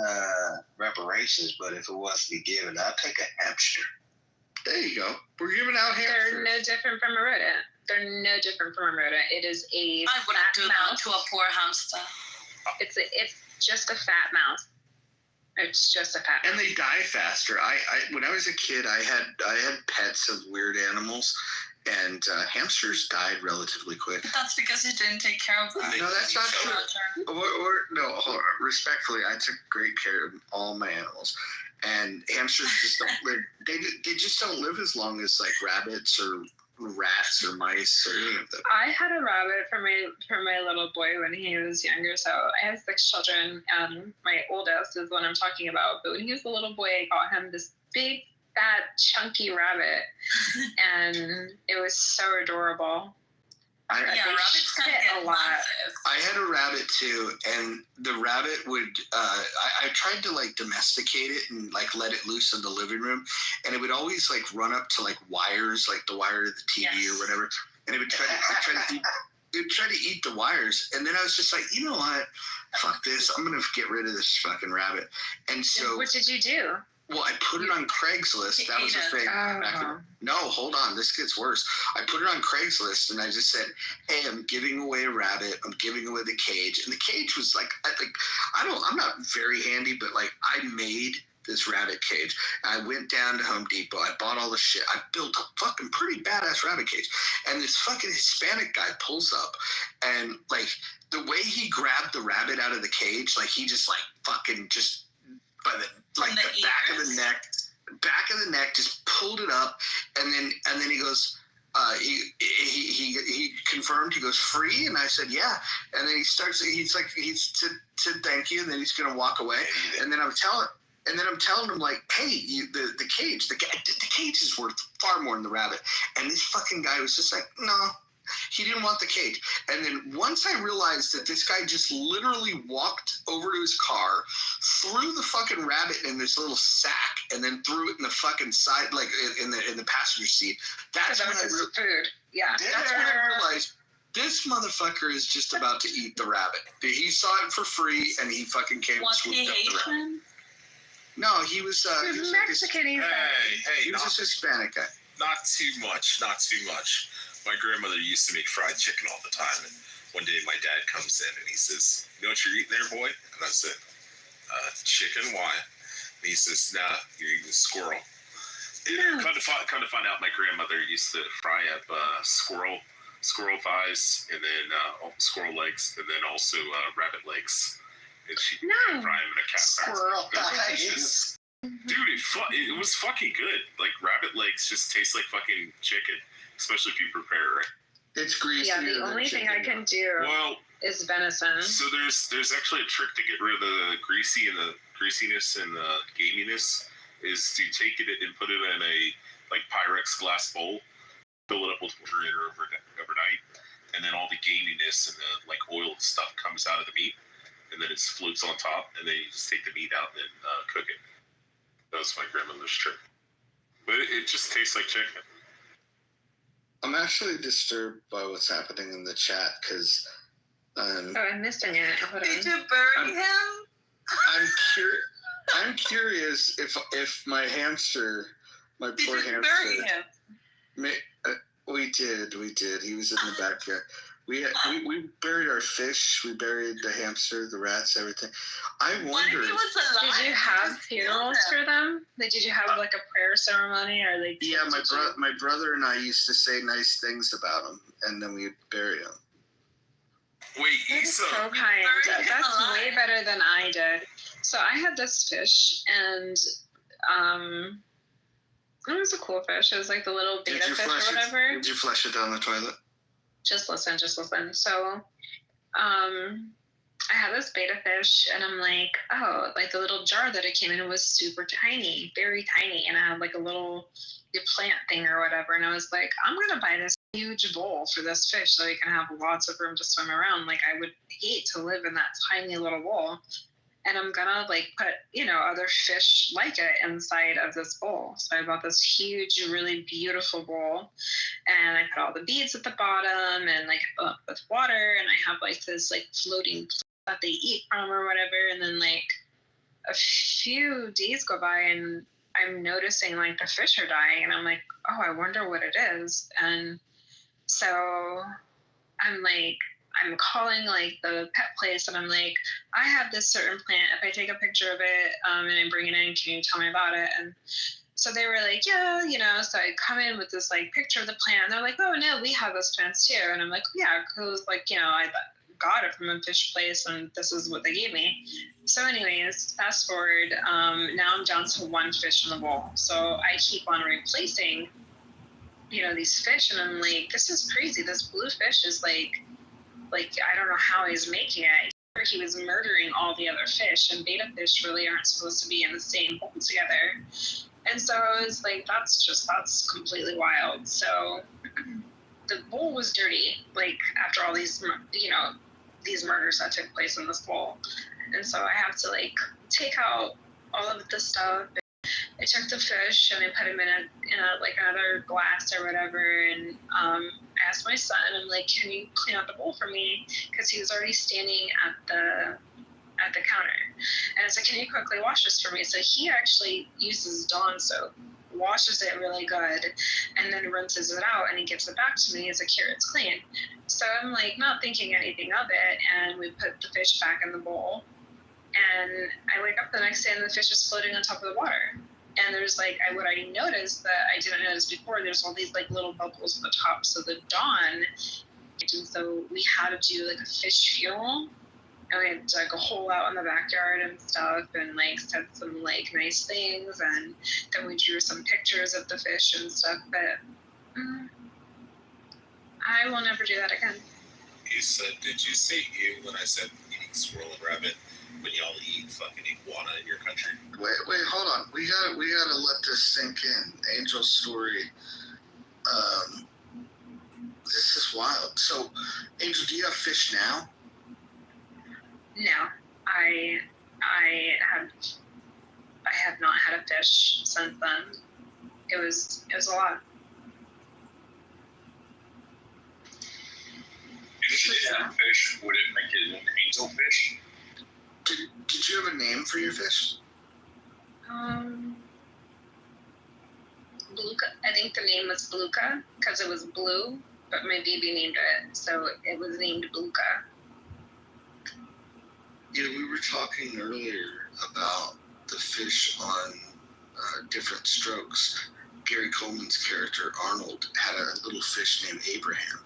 reparations, but if it was to be given, I'd take a hamster. There you go. We're giving out hamsters. They're no different from a rodent. They're no different from a rodent. It is a I wouldn't do that to a poor hamster. It's just a fat mouse. It's just a fat mouse. And they die faster. I when I was a kid, I had pets of weird animals, and hamsters died relatively quick. That's because you didn't take care of them. No, that's not true. Hold on. Respectfully, I took great care of all my animals. And hamsters just don't live. They just don't live as long as like rabbits or rats or mice or any of them. I had a rabbit for my little boy when he was younger. So I have 6 children. My oldest is the one I'm talking about. But when he was a little boy, I got him this big, fat, chunky rabbit, and it was so adorable. Rabbits can get a lot. I had a rabbit too, and the rabbit would. I tried to like domesticate it and like let it loose in the living room, and it would always like run up to like wires, like the wire to the TV or whatever, and it would try to eat. It would try to eat the wires, and then I was just like, you know what? Fuck this! I'm gonna get rid of this fucking rabbit. And so, what did you do? Well, I put it on Craigslist. That was a thing. No, hold on. This gets worse. I put it on Craigslist, and I just said, "Hey, I'm giving away a rabbit. I'm giving away the cage." And the cage was like, I'm not very handy, but like I made this rabbit cage. I went down to Home Depot. I bought all the shit. I built a fucking pretty badass rabbit cage. And this fucking Hispanic guy pulls up, and like the way he grabbed the rabbit out of the cage, like he just like fucking just by the back of the neck, just pulled it up, and then he goes, he confirmed, he goes, free, and I said yeah, and then he said thank you, and then he's gonna walk away, and then I'm telling him like, hey, the cage is worth far more than the rabbit, and this fucking guy was just like, no. He didn't want the cage. And then once I realized that this guy just literally walked over to his car, threw the fucking rabbit in this little sack, and then threw it in the fucking side, like in the passenger seat. That's when food. Yeah. That's when I realized this motherfucker is just about to eat the rabbit. He saw it for free, and he fucking came and swooped up the rabbit. No, he was Mexican. He was a Hispanic guy. Not too much. My grandmother used to make fried chicken all the time, and one day my dad comes in and he says, "You know what you're eating there, boy?" And I said, "Chicken, why?" And he says, "Nah, you're eating squirrel." And come to find out, my grandmother used to fry up squirrel thighs, and then squirrel legs, and then also rabbit legs. And she fry them in a cast iron. Squirrel thighs. Dude, it was fucking good. Like rabbit legs just taste like fucking chicken. Especially if you prepare it right. It's greasy. Yeah, the only thing I can do is venison. So there's actually a trick to get rid of the greasiness and the gaminess, is to take it and put it in a like Pyrex glass bowl, fill it up with water overnight, and then all the gaminess and the like oil and stuff comes out of the meat, and then it floats on top, and then you just take the meat out and cook it. That was my grandmother's trick. But it just tastes like chicken. I'm actually disturbed by what's happening in the chat because. I'm missing it. Did you bury him? I'm curious if my hamster, my poor hamster. Did you bury him? We did. He was in the backyard. We buried our fish. We buried the hamster, the rats, everything. I wonder. What if he was alive? Did you have funerals for them? Did you have like a prayer ceremony or like? Yeah, my brother and I used to say nice things about him, and then we'd bury him. Wait, that's so kind. That's way better than I did. So I had this fish, and it was a cool fish. It was like the little beta fish or whatever. Did you flush it down the toilet? Just listen. So, I had this beta fish, and I'm like, oh, like the little jar that it came in was super tiny, very tiny, and I had like a little plant thing or whatever, and I was like, I'm gonna buy this huge bowl for this fish so he can have lots of room to swim around. Like I would hate to live in that tiny little bowl. And I'm gonna like put, other fish like it inside of this bowl. So I bought this huge, really beautiful bowl, and I put all the beads at the bottom and like with water, and I have like this like floating that they eat from or whatever. And then like a few days go by and I'm noticing like the fish are dying, and I'm like, oh, I wonder what it is. And so I'm calling like the pet place, and I'm like, I have this certain plant. If I take a picture of it and I bring it in, can you tell me about it? And so they were like, yeah, so I come in with this like picture of the plant, and they're like, oh no, we have those plants too. And I'm like, yeah, because like, I got it from a fish place, and this is what they gave me. So anyways, fast forward, now I'm down to one fish in the bowl. So I keep on replacing these fish, and I'm like, this is crazy. This blue fish is like I don't know how he's making it. He was murdering all the other fish, and betta fish really aren't supposed to be in the same bowl together. And so I was like, that's completely wild. So the bowl was dirty, like after all these, these murders that took place in this bowl. And so I have to like take out all of the stuff. I took the fish and I put him in a like another glass or whatever, and I asked my son, I'm like, can you clean out the bowl for me? Because he was already standing at the counter, and I said, can you quickly wash this for me? So he actually uses Dawn soap, washes it really good, and then rinses it out, and he gives it back to me. He's like, here, it's clean. So I'm like not thinking anything of it, and we put the fish back in the bowl, and I wake up the next day and the fish is floating on top of the water. And there's like, what I noticed that I didn't notice before, there's all these like little bubbles at the top. So the Dawn, and so we had to do like a fish funeral, and we had to like a hole out in the backyard and stuff, and like said some like nice things, and then we drew some pictures of the fish and stuff. But I will never do that again. You said, did you say you when I said eating squirrel and rabbit? When y'all eat fucking iguana in your country? Wait, hold on. We gotta let this sink in. Angel's story. This is wild. So, Angel, do you have fish now? No, I have not had a fish since then. It was a lot. If you did have fish, would it make it an angel fish? Did you have a name for your fish? Beluga. I think the name was Beluga because it was blue, but my baby named it, so it was named Beluga. We were talking earlier about the fish on different strokes. Gary Coleman's character, Arnold, had a little fish named Abraham.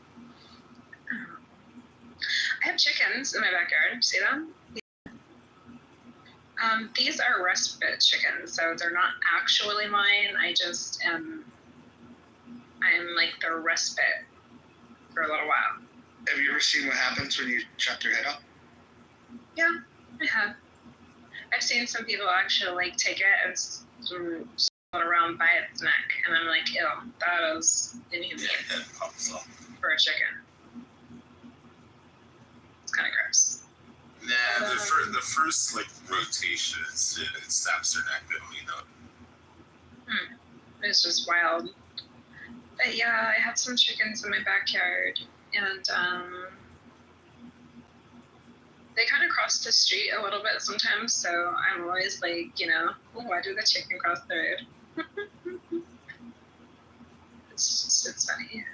I have chickens in my backyard. See them? These are respite chickens, so they're not actually mine. I just I'm like their respite for a little while. Have you ever seen what happens when you chop their head off? Yeah, I have. I've seen some people actually like take it and swirl it around by its neck, and I'm like, ew, that is inhumane for a chicken. It's kind of gross. Nah, the first like rotation, it snaps their neck. They don't even know. It's just wild. But yeah, I have some chickens in my backyard, and they kind of cross the street a little bit sometimes. So I'm always like, why did the chicken cross the road? It's funny.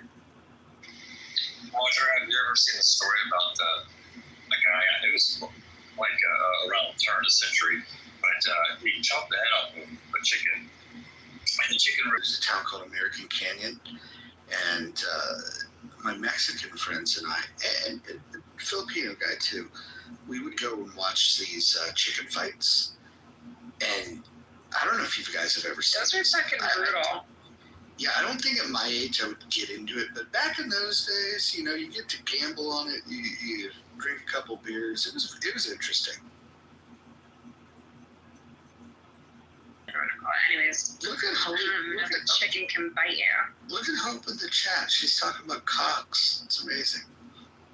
Roger, have you ever seen a story about a guy? It was like around the turn of the century, but he chopped the head off of a chicken, and the chicken. There's a town called American Canyon, and my Mexican friends and I, and the Filipino guy too, we would go and watch these chicken fights. And I don't know if you guys have ever seen. Those are fucking brutal. Yeah, I don't think at my age I would get into it, but back in those days, you get to gamble on it. You drink a couple beers. It was interesting. Anyways, look at Hope. The chicken can bite you. Look at Hope in the chat. She's talking about cocks. It's amazing.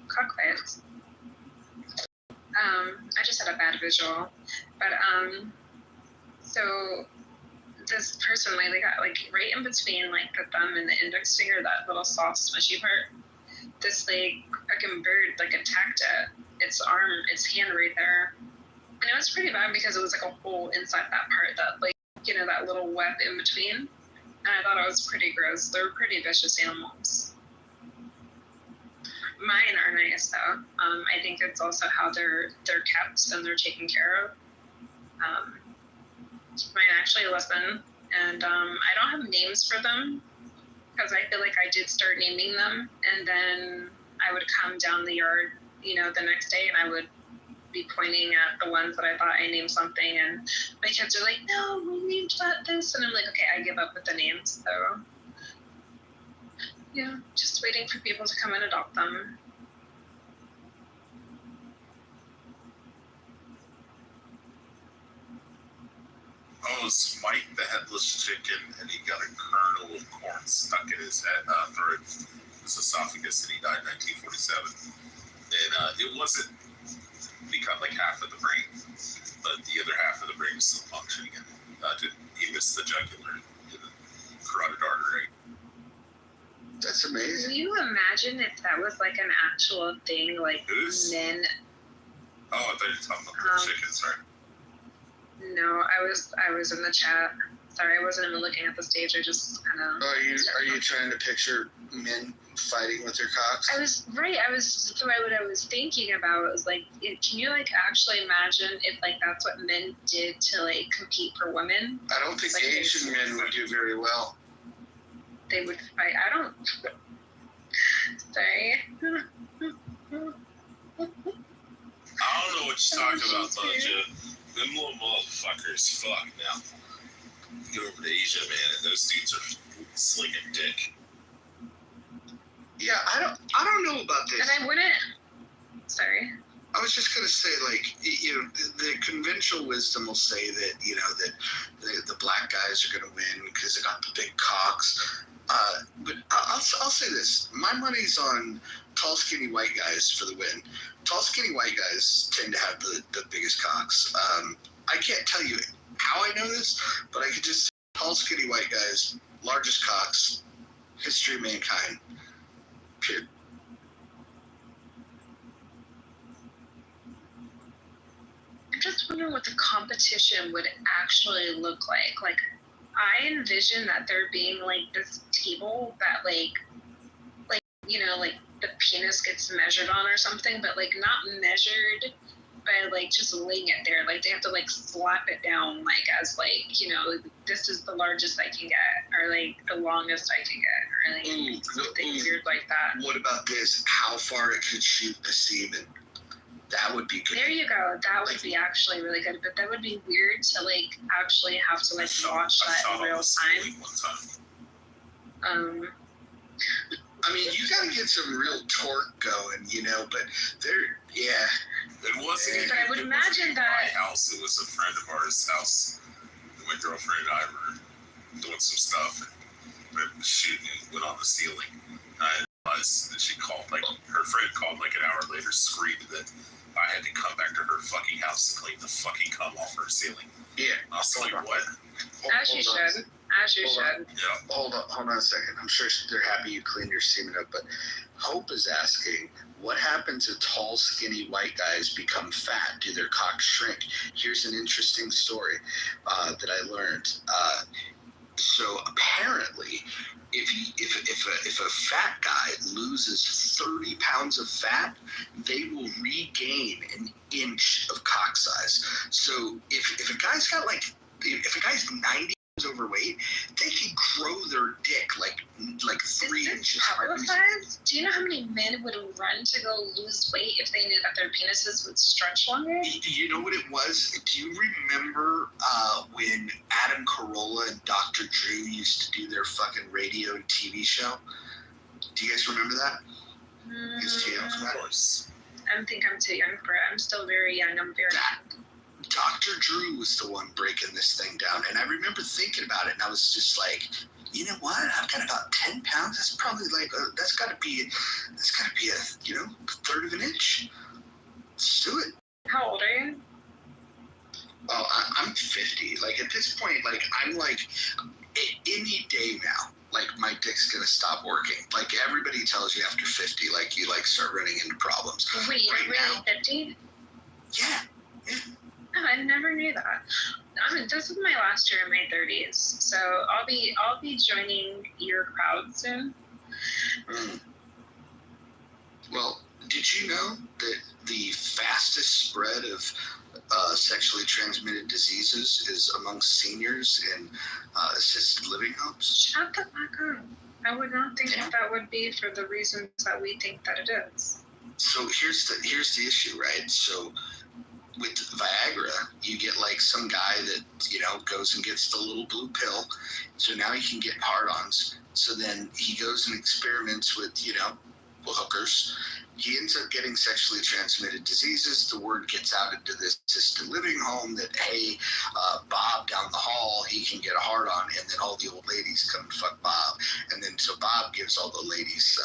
Cock bites. I just had a bad visual, but so this person like they got like right in between like the thumb and the index finger, that little soft smushy part. This like fucking bird like attacked its arm, its hand right there, and it was pretty bad because it was like a hole inside that part, that like that little web in between, and I thought it was pretty gross. They're pretty vicious animals. Mine are nice though. I think it's also how they're kept and they're taken care of. Mine actually listen, and I don't have names for them because I feel like I did start naming them, and then I would come down the yard, the next day, and I would be pointing at the ones that I thought I named something, and my kids are like, "No, we named that this," and I'm like, "Okay, I give up with the names." So Yeah, just waiting for people to come and adopt them. Oh, it's Mike the Headless Chicken, and he got a kernel of corn stuck in his head, throat, his esophagus, and he died in 1947. And it wasn't become like half of the brain, but the other half of the brain is still functioning. And he missed the jugular and the carotid artery. That's amazing. Can you imagine if that was like an actual thing, like men? Oh, I thought you were talking about the chicken, sorry. No, I was in the chat. Sorry, I wasn't even looking at the stage. I just kind of. Are you trying to picture men fighting with their cocks? I was right. So what I was thinking about was like, can you like actually imagine if like that's what men did to like compete for women? I don't think like, Asian men would do very well. They would fight. I don't. Sorry. I don't know what you're talking about, Bunja. Them little motherfuckers, fuck now. Go over to Asia, man, and those dudes are slinging dick. Yeah, I don't know about this. And I wouldn't. Sorry. I was just gonna say, like, you know, the conventional wisdom will say that, you know, that the black guys are gonna win because they got the big cocks. But I'll say this: my money's on tall, skinny white guys for the win. Tall, skinny white guys tend to have the biggest cocks. I can't tell you how I know this, but I could just say tall, skinny white guys, largest cocks, history of mankind. Period. I'm just wondering what the competition would actually look like. Like, I envision that there being like this table that like you know, like the penis gets measured on or something, but like not measured by like just laying it there. Like they have to like slap it down like as like, you know, this is the largest I can get, or like the longest I can get, or like something weird like that. What about this? How far it could shoot the semen? That would be good. There you go. That would be actually really good, but that would be weird to like actually have to like watch that in real time. I mean, you gotta get some real torque going, you know, but It wasn't. But I would imagine that my house. It was a friend of ours' house. My girlfriend and I were doing some stuff, and we were shooting and went on the ceiling. I realized that she called, like, her friend called like an hour later, screamed that I had to come back to her fucking house to clean the fucking cum off her ceiling. Yeah. I was like, what? As you should. As you should. Yeah. Hold on a second. I'm sure they're happy you cleaned your semen up, but Hope is asking, what happens if tall, skinny white guys become fat? Do their cocks shrink? Here's an interesting story that I learned. So apparently, if a fat guy loses 30 pounds of fat, they will regain an inch of cock size. So if a guy's got if a guy's 90 pounds overweight, they can grow their dick like 3 inches. Size? Do you know how many men would run to go lose weight if they knew that their penises would stretch longer? You know what it was? Do you remember when Adam Carolla and Dr. Drew used to do their fucking radio and TV show? Do you guys remember that? Is too young for that? I think I'm too young for it. I'm still very young. I'm very. Dr. Drew was the one breaking this thing down, and I remember thinking about it, and I was just like, you know what? I've got about 10 pounds. That's probably like that's got to be a third of an inch. Let's do it. How old are you? Well, I'm 50. Like at this point, like I'm like any day now. Like my dick's gonna stop working. Like everybody tells you after 50, like you like start running into problems. Wait, you're really 50? Yeah. Oh, I never knew that. I mean, this is my last year in my 30s, so I'll be joining your crowd soon. Well, did you know that the fastest spread of sexually transmitted diseases is amongst seniors in assisted living homes? Shut the fuck up. I would not think that would be for the reasons that we think that it is. So here's the issue, right? So with Viagra, you get like some guy that, you know, goes and gets the little blue pill. So now he can get hard-ons. So then he goes and experiments with, hookers. He ends up getting sexually transmitted diseases. The word gets out into this assisted living home that, hey, Bob down the hall, he can get a hard on, and then all the old ladies come and fuck Bob. And then so Bob gives all the ladies,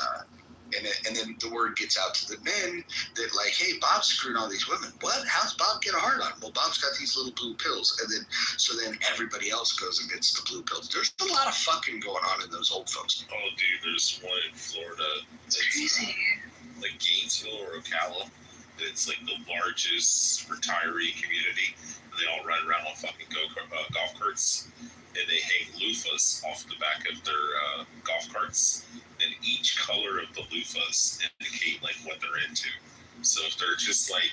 and then the word gets out to the men that, like, hey, Bob's screwing all these women. What? How's Bob get a hard on? Well, Bob's got these little blue pills. And then everybody else goes and gets the blue pills. There's a lot of fucking going on in those old folks. Oh, dude, there's one in Florida. It's crazy. Like Gainesville or Ocala. It's like the largest retiree community. They all run around on fucking golf carts, and they hang loofahs off the back of their golf carts. And each color of the loofahs indicate like what they're into. So if they're just like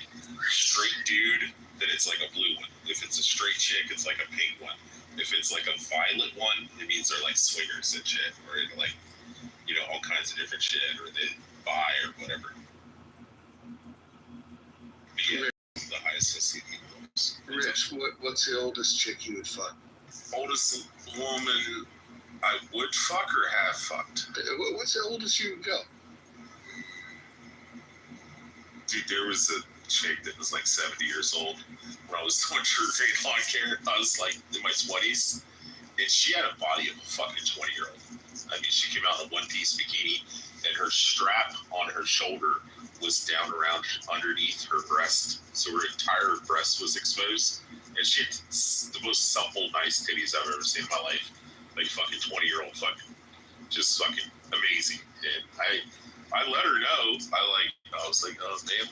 straight dude, then it's like a blue one. If it's a straight chick, it's like a pink one. If it's like a violet one, it means they're like swingers and shit, or like, all kinds of different shit, or they buy or whatever. But yeah, the highest SCD goes. Rich, what's the oldest chick you would fuck? Oldest woman I would fuck or have fucked. What's the oldest you would go? Dude, there was a chick that was like 70 years old when I was doing True Fate Lawn Care. I was like in my 20s, and she had a body of a fucking 20-year-old. I mean, she came out in a one-piece bikini, and her strap on her shoulder was down around underneath her breast, so her entire breast was exposed, and she had the most supple, nice titties I've ever seen in my life. Like fucking 20-year-old just fucking amazing. And I let her know. I was like, oh damn,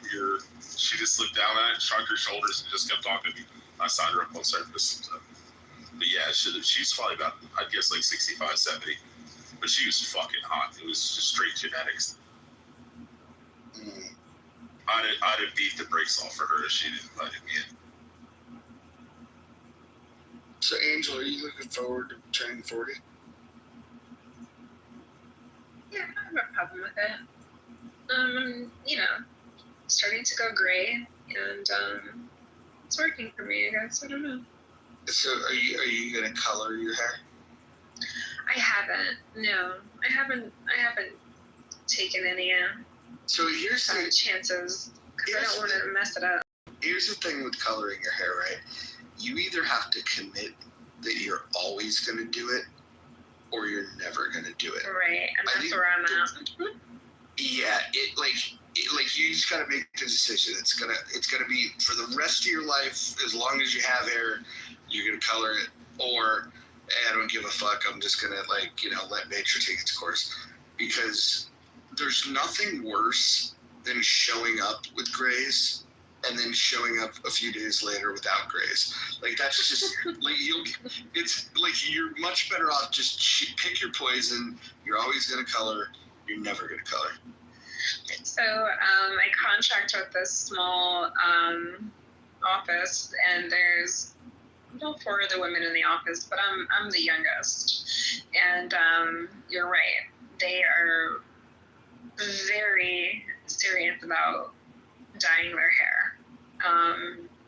she just looked down at it, shrugged her shoulders, and just kept talking to me. I signed her up on surface. So. But yeah, she's probably about, I'd guess like 65, 70. But she was fucking hot. It was just straight genetics. I'd have beat the brakes off for her if she didn't invite me in. So, Angel, are you looking forward to turning 40? Yeah, I don't have a problem with it. Starting to go gray, and it's working for me, I guess. I don't know. So, are you gonna color your hair? I haven't. No, I haven't taken any. So here's the chances, because I don't want to mess it up. Here's the thing with coloring your hair, right? You either have to commit that you're always going to do it, or you're never going to do it. Right, and that's where I'm at. Yeah, you just got to make the decision. It's gonna be for the rest of your life. As long as you have hair, you're gonna color it, or I don't give a fuck. I'm just gonna let nature take its course, because there's nothing worse than showing up with grays and then showing up a few days later without grays. Like, that's just it's like you're much better off just pick your poison. You're always gonna color. You're never gonna color. So I contract with this small office, and there's about 4 other women in the office, but I'm the youngest. And you're right, they are very serious about dyeing their hair.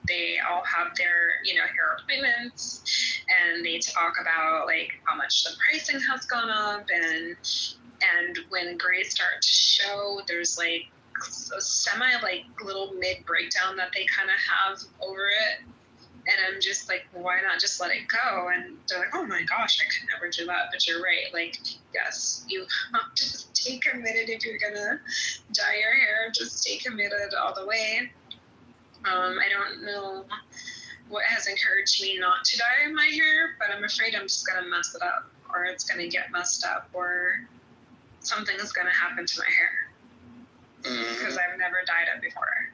They all have their hair appointments, and they talk about how much the pricing has gone up, and when grays start to show, there's a semi little mid breakdown that they kind of have over it. And I'm just like, why not just let it go? And they're like, oh my gosh, I could never do that. But you're right. Yes, you have to just stay committed. If you're gonna dye your hair, just stay committed all the way. I don't know what has encouraged me not to dye my hair, but I'm afraid I'm just gonna mess it up, or it's gonna get messed up, or something is gonna happen to my hair, because I've never dyed it before.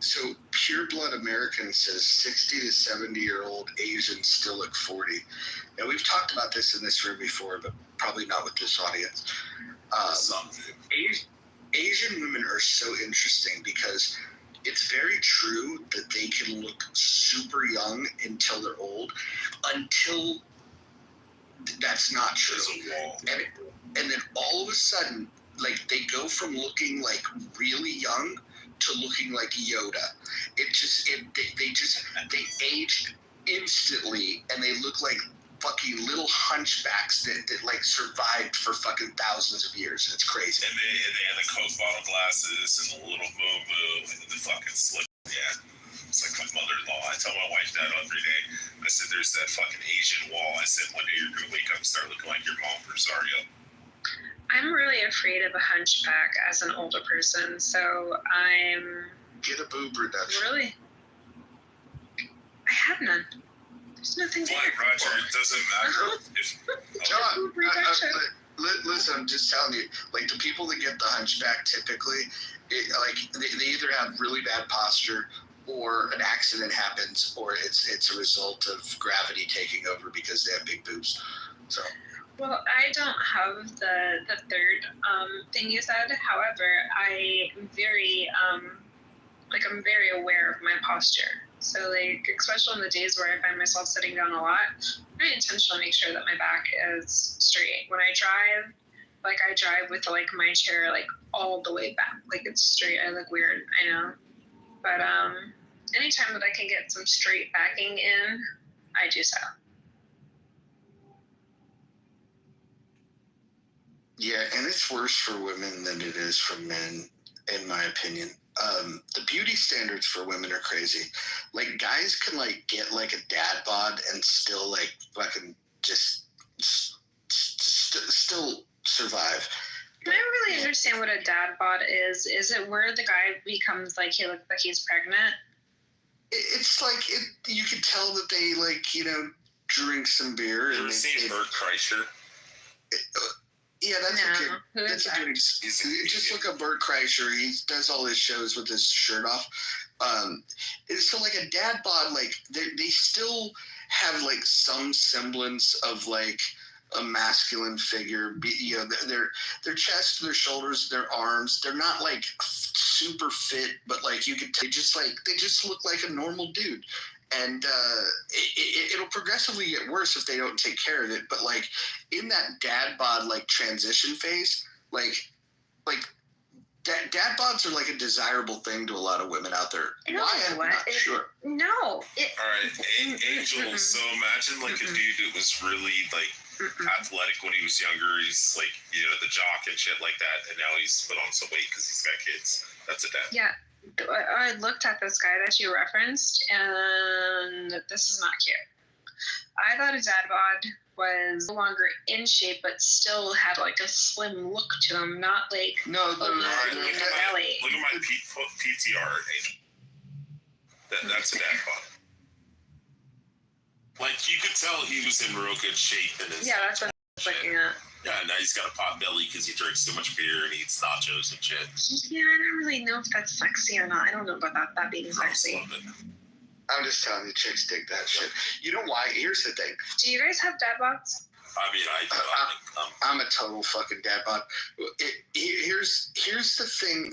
So Pure Blood American says 60 to 70-year-old Asians still look 40. Now, we've talked about this in this room before, but probably not with this audience. Asian women are so interesting because it's very true that they can look super young until they're old, until that's not true. And then all of a sudden, they go from looking really young to looking like Yoda. They age instantly, and they look like fucking little hunchbacks that like survived for fucking thousands of years. It's crazy. And they had the Coke bottle glasses and the little boo-boo and the fucking slip. Yeah. It's like my mother-in-law. I tell my wife that every day. I said, there's that fucking Asian wall. I said, one day you're going to wake up and start looking like your mom, Rosario. I'm really afraid of a hunchback as an older person, so I'm... Get a boob reduction. Really? I have none. There's nothing there. Like, Roger, it doesn't matter if... John, listen, I'm just telling you, like, the people that get the hunchback typically, they either have really bad posture or an accident happens, or it's a result of gravity taking over because they have big boobs. So... Well, I don't have the third thing you said. However, I'm very aware of my posture. So like, especially on the days where I find myself sitting down a lot, I intentionally make sure that my back is straight. When I drive, I drive with like my chair like all the way back, like it's straight. I look weird, I know, but anytime that I can get some straight backing in, I do so. Yeah, and it's worse for women than it is for men, in my opinion. The beauty standards for women are crazy. Like, guys can like get like a dad bod and still like fucking just still survive. Can I really understand what a dad bod is? Is it where the guy becomes like he looks like he's pregnant? It's like you can tell that they like drink some beer. You ever seen Bert Kreischer? Yeah, that's okay. That's a good. Just look up Bert Kreischer. He does all his shows with his shirt off. So like a dad bod, like they still have like some semblance of like a masculine figure. Their chest, their shoulders, their arms. They're not like super fit, but like you could. They just look like a normal dude. And it'll progressively get worse if they don't take care of it. But like in that dad bod like transition phase, like dad bods are like a desirable thing to a lot of women out there. Why? I'm not sure. No. All right, Angel. So imagine like a dude that was really like athletic when he was younger. He's like the jock and shit like that, and now he's put on some weight because he's got kids. That's a dad. Yeah. I looked at this guy that you referenced, and this is not cute. I thought a dad bod was no longer in shape, but still had like a slim look to him, not like in the belly. Look at my PTR, Angel. That's a dad bod. Like you could tell he was in real good shape in his. Yeah, that's what I was looking at. Yeah, now he's got a pot belly because he drinks too much beer and eats nachos and shit. Yeah, I don't really know if that's sexy or not. I don't know about that being sexy. I'm just telling you, chicks dig that shit. You know why? Here's the thing. Do you guys have dad bods? I mean, I'm a total fucking dad bod. Here's the thing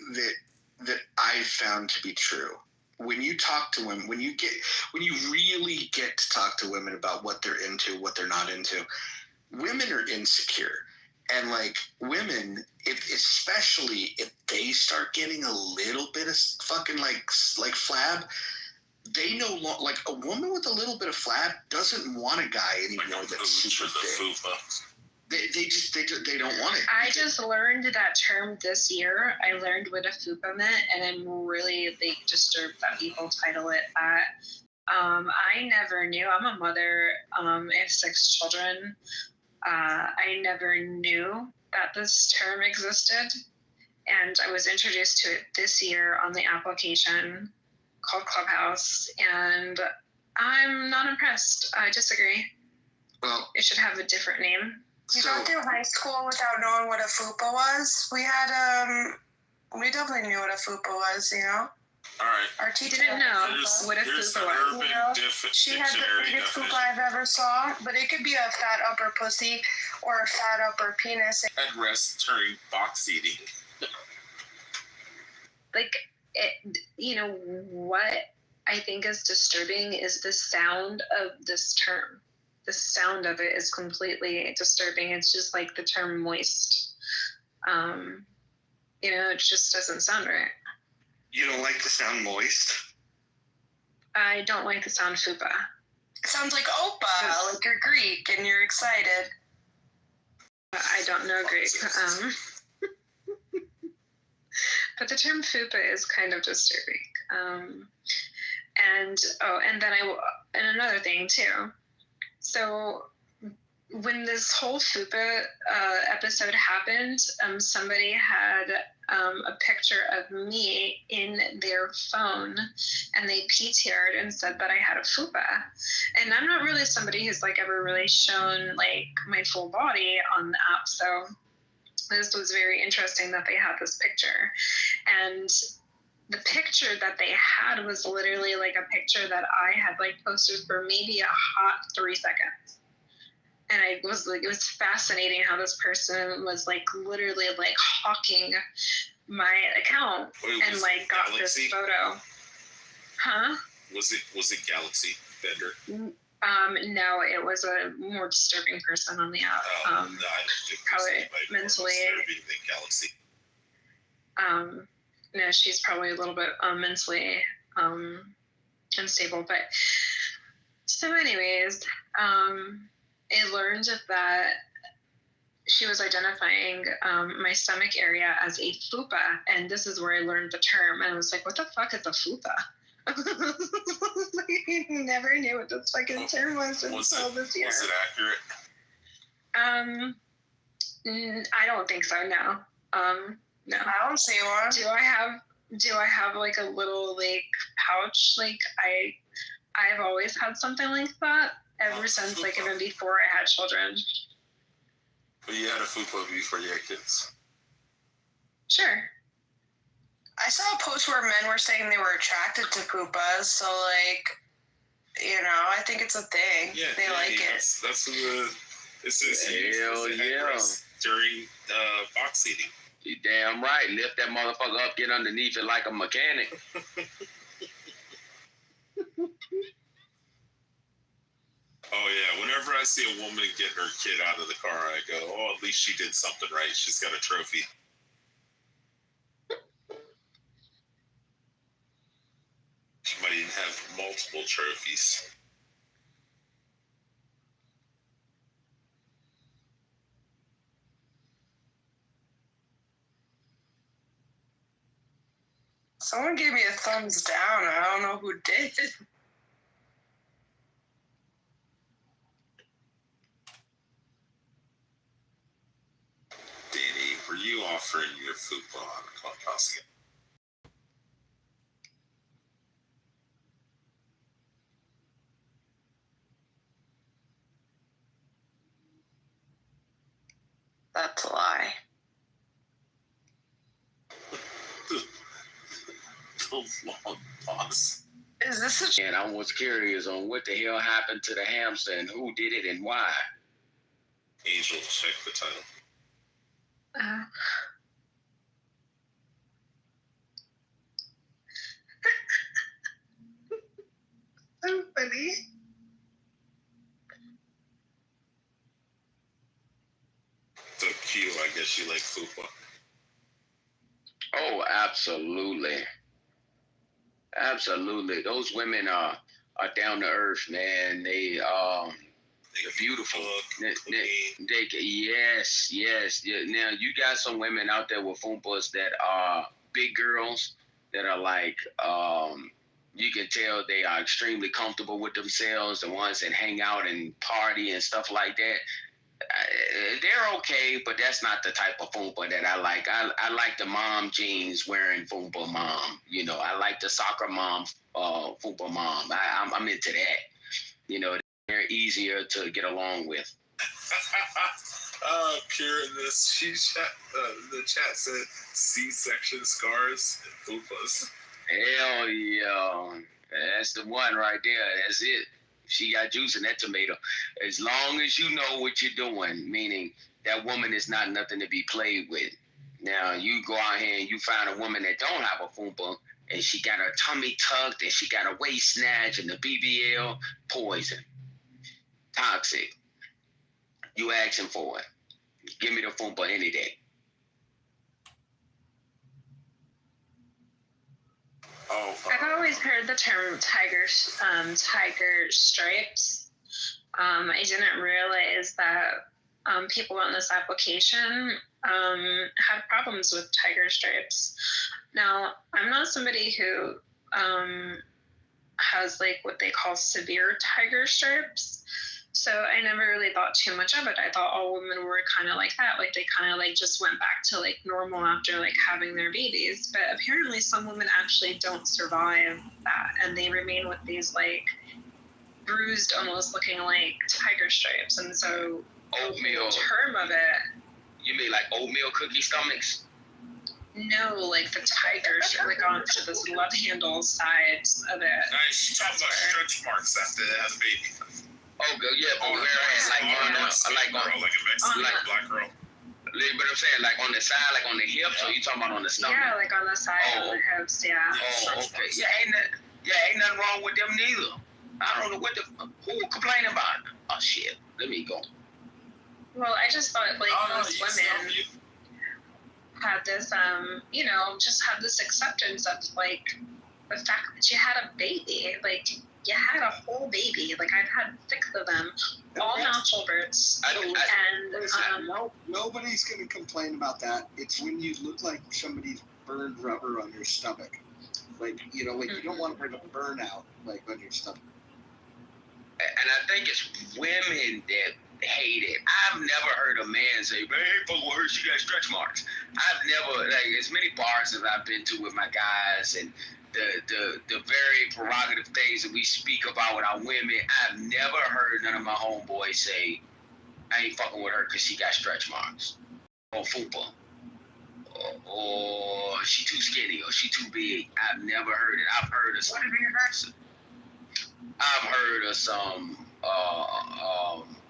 that I found to be true. When you talk to women, when you really get to talk to women about what they're into, what they're not into, women are insecure. And like women, especially if they start getting a little bit of fucking like flab, they no longer, like a woman with a little bit of flab doesn't want a guy anymore that's super fit. They don't want it. I just learned that term this year. I learned what a fupa meant, and I'm really like disturbed that people title it that. I never knew. I'm a mother. I have 6 children. I never knew that this term existed, and I was introduced to it this year on the application called Clubhouse, and I'm not impressed. I disagree. Well, it should have a different name. You got through high school without knowing what a fupa was. We had we definitely knew what a fupa was, All right. Our teacher didn't know what a fupa was. She had the biggest fupa I've ever saw, but it could be a fat upper pussy or a fat upper penis. Headrest during box eating. Like, what I think is disturbing is the sound of this term. The sound of it is completely disturbing. It's just like the term moist. It just doesn't sound right. You don't like the sound moist? I don't like the sound fupa. It sounds like Opa, like you're Greek and you're excited. I don't know Greek. But the term fupa is kind of disturbing. And another thing too. So when this whole fupa episode happened, somebody had a picture of me in their phone, and they PTR'd and said that I had a fupa. And I'm not really somebody who's like ever really shown like my full body on the app, so this was very interesting that they had this picture. And the picture that they had was literally like a picture that I had like posted for maybe a hot 3 seconds. And it was fascinating how this person was like literally like hawking my account and like got Galaxy? This photo. Huh? Was it Galaxy Bender? No, it was a more disturbing person on the app. No, I don't think probably mentally. Galaxy. No, she's probably a little bit mentally unstable. But so, anyways, I learned that she was identifying my stomach area as a fupa, and this is where I learned the term. And I was like, "What the fuck is a fupa?" I never knew what this fucking term was until this year. Was it accurate? I don't think so. No. No. I don't see one. Do I have like a little like pouch? Like I've always had something like that ever since like even before I had children. But you had a fupa before you had kids. Sure. I saw a post where men were saying they were attracted to fupas, so like, you know, I think it's a thing. Yeah, they like it. That's what it says. Hell yeah. During box eating. You damn right. Lift that motherfucker up, get underneath it like a mechanic. Oh yeah, whenever I see a woman get her kid out of the car, I go, oh, at least she did something right. She's got a trophy. She might even have multiple trophies. Someone gave me a thumbs down. I don't know who did. Danny, were you offering your fupa on Clubhouse again? That's a lie. Long pause. Is this a... And I was curious on what the hell happened to the hamster and who did it and why. Angel, check the title. So funny. So Q, I guess you like fupa. Oh, absolutely. Absolutely. Those women are down to earth, man. They're beautiful. Yes. Now, you got some women out there with fupas that are big girls that are like, you can tell they are extremely comfortable with themselves, the ones that hang out and party and stuff like that. They're okay, but that's not the type of fupa that I like. I like the mom jeans wearing fupa mom. You know, I like the soccer mom fupa mom. I'm into that. You know, they're easier to get along with. Pure in this the chat said C-section scars and fupas. Hell yeah, that's the one right there. That's it. She got juice in that tomato. As long as you know what you're doing, meaning that woman is not nothing to be played with. Now, you go out here and you find a woman that don't have a fupa, and she got her tummy tucked, and she got a waist snatch, and the BBL, poison. Toxic. You asking for it. Give me the fupa any day. I've always heard the term tiger stripes. I didn't realize that people on this application had problems with tiger stripes. Now, I'm not somebody who has like what they call severe tiger stripes. So I never really thought too much of it. I thought all women were kind of like that. Like they kind of like just went back to like normal after like having their babies. But apparently some women actually don't survive that. And they remain with these like bruised, almost looking like tiger stripes. And so oatmeal, the term of it. You mean like oatmeal cookie stomachs? No, like the tiger, like onto the love handle sides of it. Nice. She talked about stretch marks after they had a baby. Oh, yeah, but where at? Like on the, like on, like a Mexican black girl. But I'm saying like on the side, like on the hips, or you talking about on the stomach? Yeah, like on the side of the hips, yeah. Oh, okay. Ain't nothing wrong with them neither. I don't know who complaining about it. Oh shit, let me go. Well, I just thought like most women had this, just had this acceptance of like the fact that you had a baby, like you had a whole baby. Like I've had 6 of them, all natural births, nobody's going to complain about that. It's when you look like somebody's burned rubber on your stomach, like you don't want to bring a burnout like on your stomach. And I think it's women that hate it. I've never heard a man say, "Man, fuck with her, she got stretch marks." I've never, like, as many bars as I've been to with my guys and the very prerogative things that we speak about with our women, I've never heard none of my homeboys say, "I ain't fucking with her because she got stretch marks," or fupa, or she too skinny, or she too big. I've never heard it. I've heard of some. I've heard of some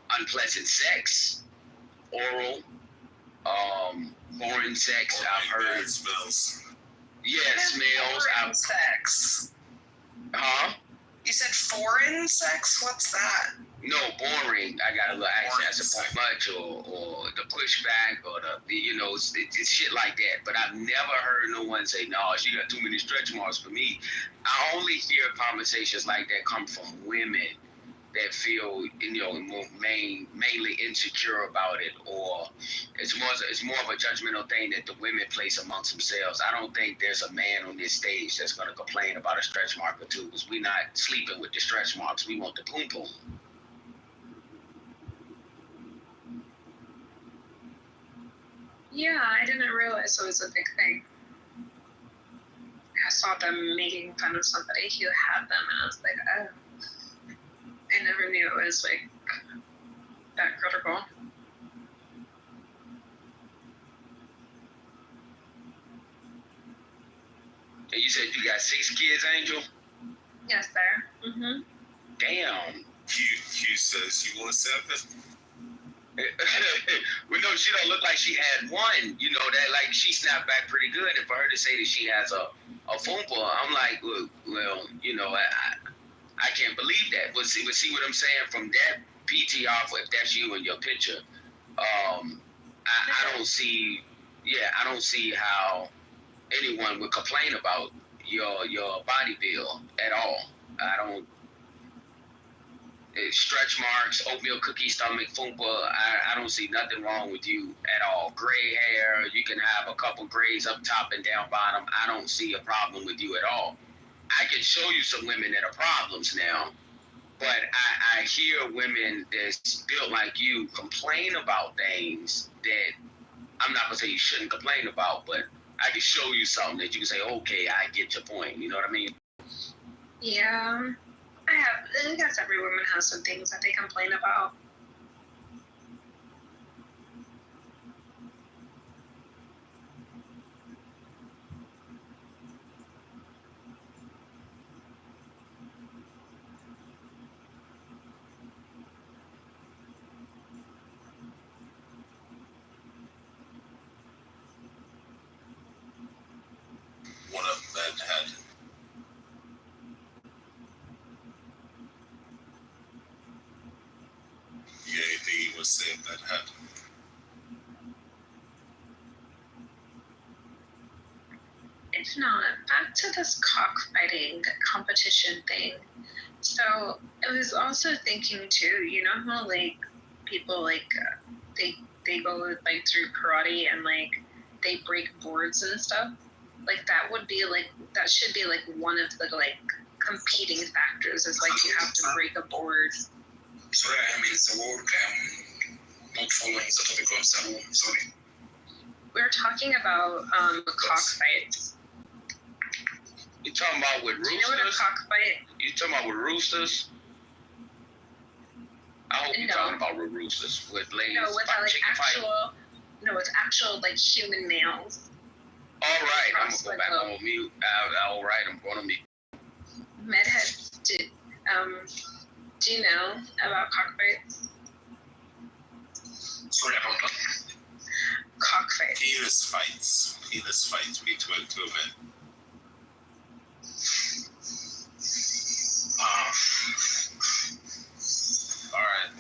unpleasant sex, oral, foreign sex. I've heard smells. Yeah, smells. Foreign sex. Huh? You said foreign sex? What's that? No, boring. I got a little accent. I said much or the pushback or it's shit like that. But I've never heard no one say, "No, she got too many stretch marks for me." I only hear conversations like that come from women that feel, mainly insecure about it, or it's more of a judgmental thing that the women place amongst themselves. I don't think there's a man on this stage that's going to complain about a stretch mark or two, because we're not sleeping with the stretch marks. We want the poom poom. Yeah, I didn't realize it was a big thing. I saw them making fun of somebody who had them, and I was like, oh. I never knew it was like that critical. And you said you got 6 kids, Angel? Yes, sir. Mm-hmm. Damn. Q says you want 7? Well, no, she don't look like she had one. You know that, like, she snapped back pretty good. And for her to say that she has a fupa, I'm like, well, I can't believe that. But see what I'm saying from that PTR, if that's you in your picture, I don't see how anyone would complain about your body build at all. I don't. Stretch marks, oatmeal cookie stomach, fupa. I don't see nothing wrong with you at all. Gray hair, you can have a couple grays up top and down bottom. I don't see a problem with you at all. I can show you some women that are problems now, but I hear women that's built like you complain about things that I'm not gonna say you shouldn't complain about, but I can show you something that you can say, okay, I get your point. You know what I mean? Yeah. I guess every woman has some things that they complain about. One of them had anything he was saying that had If not, back to this cockfighting competition thing. So I was also thinking too, you know how like people like they go like through karate and like they break boards and stuff. Like that would be like that should be like one of the like competing factors is like you have to break a board. Sorry, I mean it's a word I'm not following the topic of the room. Sorry. We're talking about cockfights. You talking about with roosters? Do you know what a cockfight? You talking about with roosters? I hope you're talking about with roosters, with ladies. No, with like actual. No, it's actual like human males. All right, I'm gonna go back on mute. All right, I'm going to mute. Medhead, do you know about cockfights? Sorry about that. Cockfights. Penis fights between two men. All right,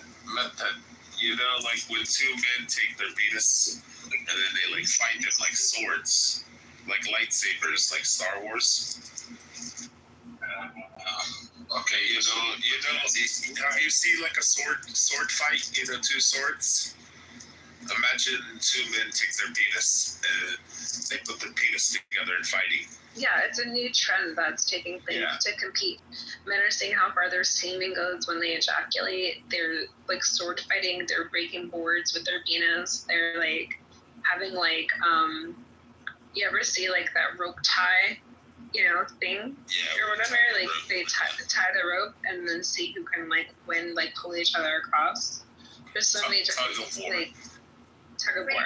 you know, like when two men take their penis and then they like fight it like swords, like lightsabers, like Star Wars. Okay, you know, have you seen like a sword fight? You know, two swords. Imagine two men take their penis and they put their penis together and fighting. Yeah, it's a new trend that's taking place to compete. Men are seeing how far their semen goes when they ejaculate. They're like sword fighting. They're breaking boards with their penis. They're like having like you ever see like that rope tie, you know, thing or whatever? Like they tie the rope and then see who can like win, like pull each other across. There's so many different like. Tug of war,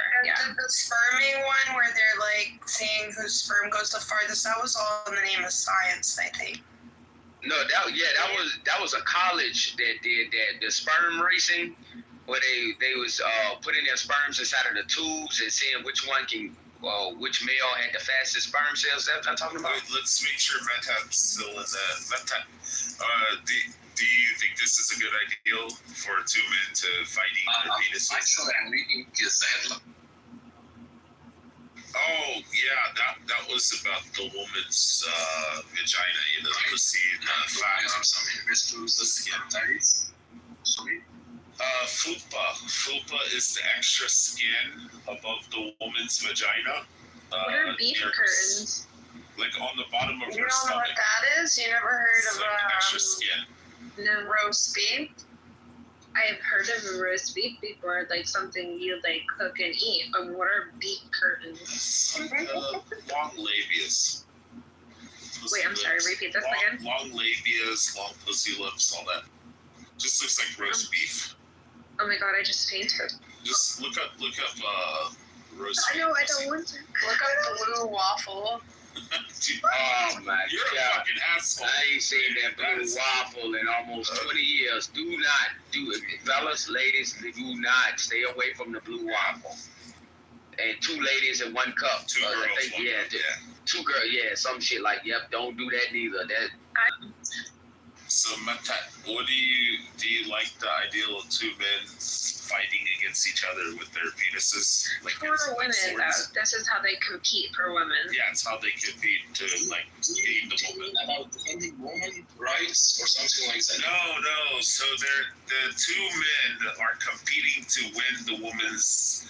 The sperming one where they're like seeing whose sperm goes the farthest. That was all in the name of science, I think. No, that was a college that did that. The sperm racing, where they was putting their sperms inside of the tubes and seeing which one can, which male had the fastest sperm cells. That's what I'm talking about. Let's make sure Medhead's still in that. Do you think this is a good idea for two men to fighting their penises? Actually, I'm reading his headline. Oh yeah, that was about the woman's vagina, you know, the pussy and the fat. Some investors, the skin ties. Sorry. Fupa is the extra skin above the woman's vagina. What are beef curtains? Like on the bottom of You her don't know stomach. what that is? You never heard It's of like extra skin. No roast beef? I've heard of roast beef before, like something you like cook and eat. But what are beef curtains? Long labias. Wait, I'm sorry. Repeat this again. Long labias, long pussy lips, all that. Just looks like roast beef. Oh my god, I just fainted. Just look up roast beef. I know, I don't want to. Look up blue waffle. Oh my You're God. a fucking asshole. I ain't seen that blue waffle in almost 20 years. Do not do it. Fellas, ladies, do not stay away from the blue waffle. And two ladies in one cup. Two girls. I think, two girls, some shit like, yep, don't do that neither. So, what do you like the ideal of two men fighting against each other with their penises? Like for women, this is how they compete for women. Yeah, it's how they compete to like beat the woman. About defending women rights or something like that. No. So the two men are competing to win the woman's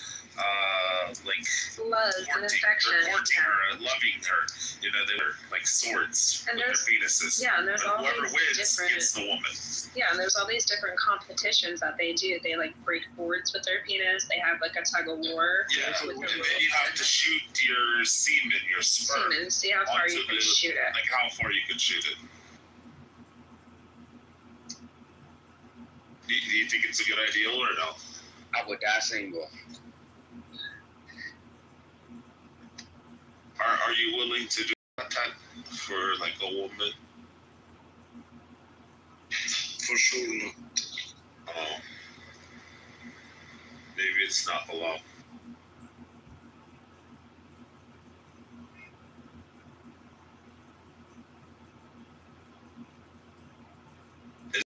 love and affection. Courting her, loving her. You know, they're like swords with their penises. Yeah, and there's all whoever these wins different. gets the woman. Yeah, and there's all these different competitions that they do. They like break boards with their penis. They have like a tug of war. Yeah, and then you have to shoot your semen, your sperm. Semen, see how far you can shoot it. Like how far you can shoot it. Do you think it's a good idea or no? I would die single. Are you willing to do that for like a woman? For sure, no. Oh. Maybe it's not allowed.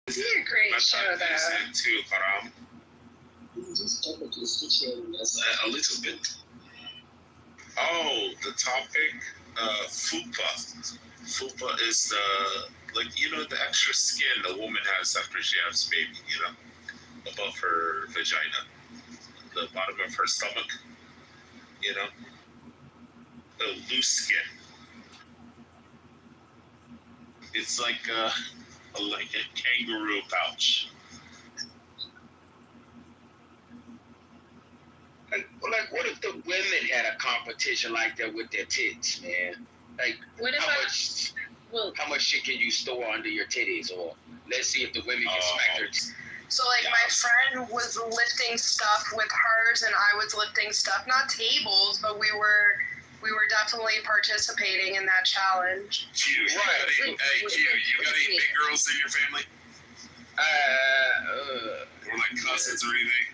This is a great show, though. Is it too haram? This topic is a little bit. Oh, the topic? Fupa. Fupa is the extra skin the woman has after she has baby, above her vagina, the bottom of her stomach, the loose skin. It's like a kangaroo pouch. Like, what if the women had a competition like that with their tits, man? Like, how much shit can you store under your titties? Or let's see if the women can smack their titties. So, like, my friend was lifting stuff with hers, and I was lifting stuff, not tables, but we were definitely participating in that challenge. Q, you got any big girls in your family? Or like cousins or anything?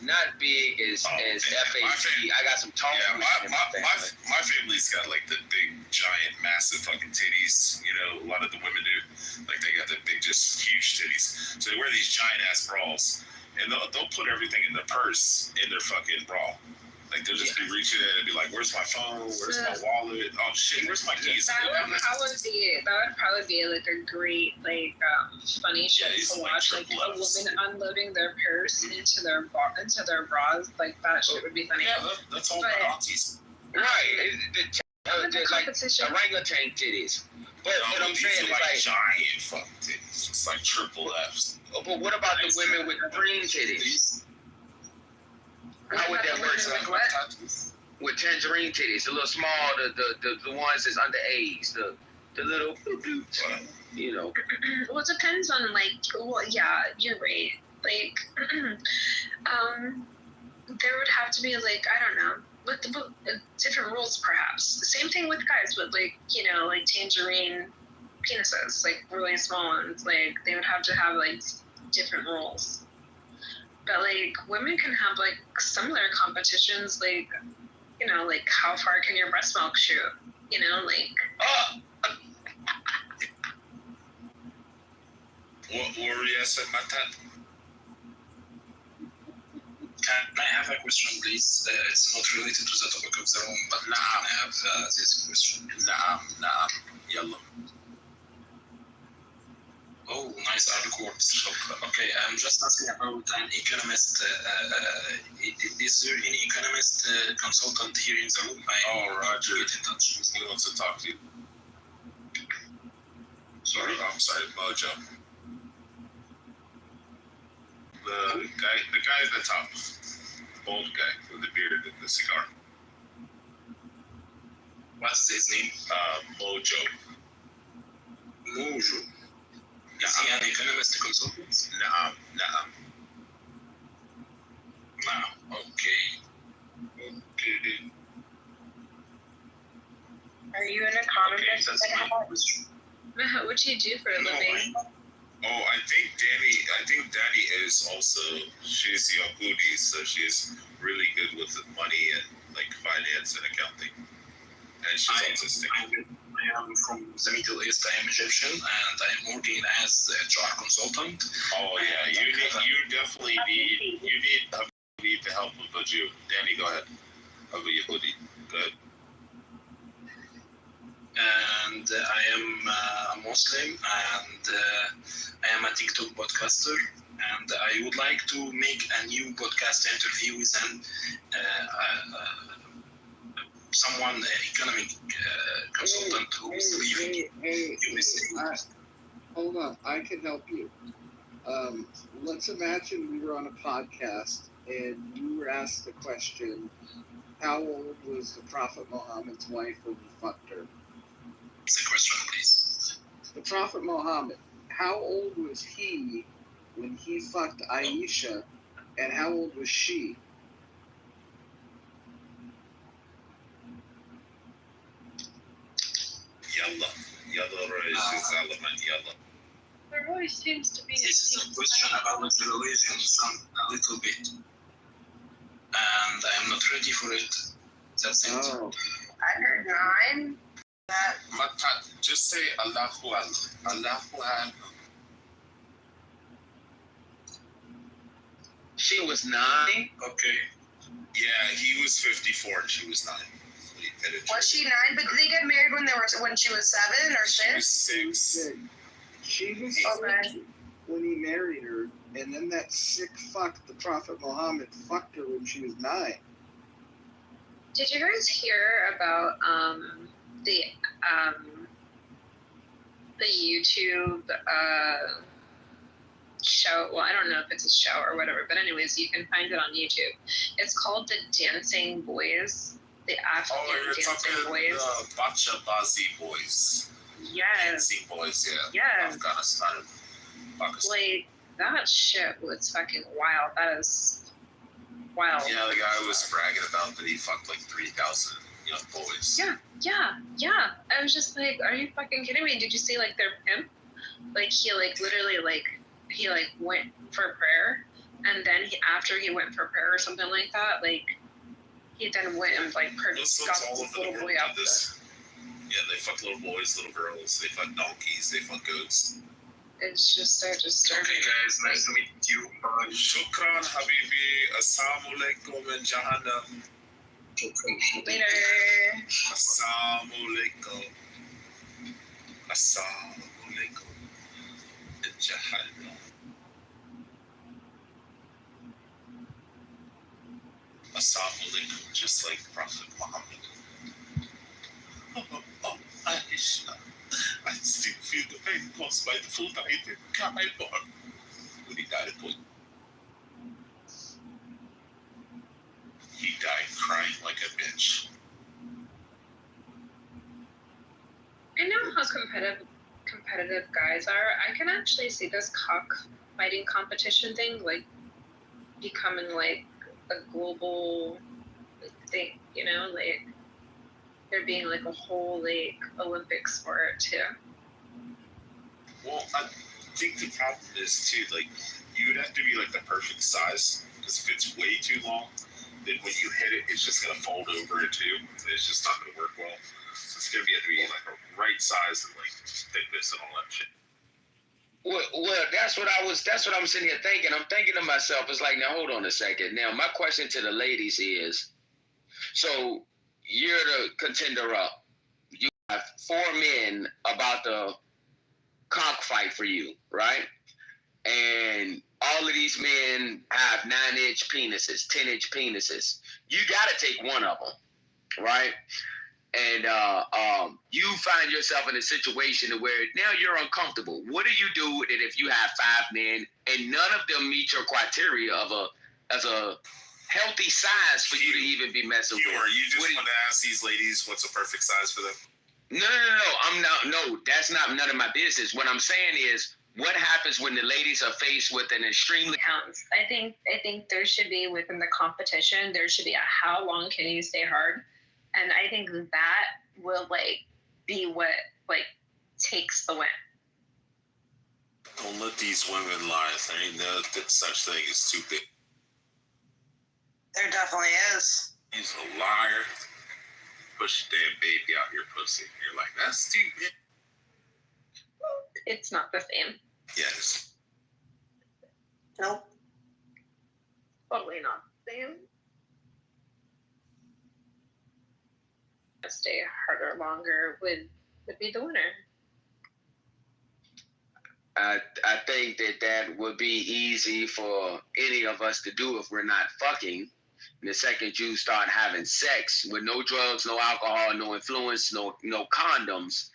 Not big as FAT. I got some tall. Yeah, my family's got like the big, giant, massive fucking titties. A lot of the women do. Like they got the big, just huge titties. So they wear these giant ass bras, and they'll put everything in their purse in their fucking bra. Like they'll just be reaching in and be like, "Where's my phone? Where's my wallet? Oh shit, where's my keys?" That would probably be like a great funny show to watch. Like a woman unloading their purse into their bras. Like that shit would be funny. Yeah, that's all my aunties. Right, like orangutan titties. But what I'm saying is like giant fucking titties. It's like triple Fs. But what about the women with green titties? How would that work? With tangerine titties, a little small, the ones that's underage, the little, Well, it depends on yeah, you're right. Like, there would have to be like, I don't know, with different rules perhaps. Same thing with guys, but like tangerine penises, like really small ones. Like they would have to have like different rules. But like women can have like similar competitions, like like how far can your breast milk shoot? What were you saying about that? Can I have a question, please? It's not related to the topic of the room, but can I have this question? Nah. Yellow. Oh, nice article. Okay, I'm just asking about an economist. Is there any economist consultant here in the room? Roger. Get in touch. He wants to talk to you. I'm sorry, Mojo. The guy at the top, bald guy with the beard and the cigar. What's his name? Mojo. Mojo. Is he an economist consultant? Nah. Okay. Are you an economist? Okay, what do you do for a living? I think Danny is also, she's Yahudi, so she's really good with money and like finance and accounting. And she's autistic. I am from the Middle East. I am Egyptian, and I am working as a HR consultant. Oh yeah, you definitely need the help of a Jew. Danny, go ahead. Of a Yehudi. Go ahead. And I am a Muslim, and I am a TikTok podcaster, and I would like to make a new podcast interview with someone, economic consultant who is leaving USA. Hold on, I can help you. Let's imagine we were on a podcast and you were asked the question, how old was the Prophet Muhammad's wife when you fucked her? What's the question, please? The Prophet Muhammad, how old was he when he fucked Aisha, and how old was she? There always seems to be this is a question about the religion, a little bit, and I am not ready for it. That's it. I heard 9. Just say Allahu Allah. Allahu Allah. She was 9. Okay. Yeah, he was 54 and she was 9. Was she 9? But did they get married when she was 7 or 6? She was 6. She was Okay. 6 when he married her, and then that sick fuck, the Prophet Muhammad, fucked her when she was 9. Did you guys hear about the YouTube show? Well, I don't know if it's a show or whatever, but anyways, you can find it on YouTube. It's called The Dancing Boys. The Afghan Dancing Boys. Bachabazi Boys. Yes. Dancing Boys, yeah. Yes. Afghanistan. Pakistan. Like, that shit was fucking wild. That is wild. Yeah, the guy was bragging about that he fucked like 3,000 young boys. Yeah. I was just like, are you fucking kidding me? Did you see like their pimp? Like he like literally like he like went for prayer, and then after he went for prayer or something like that, like he then went and like got this little boy out there. Yeah, they fuck little boys, little girls, they fuck donkeys, they fuck goats. It's just so disturbing. Okay, guys, nice to meet you. Shukran, Habibi. Assalamu alaikum in Jahannam. Later. Assalamu alaikum. Assalamu alaikum in Jahannam. Assalamu alaikum, just like Prophet Muhammad. Oh, Aisha. I still feel the pain caused by the food I ate in Kaibar when he died of poison. He died crying like a bitch. I know how competitive guys are. I can actually see this cockfighting competition thing like becoming like a global thing, you know, like there being like a whole like Olympics for it too. Well, I think the problem is too, like, you would have to be like the perfect size, because if it's way too long, then when you hit it, it's just gonna fold over it too. It's just not gonna work well. So it's gonna have to be like a right size and like thickness and all that shit. Well, that's what I'm sitting here thinking. I'm thinking to myself, it's like, now hold on a second. Now my question to the ladies is, so you're the contender up. You have 4 men about the cockfight for you, right? And all of these men have 9-inch penises, 10-inch penises. You got to take one of them, right? And you find yourself in a situation where now you're uncomfortable. What do you do that if you have 5 men and none of them meet your criteria of a healthy size for you to even be messing with? You just want to ask these ladies what's a perfect size for them? No. That's not none of my business. What I'm saying is, what happens when the ladies are faced with an extremely counts? I think there should be within the competition. There should be a how long can you stay hard, and I think that will like be what like takes the win. Don't let these women lie. There ain't no such thing as stupid. There definitely is. He's a liar. Push a damn baby out your pussy. You're like, that's stupid. It's not the same. Yes. Nope. Totally not the same. Stay harder, longer would be the winner. I think that would be easy for any of us to do if we're not fucking. And the second you start having sex with no drugs, no alcohol, no influence, no condoms,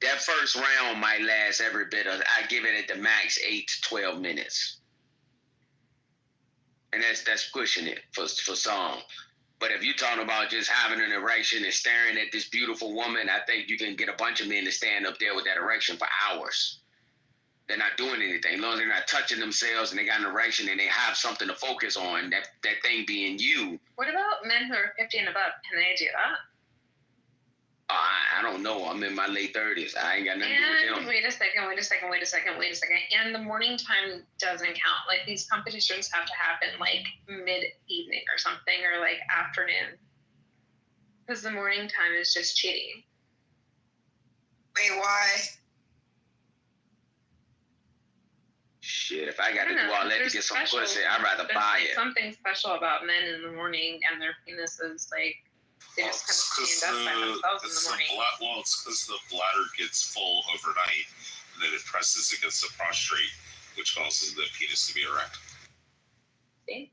that first round might last every bit of, I give it at the max 8 to 12 minutes. And that's pushing it for some. But if you're talking about just having an erection and staring at this beautiful woman, I think you can get a bunch of men to stand up there with that erection for hours. They're not doing anything. As long as they're not touching themselves and they got an erection and they have something to focus on, that thing being you. What about men who are 50 and above? Can they do that? I don't know. I'm in my late 30s. I ain't got nothing to do with them. Wait a second. And the morning time doesn't count. Like, these competitions have to happen like mid-evening or something, or like afternoon. Because the morning time is just cheating. Wait, why? Shit, if I got to do all that to get some pussy, I'd rather buy it. Something special about men in the morning and their penises, like. They just kind of stand up by themselves in the morning. It's because the bladder gets full overnight, and then it presses against the prostrate, which causes the penis to be erect. See?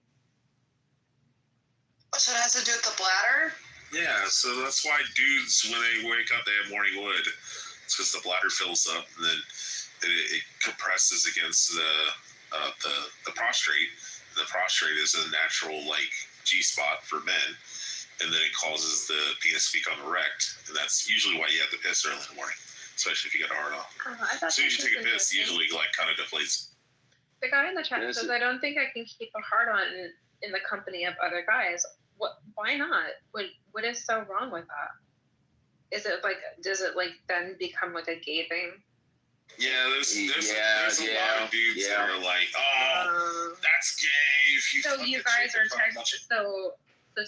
So it has to do with the bladder? Yeah, so that's why dudes, when they wake up, they have morning wood. It's because the bladder fills up, and then it compresses against the prostrate. The prostrate is a natural, like, G-spot for men. And then it causes the penis to become erect, and that's usually why you have to piss early in the morning, especially if you get a hard on. As soon as you take a piss, usually like kind of deflates. The guy in the chat says, "I don't think I can keep a hard on in the company of other guys." What? Why not? What is so wrong with that? Is it like? Does it like then become like a gay thing? Yeah, there's a lot of dudes that are like, "Oh, that's gay." If you so you guys are so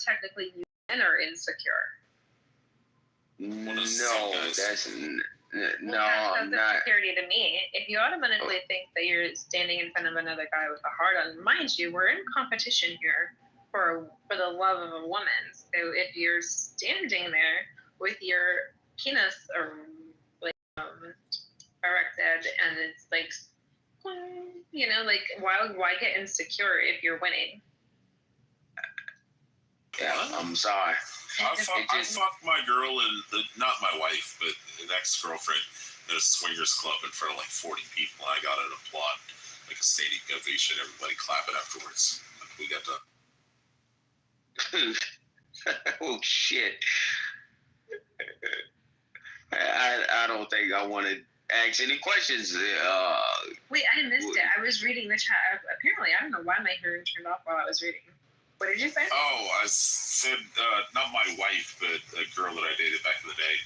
technically you men are insecure. No, that's That's insecurity to me. If you automatically think that you're standing in front of another guy with a hard on, mind you, we're in competition here for the love of a woman. So if you're standing there with your penis or like erected and it's like, you know, like why get insecure if you're winning? Yeah, I'm sorry. I fucked my girl and not my wife, but an ex-girlfriend at a swingers club in front of like 40 people. I got an applaud, like a standing ovation, everybody clapping afterwards. Like we got done. Oh shit! I don't think I want to ask any questions. Wait, I missed it. I was reading the chat. Apparently, I don't know why my hearing turned off while I was reading. What did you say? Oh, I said not my wife, but a girl that I dated back in the day.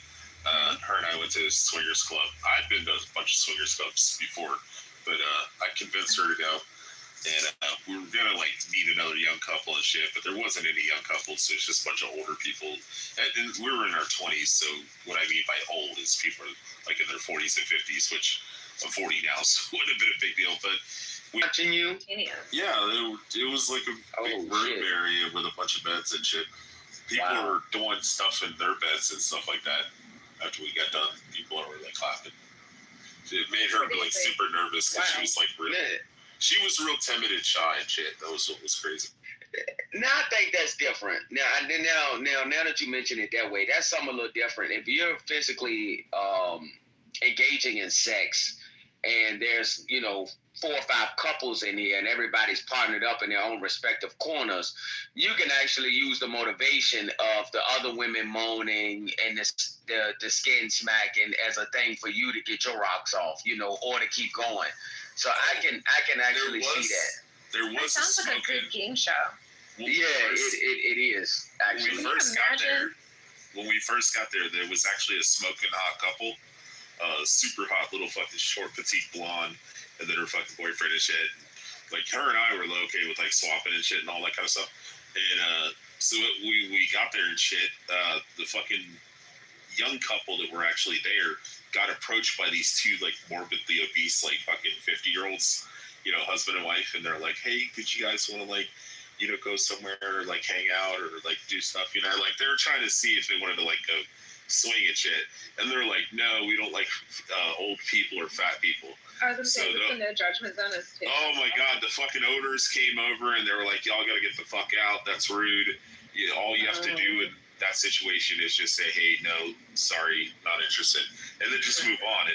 Her and I went to a swingers club. I'd been to a bunch of swingers clubs before, but I convinced her to go. And we were gonna like meet another young couple and shit, but there wasn't any young couples. So it's just a bunch of older people. And we were in our 20s, so what I mean by old is people like in their 40s and 50s, which I'm 40 now, so it wouldn't have been a big deal, but. Watching you? Yeah, it was like a big room area with a bunch of beds and shit. People were doing stuff in their beds and stuff like that. After we got done, people were like clapping. It made her like super nervous because she was like she was real timid and shy and shit. That was what was crazy. Now I think that's different. Now that you mention it that way, that's something a little different. If you're physically engaging in sex and there's 4 or 5 couples in here and everybody's partnered up in their own respective corners, you can actually use the motivation of the other women moaning and the skin smacking as a thing for you to get your rocks off, or to keep going. So I can actually see that. There was sounds like a good game show. Yeah, it is actually. When we first got there, there was actually a smoking hot couple, super hot little fucking short petite blonde. And then her fucking boyfriend and shit. Like, her and I were okay with, like, swapping and shit and all that kind of stuff. And so we got there and shit. The fucking young couple that were actually there got approached by these 2, like, morbidly obese, like, fucking 50-year-olds, husband and wife. And they're like, hey, could you guys want to, like, go somewhere or, like, hang out or, like, do stuff? Like, they were trying to see if they wanted to, like, go swing and shit. And they're like, no, we don't like old people or fat people. I was going to say, the no judgment zone is too. Oh my God, the fucking owners came over and they were like, y'all gotta get the fuck out. That's rude. All you have to do in that situation is just say, hey, no, sorry, not interested. And then just move on.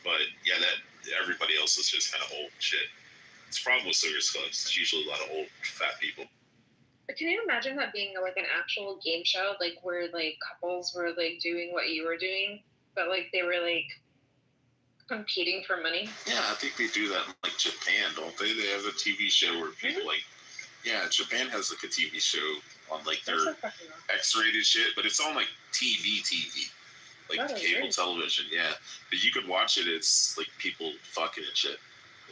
But yeah, that everybody else is just kind of old shit. It's a problem with swingers clubs. It's usually a lot of old, fat people. But can you imagine that being like an actual game show, like where like couples were like doing what you were doing, but like they were like competing for money? Yeah, I think they do that in like Japan, don't they? They have a TV show where people Japan has like a TV show on like their X-rated shit, but it's on like TV, like cable television. Yeah, but you could watch it. It's like people fucking and shit.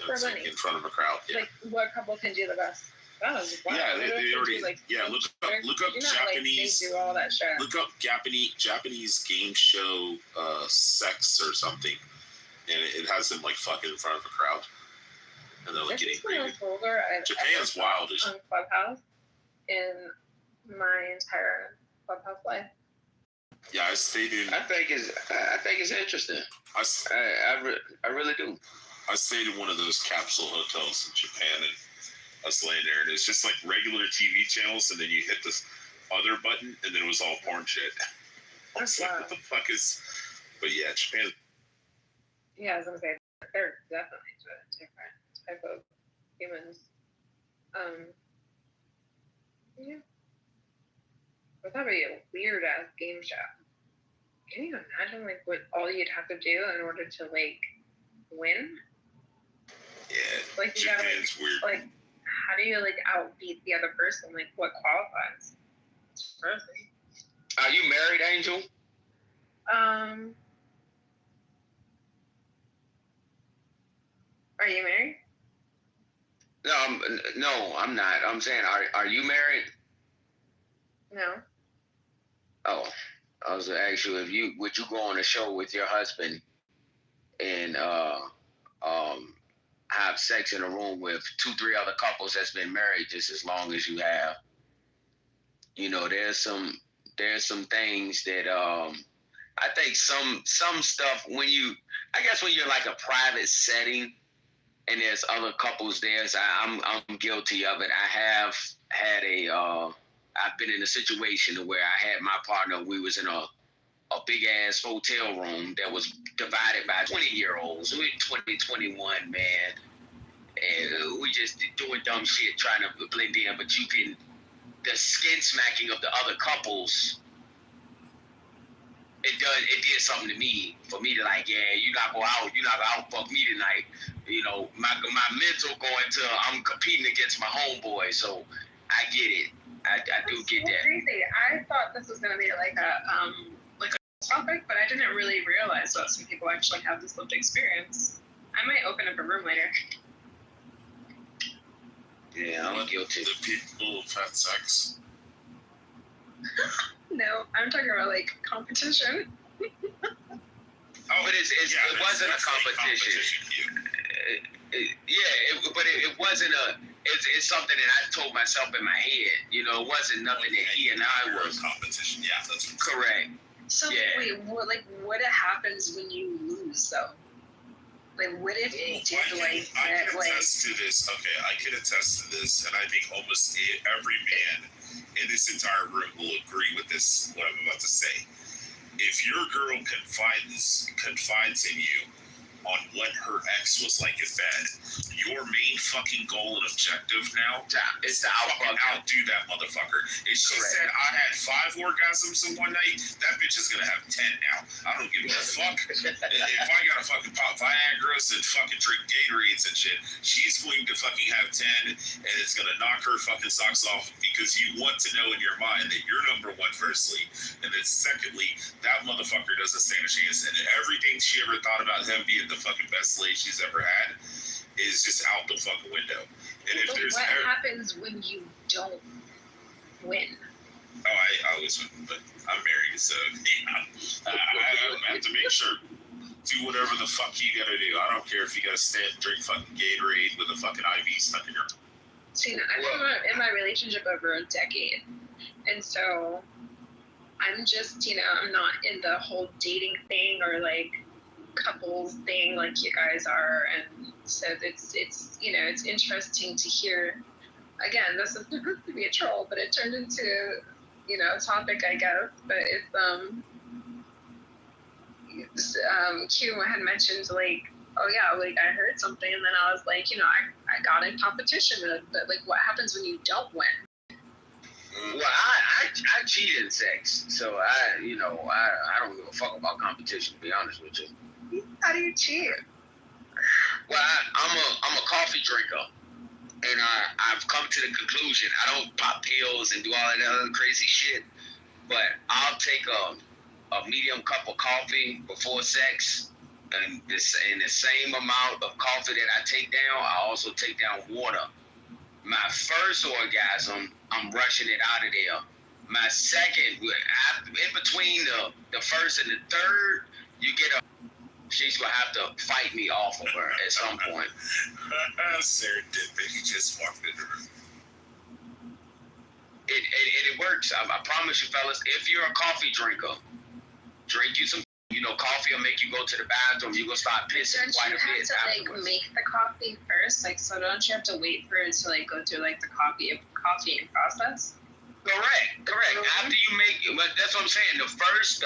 It's like in front of a crowd. Yeah. Like what couple can do the best? Wow. Yeah, they already. Look up Japanese. They do all that shit. Look up Japanese game show sex or something. And it has them like fucking in front of a crowd, and they're like getting crazy. Japan's wild as on Clubhouse in my entire Clubhouse Life. Yeah, I stayed in. I think it's interesting. I really do. I stayed in one of those capsule hotels in Japan, and I was laying there, and it's just like regular TV channels, and then you hit this other button, and then it was all porn shit. I was like, what the fuck is? But yeah, Japan. Yeah, I was gonna say they're definitely different type of humans. Yeah. But that'd be a weird ass game show. Can you imagine like what all you'd have to do in order to like win? Yeah, like you gotta Japan's weird. Like how do you like outbeat the other person? Like what qualifies? It's crazy. Are you married, Angel? Are you married? No, I'm not. I'm saying, are you married? No. Oh, I was gonna ask you would you go on a show with your husband and have sex in a room with 2-3 other couples that's been married just as long as you have. You know, there's some things that I think some stuff when you're like a private setting and there's other couples there, so I'm guilty of it. I have had I've been in a situation where I had my partner, we was in a big ass hotel room that was divided by 20-year-olds. We're 20, 21, man. And we just doing dumb shit trying to blend in, but the skin smacking of the other couples, it did something to me, for me to like, yeah, you're not gonna out fuck me tonight. You know, my mental going to, I'm competing against my homeboy, so I get it. I do get that. Crazy. I thought this was gonna be like a topic, but I didn't really realize that some people actually have this lived experience. I might open up a room later. Yeah, I'm guilty. The people have had sex. No, I'm talking about like competition. But it wasn't a competition. But it wasn't a. It's something that I told myself in my head. You know, it wasn't nothing that he and I was competition. Yeah, that's correct. So wait, what happens when you lose though? Like, what if you did I can attest to this. Okay, I can attest to this, and I think almost every man in this entire room will agree with this. What I'm about to say. If your girl confides in you on what her ex was like in bed, your main fucking goal and objective now is to outdo that motherfucker. If she said I had 5 orgasms in one night, that bitch is gonna have 10 now. I don't give a fuck. If I gotta fucking pop Viagra's and fucking drink Gatorades and shit, she's going to fucking have 10, and it's gonna knock her fucking socks off because you want to know in your mind that you're number one, firstly, and then secondly, that motherfucker doesn't stand a chance, and everything she ever thought about him being the fucking best slave she's ever had is just out the fucking window. And if there's what happens when you don't win? Oh, I always win, but I'm married, so yeah, I have to make sure. Do whatever the fuck you gotta do. I don't care if you gotta stand and drink fucking Gatorade with a fucking IV stuck in your. See, I've been in my relationship over a decade, and so I'm just, I'm not in the whole dating thing or like couples thing like you guys are, and so it's it's interesting to hear. Again, this is supposed to be a troll, but it turned into a topic, I guess. But it's Q had mentioned like, oh yeah, like I heard something, and then I was like, I got in competition, but like what happens when you don't win? Well, I cheat in sex, so I don't give a fuck about competition, to be honest with you. How do you cheat? Well, I'm a coffee drinker, and I've come to the conclusion I don't pop pills and do all that other crazy shit, but I'll take a medium cup of coffee before sex, and in the same amount of coffee that I take down, I also take down water. My first orgasm, I'm rushing it out of there. My second, in between the first and the third, you get she's gonna have to fight me off of her at some point. Serendipity just walked in the room. It works. I promise you, fellas. If you're a coffee drinker, drink you some. Coffee will make you go to the bathroom. You're gonna start pissing quite a bit. Don't you have to like make the coffee first? Like, so don't you have to wait for it to like go through like the coffee process? Correct. After you make, but that's what I'm saying. The first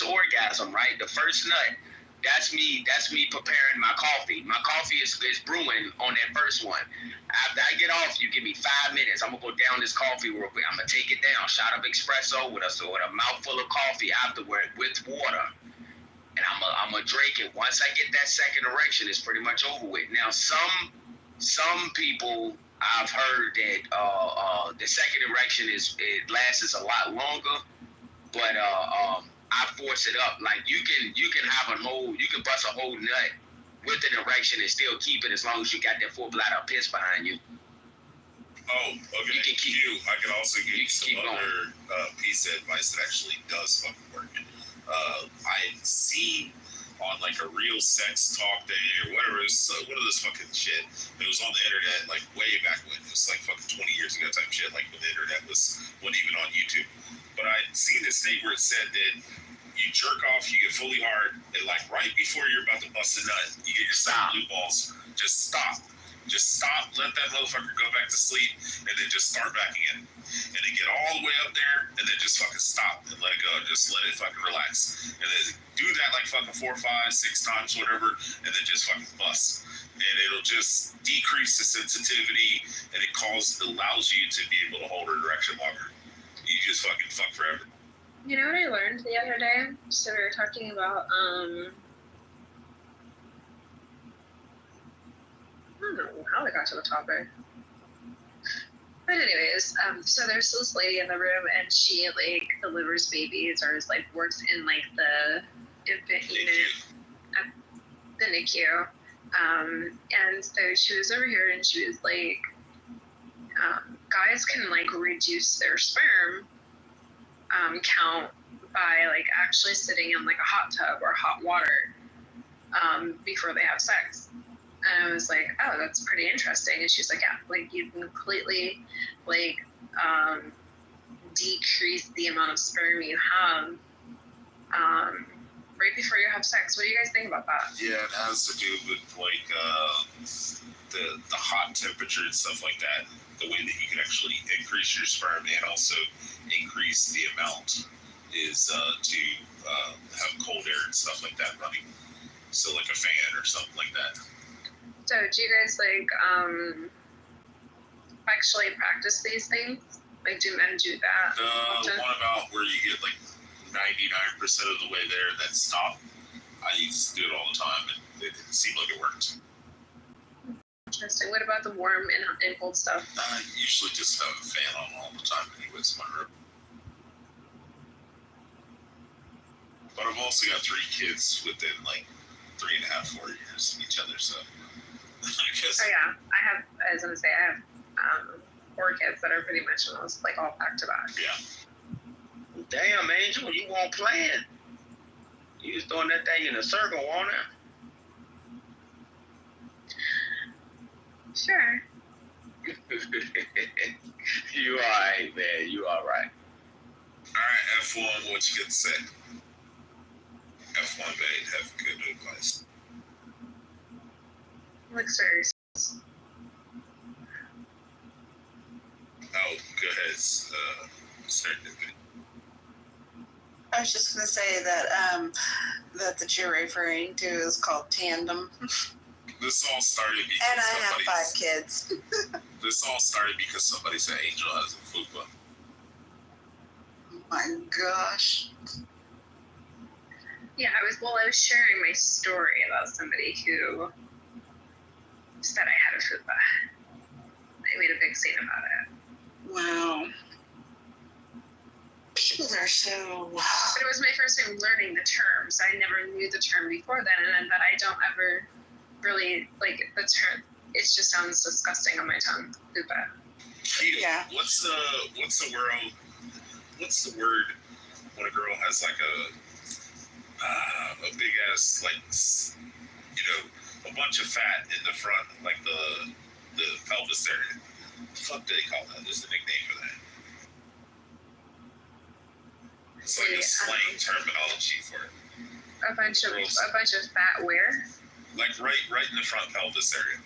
orgasm, right? The first nut. That's me preparing my coffee. My coffee is brewing on that first one. After I get off, you give me 5 minutes. I'm gonna go down this coffee real quick. I'm gonna take it down, shot of espresso with a mouthful of coffee afterward with water. And I'm gonna drink it. Once I get that second erection, it's pretty much over with. Now, some people I've heard that the second erection lasts a lot longer, but I force it up. Like you can have you can bust a whole nut with an erection and still keep it as long as you got that full bladder of piss behind you. Oh, okay. I can also give you some other piece of advice that actually does fucking work. I've seen on like a real sex talk day or whatever, what are this fucking shit? It was on the internet like way back when. It was like fucking 20 years ago type shit, like when the internet wasn't even on YouTube. But I'd seen this thing where it said that you jerk off, you get fully hard, and like right before you're about to bust a nut, you get your blue balls. Just stop, let that motherfucker go back to sleep, and then just start back again. And then get all the way up there, and then just fucking stop and let it go. Just let it fucking relax. And then do that like fucking 4, 5, 6 times, whatever, and then just fucking bust. And it'll just decrease the sensitivity, and it allows you to be able to hold an erection longer. You just fucking fuck forever. You know what I learned the other day? So we were talking about, I don't know how we got to the topic. But anyways, so there's this lady in the room and she like delivers babies or is like works in like the infant unit at the NICU. And so she was over here and she was like, guys can like reduce their sperm count by like actually sitting in like a hot tub or hot water before they have sex. And I was like, oh, that's pretty interesting. And she's like, yeah, like you can completely like decrease the amount of sperm you have right before you have sex. What do you guys think about that? Yeah, it has to do with like the hot temperature and stuff like that. The way that you can actually increase your sperm and also increase the amount is to have cold air and stuff like that running. So like a fan or something like that. So do you guys like actually practice these things? Like do men do that? The one about where you get like 99% of the way there and then stop. I used to do it all the time and it didn't seem like it worked. Interesting. What about the warm and cold stuff? I usually just have a fan on all the time anyways in my room. But I've also got 3 kids within like 3.5, 4 years of each other, so I guess. Oh yeah, I was gonna say I have 4 kids that are pretty much almost like all back to back. Yeah. Damn, Angel, you won't play it. You was throwing that thing in a circle, won't it? Sure. You alright, man. You alright. Alright, F1, what you got to say? F1, babe, have good advice. Looks very. Oh, go ahead. Start the video. I was just going to say that that you're referring to is called tandem. This all started because and I have 5 kids. This all started because somebody said Angel has a fupa. My gosh. Yeah, I was sharing my story about somebody who said I had a fupa. I made a big scene about it. Wow. People are so. But it was my first time learning the term, so I never knew the term before then, and that I don't ever really like the term. It just sounds disgusting on my tongue. Fupa. Yeah. What's the word when a girl has like a big ass like a bunch of fat in the front, like the pelvis area? What the fuck do they call that? There's a nickname for that. It's like a slang terminology for it. A bunch of fat where? Like right in the front pelvis area.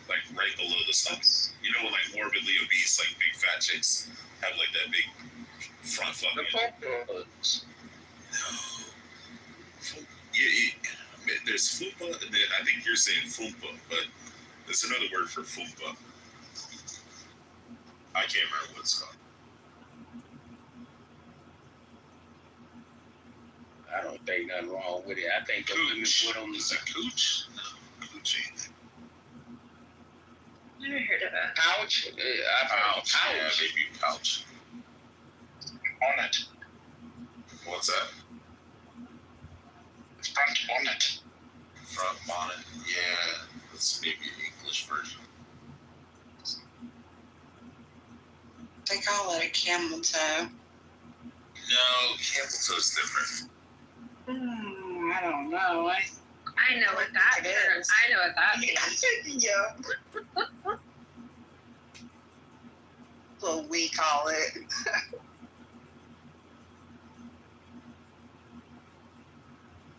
Like right below the stomach. You know when like morbidly obese, like big fat chicks have like that big front fucking. Yeah, there's fupa, and then I think you're saying fumpa, but there's another word for fumpa. I can't remember what it's called. I don't think nothing wrong with it. I think the women put them. Is it cooch? No, cooch ain't. Never heard of it. Pouch? Pouch. Yeah, maybe pouch. Bonnet. What's that? Front bonnet. Front bonnet. Yeah, that's maybe an English version. They call it a camel toe. No, camel toe's different. I don't know. I know what that is. I know what that means. Yeah. What we call it.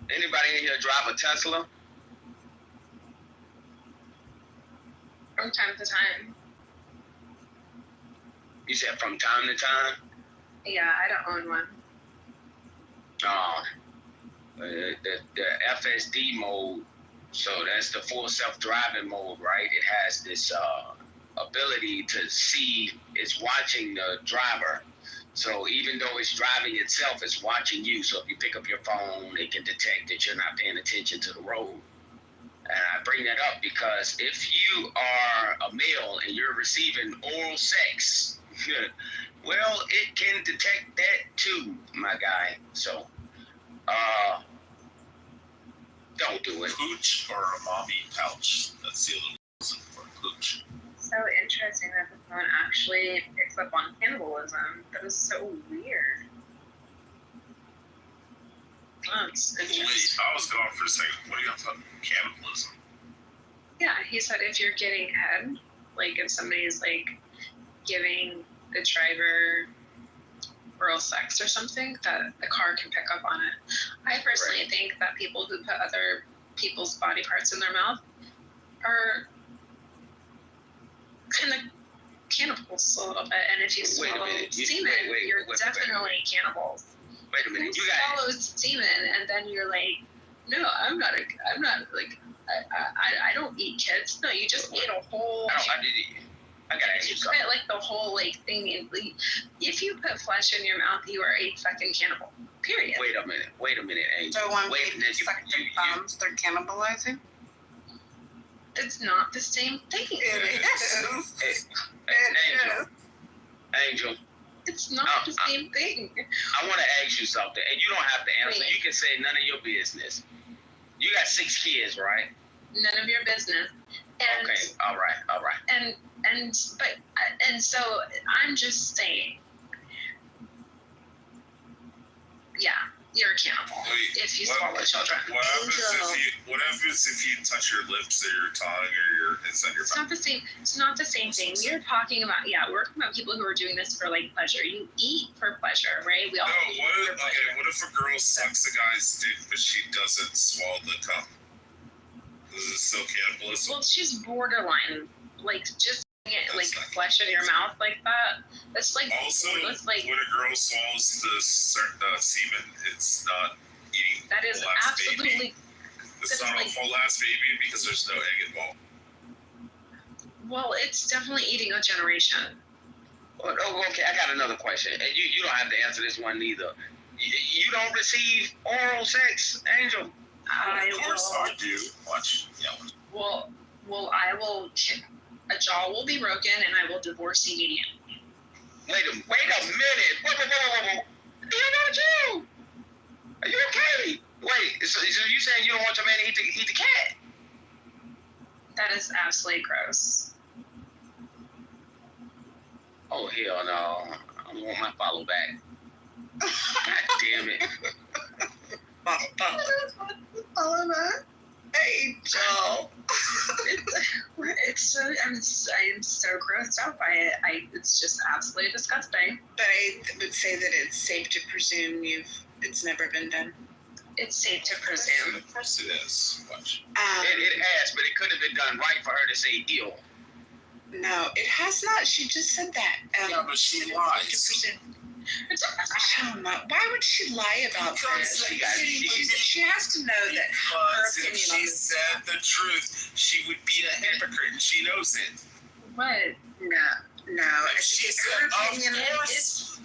Anybody in here drive a Tesla? From time to time. You said from time to time? Yeah, I don't own one. Oh, the FSD mode, so that's the full self-driving mode, right? It has this ability to see, it's watching the driver. So even though it's driving itself, it's watching you. So if you pick up your phone, it can detect that you're not paying attention to the road. And I bring that up because if you are a male and you're receiving oral sex, well, it can detect that too, my guy. So, don't do it. Pooch or a mommy pouch. That's the other reason for pooch. So interesting that the phone actually picks up on cannibalism. That is so weird. That's interesting. Wait, I was gone for a second. What are you talking about? Cannibalism? Yeah, he said if you're getting head, like if somebody's like giving the driver oral sex or something, that the car can pick up on it. I personally think that people who put other people's body parts in their mouth are kind of cannibals a little bit. And if you swallow semen, you're definitely cannibals. Wait a minute, you swallow semen and then you're like, no, I'm not like, I don't eat kids. No, you just ate a whole. I gotta ask you something. Like the whole like thing. If you put flesh in your mouth, you are a fucking cannibal. Period. Wait a minute, Angel. So when people suck their thumbs, they're cannibalizing? It's not the same thing. It is. Angel. It's not the same thing. I want to ask you something, and you don't have to answer. You can say none of your business. You got 6 kids, right? None of your business. And, okay, all right. And so I'm just saying, yeah, you're a cannibal if you swallow children. What happens if you touch your lips or your tongue or your inside your mouth? It's not the same thing. We're talking about people who are doing this for like pleasure. You eat for pleasure, right? We all eat for pleasure. What if a girl sucks a guy's dick but she doesn't swallow the cum? Is it still cannibalism? Well, she's borderline, like just like flesh in your mouth like that. That's like also when a girl swallows the semen, it's not eating. That is absolutely. Baby. It's not a whole ass baby because there's no egg involved. Well, it's definitely eating a generation. Oh, okay, I got another question, and you don't have to answer this one either. You don't receive oral sex, Angel? Of course I do. Watch. Yeah. Well, I will. A jaw will be broken, and I will divorce immediately. Wait a minute. Whoa. What about you? Are you okay? Wait. So you saying you don't want your man to eat the cat? That is absolutely gross. Oh hell no! I want my follow back. God damn it. Angel. It's so. I I'm so grossed out by it. It's just absolutely disgusting. But I would say that it's safe to presume it's never been done. It's safe to presume. Of course it is. Watch. It has, but it could have been done right for her to say ew. No, it has not. She just said that. Yeah, but she lies. Why would she lie about this? She has to know that her Because if opinion she on this. said the truth, she would be a hypocrite, and she knows it. What? No. If she said, her opinion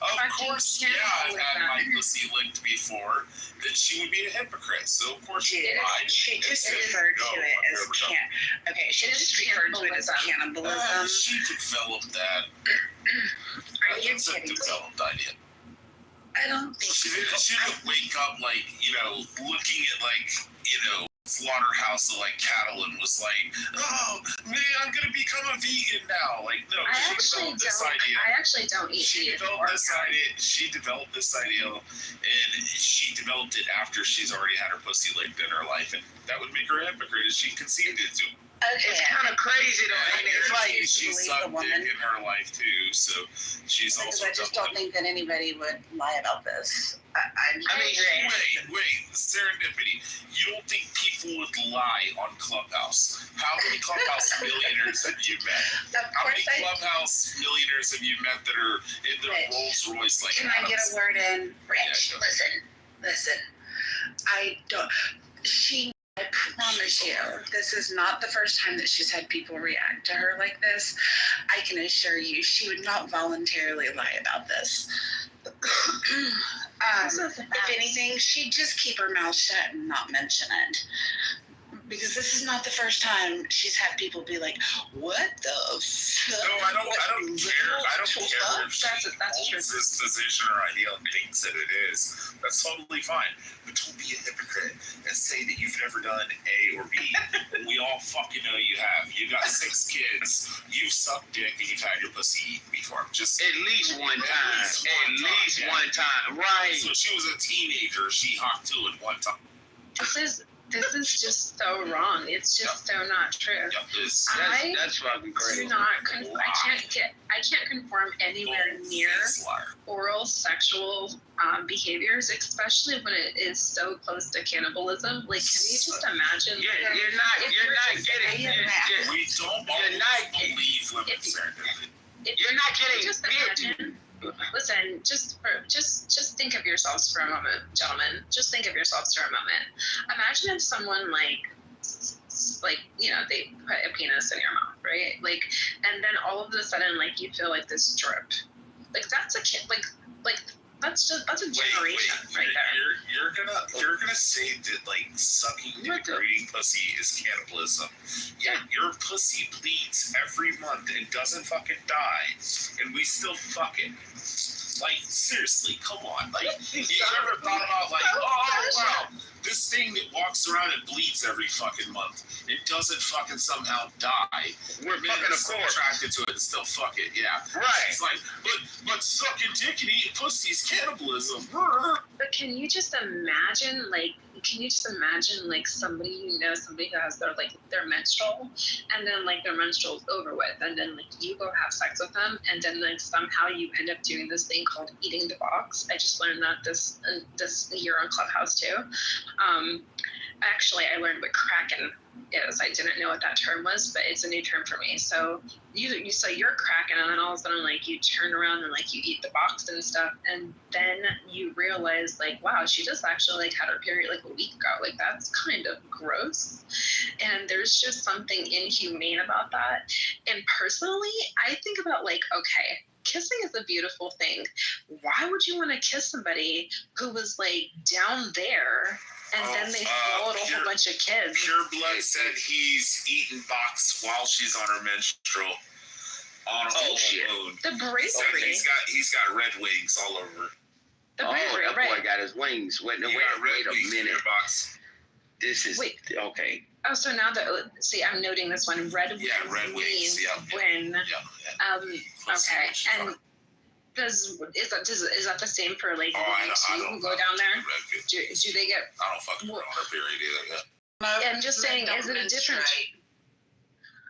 of course, yeah, I've had my pussy licked before, then she would be a hypocrite. So of course she lied. She just referred to it as Okay, she just referred to it as cannibalism. She developed that. Are you That's kidding a developed idea. I don't think she didn't wake up like, looking at slaughterhouse of cattle and was like, oh man, I'm gonna become a vegan now. No, I actually don't eat She beef developed or this cow. idea. She developed this idea, and she developed it after she's already had her pussy licked in her life, and that would make her a hypocrite if she conceived it to. It's kind of crazy though. It's like she sucked dick in her life too, so she's because also. I just don't think that anybody would lie about this. Wait, serendipity. You don't think people would lie on Clubhouse? How many Clubhouse millionaires have you met? How many Clubhouse millionaires have you met that are in their Rolls Royce like Can Adams? I get a word in? Rich, listen. I promise you, this is not the first time that she's had people react to her like this. I can assure you, she would not voluntarily lie about this. If anything, she'd just keep her mouth shut and not mention it. Because this is not the first time she's had people be like, "What the fuck?" No, I don't care. I don't care if she that's holds this position or idea and thinks that it is. That's totally fine. But don't be a hypocrite and say that you've never done A or B. And we all fucking know you have. You got 6 kids. You've sucked dick and you've had your pussy eaten before. Just at least one time. At least one time. Right. So she was a teenager. She hocked to it one time. This is just so wrong. It's just so not true. That's fucking crazy. I can't conform anywhere near oral sexual behaviors, especially when it is so close to cannibalism. Can you just imagine? You're not getting. We don't believe women serendipity. You're not getting. Just imagine. Listen, just think of yourselves for a moment, gentlemen. Just think of yourselves for a moment. Imagine if someone they put a penis in your mouth, right? And then all of a sudden, you feel this drip. That's a kid. That's a generation right there. You're gonna say that sucking dick or eating pussy is cannibalism. Yeah, your pussy bleeds every month and doesn't fucking die, and we still fuck it. Seriously, come on. You ever thought about oh wow, this thing that walks around and bleeds every fucking month, it doesn't fucking somehow die. We're fucking still attracted to it and still fuck it, yeah. Right. It's but sucking dick and eating pussy is cannibalism. But can you just imagine, somebody somebody who has their menstrual, and then their menstrual's over with, and then you go have sex with them, and then somehow you end up doing this thing called eating the box. I just learned that this year on Clubhouse too. Actually, I learned what Kraken is. I didn't know what that term was, but it's a new term for me. So you say you're Kraken, and then all of a sudden you turn around and you eat the box and stuff, and then you realize wow, she just actually had her period a week ago. That's kind of gross, and there's just something inhumane about that. And personally, I think about okay, kissing is a beautiful thing. Why would you want to kiss somebody who was down there and then they swallowed a whole bunch of kids? Pure Blood said he's eating box while she's on her menstrual on a full moon. The bravery. He's got red wings all over. That boy got his wings. Wait a minute. Box. This is okay. Oh, so now I'm noting this one. Red wings. When. Okay. And is that the same for women too who go down there? Do they get? I don't fucking know her period either. Yeah. I'm just saying, is it a different?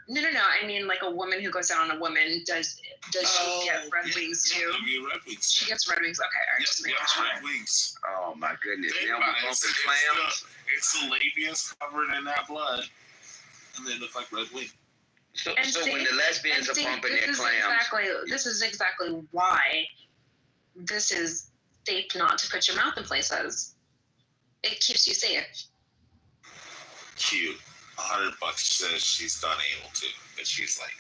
No. I mean, like a woman who goes down on a woman. Does she get red wings too? Yeah, give me red wings. She gets red wings. Okay, all right. Just making sure. Red wings. Oh my goodness! Think Now about we're it. bumping clams. It's the labias covered in that blood, and they look like red wings. So when the lesbians are bumping their clams, this is exactly why this is safe not to put your mouth in places. It keeps you safe. Cute. $100 says she's done able to, but she's like,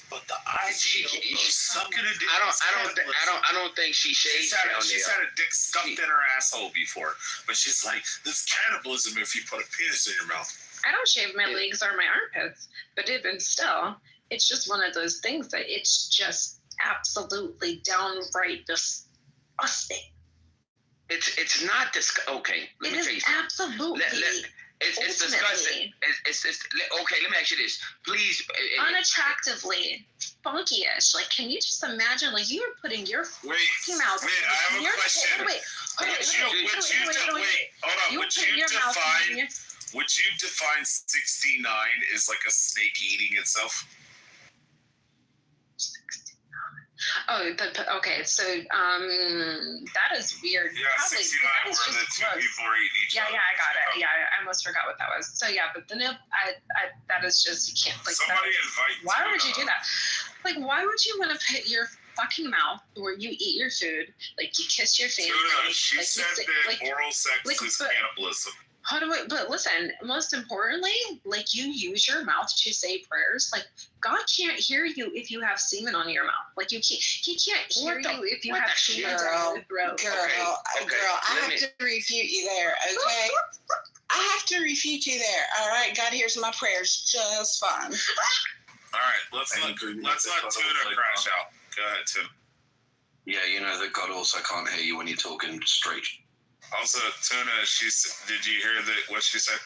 but the eyes. She's sucking a dick. I don't think she shaves down there. She's had a dick stuffed in her asshole before, but she's like, this cannibalism if you put a penis in your mouth. I don't shave my legs or my armpits, but even still, it's just one of those things that it's just absolutely downright disgusting. It's not disgusting. Okay, let me tell you something. Absolutely. It's disgusting. It's okay. Let me ask you this, please. Unattractively, funky-ish. Like, can you just imagine? Like, you are putting your fucking mouth. Wait, I have a question. Would you define 69 as like a snake eating itself? Oh, okay. So, that is weird. Yeah, probably, 69 where the two people are eating each other. Yeah, I got it. Yeah, I almost forgot what that was. So, yeah, but the nip, that is just, you can't, like, somebody invite why would you do that? Like, why would you want to put your fucking mouth where you eat your food, like, you kiss your face? She like, said that oral sex is cannibalism. How do I, but listen, most importantly, like, you use your mouth to say prayers. Like, God can't hear you if you have semen on your mouth. Like, he can't hear you if you have semen down your throat. Girl, I have to refute you there, okay? I have to refute you there, all right? God hears my prayers just fine. All right, let's not Tuna crash out. Go ahead, Tim. Yeah, you know that God also can't hear you when you're talking straight. Also, Tuna, did you hear what she said?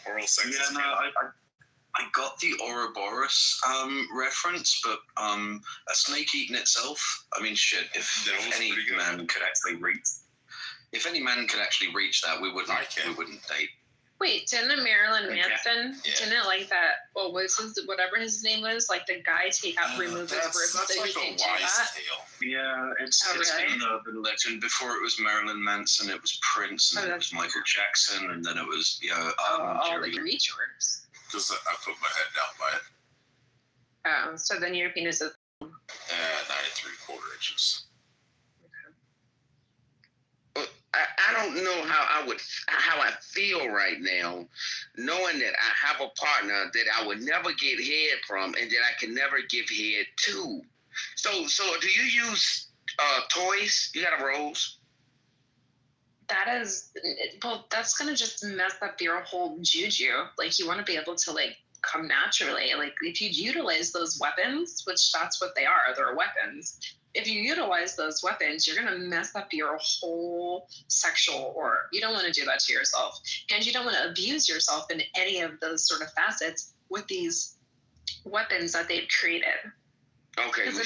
Oral sex. Yeah, no, I got the Ouroboros reference, but a snake eating itself. I mean, shit. If any man could actually reach that, we wouldn't date. Wait, didn't Marilyn Manson, didn't like that, what was whatever his name was, like the guy remove his ribs so you can do that? Yeah, it's been an urban legend. Before it was Marilyn Manson, it was Prince, and it was Michael Jackson, and then it was, all the reach words. Because I put my head down by it. Oh, so then your penis is 9 3/4 inches. I don't know how I feel right now, knowing that I have a partner that I would never get head from and that I can never give head to. So do you use toys? You got a rose? That's gonna just mess up your whole juju. Like, you want to be able to, like, come naturally. Like, if you utilize those weapons, which that's what they are, they're weapons. If you utilize those weapons, you're going to mess up your whole sexual aura. You don't want to do that to yourself. And you don't want to abuse yourself in any of those sort of facets with these weapons that they've created. Okay, well,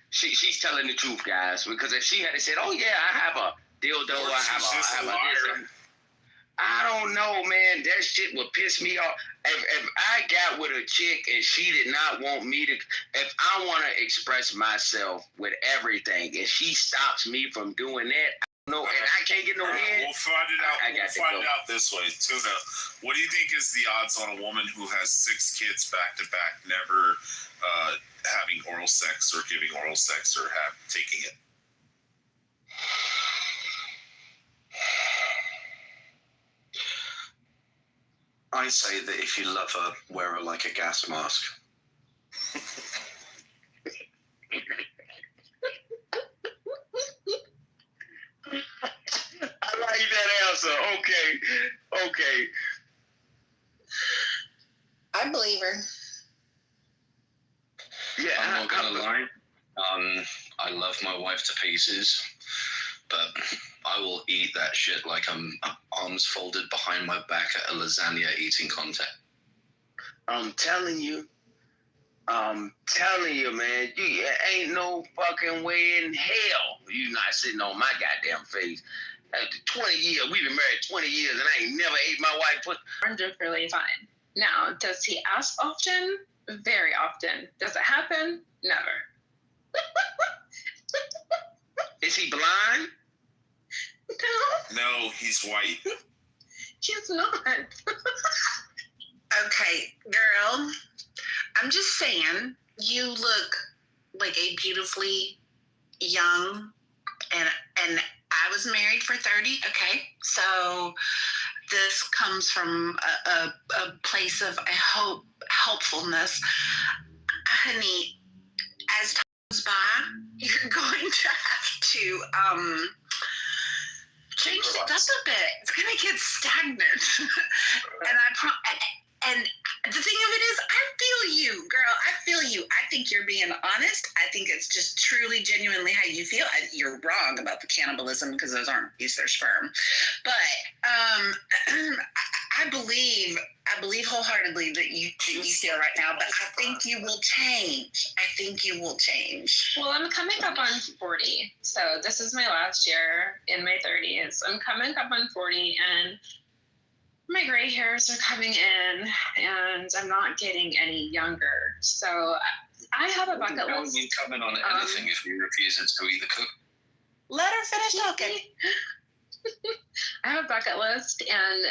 she's telling the truth, guys. Because if she had said, oh, yeah, I have a dildo, I have a this. I don't know, man. That shit would piss me off. If I got with a chick and she did not want me to, if I want to express myself with everything and she stops me from doing that, and I can't get no head. We'll find it out. We'll find it out this way. Tuna, what do you think is the odds on a woman who has 6 kids back to back never having oral sex or giving oral sex or taking it? I say that if you love her, wear her like a gas mask. I like that answer. Okay. I believe her. Yeah, I'm not gonna lie. I love my wife to pieces, but I will eat that shit like I'm arms folded behind my back at a lasagna eating contest. I'm telling you, man, you ain't no fucking way in hell you not sitting on my goddamn face. 20 years, we've been married 20 years and I ain't never ate my wife. I'm just really fine. Now, does he ask often? Very often. Does it happen? Never. Is he blind? No, he's white. He's not. Okay, girl. I'm just saying, you look like a beautifully young, and I was married for 30. Okay, so this comes from a place of helpfulness, honey. As time goes by, you're going to have to change things up a bit. It's going to get stagnant, and the thing of it is, I feel you, girl. I feel you. I think you're being honest. I think it's just truly, genuinely how you feel. You're wrong about the cannibalism because those aren't bees, they're sperm. But I believe wholeheartedly that you feel right now. But I think you will change. Well, I'm coming up on 40, so this is my last year in my 30s. I'm coming up on 40, and my gray hairs are coming in, and I'm not getting any younger. So I have a bucket list. You come in on anything if you refuse to eat the cook. Let her finish talking. I have a bucket list, and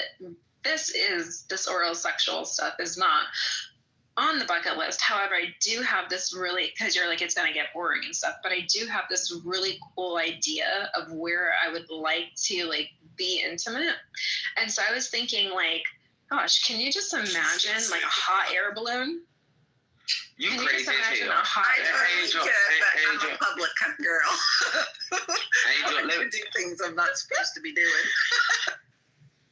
this oral sexual stuff is not on the bucket list. However, I do have this really, because you're like, it's going to get boring and stuff, but I do have this really cool idea of where I would like to like be intimate. And so I was thinking like, gosh, can you just imagine like a hot air balloon? You can crazy you just imagine as hell. a hot air Angel, I'm a public girl. Angel, I like to do things I'm not supposed to be doing.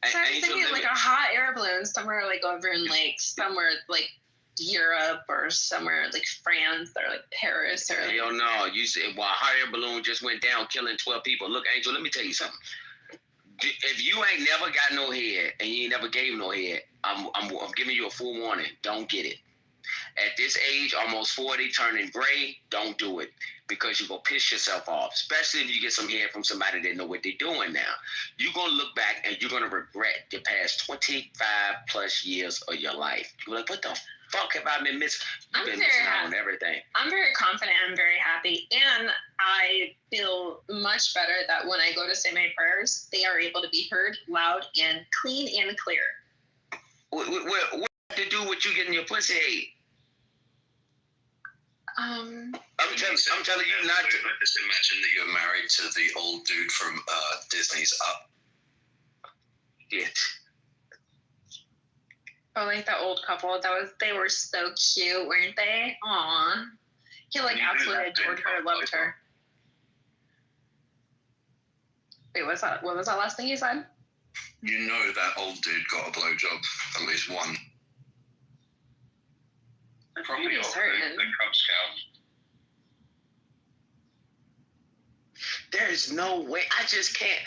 So I was thinking like a hot air balloon somewhere like over in like somewhere like Europe or somewhere like France or like Paris or like. Hell no. You said, well, a hot air balloon just went down killing 12 people. Look, Angel, let me tell you something. If you ain't never got no head and you ain't never gave no head, I'm giving you a full warning. Don't get it. At this age, almost 40, turning gray, don't do it because you're going to piss yourself off, especially if you get some head from somebody that know what they're doing now. You're going to look back and you're going to regret the past 25 plus years of your life. You're like, what the fuck have I been missing? You've been missing out on everything. I'm very confident. I'm very happy. And I feel much better that when I go to say my prayers, they are able to be heard loud and clean and clear. What to do with you getting your pussy ate? I'm telling you not to. Just imagine that you're married to the old dude from Disney's Up. Yeah. Oh, like the old couple. They were so cute, weren't they? Aw. He like absolutely adored her, loved her. Wait, what was that last thing you said? You know that old dude got a blowjob, at least one. Probably all the Cub Scouts. There's no way. I just can't.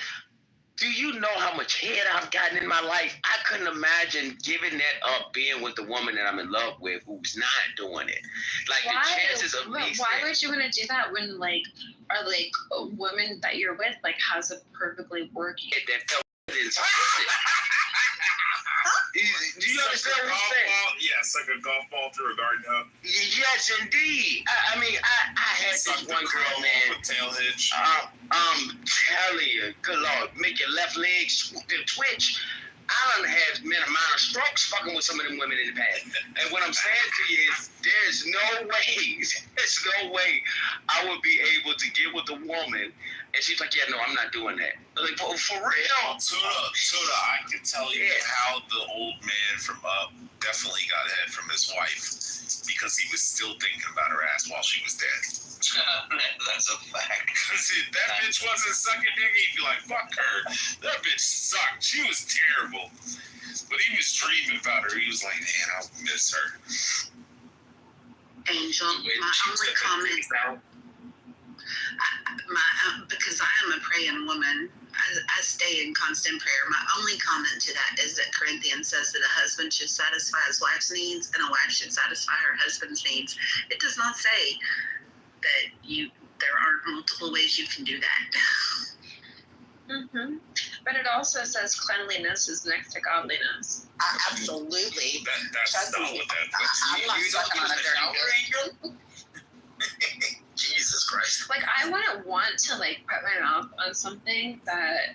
Do you know how much head I've gotten in my life? I couldn't imagine giving that up, being with the woman that I'm in love with who's not doing it. Like the chances of me. Why would you want to do that when like are like a woman that you're with like has a perfectly working? That felt Do you understand what I'm saying? Yeah, suck a golf ball through a garden hose. Yes, indeed. I mean, I had this one girl, man. Tail hitch. Telling you, good Lord, make your left leg twitch. I done had an amount of strokes fucking with some of them women in the past. And what I'm saying to you is, there's no way I would be able to get with a woman. And she's like, yeah, no, I'm not doing that. Like, for real. Tuna, I can tell you how the old man from Up definitely got ahead from his wife because he was still thinking about her ass while she was dead. That's a fact. If that bitch wasn't sucking dick, he'd be like, fuck her. That bitch sucked. She was terrible. But he was dreaming about her. He was like, man, I'll miss her. Angel, my only comment, because I am a praying woman, I stay in constant prayer. My only comment to that is that Corinthians says that a husband should satisfy his wife's needs and a wife should satisfy her husband's needs. It does not say that there aren't multiple ways you can do that. Mm-hmm. But it also says cleanliness is next to godliness. Absolutely. That's Trust not me. what that puts. I'm not sucking on a dirty Angel? Jesus Christ. Like, I wouldn't want to, like, put my mouth on something that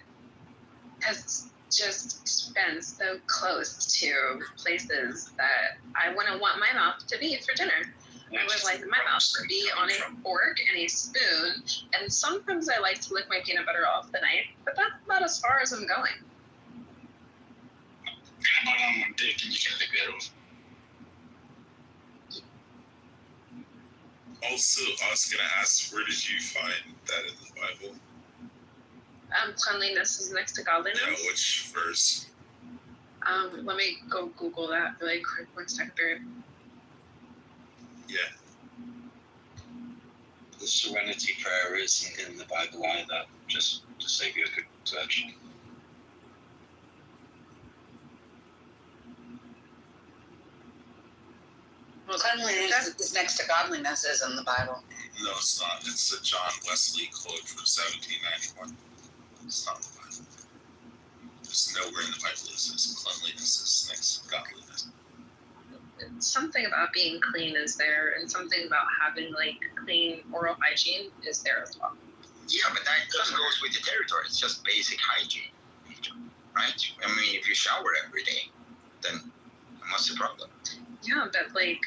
has just been so close to places that I wouldn't want my mouth to be for dinner. I would like my mouth to be on a fork and a spoon, and sometimes I like to lick my peanut butter off the knife, but that's about as far as I'm going. Peanut butter on one dick and you can lick that off. Also, I was gonna ask, where did you find that in the Bible? Cleanliness is next to godliness. Yeah, which verse? Let me go Google that really quick. 1 second, babe. Yeah. The Serenity Prayer isn't in the Bible either, just to save you a good search. Well, cleanliness is next to godliness is in the Bible. No, it's not. It's a John Wesley quote from 1791. It's not the Bible. There's nowhere in the Bible that says cleanliness is next to godliness. Something about being clean is there, and something about having like clean oral hygiene is there as well. Yeah, but that just goes with the territory. It's just basic hygiene, right? I mean, if you shower every day, then what's the problem? Yeah, but like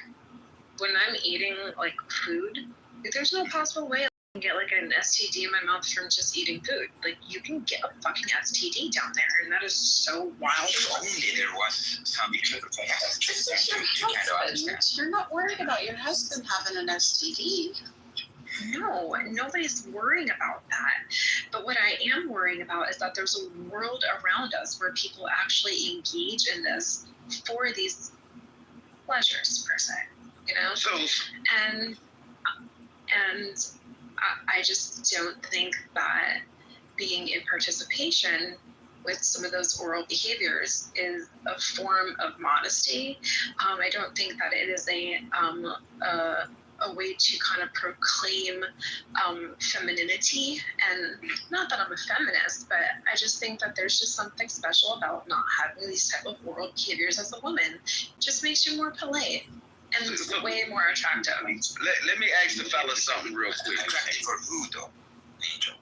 when I'm eating like food, there's no possible way I can get like an STD in my mouth from just eating food. Like you can get a fucking STD down there, and that is so wild. If only there was some You're not worried about your husband having an STD. No, nobody's worrying about that. But what I am worrying about is that there's a world around us where people actually engage in this for these pleasures, per se. You know? So, and I just don't think that being in participation with some of those oral behaviors is a form of modesty. I don't think that it is a way to kind of proclaim femininity. And not that I'm a feminist, but I just think that there's just something special about not having these type of oral behaviors as a woman. It just makes you more polite and way more attractive. Let me ask the fellas something real quick. attractive for who, though, Angel?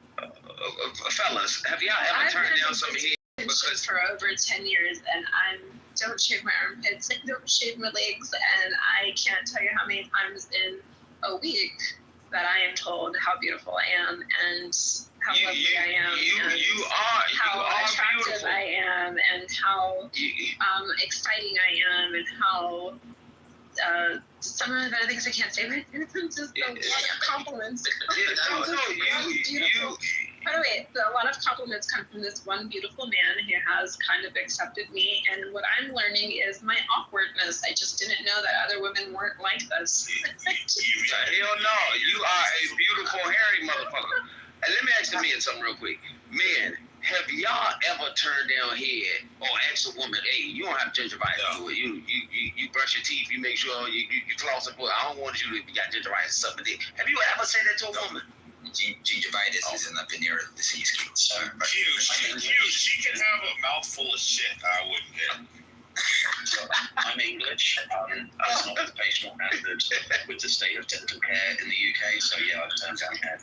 Fellas, have y'all ever turned down some head because for over 10 years, and I don't shave my armpits, I don't shave my legs, and I can't tell you how many times in a week that I am told how beautiful I am and how lovely I am, how attractive beautiful. I am, and how exciting I am, and how some of the other things I can't say, but it's just a lot of compliments. By the way, a lot of compliments come from this one beautiful man who has kind of accepted me, and what I'm learning is my awkwardness. I just didn't know that other women weren't like this. Hell no, you are a beautiful, hairy motherfucker. And let me ask the men something real quick. Men, have y'all ever turned down head or asked a woman, hey, you don't have gingivitis to it. You brush your teeth, you make sure you floss and put. I don't want you to be got gingivitis or something. Have you ever said that to a woman? Gingivitis isn't a venereal disease. She can have a mouthful of shit. I wouldn't care. I'm English. It's not occupational hazard with the state of dental care in the UK, so yeah, I've turned down hair.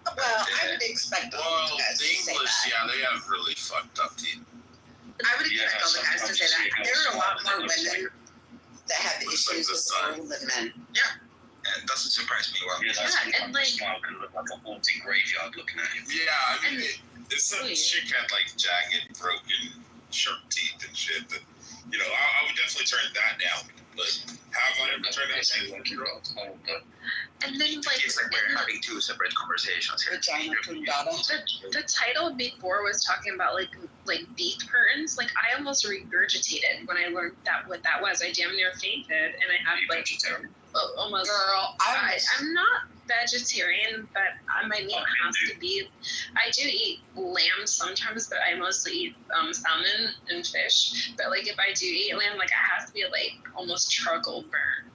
Well, I would expect all the guys the to say English, that. yeah, they have really fucked up teeth. I would expect all the guys to say that. There are a lot more women that have issues with oral than men. Yeah. And it doesn't surprise me. Well, and like, smile can look like a haunted graveyard looking at him. Yeah, I mean, if some chick had like jagged, broken, sharp teeth and shit, that, you know, I would definitely turn that down. But have I ever turned down teeth? and then like, it's like we're having two separate conversations here. the title before was talking about like beef curtains. Like I almost regurgitated when I learned that what that was. I damn near fainted, and I had like almost. Girl, I'm not vegetarian, but my meat has to be. I do eat lamb sometimes, but I mostly eat salmon and fish. But like if I do eat lamb, like it has to be like almost charcoal burnt.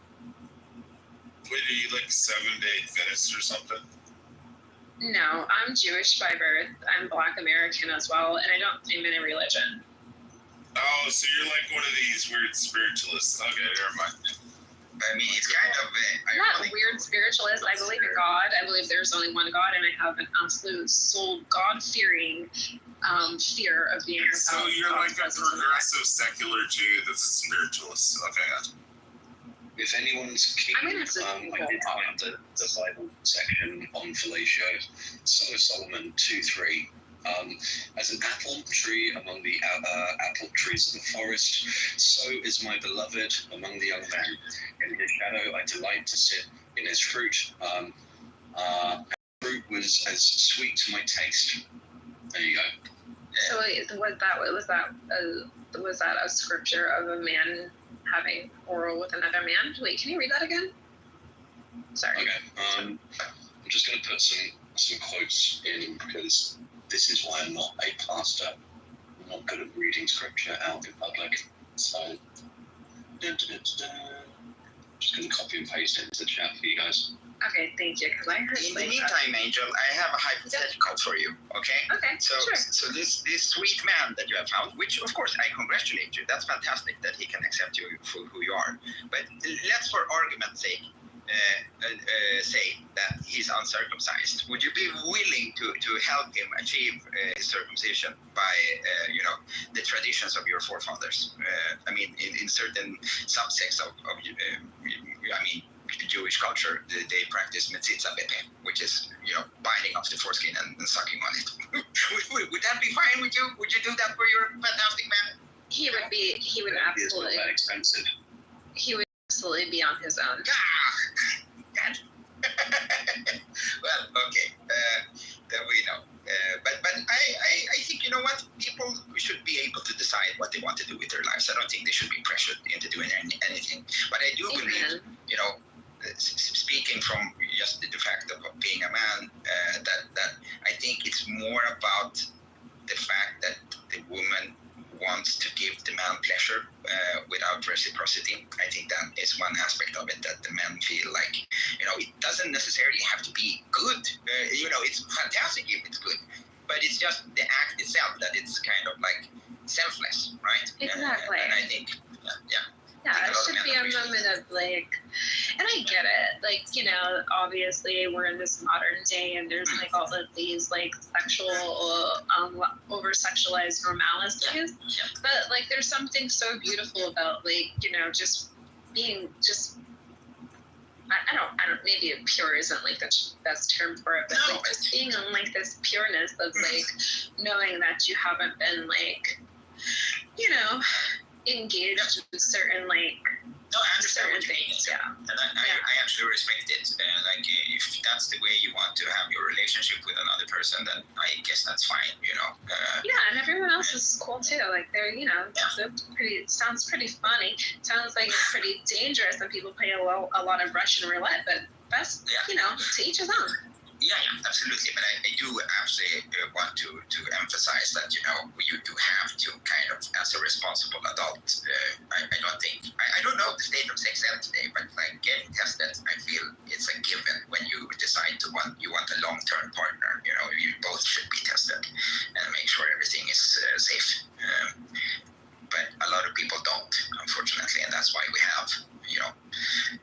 Wait, do you eat like 7 to 8 minutes or something? No, I'm Jewish by birth. I'm Black American as well, and I don't claim any religion. Oh, so you're like one of these weird spiritualists. Okay, never mind. I mean, it's kind of Not weird spiritualist. I believe in God. I believe there's only one God, and I have an absolute soul God-fearing fear of being without. So you're like a progressive secular Jew that's a spiritualist. Okay, gotcha. If anyone's keen, I did find the Bible section on fellatio. Song of Solomon 2:3. As an apple tree among the apple trees of the forest, so is my beloved among the young men. In his shadow I delight to sit, in his fruit. Fruit was as sweet to my taste. There you go. So was that a scripture of a man having oral with another man? Wait, can you read that again? Sorry. Okay. I'm just going to put some quotes in because this is why I'm not a pastor. I'm not good at reading scripture out in public. So, I'm just going to copy and paste it into the chat for you guys. Okay, thank you. Because I heard. In the meantime, Angel, I have a hypothetical for you. Okay. Okay. So, sure. So this sweet man that you have found, which of course I congratulate you. That's fantastic that he can accept you for who you are. But let's, for argument's sake, say that he's uncircumcised. Would you be willing to help him achieve his circumcision by the traditions of your forefathers? I mean, in certain subsects of Jewish culture, they practice metzitza bete, which is biting off the foreskin and sucking on it. Would that be fine with you? Would you do that for your fantastic man? He would absolutely. It's not that expensive. He would absolutely be on his own. Well, okay, that we know. But I think, you know what, people should be able to decide what they want to do with their lives. I don't think they should be pressured into doing anything. But I do believe, speaking from just the fact of being a man, that I think it's more about the fact that the woman wants to give the man pleasure without reciprocity. I think that is one aspect of it, that the men feel like, it doesn't necessarily have to be good. It's fantastic if it's good, but it's just the act itself that it's kind of like selfless, right? Exactly. And I think, Yeah, it should be a moment of and I get it. Obviously we're in this modern day and there's all of these sexual, over-sexualized normalities. Yeah. But there's something so beautiful about just being I don't maybe pure isn't the best term for it, but just being in this pureness of knowing that you haven't been engaged in certain No, I understand what you mean. Yeah. And I actually respect it. If that's the way you want to have your relationship with another person, then I guess that's fine, and everyone else is cool too. They're sounds pretty funny. Sounds like it's pretty dangerous and people play a lot of Russian roulette, but that's, to each his own. Yeah, absolutely. But I do actually want to emphasize that, you do have to kind of, as a responsible adult, I don't know the state of sex ed today, but getting tested, I feel it's a given when you decide you want a long-term partner. You both should be tested and make sure everything is safe. But a lot of people don't, unfortunately, and that's why we have,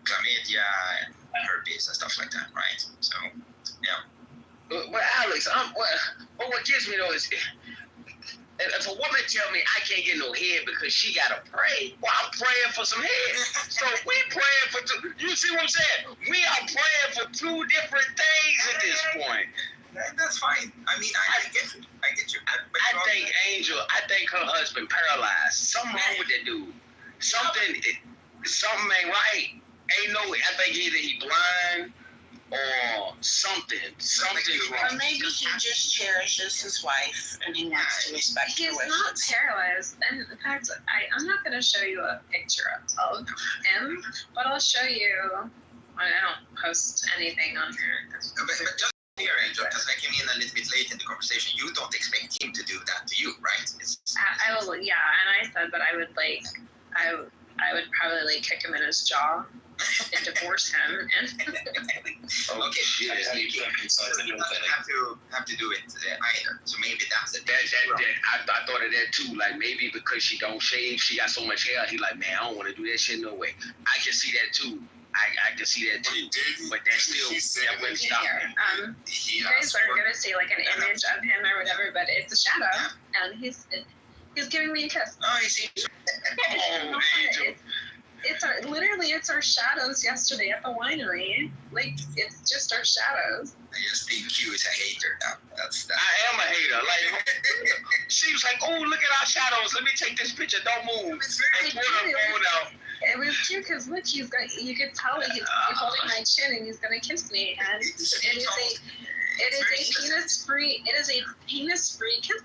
chlamydia and herpes and stuff like that, right? So, yeah. But Alex, what gets me though is, if a woman tell me I can't get no head because she gotta pray, well, I'm praying for some head. So we praying for two. You see what I'm saying? We are praying for two different things at this point. That's fine. I mean, I get you. I get you. I think Angel, her husband paralyzed. Something wrong with that dude. Something ain't right. I think either he blind or something's wrong. Or maybe he just cherishes his wife and he wants to respect her wishes. He's not paralyzed. And in fact, I'm not going to show you a picture of him, but I'll show you. I don't post anything on here. But just here, Angel, because I came in a little bit late in the conversation, you don't expect him to do that to you, right? I will, and I said that I would I would probably kick him in his jaw and divorce him. And Okay, shit. You don't have to do it either. So maybe that's it. I thought of that too. Like maybe because she don't shave, she got so much hair. He like, man, I don't want to do that shit no way. I can see that too. I can see that too. But that's still that wouldn't stop him. You guys are gonna see like an image of him or whatever, but it's a shadow, and he's giving me a kiss. Oh, he seems. It's our shadows yesterday at the winery. Like it's just our shadows. I just think Q is a hater now. That's I am a hater. Like she was like, oh, look at our shadows. Let me take this picture. Don't move. And pull the phone out. It was cute because look, you could tell he's holding my chin and he's gonna kiss me, and it is a penis free kiss.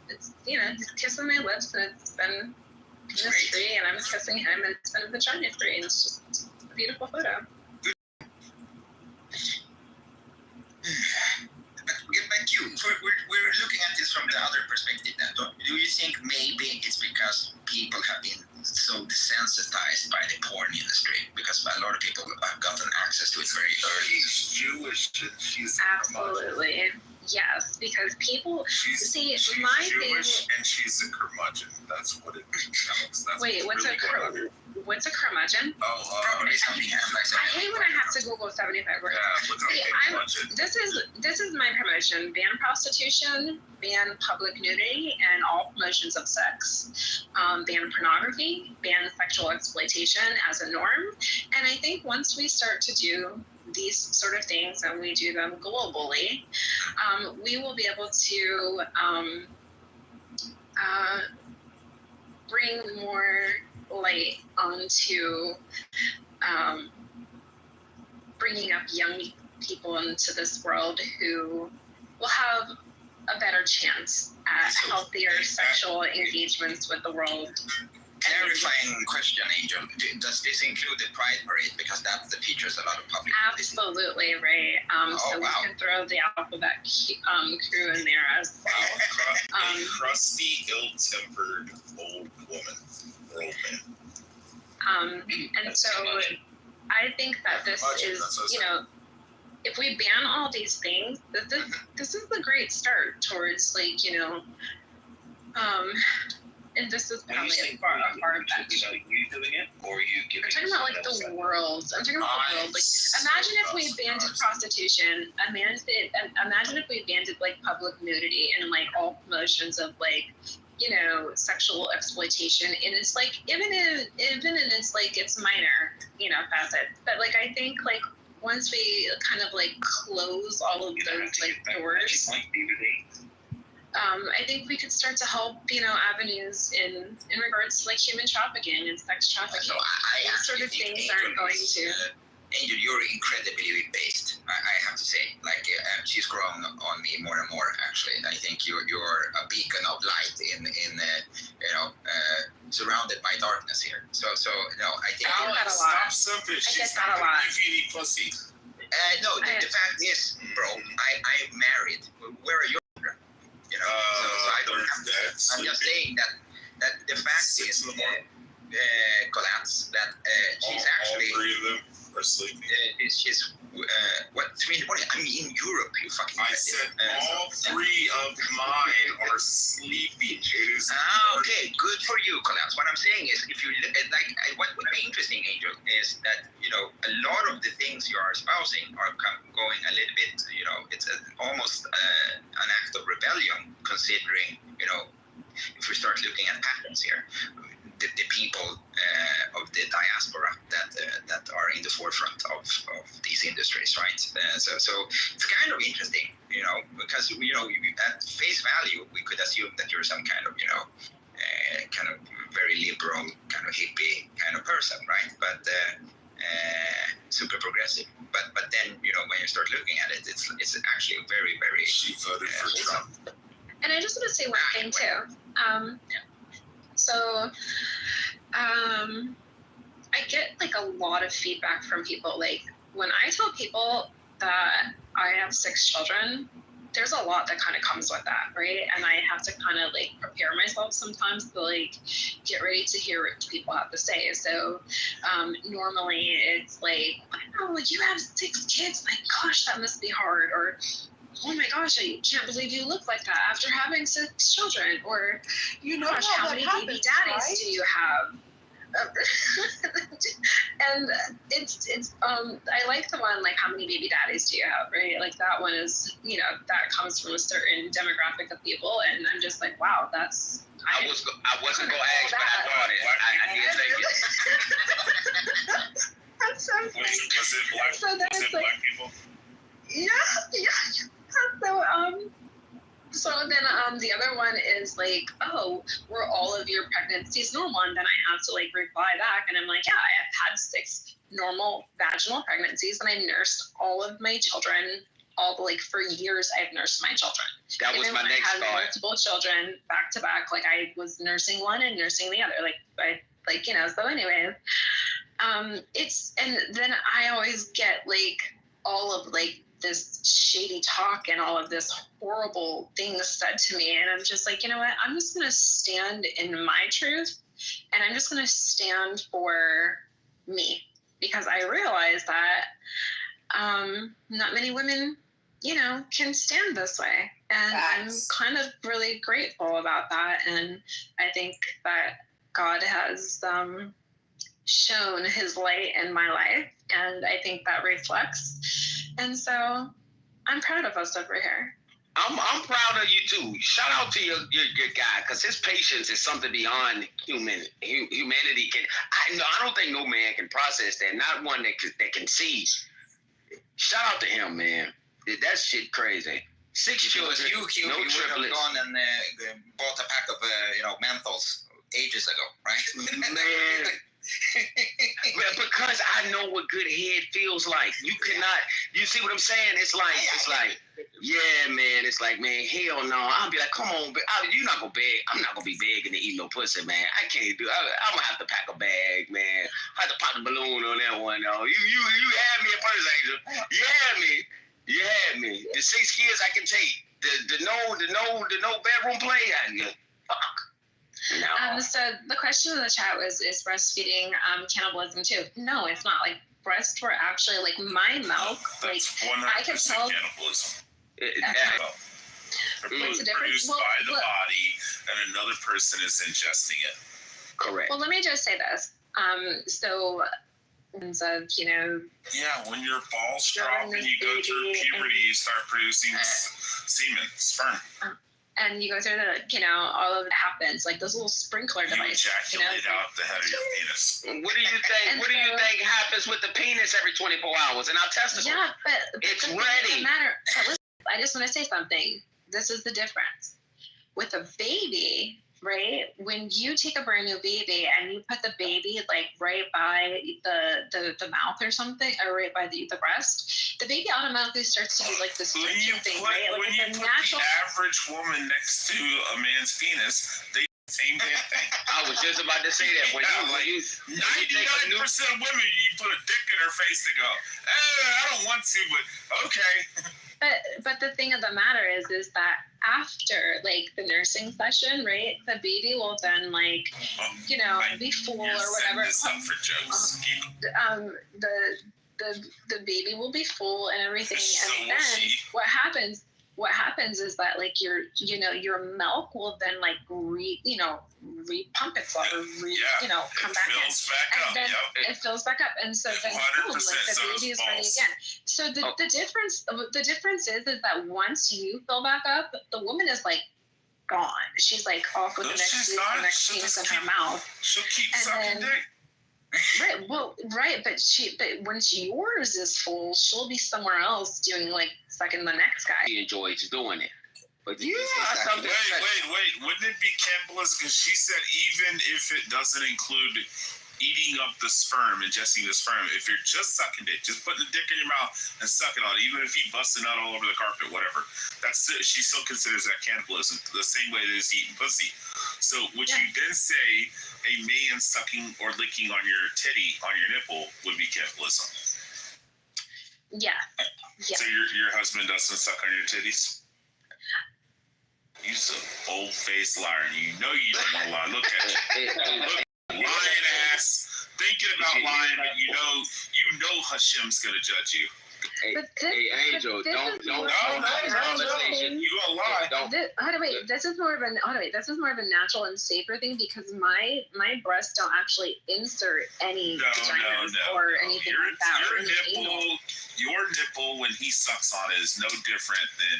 It's he's kissing my lips and it's been penis free, and I'm kissing him and it's been vagina free, and it's just a beautiful photo. But you, we're looking at this from the other perspective now. Do you think maybe it's because people have been so desensitized by the porn industry? Because a lot of people have gotten access to it very early. She's Jewish and she's absolutely. Yes, because people see my Jewish and she's a curmudgeon. That's what it means. Wait, what's a curmudgeon? Probably something I hate when I have to Google 75 words. This is my promotion: ban prostitution, ban public nudity, and all promotions of sex, ban pornography, ban sexual exploitation as a norm. And I think once we start to do these sort of things and we do them globally, we will be able to bring more light onto bringing up young people into this world who will have a better chance at healthier sexual engagements with the world. Clarifying question, Angel. Does this include the Pride Parade? Because that features a lot of public. Absolutely, right. We can throw the alphabet crew in there as well. A crusty, ill-tempered old woman or old man. And so I think that this is, if we ban all these things, this is the great start towards and this is probably a far fetch. About you doing it, or you giving? I'm talking about the world. I'm talking about the world. Imagine if we banned prostitution. Imagine if we banned public nudity and all promotions of sexual exploitation. And it's even in it's minor, facets. But I think once we kind of close all of those doors. I think we could start to help, avenues in regards to human trafficking and sex trafficking. No, these sort of things aren't going to. Angel, you're incredibly based. I have to say, she's growing on me more and more. Actually, I think you're a beacon of light in surrounded by darkness here. So I think. Alex, stop simping. She's not gonna give you any pussy. No, the fact is, bro, I'm married. Where are you? So I don't have to. I'm just saying that the fact is, Collapse, that she's actually. All three of them are sleeping. She's I'm in Europe, you fucking. I said all three of mine are sleeping. Okay, good for you, Collapse. What I'm saying is, if you what would be interesting, Angel, is that a lot of the things you are espousing are going a little bit. It's almost an act of rebellion, considering if we start looking at patterns here. The people of the diaspora that are in the forefront of these industries, right? So it's kind of interesting, because at face value we could assume that you're some kind of kind of very liberal, kind of hippie kind of person, right? But super progressive. But then when you start looking at it, it's actually very, very. She voted for Trump. And I just want to say one thing too. So, I get a lot of feedback from people. When I tell people that I have 6 children, there's a lot that kind of comes with that, right? And I have to kind of like prepare myself sometimes to like get ready to hear what people have to say. So normally it's like, oh, you have 6 kids. My gosh, that must be hard. Or, oh my gosh, I can't believe you look like that after having 6 children. Or, gosh, how many baby daddies do you have? And it's I like the one like, how many baby daddies do you have, right? Like that one is, that comes from a certain demographic of people, and I'm just like, wow, that's I wasn't gonna ask, but I thought it. I did take it. That's so funny. Was it black? So then was it's it like, black people? yeah. So then the other one is like, oh, were all of your pregnancies normal? And then I have to like reply back, and I'm like, yeah, I have had 6 normal vaginal pregnancies, and I nursed all of my children. For years, I've nursed my children. That was my next thought. I had multiple children back to back. Like I was nursing one and nursing the other. So anyways, and then I always get like all of like this shady talk and all of this horrible things said to me. And I'm just like, you know what? I'm just going to stand in my truth, and I'm just going to stand for me, because I realize that not many women, can stand this way. And I'm kind of really grateful about that. And I think that God has shown his light in my life, and I think that reflects. And so I'm proud of us over here. I'm proud of you too. Shout out to your guy, because his patience is something beyond humanity. I don't think no man can process that. Not one that can see. Shout out to him, man. That shit crazy. 6 children, you no would have triplets. gone and bought a pack of menthols ages ago, right? Man. Because I know what good head feels like. You cannot. You see what I'm saying? It's like, yeah, man. It's like, man, hell no. I'll be like, come on, you're not gonna beg. I'm not gonna be begging to eat no pussy, man. I can't do. I'm gonna have to pack a bag, man. I have to pop the balloon on that one, though. You had me at first, Angel. You had me. The 6 kids I can take. The no bedroom play. Fuck. No. So the question in the chat was, is breastfeeding cannibalism too? No, it's not. Like breasts were actually like my milk. That's like 100% I can tell. cannibalism. What's the difference? Produced by the body, and another person is ingesting it. Correct. Well, let me just say this. Yeah, when your balls drop and you go through puberty, you start producing semen, sperm. And you go through all of it happens, like this little sprinkler device. You ejaculate out the head of your penis. What do you think? What do you think happens with the penis every 24 hours in our testicles? Yeah, but it's ready. Doesn't matter. Listen, I just want to say something. This is the difference with a baby. Right? When you take a brand new baby and you put the baby like right by the mouth or something, or right by the breast, the baby automatically starts to do like this thing, right? Like when you put the average woman next to a man's penis, they same damn thing. I was just about to say that. When you 99% of women, you put a dick in her face and go, I don't want to, but okay. But the thing of the matter is that after like the nursing session, right, the baby will then like, be full or whatever. This up for jokes. The baby will be full and everything, So and then what happens is that like your milk will then like repump itself or come back in. And then it fills back up, and so then boom, like the baby is ready again. So the difference is that once you fill back up, the woman is like gone. She's like off with the next penis in her mouth. She'll keep sucking dick. Right, but once yours is full, she'll be somewhere else doing like sucking the next guy. She enjoys doing it. But wait. Wouldn't it be cannibalism? Because she said even if it doesn't include eating up the sperm, ingesting the sperm, if you're just sucking it, just putting the dick in your mouth and sucking on it, even if you busting out all over the carpet, whatever, she still considers that cannibalism, the same way it is eating pussy. So would you then say a man sucking or licking on your titty, on your nipple, would be cannibalism? Yeah. So your husband doesn't suck on your titties? You's a bold-faced liar. You know you don't want to lie. Look at you. Look, lying ass. Thinking about lying, but you know Hashem's gonna judge you. Hey, Angel, don't No. You gonna lie? This is more of a natural and safer thing because my breasts don't actually insert any vaginas or anything like that. Your nipple when he sucks on it is no different than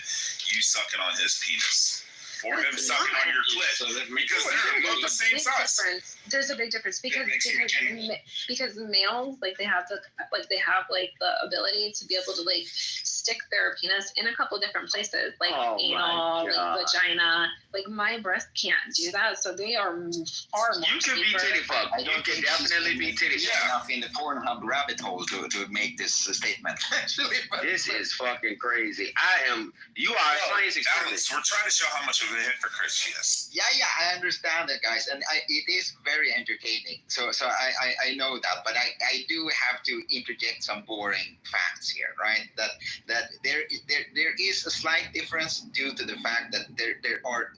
you sucking on his penis. Or him sucking on your clit, because they're about the same size. There's a big difference because males they have the ability to be able to stick their penis in a couple different places anal, vagina. My breast can't do that, so they are far more. You can be titty fucked. You can definitely be titty fucked. Enough in the Pornhub rabbit hole to make this statement. Actually, this is fucking crazy. You are a science experiment. Alex, we're trying to show how much of a hypocrite she is. Yeah, I understand that, guys, and it is very entertaining. So I know that, but I do have to interject some boring facts here, right? That there is a slight difference due to the fact that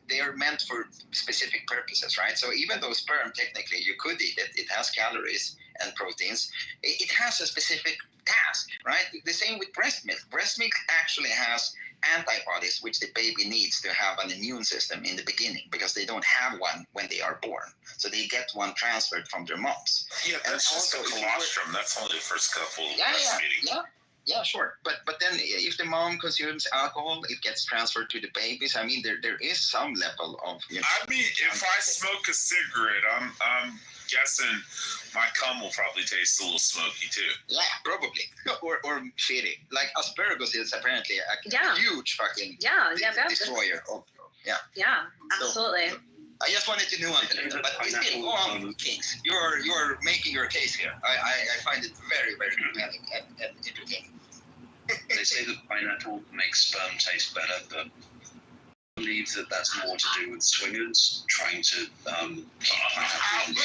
they are meant for specific purposes, right? So even though sperm, technically, you could eat it, it has calories and proteins, it has a specific task, right? The same with breast milk. Breast milk actually has antibodies, which the baby needs to have an immune system in the beginning because they don't have one when they are born. So they get one transferred from their moms. Yeah, that's just a colostrum. That's only the first couple of breastfeeding. Yeah, sure. But then if the mom consumes alcohol, it gets transferred to the babies. I mean, there is some level of... I mean, if I smoke a cigarette, I'm guessing my cum will probably taste a little smoky too. Yeah, probably. Or shitty. Like asparagus is apparently a huge fucking destroyer. Yeah, absolutely. So, I just wanted to nuance it, but still, go on, Kings. You're making your case here. I find it very, very compelling and entertaining. They say that pineapple makes sperm taste better, but I believe that that's more to do with swingers trying to keep pineapple.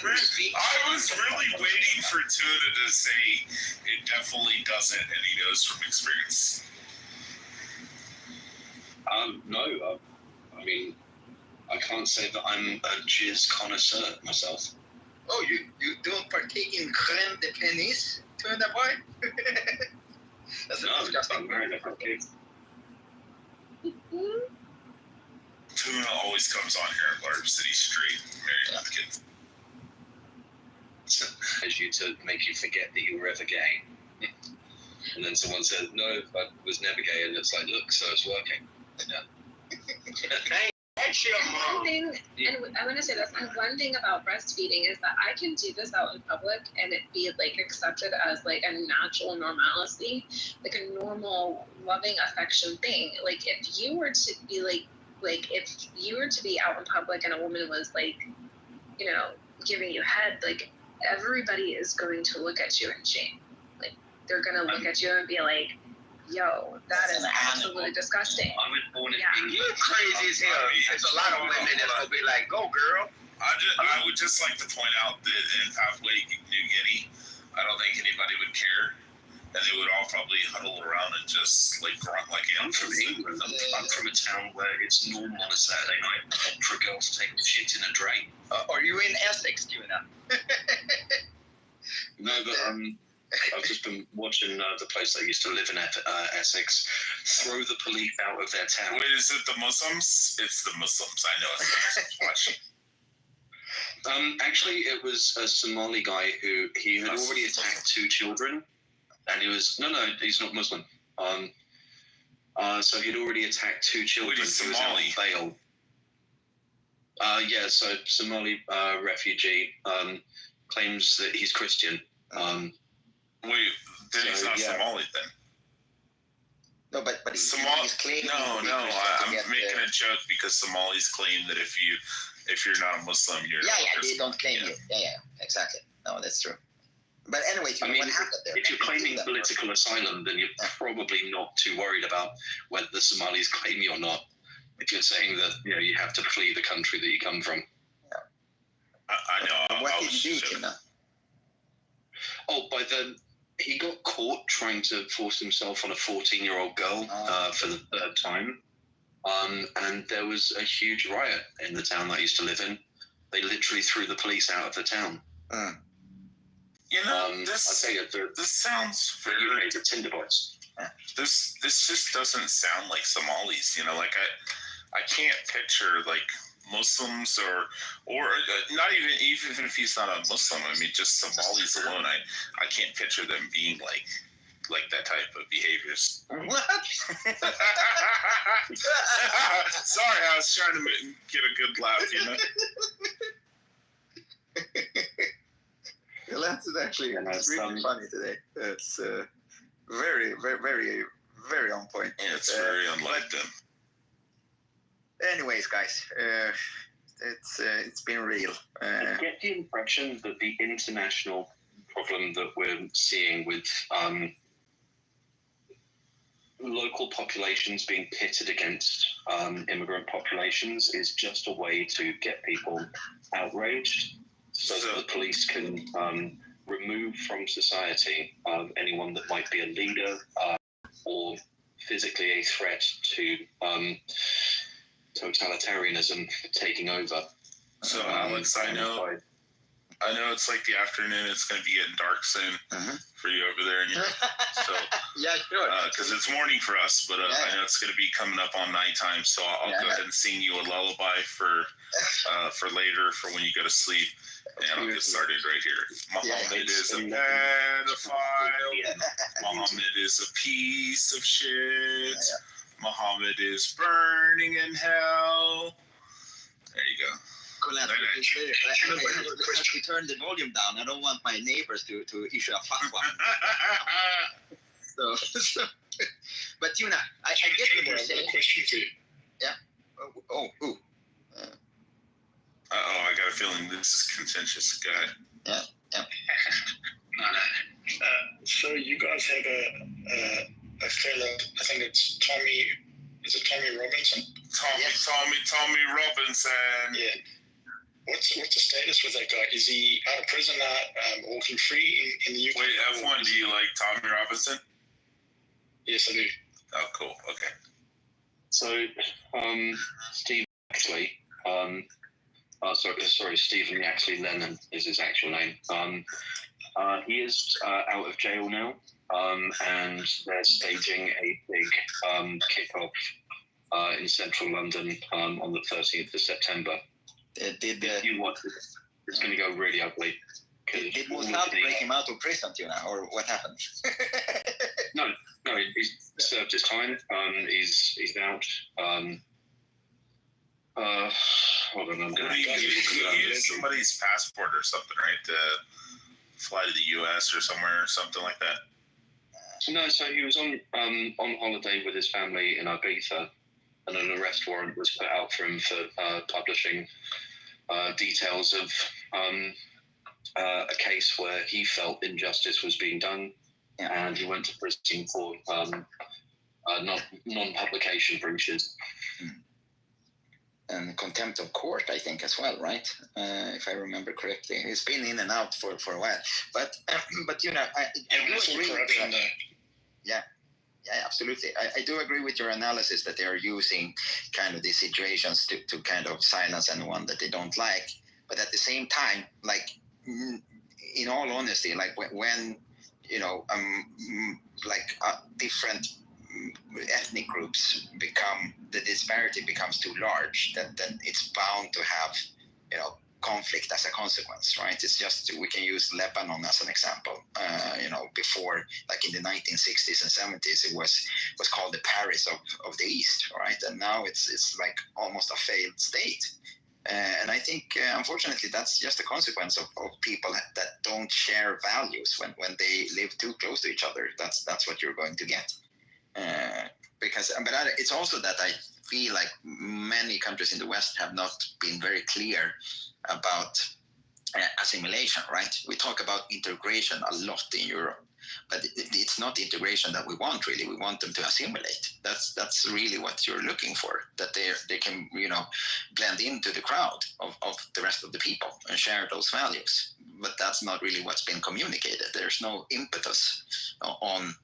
I was really waiting for Tuna to say it definitely doesn't, and he knows from experience. No, I mean, I can't say that I'm a jizz connoisseur myself. Oh, you don't partake in crème de pénis, Tuna boy? That's disgusting. Tuna always comes on here in Large City Street, married with kids. As you to make you forget that you were ever gay. And then someone said, no, I was never gay, and it's like, look, so it's working. Yeah. One thing, and I'm going to say this, one thing about breastfeeding is that I can do this out in public and it be accepted as a natural normalcy, a normal loving affection thing. If you were to be if you were to be out in public and a woman was giving you head, everybody is going to look at you in shame. They're going to look at you and be like, yo, that is absolutely disgusting. I was born in England. You crazy as hell. There's a lot of women that's gonna be like, go girl. I would just like to point out that in Papua New Guinea, I don't think anybody would care. And they would all probably huddle around and just grunt like animals. I'm from England. I'm from a town where it's normal on a Saturday night for a girl to take a shit in a drain. Are you in Essex, Tuna? No, but I've just been watching the place that I used to live in, Essex, throw the police out of their town. Wait, is it the Muslims? It's the Muslims. I know it's the Muslims watching. Actually, it was a Somali guy who he had already attacked 2 children, and he was no, he's not Muslim. So he'd already attacked 2 children. Wait, he was out on bail. Yeah, so Somali refugee claims that he's Christian. Wait, then he's not Somali then? No, but he's claiming. No, I'm making a joke because Somalis claim that if you're not a Muslim, you're they don't claim you. Yeah, exactly. No, that's true. But anyway, I mean, what happened there? If you're claiming political asylum, then you're probably not too worried about whether the Somalis claim you or not. If you're saying that you have to flee the country that you come from. Yeah. I know. What did you do, Tina? Oh, he got caught trying to force himself on a 14-year-old girl for the 3rd time. and there was a huge riot in the town that I used to live in. They literally threw the police out of the town. You know, this sounds very Tinder boys. This just doesn't sound like Somalis. You know, like I can't picture like Muslims or not even if he's not a Muslim. I mean, just Somalis alone. I can't picture them being like that type of behaviors. What? Sorry, I was trying to get a good laugh, you know. Well, that's actually really funny today. It's very, very, very, very on point. Yeah, it's very unlike them. Anyways, guys, it's been real. I get the impression that the international problem that we're seeing with local populations being pitted against immigrant populations is just a way to get people outraged, so that the police can remove from society anyone that might be a leader or physically a threat to totalitarianism taking over. So, Alex, I know it's like the afternoon. It's going to be getting dark soon for you over there. So, yeah, sure. Because it's morning for us, but I know it's going to be coming up on nighttime. So I'll go ahead and sing you a lullaby for later, for when you go to sleep. And I'll get started right here. Muhammad is a pedophile. Muhammad is a piece of shit. Muhammad is burning in hell. There you go. I have to turn the volume down. I don't want my neighbors to issue a fatwa. so, but I get what you're saying. Question for you. Yeah. Oh. I got a feeling this is contentious. Go ahead. Yeah. So you guys have a fellow, I think it's Tommy. Is it Tommy Robinson? Tommy Robinson. Yeah. What's the status with that guy? Is he out of prison now, walking free in the UK? Wait, F1, do you like Tommy Robinson? Yes, I do. Oh, cool. Okay. So, Steve Yaxley, Stephen Yaxley Lennon is his actual name. He is out of jail now, and they're staging a big kickoff in central London on the 13th of September. If you watch it, it's going to go really ugly. Did Mossad break him out of prison, or what happened? No, he's served his time. He's out. Hold on, I'm going to. He used somebody's passport or something, right, to fly to the U.S. or somewhere or something like that. No, so he was on holiday with his family in Ibiza, and an arrest warrant was put out for him for publishing details of a case where he felt injustice was being done, and he went to prison for non-publication breaches. And contempt of court, I think, as well, right? If I remember correctly, he's been in and out for a while. But I do agree with you. Yeah, absolutely. I do agree with your analysis that they are using kind of these situations to kind of silence anyone that they don't like. But at the same time, like, in all honesty, like when different ethnic groups the disparity becomes too large, then it's bound to have, conflict as a consequence, right? It's just, we can use Lebanon as an example. Before, like in the 1960s and 70s, it was called the Paris of the East, right? And now it's like almost a failed state. And I think, unfortunately, that's just a consequence of people that don't share values. When they live too close to each other, that's what you're going to get. It's also that I feel like many countries in the West have not been very clear about assimilation, right? We talk about integration a lot in Europe, but it's not integration that we want, really. We want them to assimilate. That's really what you're looking for, that they can, blend into the crowd of the rest of the people and share those values. But that's not really what's been communicated. There's no impetus on,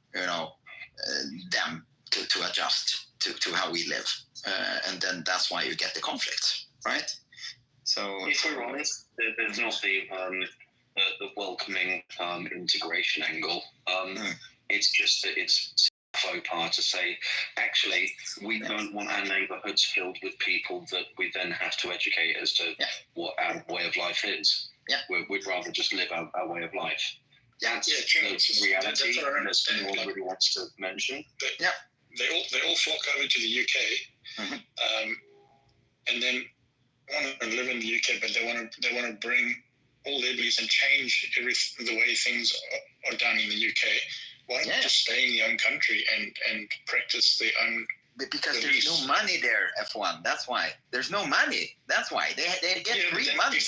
them to adjust to how we live. and then that's why you get the conflict, right? So if we're honest, there's not the welcoming integration angle. It's just that it's faux pas to say, actually, we don't want our neighbourhoods filled with people that we then have to educate as to what our way of life is. We'd rather just live our way of life. That's the reality that no one really wants to mention. They all flock over to the UK, and then want to live in the UK, but they want to bring all their beliefs and change the way things are done in the UK. Why not just stay in your own country and practice their own? Because there's no money there, F1. That's why. There's no money. That's why. They get free money.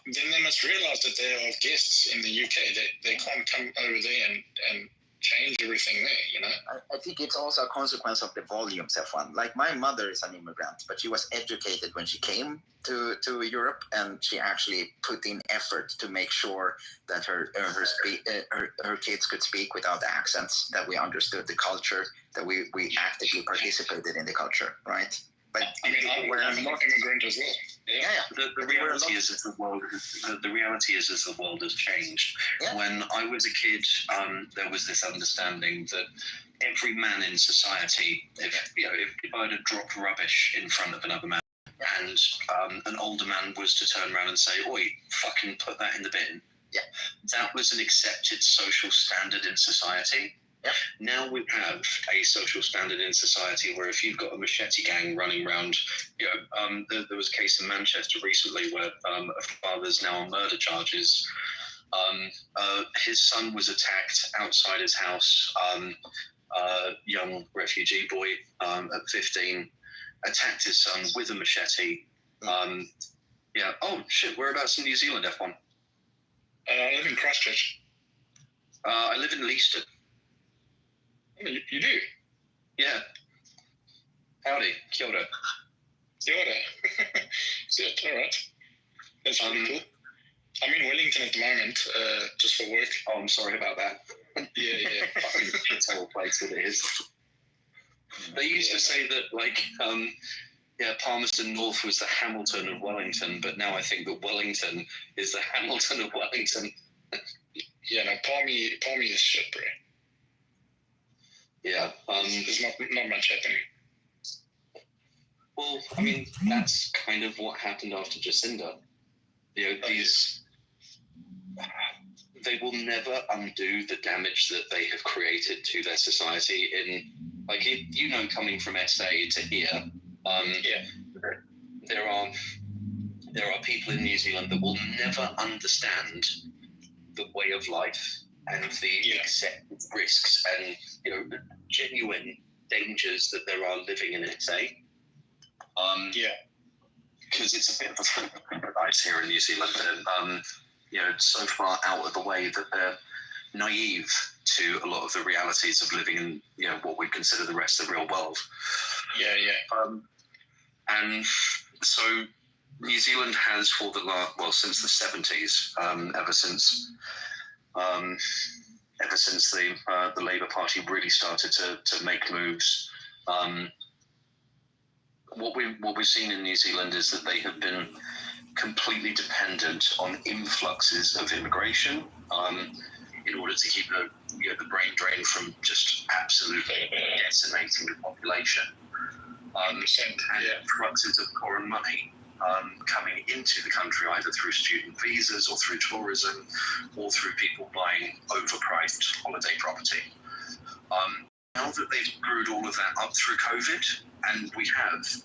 Then they must realise that they are guests in the UK. They can't come over there and change everything there, you know? I think it's also a consequence of the volumes, F1. Like, my mother is an immigrant, but she was educated when she came to Europe, and she actually put in effort to make sure that her kids could speak without accents, that we understood the culture, that we actively participated in the culture, right? But I mean, I'm not immigrant as well. The reality is that the reality is the world has changed. When I was a kid, there was this understanding that every man in society, if I had dropped rubbish in front of another man, and an older man was to turn around and say, "Oi, fucking put that in the bin," that was an accepted social standard in society. Now we have a social standard in society where if you've got a machete gang running around, there was a case in Manchester recently where a father's now on murder charges. His son was attacked outside his house. Young refugee boy at 15 attacked his son with a machete. Oh shit! Whereabouts in New Zealand, F1? I live in Christchurch. I live in Leiston. You do? Yeah. Howdy. Kia ora. Kia ora. Yeah, all right. That's pretty cool. I'm in Wellington at the moment, just for work. Oh, I'm sorry about that. Yeah. Fucking shithole place it is. They used to say that, like, Palmerston North was the Hamilton of Wellington, but now I think that Wellington is the Hamilton of Wellington. No, Palmy is shit, bro. Yeah. There's not much happening. Well, I mean, that's kind of what happened after Jacinda. They will never undo the damage that they have created to their society. Coming from SA to here, there are people in New Zealand that will never understand the way of life and the accepted risks and the genuine dangers that there are living in SA. Because it's a bit of a paradise here in New Zealand, and so far out of the way that they're naive to a lot of the realities of living in what we consider the rest of the real world. And so New Zealand has, for the since the 70s, ever since the Labour Party really started to make moves. What we've seen in New Zealand is that they have been completely dependent on influxes of immigration in order to keep the brain drain from just absolutely decimating the population. And influxes of foreign money coming into the country either through student visas or through tourism or through people buying overpriced holiday property. Now that they've screwed all of that up through COVID, and we have,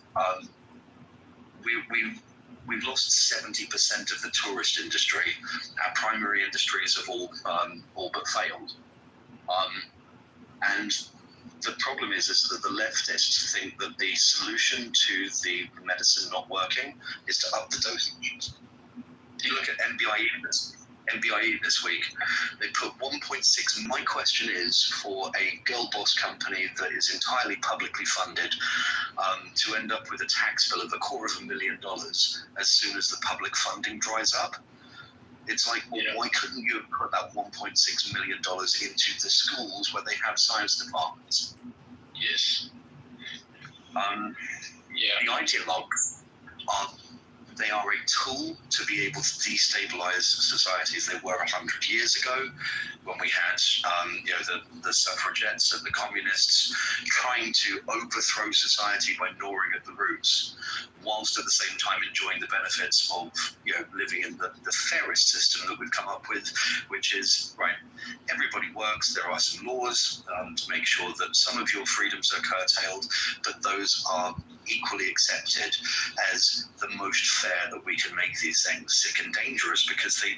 we've lost 70% of the tourist industry. Our primary industries have all but failed. And the problem is that the leftists think that the solution to the medicine not working is to up the dosages. You look at NBIE this week, they put 1.6. My question is, for a girl boss company that is entirely publicly funded, to end up with a tax bill of $250,000 as soon as the public funding dries up. It's like, why couldn't you have put that $1.6 million into the schools where they have science departments? Yes. The ideologues they are a tool to be able to destabilize society as they were 100 years ago, when we had the suffragettes and the communists trying to overthrow society by gnawing at the roots, whilst at the same time enjoying the benefits of living in the fairest system that we've come up with, which is everybody works. There are some laws to make sure that some of your freedoms are curtailed, but those are equally accepted as the most fair that we can make these things. Sick and dangerous because they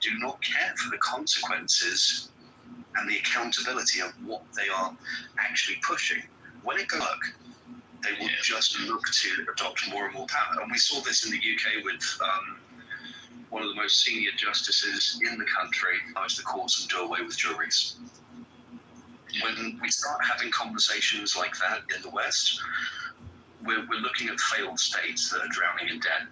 do not care for the consequences and the accountability of what they are actually pushing. When it goes up, they will just look to adopt more and more power. And we saw this in the UK with one of the most senior justices in the country as the courts and do away with juries. When we start having conversations like that in the West, we're looking at failed states that are drowning in debt.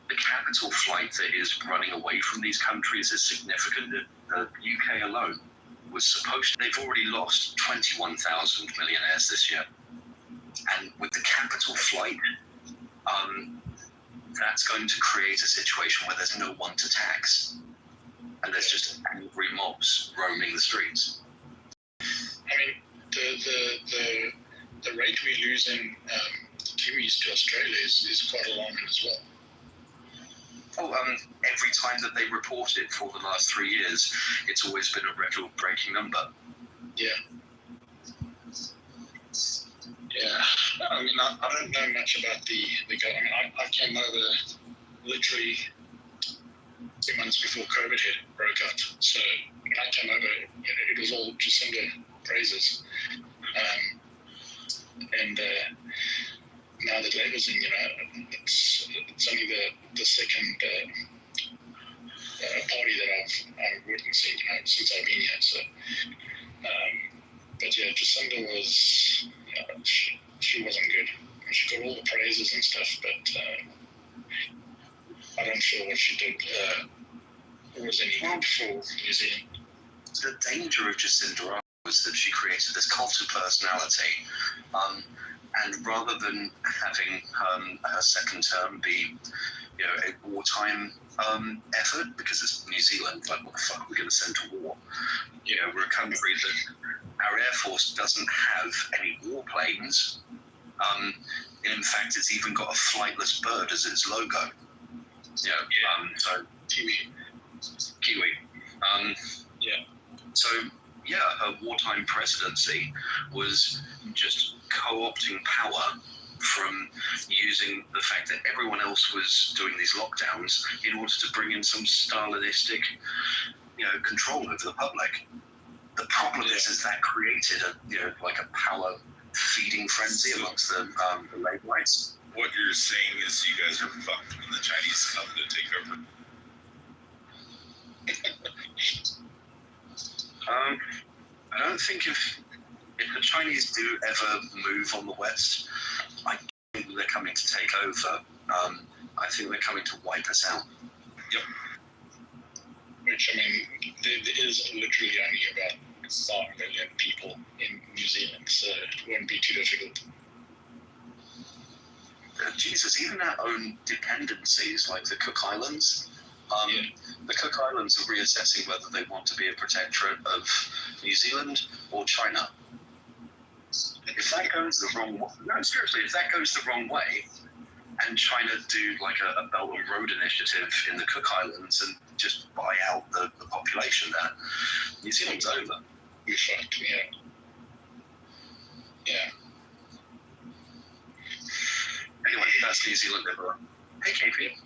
The capital flight that is running away from these countries is significant. The UK alone was supposed to, they've already lost 21,000 millionaires this year. And with the capital flight, that's going to create a situation where there's no one to tax. And there's just angry mobs roaming the streets. I mean, the rate we're losing Kiwis to Australia is quite alarming as well. Every time that they report it for the last 3 years, it's always been a record-breaking number. Yeah. I mean, I don't know much about the government. I mean, I came over literally 2 months before COVID broke out. So when I came over, it was all Jacinda praises. And now that Labour's in, it's only the second party that I've witnessed since I've been here. So, but yeah, Jacinda was she wasn't good. She got all the praises and stuff, but I don't feel what she did was any good for New Zealand. The danger of Jacinda was that she created this cult of personality, and rather than having her second term be a wartime effort, because it's New Zealand, like what the fuck are we going to send to war? We're a country that our Air Force doesn't have any warplanes. In fact, it's even got a flightless bird as its logo. So Kiwi. Her wartime presidency was just co-opting power from using the fact that everyone else was doing these lockdowns in order to bring in some Stalinistic, control over the public. The problem is that created a power feeding frenzy amongst the Labourites. What you're saying is you guys are fucked when the Chinese come to take over. I don't think if the Chinese do ever move on the West, I think they're coming to take over. I think they're coming to wipe us out. Yep. Which, I mean, there is literally only about 5 million people in New Zealand, so it wouldn't be too difficult. Jesus, even our own dependencies, like the Cook Islands, the Cook Islands are reassessing whether they want to be a protectorate of New Zealand or China. If that goes the wrong way, if that goes the wrong way, and China do like a Belt and Road initiative in the Cook Islands and just buy out the population there, New Zealand's over. We're fucked, yeah. Anyway, that's New Zealand, everyone. Hey, KP.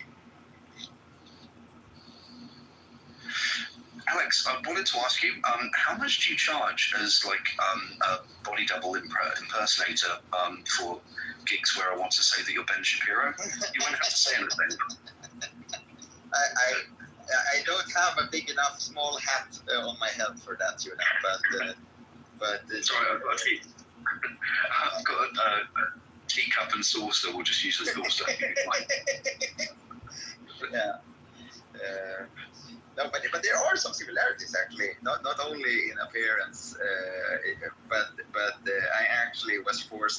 Alex, I wanted to ask you, how much do you charge as a body double impersonator for gigs where I want to say that you're Ben Shapiro? You won't have to say anything. I don't have a big enough small hat on my head for that, but sorry, I've got a teacup and saucer. We'll just use the saucer. Yeah. No, but there are some similarities actually. Not only in appearance, but I actually was forced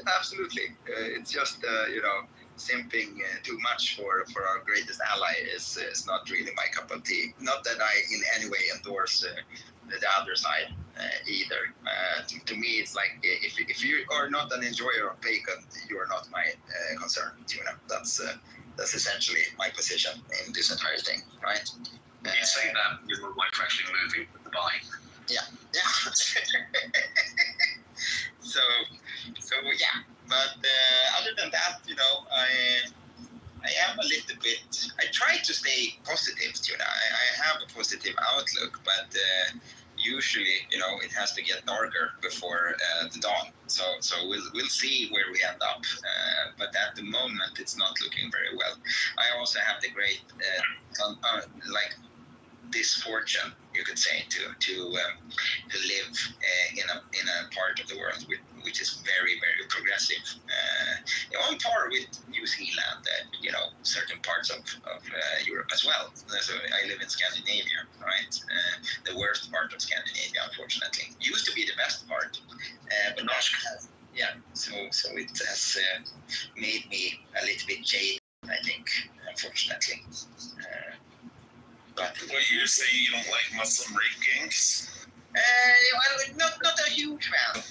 absolutely. It's just simping too much for our greatest ally is not really my cup of tea. Not that I in any way endorse the other side either. To me, it's like if you are not an enjoyer of bacon, you are not my concern. That's essentially my position in this entire thing, right? You say that your wife actually moving with the bike. Yeah. So yeah. But other than that, I am a little bit. I try to stay positive. I have a positive outlook, but usually, it has to get darker before the dawn. So we'll see where we end up. But at the moment, it's not looking very well. I also have the great misfortune, you could say, to live in a part of the world which is very, very progressive, on par with New Zealand and certain parts of Europe as well. So I live in Scandinavia, right? The worst part of Scandinavia, unfortunately, used to be the best part, but now so it has made me a little bit jaded, I think, unfortunately. But what you're saying, you don't like Muslim rape gangs? Well, not a huge fan.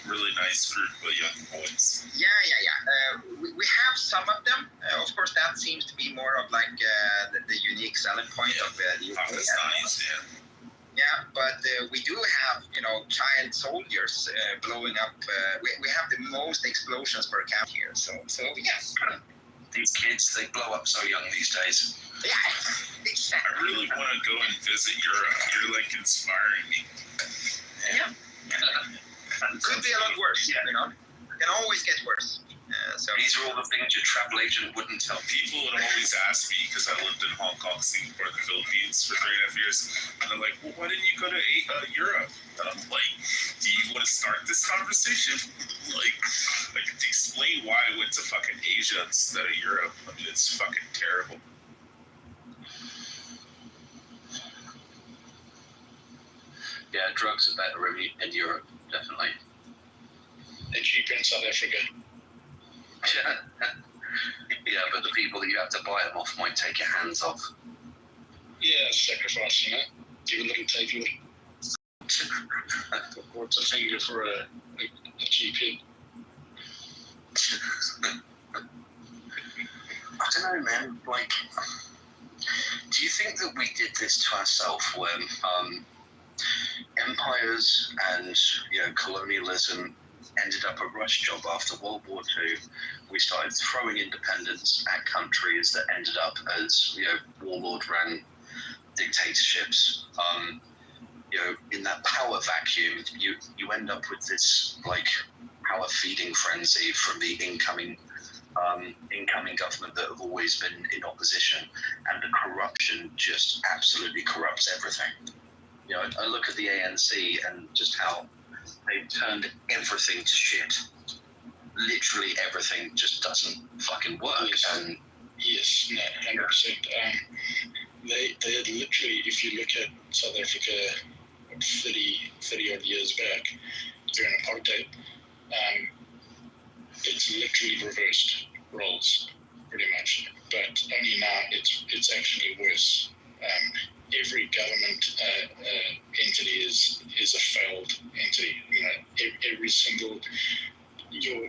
Really nice group of young boys. Yeah. We have some of them. Of course, that seems to be more of like the unique selling point of the UK. Pakistanis, Yeah, but we do have, child soldiers blowing up. We have the most explosions per capita here. So yeah. These kids, they blow up so young these days. Yeah, exactly. I really want to go and visit Europe. You're like inspiring me. Yeah. Could be a lot worse, Can always get worse. So these are all the things your travel agent wouldn't tell people. Would always ask me, because I lived in Hong Kong, Singapore, the Philippines for 3.5 years, and they're like, "Well, why didn't you go to Europe?" And I'm like, "Do you want to start this conversation?" like explain why I went to fucking Asia instead of Europe. I mean, it's fucking terrible. Yeah, drugs are better in Europe, definitely. They're cheaper in South Africa. Yeah, but the people that you have to buy them off might take your hands off. Yeah, sacrifice, give a little, take a little. What's a finger for a cheap hit? I don't know, man. Like, do you think that we did this to ourselves when empires and colonialism ended up a rush job after World War II? We started throwing independence at countries that ended up as warlord-ran dictatorships. In that power vacuum, you end up with this power feeding frenzy from the incoming government that have always been in opposition, and the corruption just absolutely corrupts everything. I look at the ANC and just how they've turned everything to shit. Literally everything just doesn't fucking work. Yes, 100%. They literally, if you look at South Africa 30 odd years back during apartheid, it's literally reversed roles pretty much. But only now it's actually worse. Every government entity is a failed entity. Every single your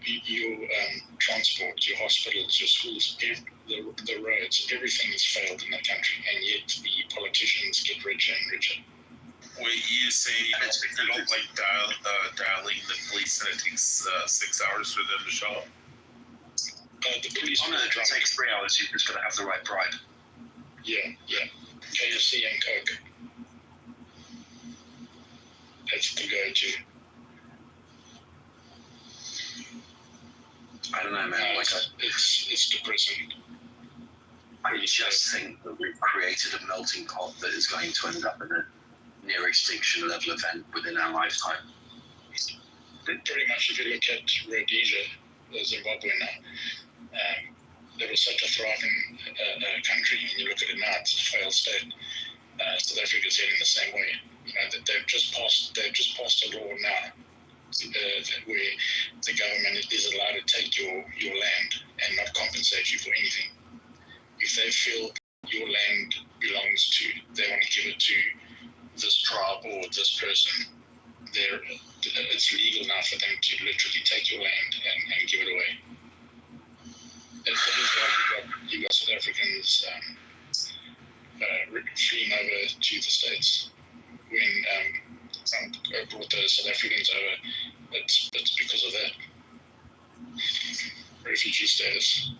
transport, your hospitals, your schools, the roads, everything has failed in the country, and yet the politicians get richer and richer. Wait, you say you don't like dialing the police, and it takes 6 hours for them to show up? The police. It takes 3 hours. You've just got to have the right bribe. Yeah. KFC and Coke. That's the go-to. I don't know, man. It's depressing. I just think that we've created a melting pot that is going to end up in a near extinction level event within our lifetime. Pretty much, if you look at Rhodesia, Zimbabwe now, there was such a thriving country, and you look at it now, it's a failed state. South Africa's heading the same way. They've just passed a law now where the government is allowed to take your land and not compensate you for anything. If they feel your land belongs to, they want to give it to this tribe or this person, it's legal now for them to literally take your land and give it away. That is why you got South Africans fleeing over to the States. When Trump brought the South Africans over, it's because of that refugee status.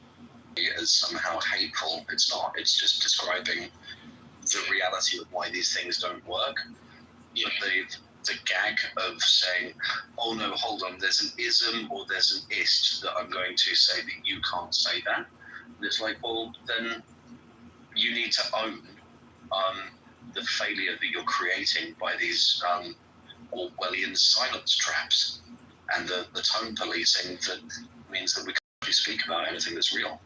It is somehow hateful. It's not. It's just describing the reality of why these things don't work. Yeah. But the gag of saying, oh no, hold on, there's an ism or there's an ist that I'm going to say that you can't say that. And it's like, well, then you need to own the failure that you're creating by these Orwellian silence traps and the tone policing that means that we can't actually speak about anything that's real.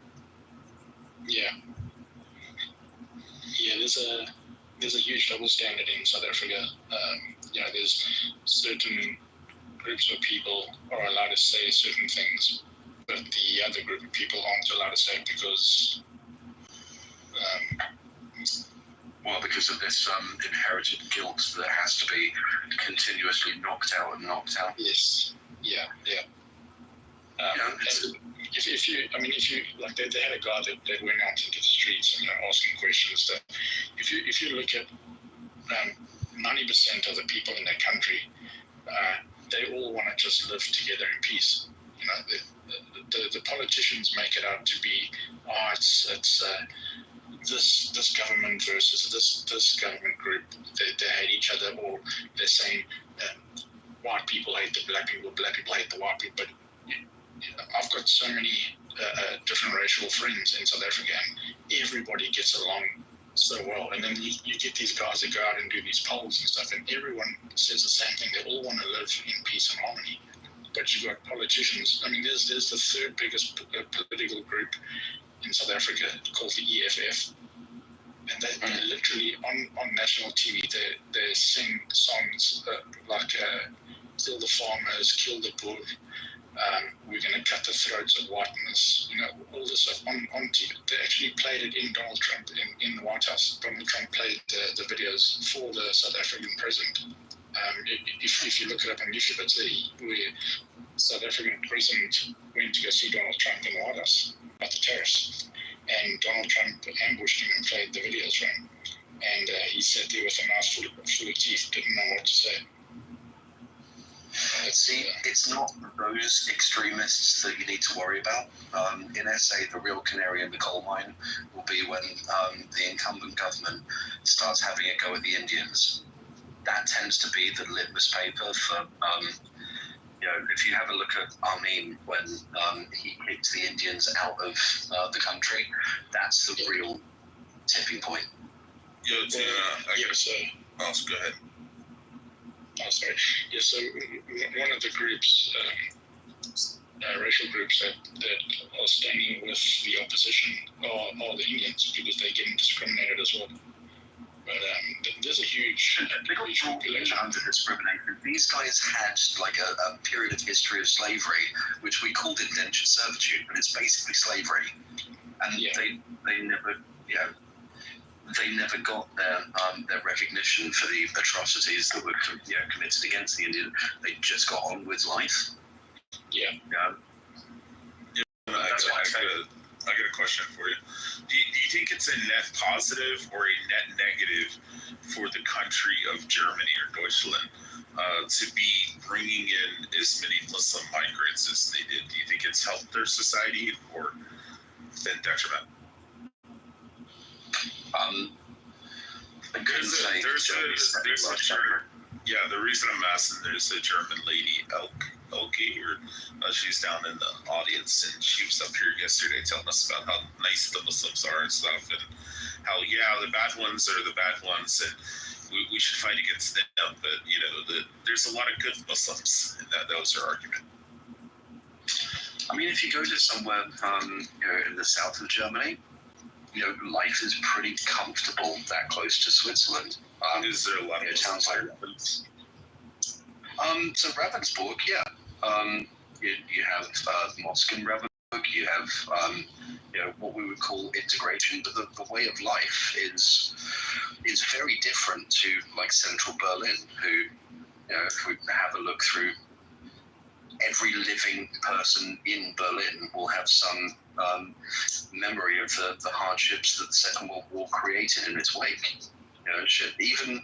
Yeah, there's a huge double standard in South Africa. There's certain groups of people are allowed to say certain things, but the other group of people aren't allowed to say it because because of this inherited guilt that has to be continuously knocked out. Yes. Yeah. If you like, they had a guy that went out into the streets and asking questions. That if you look at 90% of the people in that country, they all want to just live together in peace. The politicians make it out to be, it's this government versus this government group. They hate each other, or they're saying white people hate the black people hate the white people. But I've got so many different racial friends in South Africa, and everybody gets along so well. And then you get these guys that go out and do these polls and stuff, and everyone says the same thing. They all want to live in peace and harmony. But you've got politicians. There's the third biggest political group in South Africa called the EFF, and they literally on national TV they sing songs like "Kill the farmers, kill the poor." We're going to cut the throats of whiteness. All this stuff on TV. They actually played it in Donald Trump in the White House. Donald Trump played the videos for the South African president. If you look it up on YouTube, it's where South African president went to go see Donald Trump in the White House at the terrace, and Donald Trump ambushed him and played the videos for him. And he sat there with a mouth full of teeth, didn't know what to say. See, it's not those extremists that you need to worry about. In SA, the real canary in the coal mine will be when the incumbent government starts having a go at the Indians. That tends to be the litmus paper for, if you have a look at Amin when he kicked the Indians out of the country, that's the real tipping point. Go ahead. Oh, sorry. Yeah, so one of the groups, racial groups that are standing with the opposition are the Indians, because they're getting discriminated as well. But there's a huge population under discrimination. These guys had like a period of history of slavery, which we called indentured servitude, but it's basically slavery. And they never, they never got their recognition for the atrocities that were committed against the Indian. They just got on with life. I got a question for you. Do you think it's a net positive or a net negative for the country of Germany or Deutschland to be bringing in as many Muslim migrants as they did? Do you think it's helped their society or been detriment? The reason I'm asking, there's a German lady, Elke, she's down in the audience, and she was up here yesterday telling us about how nice the Muslims are and stuff, and how the bad ones are the bad ones, and we should fight against them. But there's a lot of good Muslims, and that was her argument. I mean, if you go to somewhere in the south of Germany, life is pretty comfortable that close to Switzerland. Is there a lot of towns like So Ravensburg, yeah. You have mosque in Ravensburg. You have what we would call integration, but the way of life is very different to like central Berlin. Who, if we have a look through, every living person in Berlin will have some memory of the hardships that the Second World War created in its wake. Even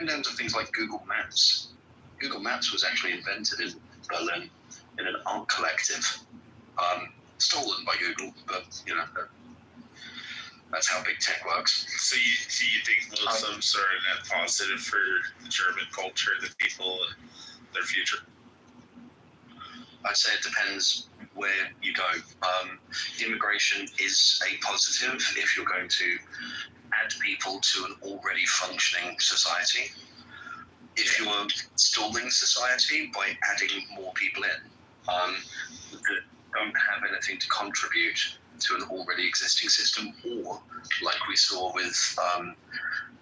down to things like Google Maps. Google Maps was actually invented in Berlin in an art collective, stolen by Google, but that's how big tech works. So you think Muslims are a net positive for the German culture, the people, and their future? I'd say it depends where you go. Immigration is a positive if you're going to add people to an already functioning society. If you're stalling society by adding more people in that don't have anything to contribute to an already existing system, or like we saw with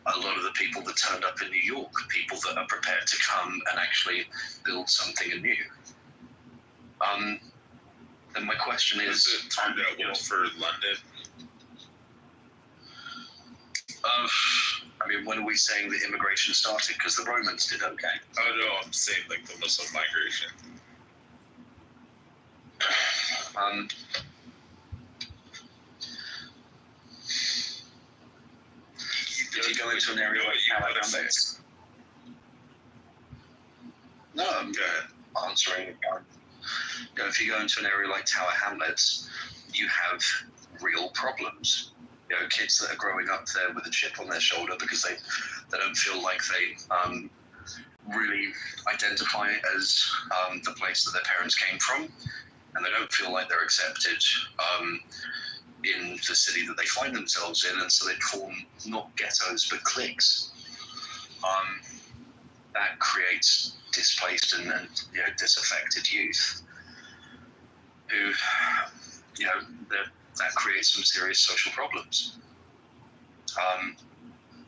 a lot of the people that turned up in New York, people that are prepared to come and actually build something anew. Then my question is... Has it turned out well for London? When are we saying that immigration started? Because the Romans did okay. Oh no, I'm saying like the Muslim migration. Did you go into an area like Tower Hamlets? No, I'm answering. If you go into an area like Tower Hamlets, you have real problems. Kids that are growing up there with a chip on their shoulder because they don't feel like they really identify as the place that their parents came from, and they don't feel like they're accepted in the city that they find themselves in, and so they form not ghettos but cliques. That creates displaced and disaffected youth who, that creates some serious social problems,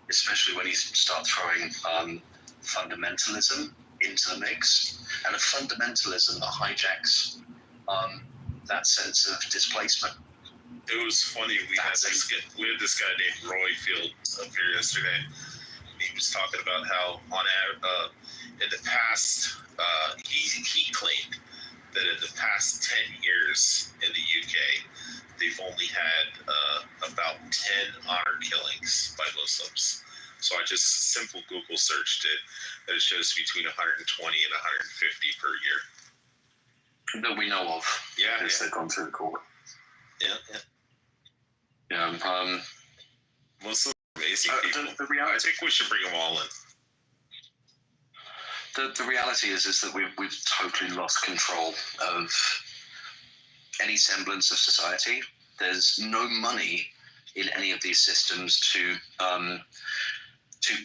especially when you start throwing fundamentalism into the mix, and a fundamentalism that hijacks that sense of displacement. It was funny, we had this guy named Roy Field up here yesterday. He was talking about how in the past, he claimed that in the past 10 years in the UK, they've only had about 10 honor killings by Muslims. So I just simple Google searched it, and it shows between 120 and 150 per year. That we know of. Yeah, because they've gone through the court. Yeah. Muslims are amazing people. I think we should bring them all in. The reality is that we've totally lost control of any semblance of society. There's no money in any of these systems to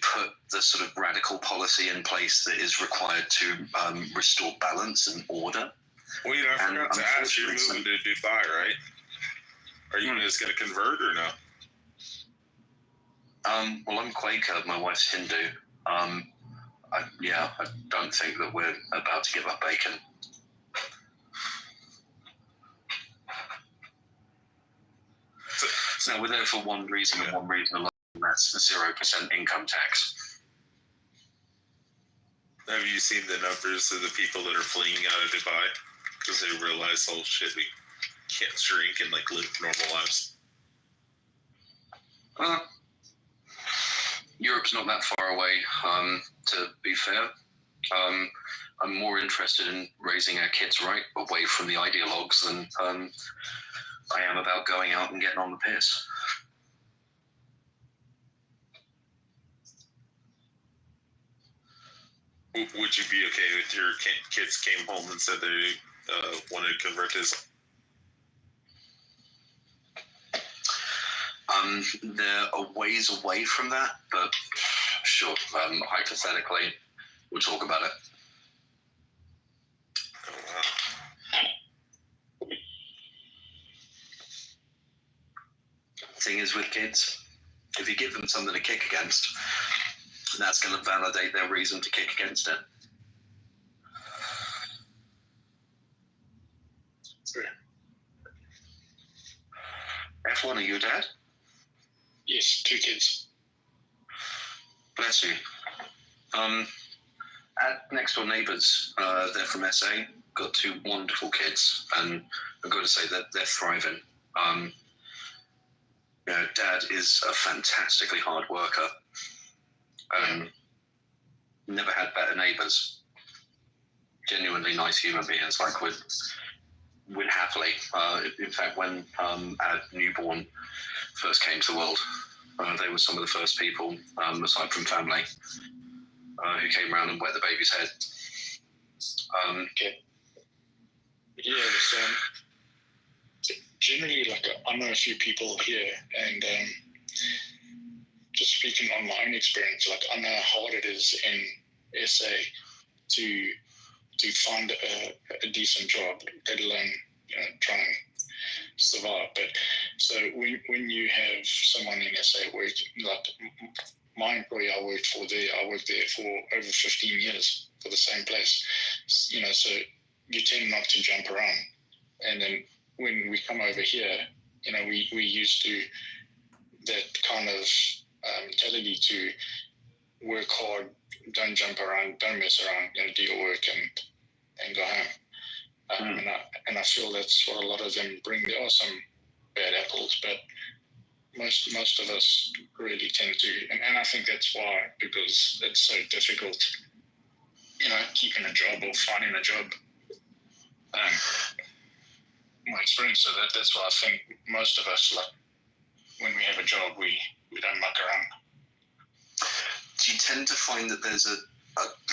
put the sort of radical policy in place that is required to restore balance and order. Wait, I forgot to ask, you're moving to Dubai, right? Are you guys going to convert or no? Well, I'm Quaker. My wife's Hindu. I don't think that we're about to give up bacon. So we're there for one reason and one reason alone, and that's 0% income tax. Have you seen the numbers of the people that are fleeing out of Dubai because they realize, oh shit, we can't drink and like live normal lives? Europe's not that far away, to be fair. I'm more interested in raising our kids right, away from the ideologues, than I am about going out and getting on the piss. Would you be okay if your kids came home and said they wanted to convert to Islam? They're a ways away from that, but sure, hypothetically, we'll talk about it. Thing is with kids, if you give them something to kick against, that's going to validate their reason to kick against it. F1, are you a dad? Yes, 2 kids. Bless you. At next door neighbours, they're from SA, got 2 wonderful kids, and I've got to say that they're thriving. Dad is a fantastically hard worker. Never had better neighbours. Genuinely nice human beings. Like would happily. In fact, when our newborn first came to the world, they were some of the first people, aside from family, who came around and wet the baby's head. Okay. Yeah, generally, like, I know a few people here, and just speaking on my own experience, like, I know how hard it is in SA to find a decent job, let alone try and survive. But so when you have someone in SA working, like my employer I worked there for over 15 years for the same place, so you tend not to jump around. And then when we come over here, we used to that kind of mentality to work hard, don't jump around, don't mess around, do your work and go home. And I feel that's what a lot of them bring. There are some bad apples, but most of us really tend to, and I think that's why, because it's so difficult, keeping a job or finding a job. My experience, so that's why I think most of us, like, when we have a job, we don't muck around. Do you tend to find that there's a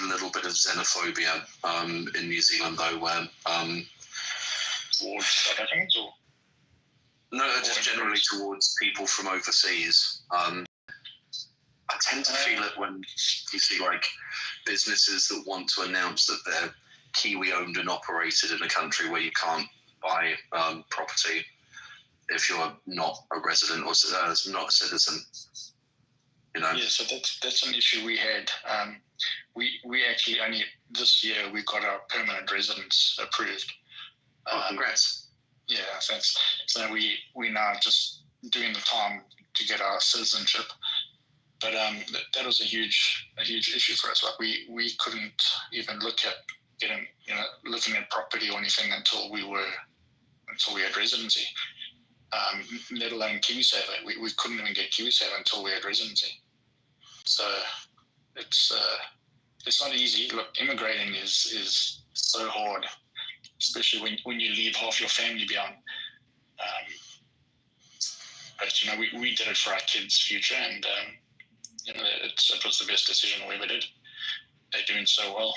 little bit of xenophobia in New Zealand, though, where towards South Africans, or no, just generally towards people from overseas? I tend to feel it when you see like businesses that want to announce that they're Kiwi owned and operated in a country where you can't buy property if you're not a resident or not a citizen. Yeah, so that's an issue we had. We actually only this year we got our permanent residence approved. Congrats. Yeah, thanks. So we now just doing the time to get our citizenship. But that was a huge issue for us. Like we couldn't even look at looking at property or anything until we had residency. Let alone KiwiSaver. We couldn't even get KiwiSaver until we had residency. So it's not easy. Look, immigrating is so hard, especially when you leave half your family behind. But we did it for our kids' future, and it was the best decision we ever did. They're doing so well.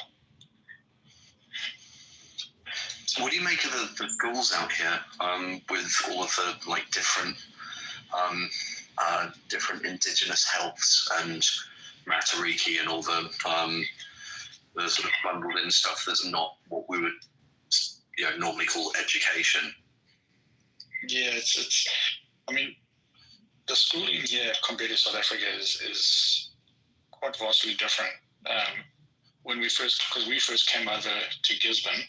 So what do you make of the schools out here with all of the different indigenous healths and Matariki and all the sort of bundled in stuff that's not what we would normally call education? Yeah, it's I mean, the schooling here compared to South Africa is quite vastly different. When we first came over to Gisborne,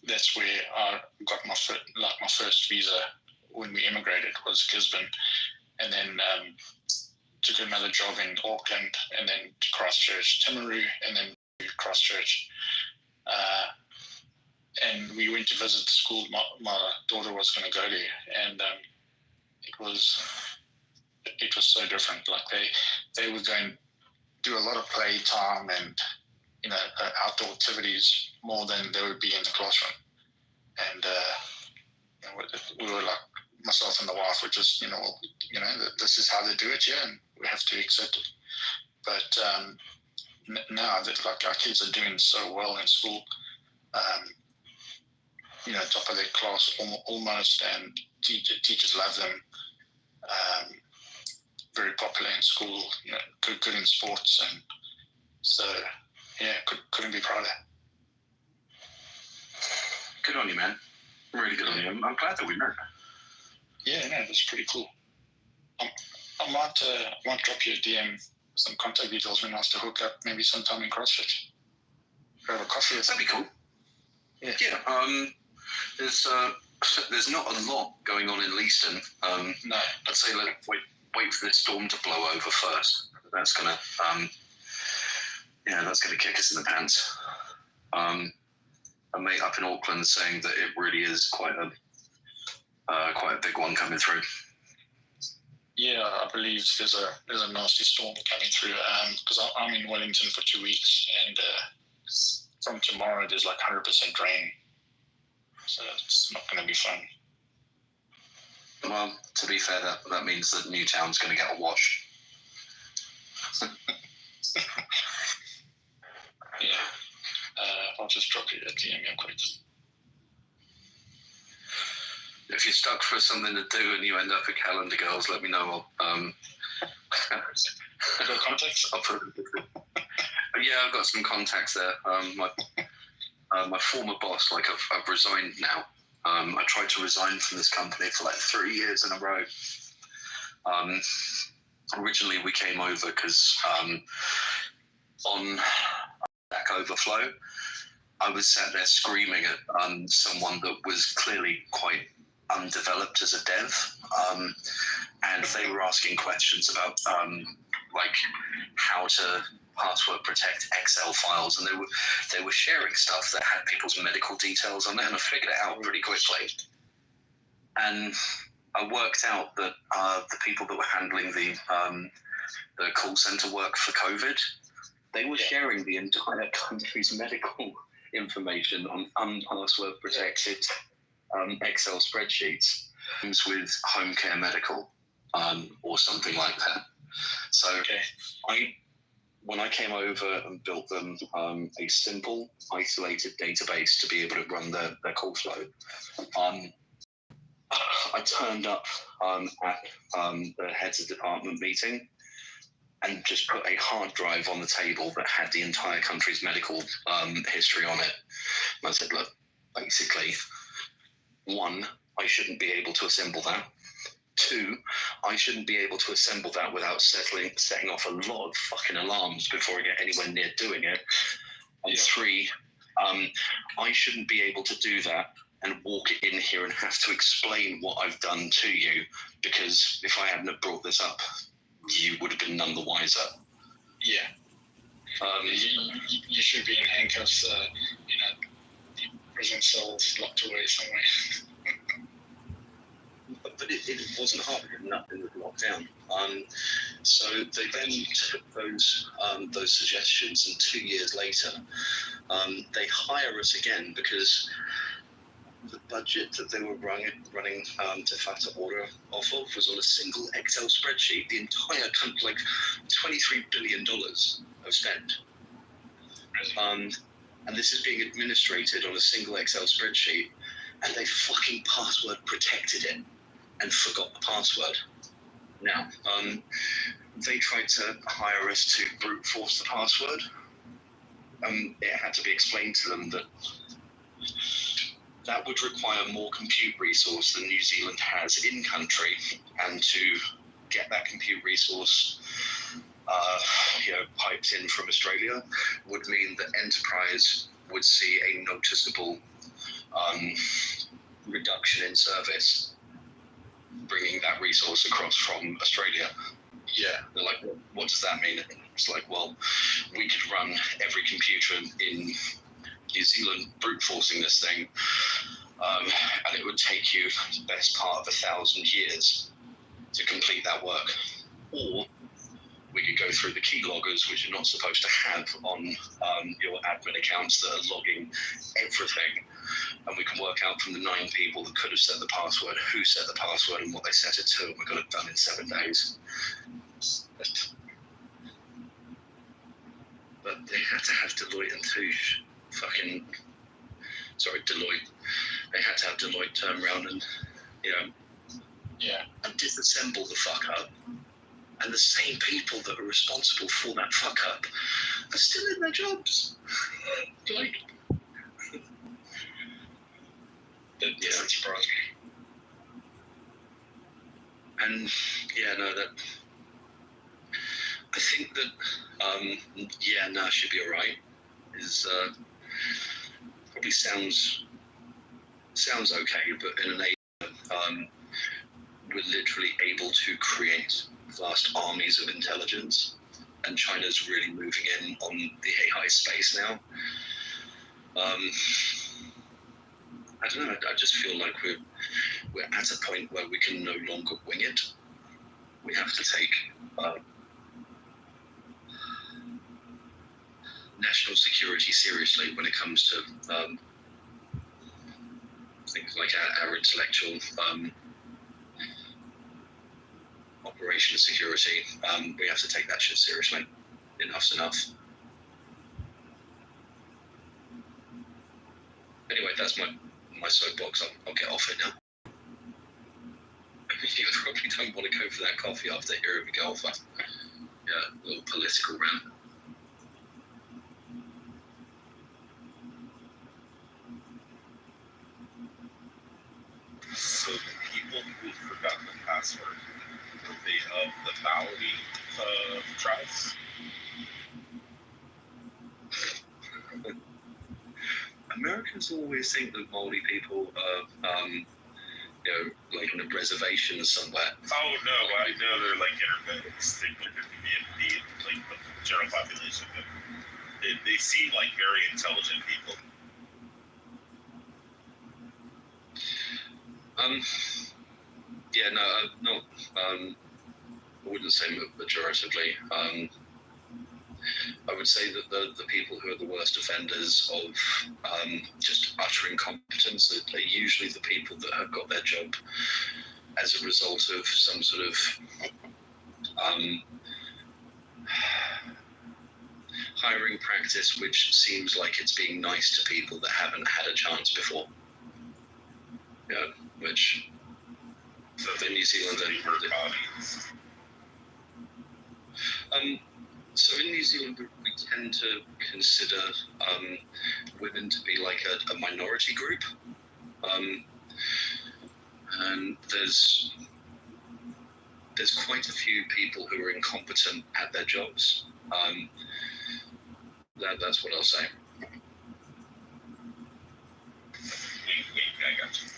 that's where I got my first visa when we immigrated, was Gisborne, and then took another job in Auckland, and then to Christchurch, Timaru, and then to Christchurch. And we went to visit the school my daughter was going to go to, and it was so different. Like they would go and do a lot of play time and outdoor activities more than they would be in the classroom. And we were like, myself and the wife were just this is how they do it here, and we have to accept it. But now that like our kids are doing so well in school, top of their class almost, and teachers love them. Very popular in school, good in sports, and so yeah, couldn't be prouder. Good on you, man. Really good on you. I'm glad that we met. Yeah, no, that's pretty cool. I might drop you a DM, some contact details when I have to hook up maybe sometime in Christchurch. Grab a coffee or something. That'd be cool. Yeah. There's not a lot going on in Leaston. No. I'd say wait for this storm to blow over first. That's gonna that's gonna kick us in the pants. A mate up in Auckland saying that it really is quite a big one coming through. Yeah, I believe there's a nasty storm coming through. Because I'm in Wellington for 2 weeks, and from tomorrow there's like 100% rain, so it's not going to be fun. Well, to be fair, that means that Newtown's going to get a wash. Yeah, I'll just drop you a DM real quick. If you're stuck for something to do and you end up at Calendar Girls, let me know. Got contacts? I'll put yeah, I've got some contacts there. My former boss, like I've resigned now. I tried to resign from this company for like 3 years in a row. Originally, we came over because on Stack Overflow, I was sat there screaming at someone that was clearly quite undeveloped as a dev, and they were asking questions about like how to password protect Excel files, and they were sharing stuff that had people's medical details on it, and I figured it out pretty quickly. And I worked out that the people that were handling the call center work for COVID, they were sharing the entire country's medical information on unpassword protected Excel spreadsheets with Home Care Medical or something like that. So when I came over and built them a simple, isolated database to be able to run their call flow, I turned up at the heads of department meeting and just put a hard drive on the table that had the entire country's medical history on it. And I said, look, basically, 1, I shouldn't be able to assemble that. 2, I shouldn't be able to assemble that without setting off a lot of fucking alarms before I get anywhere near doing it. And 3, I shouldn't be able to do that and walk it in here and have to explain what I've done to you, because if I hadn't have brought this up, you would have been none the wiser. Yeah. You should be in handcuffs, prison cells locked away somewhere. But it wasn't hard because nothing was locked down. So they then took those suggestions, and 2 years later, they hire us again because the budget that they were running to FATA order off of was on a single Excel spreadsheet. The entire country, like $23 billion of spend. And this is being administrated on a single Excel spreadsheet, and they fucking password protected it and forgot the password. Now, they tried to hire us to brute force the password. It had to be explained to them that would require more compute resource than New Zealand has in country, and to get that compute resource piped in from Australia would mean that enterprise would see a noticeable reduction in service, bringing that resource across from Australia. Yeah, they're like, what does that mean? It's like, well, we could run every computer in New Zealand brute forcing this thing, and it would take you the best part of 1,000 years to complete that work. Or we could go through the keyloggers, which you're not supposed to have on your admin accounts, that are logging everything, and we can work out from the 9 people that could have set the password, who set the password and what they set it to, and we got it done in 7 days. But they had to have Deloitte and Touche Deloitte. They had to have Deloitte turn around and, and disassemble the fuck up. And the same people that are responsible for that fuck up are still in their jobs. Like, that doesn't surprise me. And I think that should be alright. Is probably sounds sounds okay, but in an age we're literally able to create vast armies of intelligence, and China's really moving in on the AI space now. I don't know. I just feel like we're at a point where we can no longer wing it. We have to take national security seriously when it comes to things like our intellectual operation security. We have to take that shit seriously. Enough's enough. Anyway, that's my soapbox. I'll get off it now. You probably don't want to go for that coffee after hearing me go off. Yeah, a little political rant. So people who forgot the password, they of the Maori tribes. Americans always think that Maori people are, like on a reservation somewhere. Oh no, I know they're like internet extinct in the like the general population, but they seem like very intelligent people. I wouldn't say majoritively. I would say that the people who are the worst offenders of just utter incompetence are usually the people that have got their job as a result of some sort of hiring practice which seems like it's being nice to people that haven't had a chance before. Yeah, which the New Zealand so in New Zealand, we tend to consider women to be like a minority group, and there's quite a few people who are incompetent at their jobs. That's what I'll say. I got you.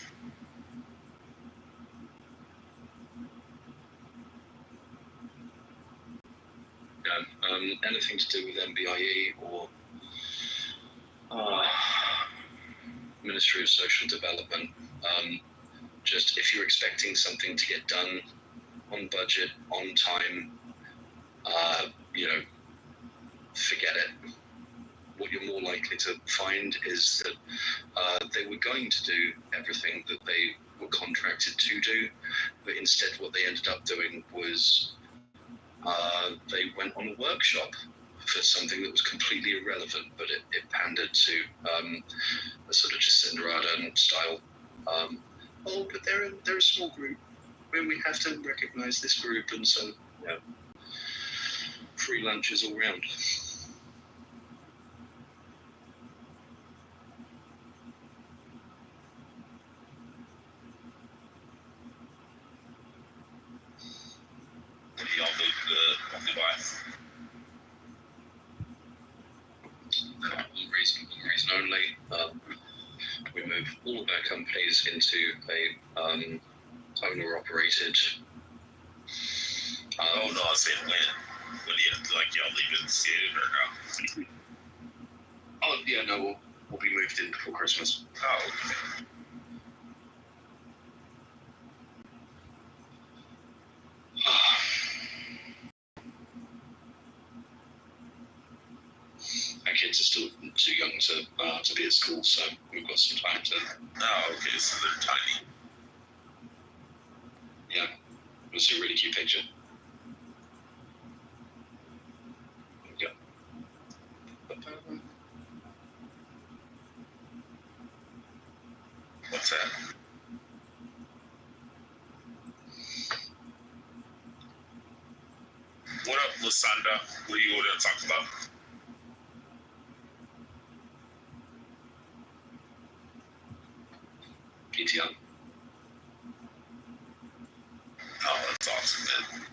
Anything to do with MBIE or Ministry of Social Development. Just if you're expecting something to get done on budget, on time, forget it. What you're more likely to find is that they were going to do everything that they were contracted to do, but instead what they ended up doing was they went on a workshop for something that was completely irrelevant, but it pandered to a sort of Jacinda Ardern style. But they're a small group. We have to recognise this group, and so free lunches all round. Y'all move to Dubai. One reason only. We move all of our companies into a owner-operated. No, I'm saying when. When do you y'all leaving soon or no? Oh yeah, no, we'll be moved in before Christmas. Oh, okay. Our kids are still too young to be at school, so we've got some time to. Oh, okay, so they're tiny. Yeah, it's a really cute picture. Yeah. What's that? What up, Lasanda? What are you going to talk about? PTO. Oh, that's awesome, man.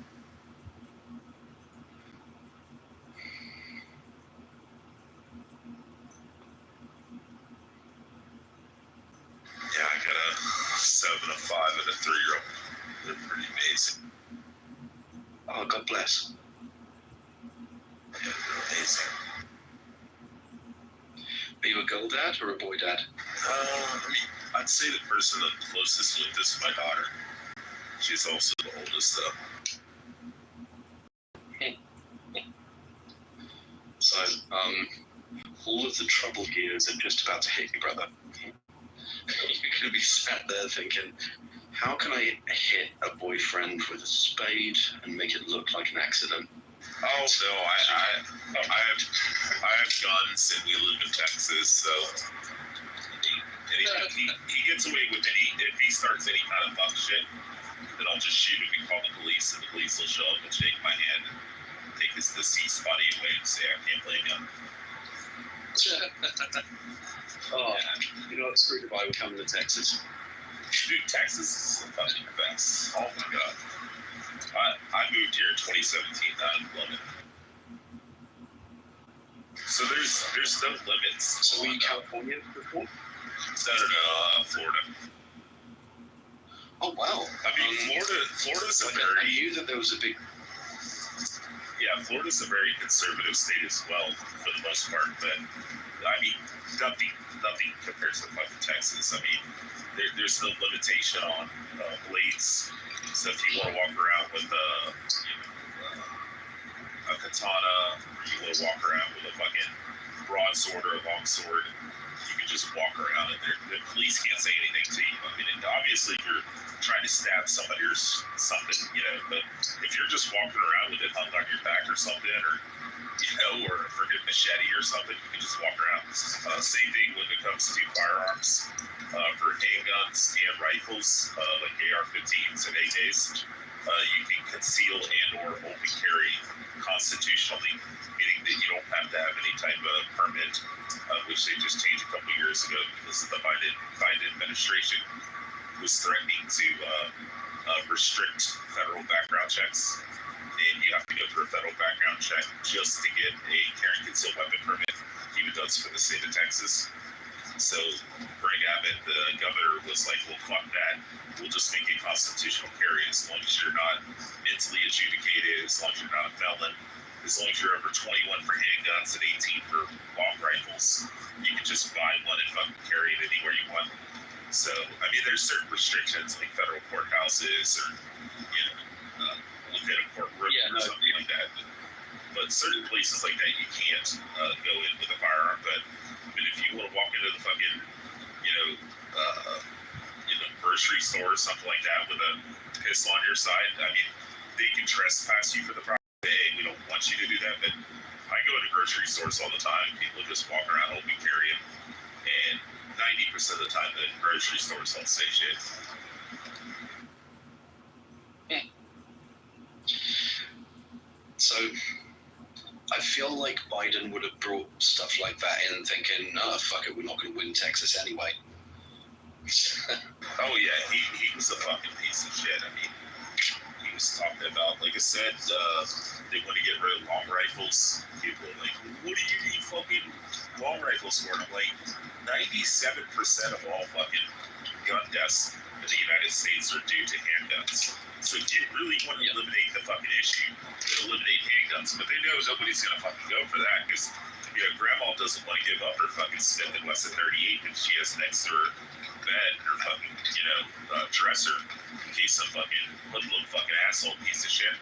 Yeah, I a 5 and a 3-year-old. They're pretty amazing. Oh, God bless. Yeah, they're amazing. Are you a girl dad or a boy dad? I mean, I'd say the person I'm closest with is my daughter. She's also the oldest, though. So, all of the trouble gears are just about to hit you, brother. You're going to be sat there thinking, how can I hit a boyfriend with a spade and make it look like an accident? Oh no, I have guns and we live in Texas, so he gets away with any. If he starts any kind of fuck shit, then I'll just shoot him and call the police, and the police will show up and shake my hand and take his deceased body away and say I can't blame him. Oh, you know what? Screw Dubai, we're coming to Texas. Dude, Texas is the fucking best. Oh my god. I moved here in 2017. I love it. So there's no limits. So were you California before? No, Florida. Oh wow. I mean, Florida's a I very. knew that there was a big. Yeah, Florida's a very conservative state as well, for the most part. But I mean, nothing compared to fucking Texas. I mean, there's no limitation on blades. So if you want to walk around with a katana, or you want to walk around with a fucking broadsword or a longsword, you can just walk around, and the police can't say anything to you. I mean, obviously, if you're trying to stab somebody or something, but if you're just walking around with it hung on your back or something, or or a freaking machete or something, you can just walk around. Same thing when it comes to firearms. For handguns and rifles, like AR-15s and AKs, you can conceal and or open carry constitutionally, meaning that you don't have to have any type of permit, which they just changed a couple years ago because the Biden administration was threatening to restrict federal background checks. And you have to go through a federal background check just to get a carry and concealed weapon permit, even though it's for the state of Texas. So Greg Abbott, the governor, was like, well, fuck that. We'll just make it constitutional carry as long as you're not mentally adjudicated, as long as you're not a felon, as long as you're over 21 for handguns and 18 for long rifles. You can just buy one and fucking carry it anywhere you want. So, I mean, there's certain restrictions like federal courthouses or, within a courtroom or something like that. But certain places like that, you can't go in with a firearm. But if you want to walk into the fucking, grocery store or something like that with a pistol on your side, I mean, they can trespass you for the property. Hey, we don't want you to do that. But I go into grocery stores all the time. People just walk around open carrying, and 90% of the time, the grocery stores don't say shit. So, I feel like Biden would have brought stuff like that in thinking, fuck it, we're not going to win Texas anyway. Oh yeah, he was a fucking piece of shit. I mean, he was talking about, like I said, they want to get rid of long rifles. People are like, what do you need fucking long rifles for? And I'm like, 97% of all fucking gun deaths in the United States are due to handguns. So if you really want to eliminate the fucking issue, then eliminate handguns. But they know nobody's going to fucking go for that because, grandma doesn't want to give up her fucking Smith & Wesson 38 that she has next to her bed, her fucking, dresser, in case some fucking hoodlum fucking asshole piece of shit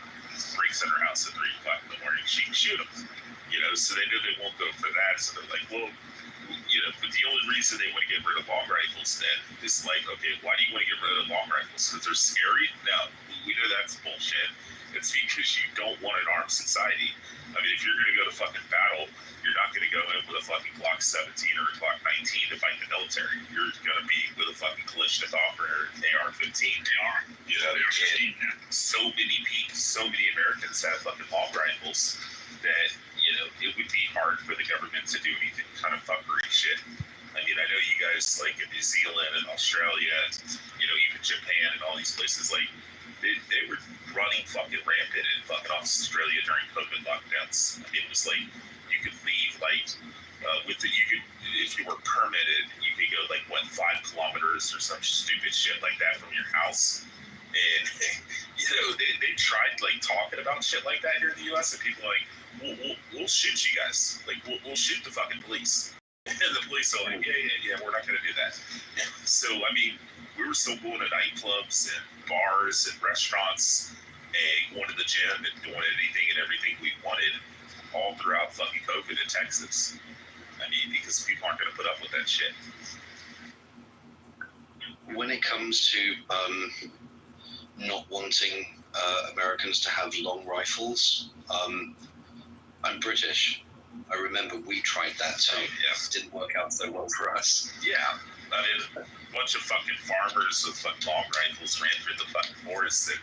breaks in her house at 3 o'clock in the morning. She can shoot him. So they know they won't go for that. So they're like, well, but the only reason they want to get rid of long rifles then is like, okay, why do you want to get rid of long rifles? Because they're scary? No, we know that's bullshit. It's because you don't want an armed society. I mean, if you're going to go to fucking battle, you're not going to go in with a fucking Glock 17 or a Glock 19 to fight the military. You're going to be with a fucking Kalashnikov or an AR-15. So many Americans have fucking long rivals that, it would be hard for the government to do anything kind of fuckery shit. I mean, I know you guys, like, in New Zealand and Australia, even Japan and all these places, like, they were running fucking rampant in fucking Australia during COVID lockdowns. I mean, it was like, you could leave, like, if you were permitted, you could go go like 5 kilometers or some stupid shit like that from your house. And they tried like talking about shit like that here in the U.S. and people are like, we'll shoot you guys. Like we'll shoot the fucking police. And the police are like, yeah, we're not gonna do that. So I mean, we were still going to nightclubs and bars and restaurants and going to the gym and doing anything and everything we wanted all throughout fucking COVID in Texas. I mean, because people aren't gonna put up with that shit. When it comes to not wanting Americans to have long rifles, I'm British. I remember we tried that too. It didn't work out so well for us. Yeah, I mean, a bunch of fucking farmers with fucking long rifles ran through the fucking forest, and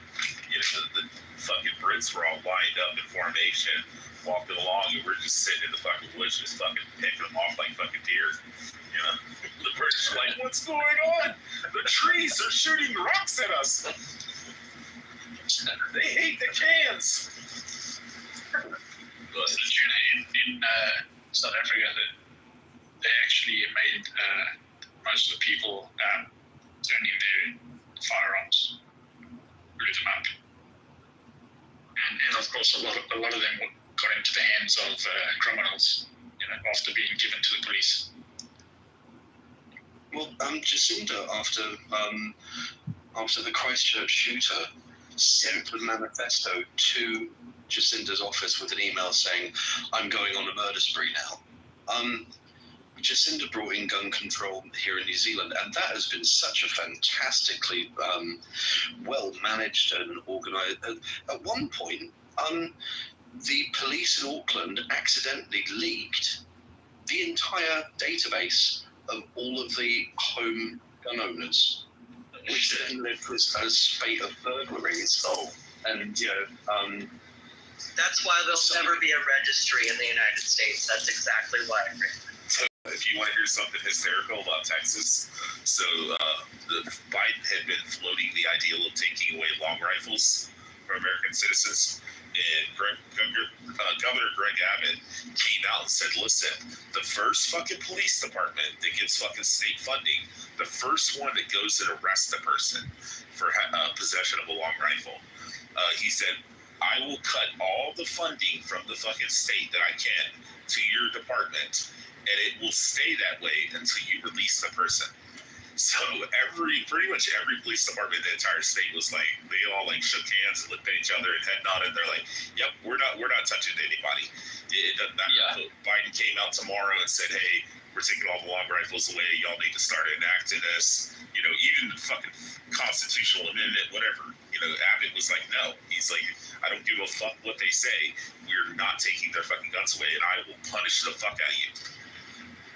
the fucking Brits were all lined up in formation, walking along, and we're just sitting in the fucking woods, just fucking picking them off like fucking deer. The British are like, what's going on? The trees are shooting rocks at us. They hate the cans. There's a tuna in South Africa that they actually made most of the people turn in their firearms, blew them up, and of course a lot of them got into the hands of criminals, after being given to the police. Well, Jacinda, after the Christchurch shooter, sent the manifesto to Jacinda's office with an email saying, I'm going on a murder spree now. Jacinda brought in gun control here in New Zealand, and that has been such a fantastically well-managed and organised. At one point, the police in Auckland accidentally leaked the entire database of all of the home gun owners, which then led to a spate of burglaries. And that's why there'll never be a registry in the United States. That's exactly why. If you want to hear something hysterical about Texas, so Biden had been floating the ideal of taking away long rifles from American citizens. And Governor Greg Abbott came out and said, listen, the first fucking police department that gets fucking state funding, the first one that goes and arrests a person for possession of a long rifle, he said, I will cut all the funding from the fucking state that I can to your department, and it will stay that way until you release the person. So pretty much every police department in the entire state was like, they all like shook hands and looked at each other and head nodded. They're like, yep, we're not touching anybody. It doesn't matter. Yeah. Biden came out tomorrow and said, hey, we're taking all the long rifles away. Y'all need to start enacting this. Even the fucking constitutional amendment, whatever. Abbott was like, no. He's like, I don't give a fuck what they say. We're not taking their fucking guns away, and I will punish the fuck out of you.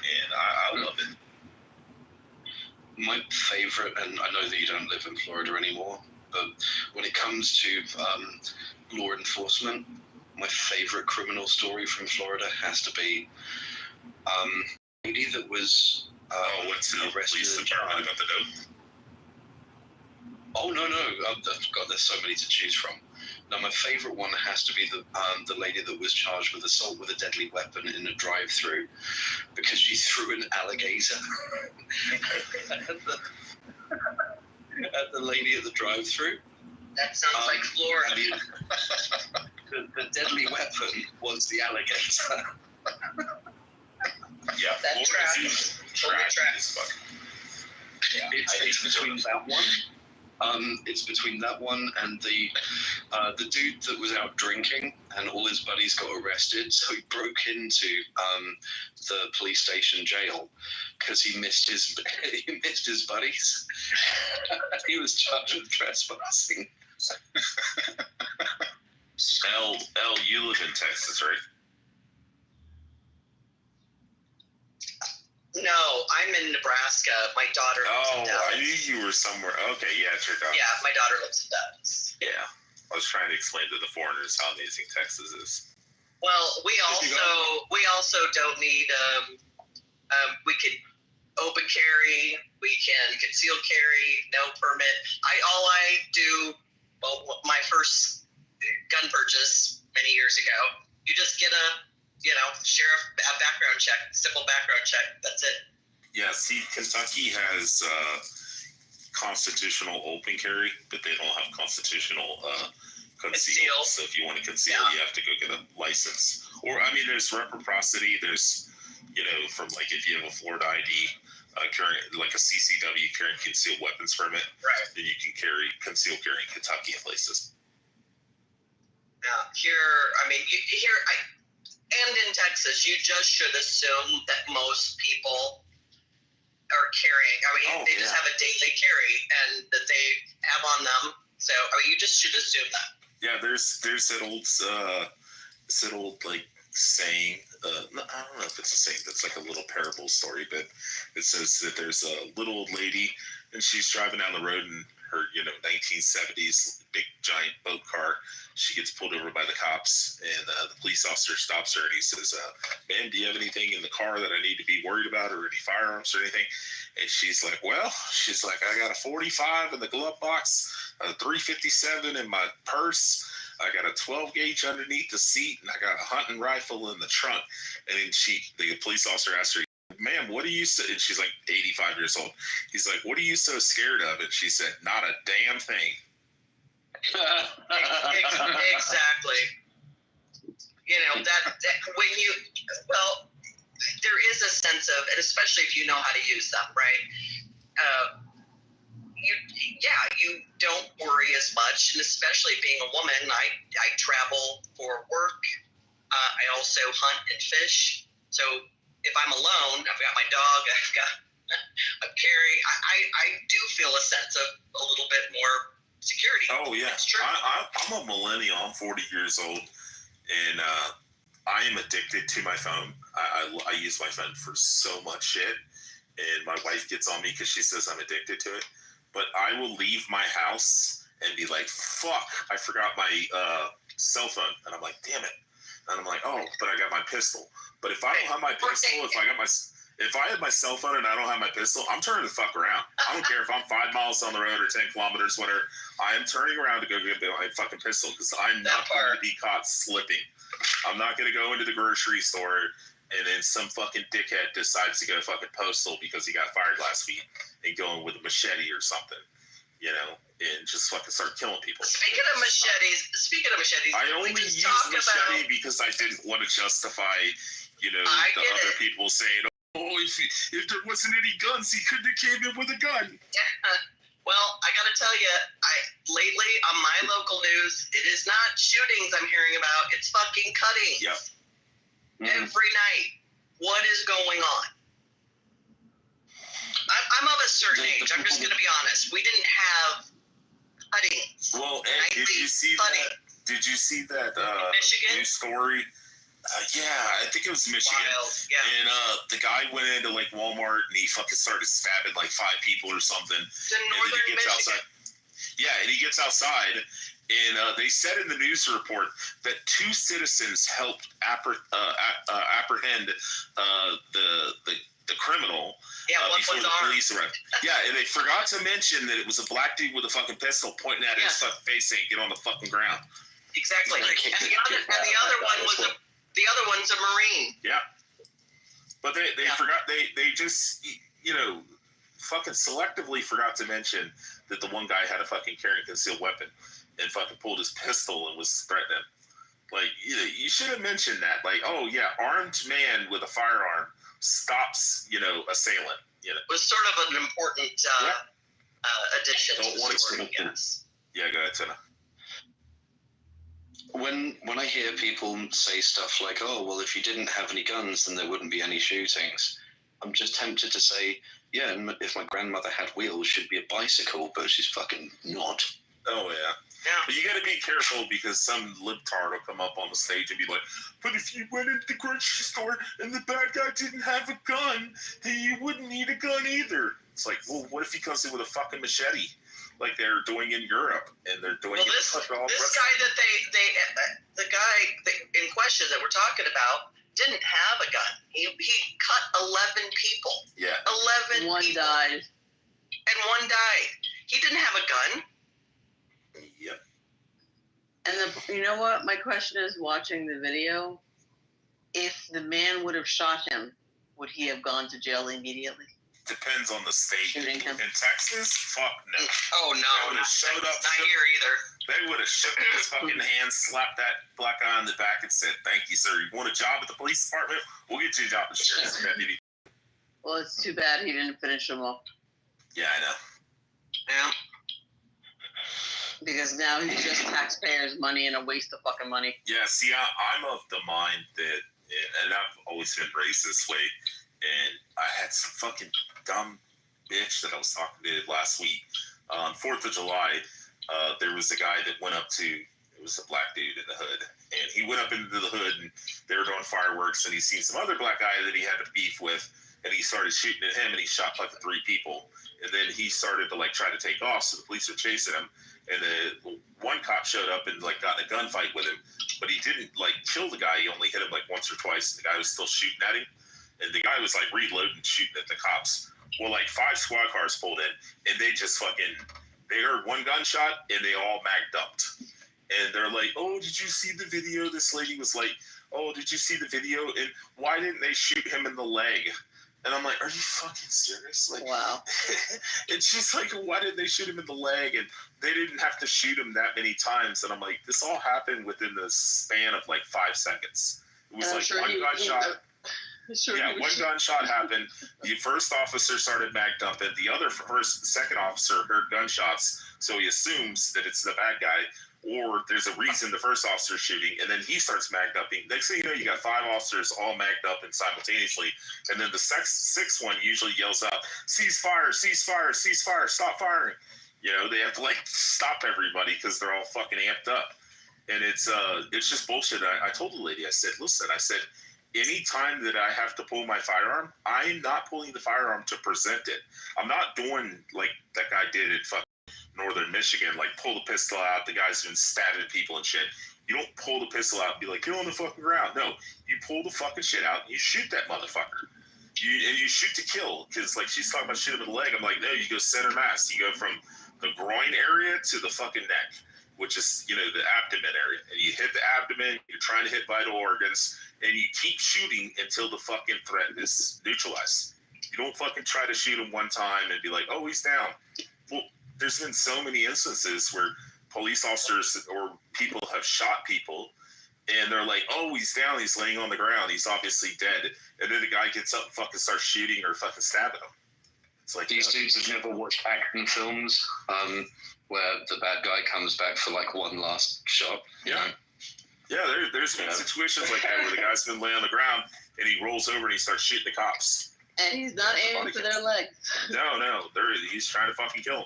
And I love it. My favorite, and I know that you don't live in Florida anymore, but when it comes to law enforcement, my favorite criminal story from Florida has to be a lady that was what's the police department about the dope? Oh, no. God, there's so many to choose from. Now, my favorite one has to be the lady that was charged with assault with a deadly weapon in a drive-through because she threw an alligator at the lady at the drive-through. That sounds like Florida. The deadly weapon was the alligator. Yeah, that's trash. Yeah, it's between that one. It's between that one and the dude that was out drinking and all his buddies got arrested. So he broke into the police station jail because he missed his buddies. He was charged with trespassing. L, you live in Texas, right? No, I'm in Nebraska. My daughter lives in Dallas. I knew you were somewhere. Okay, yeah, it's your daughter. Yeah, my daughter lives in Dallas. Yeah, I was trying to explain to the foreigners how amazing Texas is. Well, we also don't need. We could open carry. We can conceal carry. No permit. All I do. Well, my first gun purchase many years ago. You just get a sheriff background check, simple background check. That's it. Yeah, see, Kentucky has constitutional open carry, but they don't have constitutional conceal. So if you want to conceal, you have to go get a license. Or, I mean, there's reciprocity. There's, you know, from like if you have a Florida ID, like a CCW carrying concealed weapons permit, then you can conceal carry in Kentucky in places. Here, I mean, and in Texas, you just should assume that most people are carrying. I mean, they just have a daily carry and that they have on them. So, I mean, you just should assume that. Yeah, there's that old like saying. I don't know if it's a saying. That's like a little parable story, but it says that there's a little old lady and she's driving down the road in her 1970s big giant boat car. She gets pulled over by the cops, and the police officer stops her and he says, "Ma'am, do you have anything in the car that I need to be worried about, or any firearms or anything?" And she's like, "I got a 45 in the glove box, a 357 in my purse. I got a 12 gauge underneath the seat, and I got a hunting rifle in the trunk." And then the police officer asked her, "Ma'am, what are you so," and she's like 85 years old. He's like, "What are you so scared of?" And she said, "Not a damn thing." Exactly. You know, that when there is a sense of, and especially if you know how to use them, right? You don't worry as much, and especially being a woman, I travel for work. I also hunt and fish. So if I'm alone, I've got my dog, I'm carrying. I do feel a sense of a little bit more security. Oh yeah, it's true. I'm a millennial. I'm 40 years old, and I am addicted to my phone. I use my phone for so much shit, and my wife gets on me because she says I'm addicted to it. But I will leave my house and be like, "Fuck, I forgot my cell phone," and I'm like, "Damn it!" And I'm like, "Oh, but I got my pistol." But if I don't have my pistol, if I have my cell phone and I don't have my pistol, I'm turning the fuck around. I don't care if I'm 5 miles down the road or 10 kilometers, whatever. I am turning around to go get my fucking pistol because I'm not going to be caught slipping. I'm not going to go into the grocery store and then some fucking dickhead decides to go fucking postal because he got fired last week and going with a machete or something, you know, and just fucking start killing people. Speaking of machetes, I only used machete because I didn't want to justify, you know, the other people saying, "Oh, if there wasn't any guns, he couldn't have came in with a gun." Yeah. Well, I got to tell you, lately on my local news, it is not shootings I'm hearing about. It's fucking cuttings. Yep. Every night. What is going on? I'm of a certain age. I'm just going to be honest. We didn't have cuttings. Well, Ed, did you see that news story? Yeah, I think it was Michigan. Wild, yeah. And the guy went into like Walmart and he fucking started stabbing like 5 people or something. It's in northern Michigan. Outside. Yeah, and he gets outside, and they said in the news report that 2 citizens helped apprehend the criminal. Yeah, one before was the armed. police arrived. Yeah, and they forgot to mention that it was a black dude with a fucking pistol pointing at his fucking face saying, "Get on the fucking ground." Exactly. And the other one's a Marine. Yeah. But they forgot, they just, you know, fucking selectively forgot to mention that the one guy had a fucking carrying concealed weapon and fucking pulled his pistol and was threatening. Like, you should have mentioned that. Like, oh yeah, armed man with a firearm stops, you know, assailant. You know, it was sort of an important addition to the story. Yes. Yeah, go ahead, Tina. When I hear people say stuff like, "Oh, well, if you didn't have any guns, then there wouldn't be any shootings," I'm just tempted to say, yeah, and if my grandmother had wheels, she'd be a bicycle, but she's fucking not. Oh, yeah. But you got to be careful because some libtard will come up on the stage and be like, "But if you went into the grocery store and the bad guy didn't have a gun, then you wouldn't need a gun either." It's like, well, what if he comes in with a fucking machete, like they're doing in Europe, and they're doing this guy that the guy in question that we're talking about didn't have a gun. He cut 11 people. Yeah. 11 One people. died. And one died. He didn't have a gun. Yep. And you know what? My question is, watching the video, if the man would have shot him, would he have gone to jail immediately? depends on the state. Shooting him. In Texas, fuck no. Oh no, They would not have showed up. here either. They would have shook his fucking hand, slapped that black guy on the back, and said, "Thank you, sir. You want a job at the police department? We'll get you a job at the sheriff's deputy." Well, it's too bad he didn't finish them all. Yeah, I know. Yeah. Because now he's just taxpayers' money and a waste of fucking money. Yeah, see, I'm of the mind that, and I've always been raised this way, and I had some fucking dumb bitch that I was talking to last week. On 4th of July, there was a guy that went up to, it was a black dude in the hood, and he went up into the hood, and they were doing fireworks, and he seen some other black guy that he had a beef with, and he started shooting at him, and he shot like 3 people, and then he started to like try to take off, so the police were chasing him, and the one cop showed up and like got in a gunfight with him, but he didn't like kill the guy, he only hit him like once or twice, and the guy was still shooting at him, and the guy was like reloading, shooting at the cops. Well, like 5 squad cars pulled in, and they just fucking, they heard one gunshot, and they all magged up. And they're like, "Oh, did you see the video?" This lady was like, "Oh, did you see the video? And why didn't they shoot him in the leg?" And I'm like, "Are you fucking serious?" Like, wow. And she's like, "Why did they shoot him in the leg?" And they didn't have to shoot him that many times. And I'm like, this all happened within the span of like 5 seconds. It was like one gunshot. One gunshot happened. The first officer started mag dumping. The second officer heard gunshots, so he assumes that it's the bad guy, or there's a reason the first officer's shooting, and then he starts mag dumping. Next thing you know, you got 5 officers all magged up and simultaneously, and then the sixth one usually yells out, "Cease fire! Cease fire! Cease fire! Stop firing!" You know, they have to like stop everybody because they're all fucking amped up, and it's just bullshit. I told the lady, I said, "Listen," I said, any time that I have to pull my firearm, I'm not pulling the firearm to present it. I'm not doing like that guy did in fucking Northern Michigan, like pull the pistol out, the guy's been stabbing people and shit. You don't pull the pistol out and be like, "Get on the fucking ground." No, you pull the fucking shit out and you shoot that motherfucker. You shoot to kill, because like she's talking about shit in the leg. I'm like, no, you go center mass. You go from the groin area to the fucking neck, which is, you know, the abdomen area. And you hit the abdomen, you're trying to hit vital organs, and you keep shooting until the fucking threat is neutralized. You don't fucking try to shoot him one time and be like, "Oh, he's down." Well, there's been so many instances where police officers or people have shot people, and they're like, "Oh, he's down, he's laying on the ground, he's obviously dead." And then the guy gets up and fucking starts shooting or fucking stabbing him. It's like, these dudes have never watched action films where the bad guy comes back for like one last shot. Yeah. Yeah, there's been situations like that where the guy's been laying on the ground and he rolls over and he starts shooting the cops. And he's not aiming for their legs. No, he's trying to fucking kill him.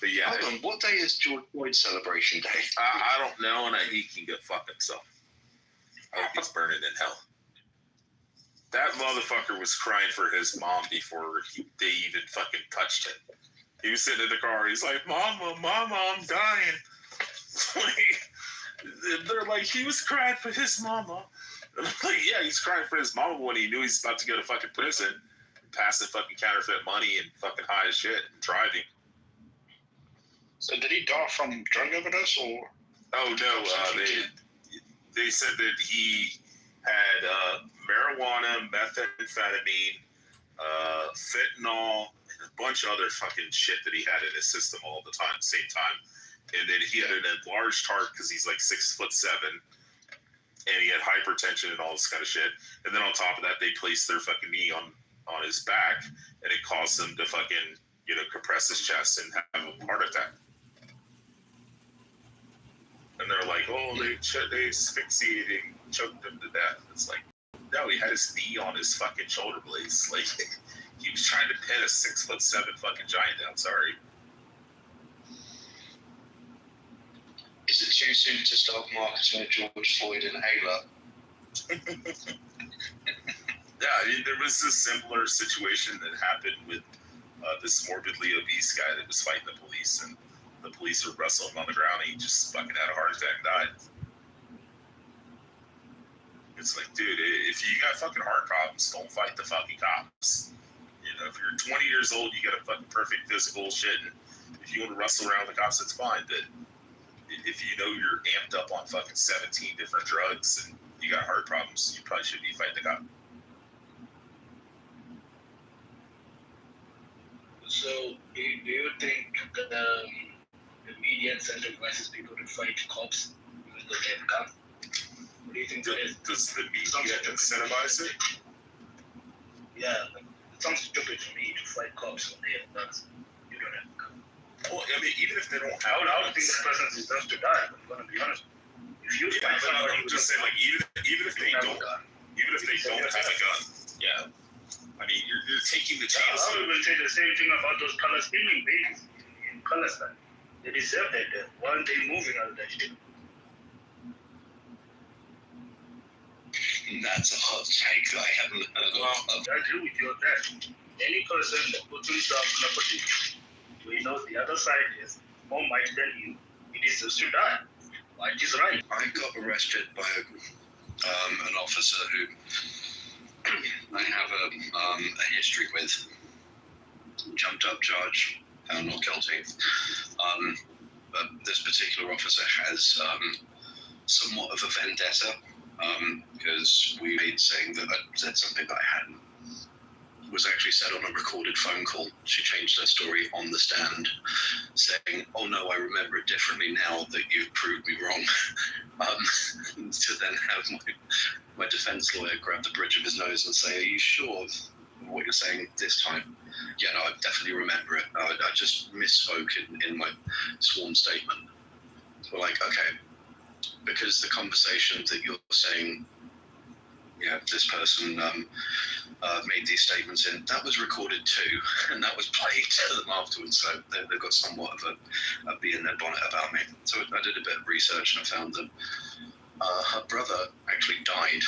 But yeah. Hold on, what day is George Floyd's celebration day? I don't know, and he can go fuck himself. I hope he's burning in hell. That motherfucker was crying for his mom before they even fucking touched him. He was sitting in the car. He's like, Mama, I'm dying." They're like, he was crying for his mama. I'm like, yeah, he's crying for his mama when he knew he's about to go to fucking prison, passing fucking counterfeit money and fucking high as shit and driving. So did he die from drug overdose or? Oh no, they said that he had marijuana, methamphetamine, fentanyl, and a bunch of other fucking shit that he had in his system all the time, same time. And then he had an enlarged heart because he's like 6'7", and he had hypertension and all this kind of shit. And then on top of that, they placed their fucking knee on his back, and it caused him to fucking, you know, compress his chest and have a heart attack. And they're like, "Oh, they asphyxiated and choked him to death." It's like, no, he had his knee on his fucking shoulder blades. Like, he was trying to pin a 6'7" fucking giant down. Sorry. Is it too soon to start marketing George Floyd and Halo? Yeah, I mean, there was a similar situation that happened with this morbidly obese guy that was fighting the police, and the police were wrestling him on the ground, and he just fucking had a heart attack and died. It's like, dude, if you got fucking heart problems, don't fight the fucking cops. You know, if you're 20 years old, you got a fucking perfect physical shit, and if you want to wrestle around with the cops, that's fine, but if you know you're amped up on fucking 17 different drugs and you got heart problems, you probably shouldn't be fighting the cop. So, do you think the media incentivizes people to fight cops even though they have guns? What do you think that is? Does the media incentivize it? Yeah, like, it sounds stupid to me to fight cops when they have guns. You don't have guns. Well, I mean, even if they don't have I would think the person deserves to die, I'm going to be honest. If you fight somebody I'm just saying, like, even if they don't have a gun, yeah. I mean, you're taking the chance. I would even say the same thing about those Palestinian babies in Palestine. They deserve that death. Why aren't they moving out of that shit? That's a hot take I haven't heard of. I agree with you on that. Any person that puts himself in a position where he knows the other side is more mighty than him, he deserves to die. Might is right. I got arrested by an officer who I have a history with. Jumped up charge, found not guilty. But this particular officer has somewhat of a vendetta because we made saying that I said something that I hadn't. Was actually said on a recorded phone call. She changed her story on the stand, saying, "Oh no, I remember it differently now that you've proved me wrong." To then have my defense lawyer grab the bridge of his nose and say, "Are you sure of what you're saying this time?" Yeah, no, I definitely remember it. I just misspoke in my sworn statement. So like, okay, because the conversation that you're saying, yeah, this person made these statements in, that was recorded too, and that was played to them afterwards, so they've got somewhat of a bee in their bonnet about me. So I did a bit of research and I found that her brother actually died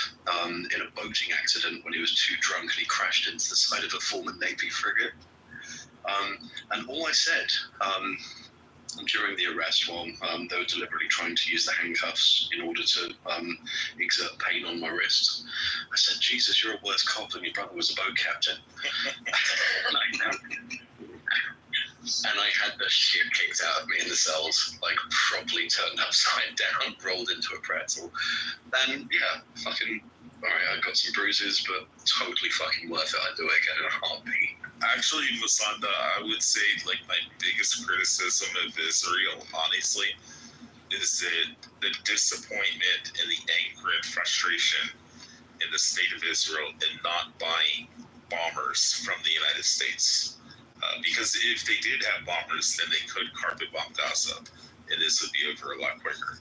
in a boating accident when he was too drunk and he crashed into the side of a former Navy frigate. And all I said during the arrest, while they were deliberately trying to use the handcuffs in order to exert pain on my wrist, I said, "Jesus, you're a worse cop than your brother was a boat captain." And I had the shit kicked out of me in the cells, like properly turned upside down, rolled into a pretzel. And yeah, fucking, alright, I got some bruises, but totally fucking worth it. I'd do it again in a heartbeat. Actually, Musanda, I would say, like, my biggest criticism of Israel, honestly, is that the disappointment and the anger and frustration in the state of Israel in not buying bombers from the United States. Because if they did have bombers, then they could carpet bomb Gaza, and this would be over a lot quicker.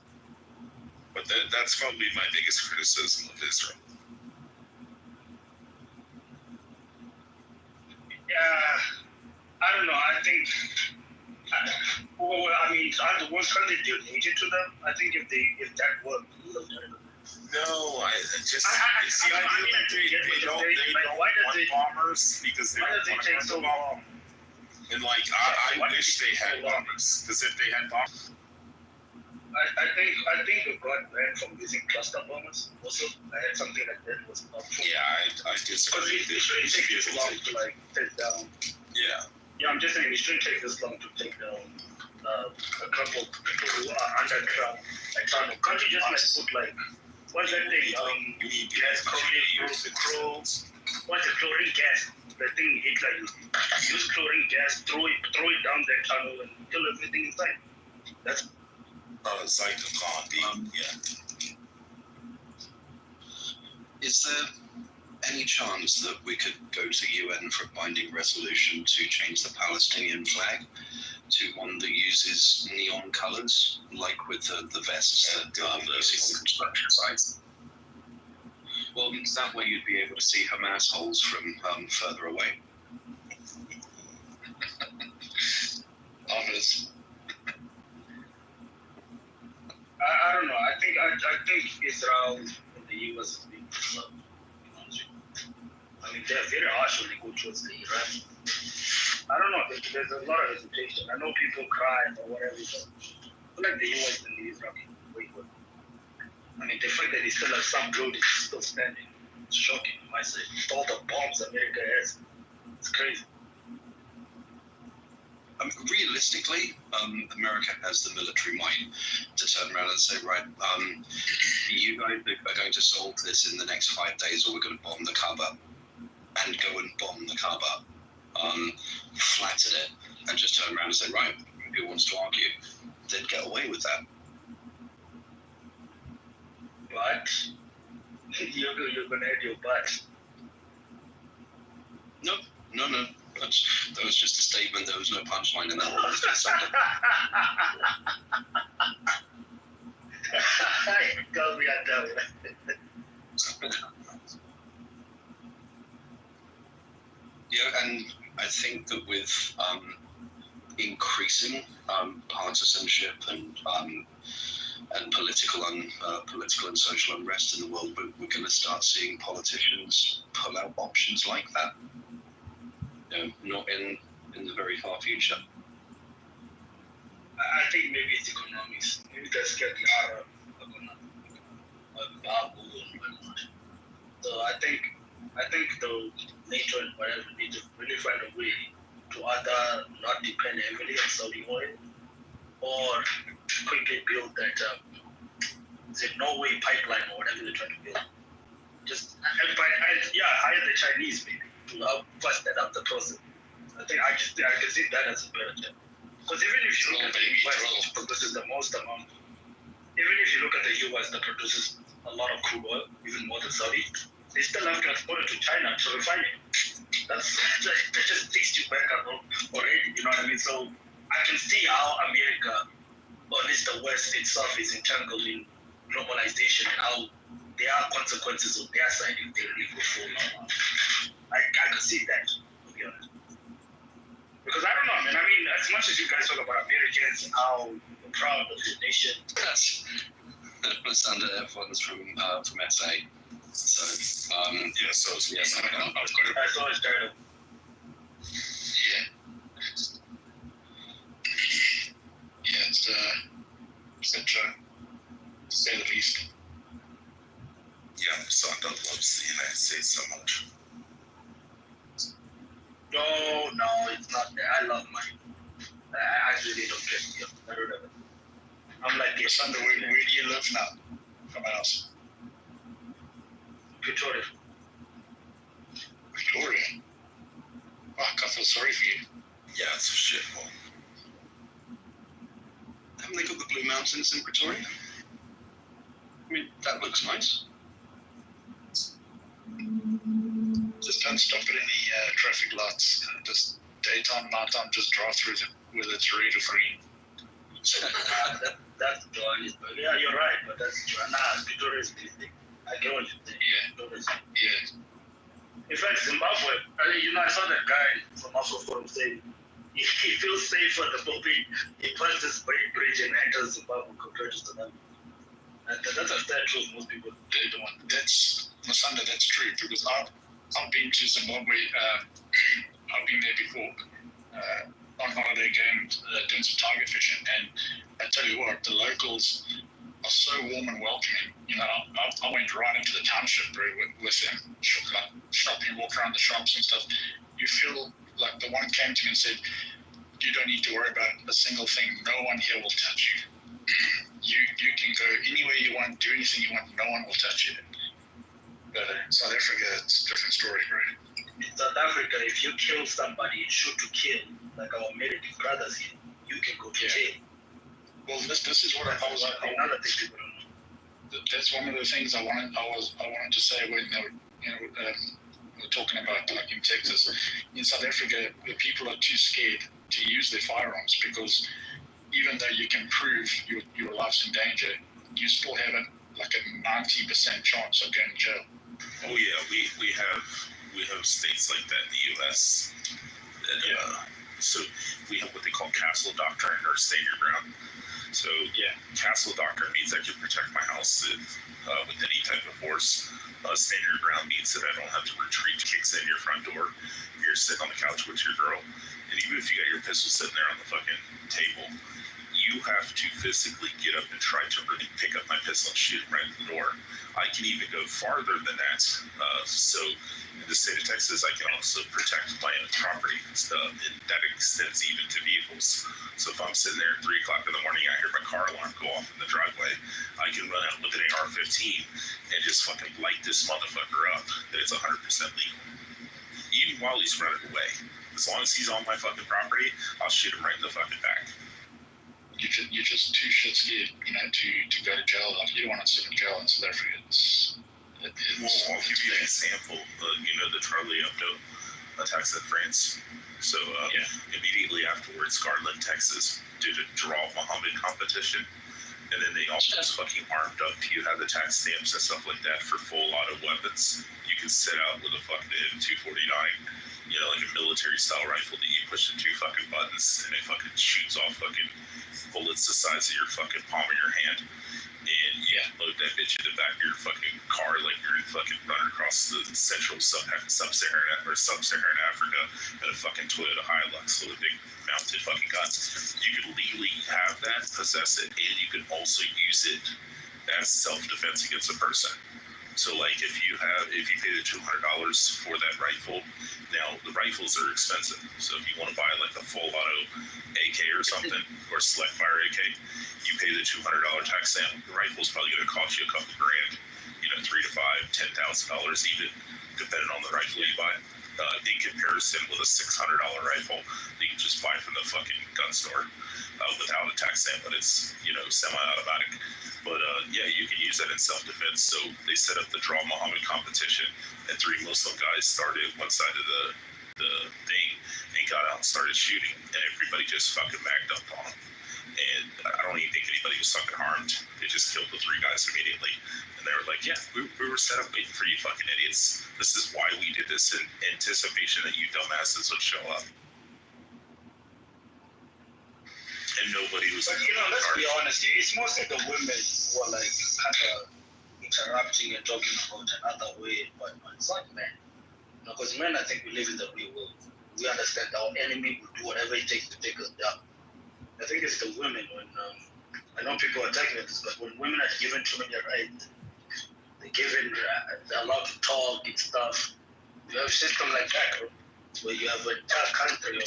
But that's probably my biggest criticism of Israel. Yeah, I don't know. I think, the worst country donated to them. I think if that worked, we would have done it. No, it's the idea that they don't want bombers because they don't want to run the bomb. And like, I wish they had bombers, because if they had bombers. I think we got banned from using cluster bombers. Also, I had something like that was not true. Yeah, I disagree. Because it shouldn't take this long to like take down. Yeah. Yeah, I'm just saying it shouldn't take this long to take down a couple people who are underground. Can't you just like put like what's that thing? Gas chlorine. What's the chlorine gas? The thing Hitler used. Use chlorine gas, throw it down that tunnel and kill everything inside. That's Zyklon, yeah. Is there any chance that we could go to UN for a binding resolution to change the Palestinian flag to one that uses neon colours, like with the vests that you see on construction sites? Well, that way you'd be able to see Hamas holes from further away. Ominous. I don't know. I think Israel and the US is being slow. I mean, they're very harsh when they go towards the Iran. I don't know. There's a lot of hesitation. I know people cry or whatever, but I feel like the US and the Israel can way good. I mean, the fact that they still have some buildings still standing, it's shocking. I say, with all the bombs America has, it's crazy. Realistically, America has the military might to turn around and say, right, you guys are going to solve this in the next 5 days, or we're going to bomb the Kaaba, and go and bomb the Kaaba. flattered it and just turned around and said, right, who wants to argue? They'd get away with that. But you're gonna add your butt. No. That was just a statement. There was no punchline in that one. Tell me, I tell you. Yeah, and I think that with increasing partisanship and political and social unrest in the world, we're going to start seeing politicians pull out options like that. Not in the very far future. I think maybe it's economics. Maybe that's getting out of Babu and whatnot. So I think the NATO and whatever need to really find a way to either not depend heavily on Saudi oil or quickly build that Norway pipeline or whatever they're trying to build. Hire the Chinese maybe to help fast that up the process. I can see that as a better job. Because even if you look at the US, which produces the most amount, even if you look at the US that produces a lot of crude oil, even more than Saudi, they still have to export it to China to refine it. That just takes you back already, you know what I mean? So I can see how America, or at least the West itself, is entangled in globalization and how there are consequences on their side if they really go full on. I can see that, to be honest. Because I don't know, man. I mean, as much as you guys talk about Americans and how you're proud of your nation. That's under everyone's from SA. So yes, I saw it started. Yeah, it's a joke, to say the least. Yeah, my son loves the United States so much. No, it's not that. I love mine. I really don't care. I don't know. I'm like, Sunday, where do you live now? Come else. Kitover. Victoria? Fuck, I feel sorry for you. Yeah, it's a shithole. Haven't they got the Blue Mountains in Pretoria? I mean, that looks nice. Just don't stop at any traffic lights. Just daytime, nighttime, just drive through them, whether it's red or green. That's joy. Yeah, you're right, but that's joy. Nah, Pretoria is busy. I get what you're saying. Yeah. In fact, Zimbabwe, I saw that guy from Muscle Forum saying he feels safer the moment he passes bridge and enters Zimbabwe compared to Zimbabwe. And that's a fair truth. Most people they don't want. That's Masanda. That's true because I've been to Zimbabwe. I've been there before on holiday going doing some tiger fishing, and I tell you what, the locals are so warm and welcoming. I went right into the township with them, shopping, walk around the shops and stuff. You feel like the one came to me and said, "You don't need to worry about a single thing. No one here will touch you. You can go anywhere you want, do anything you want. No one will touch you." But South Africa, it's a different story, bro. In South Africa, if you kill somebody, shoot to kill, like our American brothers here, you can go to jail. Well, this is what I was. Another thing people don't know. That's one of the things I wanted to say when we were talking about, like in Texas. In South Africa, the people are too scared to use their firearms because even though you can prove your life's in danger, you still have a 90% chance of going to jail. Oh yeah, we have states like that in the U.S. So we have what they call castle doctrine or stand your ground. So castle doctrine means I can protect my house with any type of force. Stand your ground means that I don't have to retreat kicks in your front door. You're sitting on the couch with your girl, and even if you got your pistol sitting there on the fucking table, you have to physically get up and try to really pick up my pistol and shoot right in the door. I can even go farther than that. So in the state of Texas, I can also protect my own property and stuff, and that extends even to vehicles. So if I'm sitting there at 3 o'clock in the morning, I hear my car alarm go off in the driveway, I can run out with an AR-15 and just fucking light this motherfucker up. That it's 100% legal. Even while he's running away. As long as he's on my fucking property, I'll shoot him right in the fucking back. You're just too shit scared, to go to jail. You don't want to sit in jail, and so therefore I'll give you an example. The Charlie Hebdo attacks in France. So immediately afterwards, Garland, Texas, did a draw Muhammad competition. And then they almost fucking armed up. You have the tax stamps and stuff like that for full auto weapons. You can sit out with a fucking M249, like a military style rifle that you push the 2 fucking buttons and it fucking shoots off fucking bullets the size of your fucking palm of your hand. And load that bitch in the back of your fucking car like you're fucking running across the central sub-Saharan Africa in a fucking Toyota Hilux with a big mounted fucking gun. You could legally have that, possess it, and you could also use it as self-defense against a person. So like if you pay the $200 for that rifle, now the rifles are expensive. So if you want to buy like a full auto AK or something, or select fire AK, you pay the $200 tax stamp. The rifle's probably going to cost you a couple grand, $3,000 to $5,000, $10,000 even, depending on the rifle you buy. In comparison with a $600 rifle that you can just buy from the fucking gun store without a tax stamp, but it's semi-automatic. But you can use that in self-defense. So they set up the Draw Muhammad competition, and 3 Muslim guys started one side of the thing and got out and started shooting, and everybody just fucking magged up on them. And I don't even think anybody was fucking harmed. They just killed the 3 guys immediately. And they were like, we were set up waiting for you fucking idiots. This is why we did this, in anticipation that you dumbasses would show up. And nobody was... But, let's be honest here. It's mostly the women who are, like, kind of interrupting and talking about another way. But it's not men. Because men, I think we live in the real world. We understand our enemy will do whatever it takes to take us down. I think it's the women when... I know people are attacking this, but when women are given too many rights, they're allowed to talk and stuff. You have a system like that, where you have a entire country or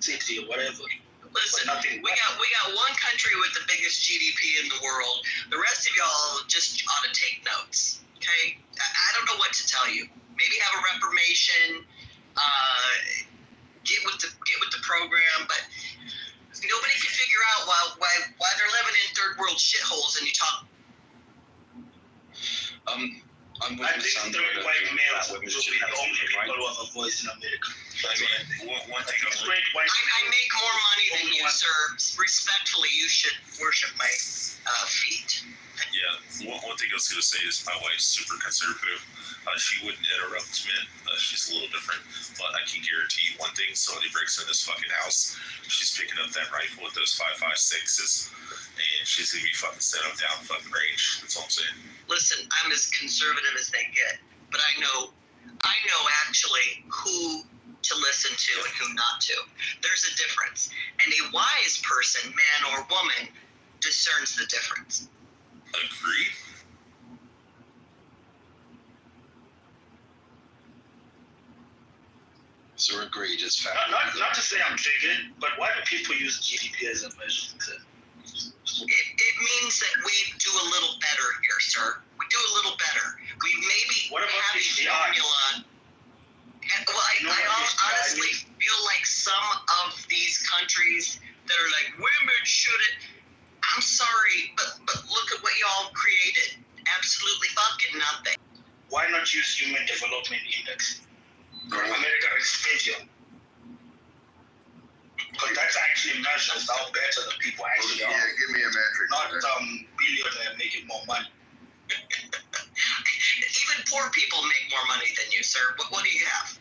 city or whatever. Listen, we got one country with the biggest GDP in the world. The rest of y'all just ought to take notes. Okay, I don't know what to tell you. Maybe have a reformation. Get with the program, but nobody can figure out why they're living in third world shitholes. And you talk. I think 3 white males will be the only people who have a voice in America. One thing I make more money than you, sir. Respectfully, you should worship my feet. Yeah, one thing I was going to say is my wife's super conservative. She wouldn't interrupt men. She's a little different. But I can guarantee you one thing. Somebody breaks in this fucking house. She's picking up that rifle with those 5.56s. And she's going to be fucking set up down fucking range. That's all I'm saying. Listen, I'm as conservative as they get. But I know actually who to listen to and who not to. There's a difference. And a wise person, man or woman, discerns the difference. Agreed. So agree, just fact. Not to say I'm triggered, but why do people use GDP as a measure? It means that we do a little better here, sir. We do a little better. We maybe have a formula. Well, I honestly feel like some of these countries that are like, women shouldn't. I'm sorry, but look at what y'all created. Absolutely fucking nothing. Why not use Human Development Index? America is stadium. Because that actually measures how better the people actually are. Yeah, give me a metric. Not billionaire making more money. Even poor people make more money than you, sir. What do you have?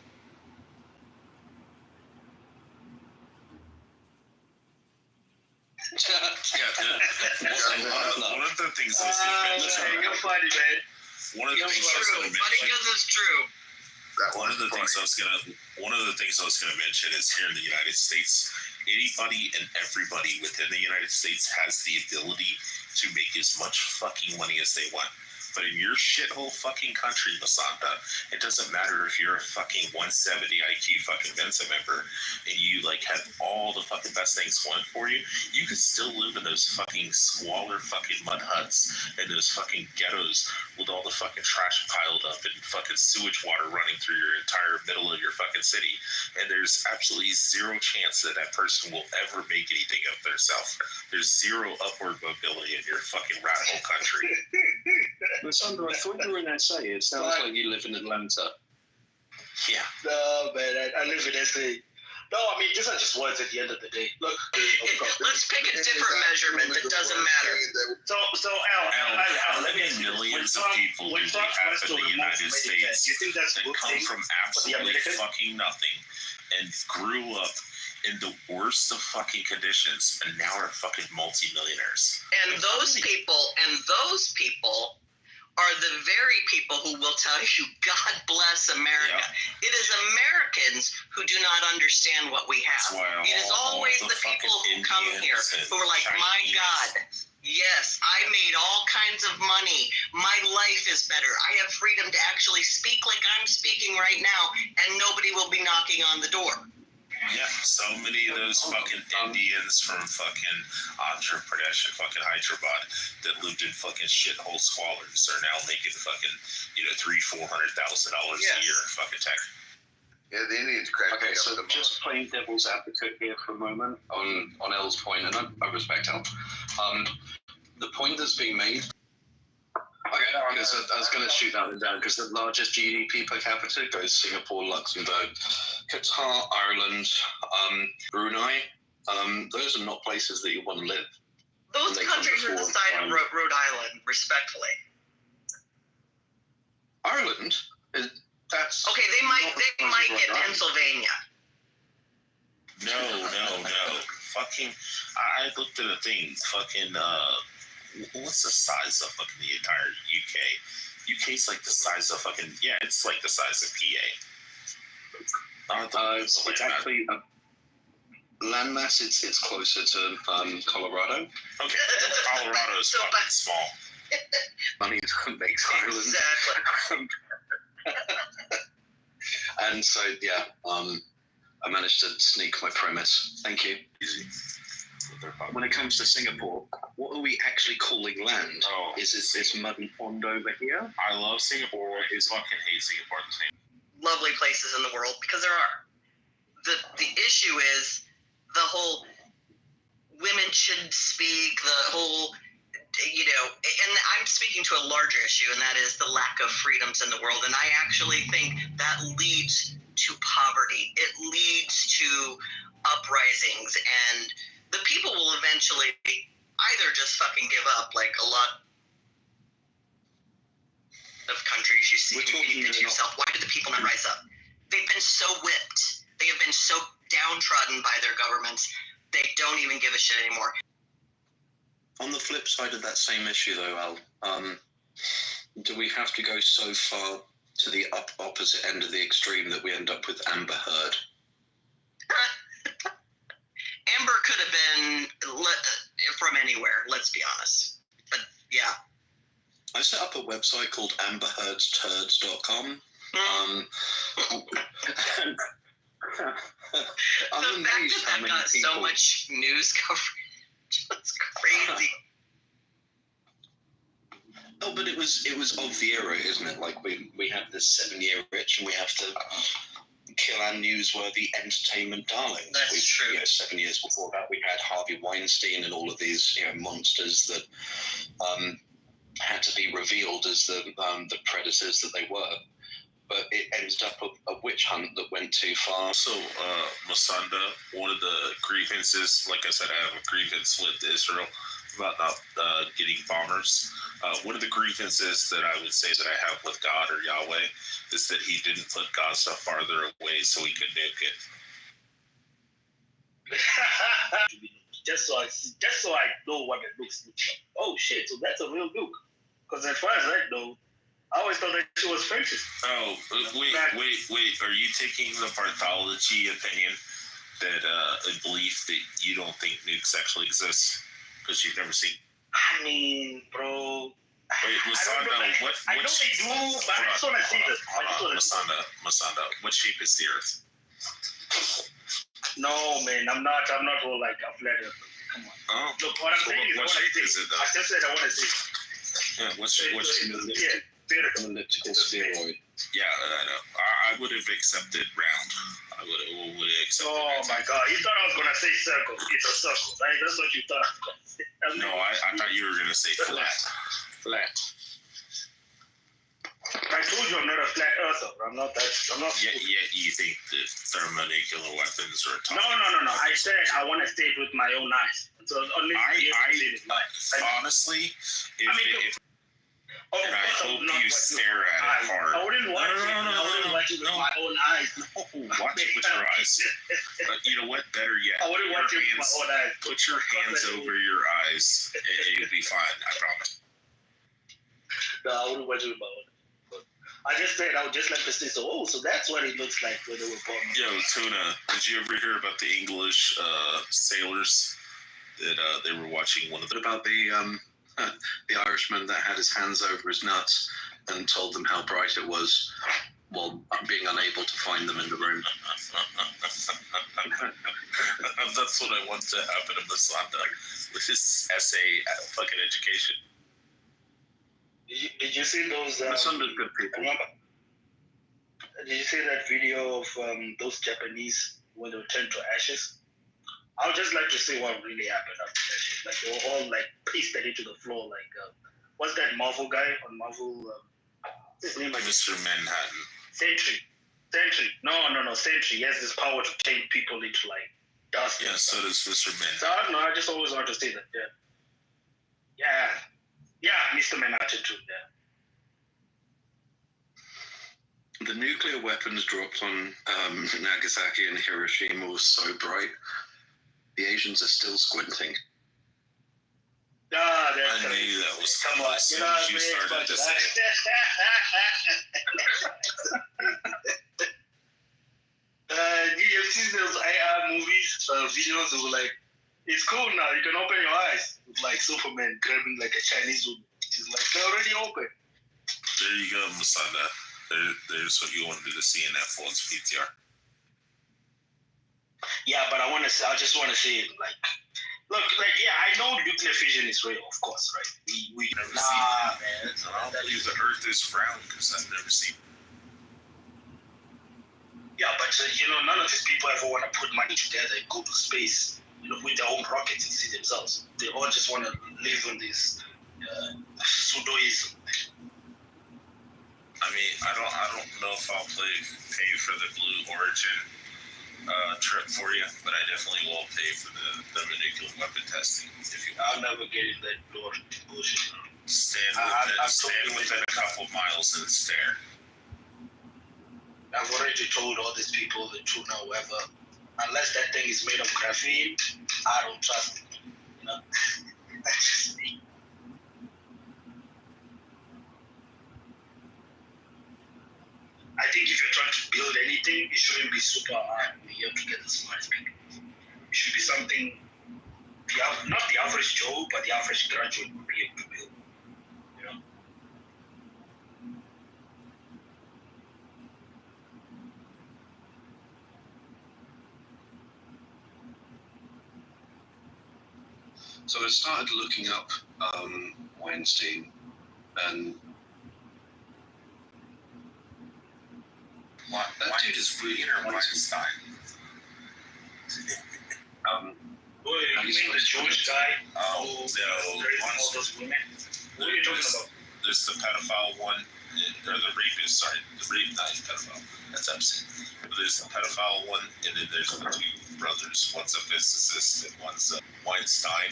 One of the things I was going to mention. You're funny, man. One of the things I was going to mention. Because it's true. One of the things I was going to mention is here in the United States, anybody and everybody within the United States has the ability to make as much fucking money as they want. But in your shithole fucking country, Masanda, it doesn't matter if you're a fucking 170 IQ fucking Mensa member and you like have all the fucking best things going for you. You could still live in those fucking squalor fucking mud huts and those fucking ghettos with all the fucking trash piled up and fucking sewage water running through your entire middle of your fucking city. And there's absolutely zero chance that that person will ever make anything of themselves. There's zero upward mobility in your fucking rat hole country. Sandra, I thought you were in SA. It sounds like you live in Atlanta. Yeah. No, man, I live in SA. No, I mean, these are just words at the end of the day. Look, let's pick a different measurement that doesn't matter. So Al, let me millions of people do we have in the United States that come from absolutely fucking nothing and grew up in the worst of fucking conditions and now are fucking multimillionaires. And those people are the very people who will tell you, God bless America. Yeah. It is Americans who do not understand what we have. It is always the people who come here who are like, my God, yes, I made all kinds of money. My life is better. I have freedom to actually speak like I'm speaking right now, and nobody will be knocking on the door. Yeah, so many of those fucking Indians from fucking Andhra Pradesh and fucking Hyderabad that lived in fucking shithole squalors are now making fucking, $300,000-$400,000 a year in fucking tech. Yeah, the Indians crack me up so the most. Just playing devil's advocate here for a moment on Elle's point, and I respect Elle. The point that's being made. Okay, because I was going to shoot that one down because the largest GDP per capita goes Singapore, Luxembourg, Qatar, Ireland, Brunei. Those are not places that you want to live. Those countries are the side of Rhode Island, respectfully. Ireland? That's okay. They might get Pennsylvania. No. Fucking, I looked at a thing. Fucking, what's the size of fucking the entire UK? UK's like the size of fucking, it's like the size of PA. It's actually landmass. It's closer to Colorado. Okay, Colorado's fucking small. Money makes Ireland. Exactly. And so I managed to sneak my premise. Thank you. Easy. When it comes to Singapore, what are we actually calling land? Is this muddy pond over here? I love Singapore. I fucking hate Singapore at the same time. Lovely places in the world, because there are. The issue is the whole women should speak, the whole, and I'm speaking to a larger issue, and that is the lack of freedoms in the world. And I actually think that leads to poverty. It leads to uprisings, and the people will eventually either just fucking give up, like a lot of countries you see. You think to yourself, why do the people not rise up? They've been so whipped. They have been so downtrodden by their governments. They don't even give a shit anymore. On the flip side of that same issue, though, Al, do we have to go so far to the opposite end of the extreme that we end up with Amber Heard? Amber could have been from anywhere, let's be honest. But, yeah. I set up a website called amberheardsturds.com. The fact that got so much news coverage was crazy. Oh, but it was of the era, isn't it? Like we have this 7-year itch, and we have to kill our newsworthy entertainment darlings. That's true. 7 years before that, we had Harvey Weinstein and all of these monsters that had to be revealed as the predators that they were. But it ended up a witch hunt that went too far. So, Masanda, one of the grievances, like I said, I have a grievance with Israel about not getting bombers. One of the grievances that I would say that I have with God or Yahweh is that he didn't put Gaza farther away so he could nuke it. just so I know what it looks like. Oh shit, so that's a real nuke. Because as far as I know, I always thought that she was racist. Oh, wait. Are you taking the pathology opinion that a belief that you don't think nukes actually exist because you've never seen? I mean, bro, Wait, Masanda, what? I know they do, but I just want to see this. Hold on, Masanda, what shape is the Earth? No, man, I'm not all like a flat earth. Come on. Oh. Look, what I'm saying is what shape is it, though? I just said I want to see. Yeah, what shape? Yeah, spherical. Elliptical spheroid. Yeah, I know. I would have accepted round. I would have accepted. Oh my God! You thought I was gonna say circle? It's a circle, right? That's what you thought I was gonna say. No, I thought you were gonna say flat. Flat. I told you I'm not a flat earther. I'm not that. I'm not. Yet you think that thermonuclear weapons are tough. No. I said I want to see it with my own eyes. So only honestly, if and I hope you stare at it hard. I wouldn't watch it. I wouldn't watch it with my own eyes. No, watch it with your eyes. But you know what? Better yet, I wouldn't watch it with my own eyes. Put your hands over your eyes, and you'll be fine. I promise. No, I wouldn't watch it with my own eyes. I just said I would just like to say, so that's what it looks like when they were born. Yo, Tuna, did you ever hear about the English sailors that they were watching one of the... About the Irishman that had his hands over his nuts and told them how bright it was while being unable to find them in the room. That's what I want to happen in Masanda with his essay fucking education. Did you see those? Masanda's good people. Did you see that video of those Japanese when they were turned to ashes? I would just like to see what really happened after that shit. Like they were all like pasted into the floor. Like what's that Marvel guy on Marvel? His name like Mr. Manhattan. Sentry. No. Sentry. He has this power to turn people into like dust. Yeah, so does Mr. Manhattan. So I don't know. I just always want to see that. Yeah, Mr. Manhattan too. Yeah. The nuclear weapons dropped on Nagasaki and Hiroshima was so bright. The Asians are still squinting. I knew that was coming as soon as you started to say it. You've seen those AR movies, videos of like, it's cool now, you can open your eyes. With like Superman grabbing like a Chinese woman. She's like, they're already open. There you go, Masanda. There's what you wanted to see in that Ford's PTR. Yeah, but I just want to see it like, look, like, yeah, I know nuclear fission is real, of course, right? We never seen it. Man. I don't believe the Earth is round because I've never seen it. Yeah, but none of these people ever want to put money together and go to space, with their own rockets and see themselves. They all just want to live on this pseudoism. I mean, I don't know if I'll pay for the Blue Origin trip for you, but I definitely will pay for the nuclear weapon testing. I'll never get in that bullshit. Stand within a couple miles and stare. I've already told all these people, the tuna, whoever, unless that thing is made of graphene, I don't trust it. That's just me. I think if you're trying to build anything, it shouldn't be super hard. You have to get the smartest people. It should be something, not the average Joe, but the average graduate would be able to build. So I started looking up Weinstein and that dude is really Weinstein. You mean the Jewish guy? Oh, no. All those women? What are you talking about? There's the pedophile one, or the rapist, sorry. The rape, not pedophile. That's upset. But there's the pedophile one, and then there's the two brothers. One's a physicist, and one's a Weinstein.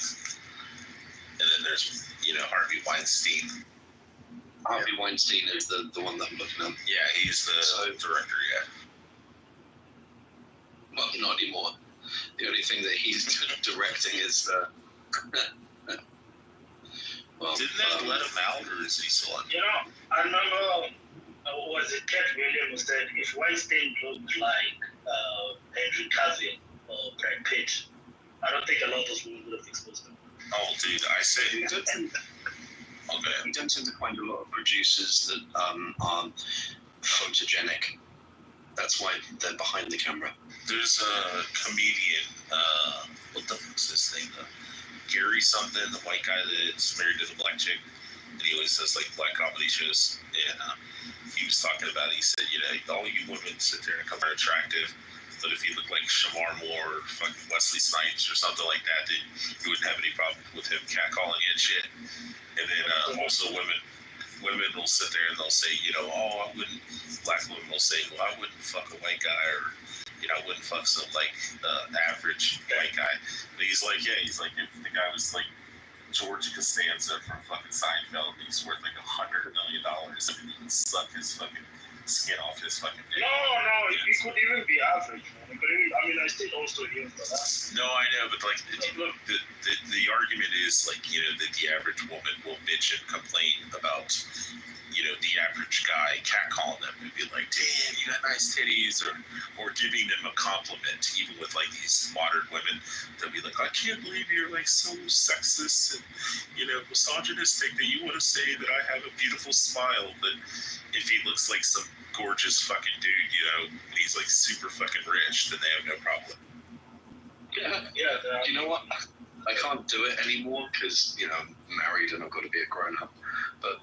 And then there's, Harvey Weinstein. Harvey Weinstein is the one that I'm looking at. Yeah, he's the director, yeah. Well, not anymore. The only thing that he's directing is the... Didn't they let him out, or is he still on? I remember, was it Cat Williams said, if Weinstein looked like Henry Cavill or Brad Pitt, I don't think a lot of those women would have exposed them. Oh, dude, I say... Okay. You don't tend to find a lot of producers that are photogenic. That's why they're behind the camera. There's a comedian, what the fuck's his name? Gary something, the white guy that's married to the black chick. And he always does like black comedy shows. And he was talking about it. He said, all you women sit there and come out attractive. But if you look like Shamar Moore or fucking Wesley Snipes or something like that, then you wouldn't have any problem with him catcalling you and shit. And then also women will sit there and they'll say, black women will say, well, I wouldn't fuck a white guy, or, I wouldn't fuck some, average white guy. But he's like, if the guy was, George Costanza from fucking Seinfeld, he's worth, $100 million. I mean, he can suck his fucking skin off his fucking dick. No, it could even be average, man. I still also hear for that. No, I know, but the argument is that the average woman will bitch and complain about the average guy catcalling them and be like, damn, you got nice titties, or giving them a compliment. Even with these modern women, they'll be like, I can't believe you're so sexist and misogynistic that you want to say that I have a beautiful smile. But if he looks like some gorgeous fucking dude, and he's super fucking rich, then they have no problem. Yeah. You know what? I can't do it anymore because I'm married and I've got to be a grown up. But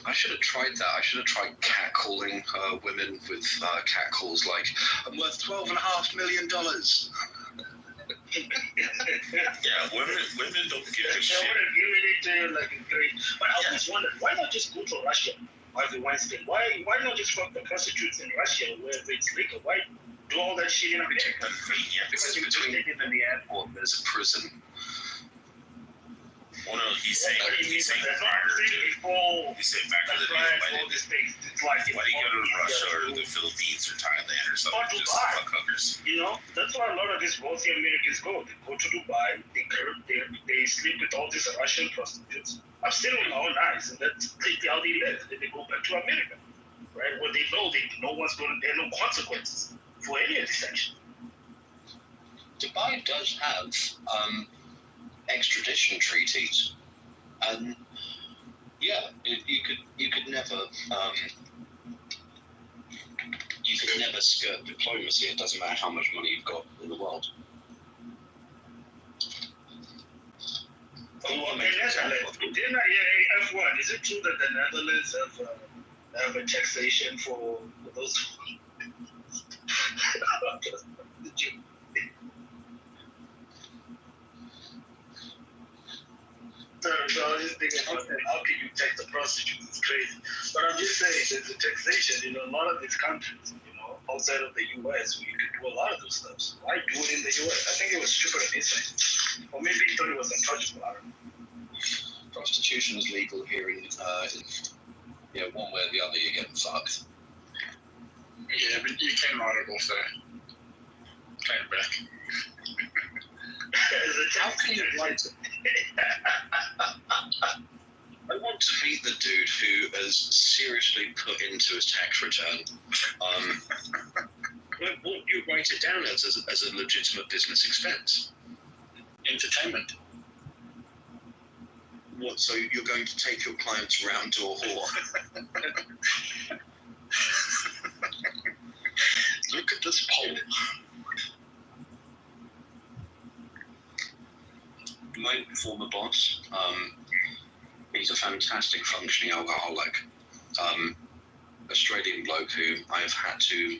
I should have tried that. I should have tried catcalling women with catcalls like, I'm worth $12.5 million. Yeah, women don't give a shit. They would have given it to you like a great. But I always wondered, why not just go to Russia? Harvey Weinstein. Why not just fuck the prostitutes in Russia where it's legal? Why do all that shit in America? Because between him and the airport, there's a prison. Well, no, he's saying prior to. He's saying back to the day when why do you go to Russia or the Philippines or Thailand or something just to fuck hookers? That's why a lot of these wealthy Americans go. They go to Dubai, they sleep with all these Russian prostitutes. I've seen with my own eyes, and that's how they live. Then they go back to America, right? Where they know no one's going to, there are no consequences for any of this action. Dubai does have extradition treaties, and you could never skirt diplomacy. It doesn't matter how much money you've got in the world. Netherlands. Didn't I hear F1? Is it true that the Netherlands have a taxation for those? So I was just thinking, how can you tax the prostitutes? It's crazy. But I'm just saying, there's a taxation. A lot of these countries, outside of the U.S., we could do a lot of those stuff. So why do it in the U.S.? I think it was stupid on his side. Or maybe he thought it was untouchable. I don't know. Prostitution is legal here in one way or the other, you're getting fucked. Yeah, but you came out of also came back. How can you write it? I want to meet the dude who has seriously put into his tax return. Won't you write it down as a legitimate business expense? Entertainment. What? So you're going to take your clients round to a whore? Look at this poll. My former boss, he's a fantastic functioning alcoholic. Australian bloke who I've had to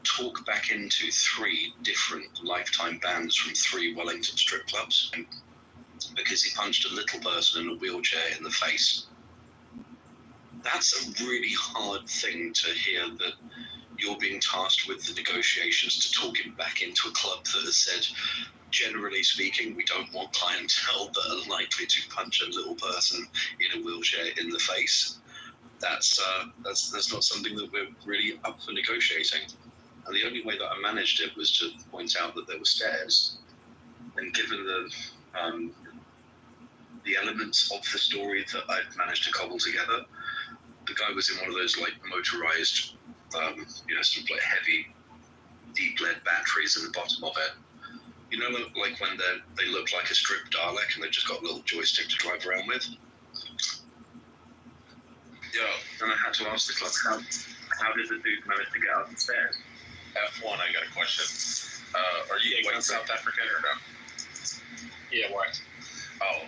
talk back into 3 different lifetime bans from 3 Wellington strip clubs because he punched a little person in a wheelchair in the face. That's a really hard thing to hear, that you're being tasked with the negotiations to talk him back into a club that has said, generally speaking, we don't want clientele that are likely to punch a little person in a wheelchair in the face. That's not something that we're really up for negotiating. And the only way that I managed it was to point out that there were stairs. And given the elements of the story that I'd managed to cobble together, the guy was in one of those motorized, some heavy, deep lead batteries in the bottom of it. Like when they look like a strip Dalek and they've just got a little joystick to drive around with. And I had to ask the club, how did the dude manage to get up the stairs? F1, I got a question. Are you white South African or no? Yeah, white. Oh,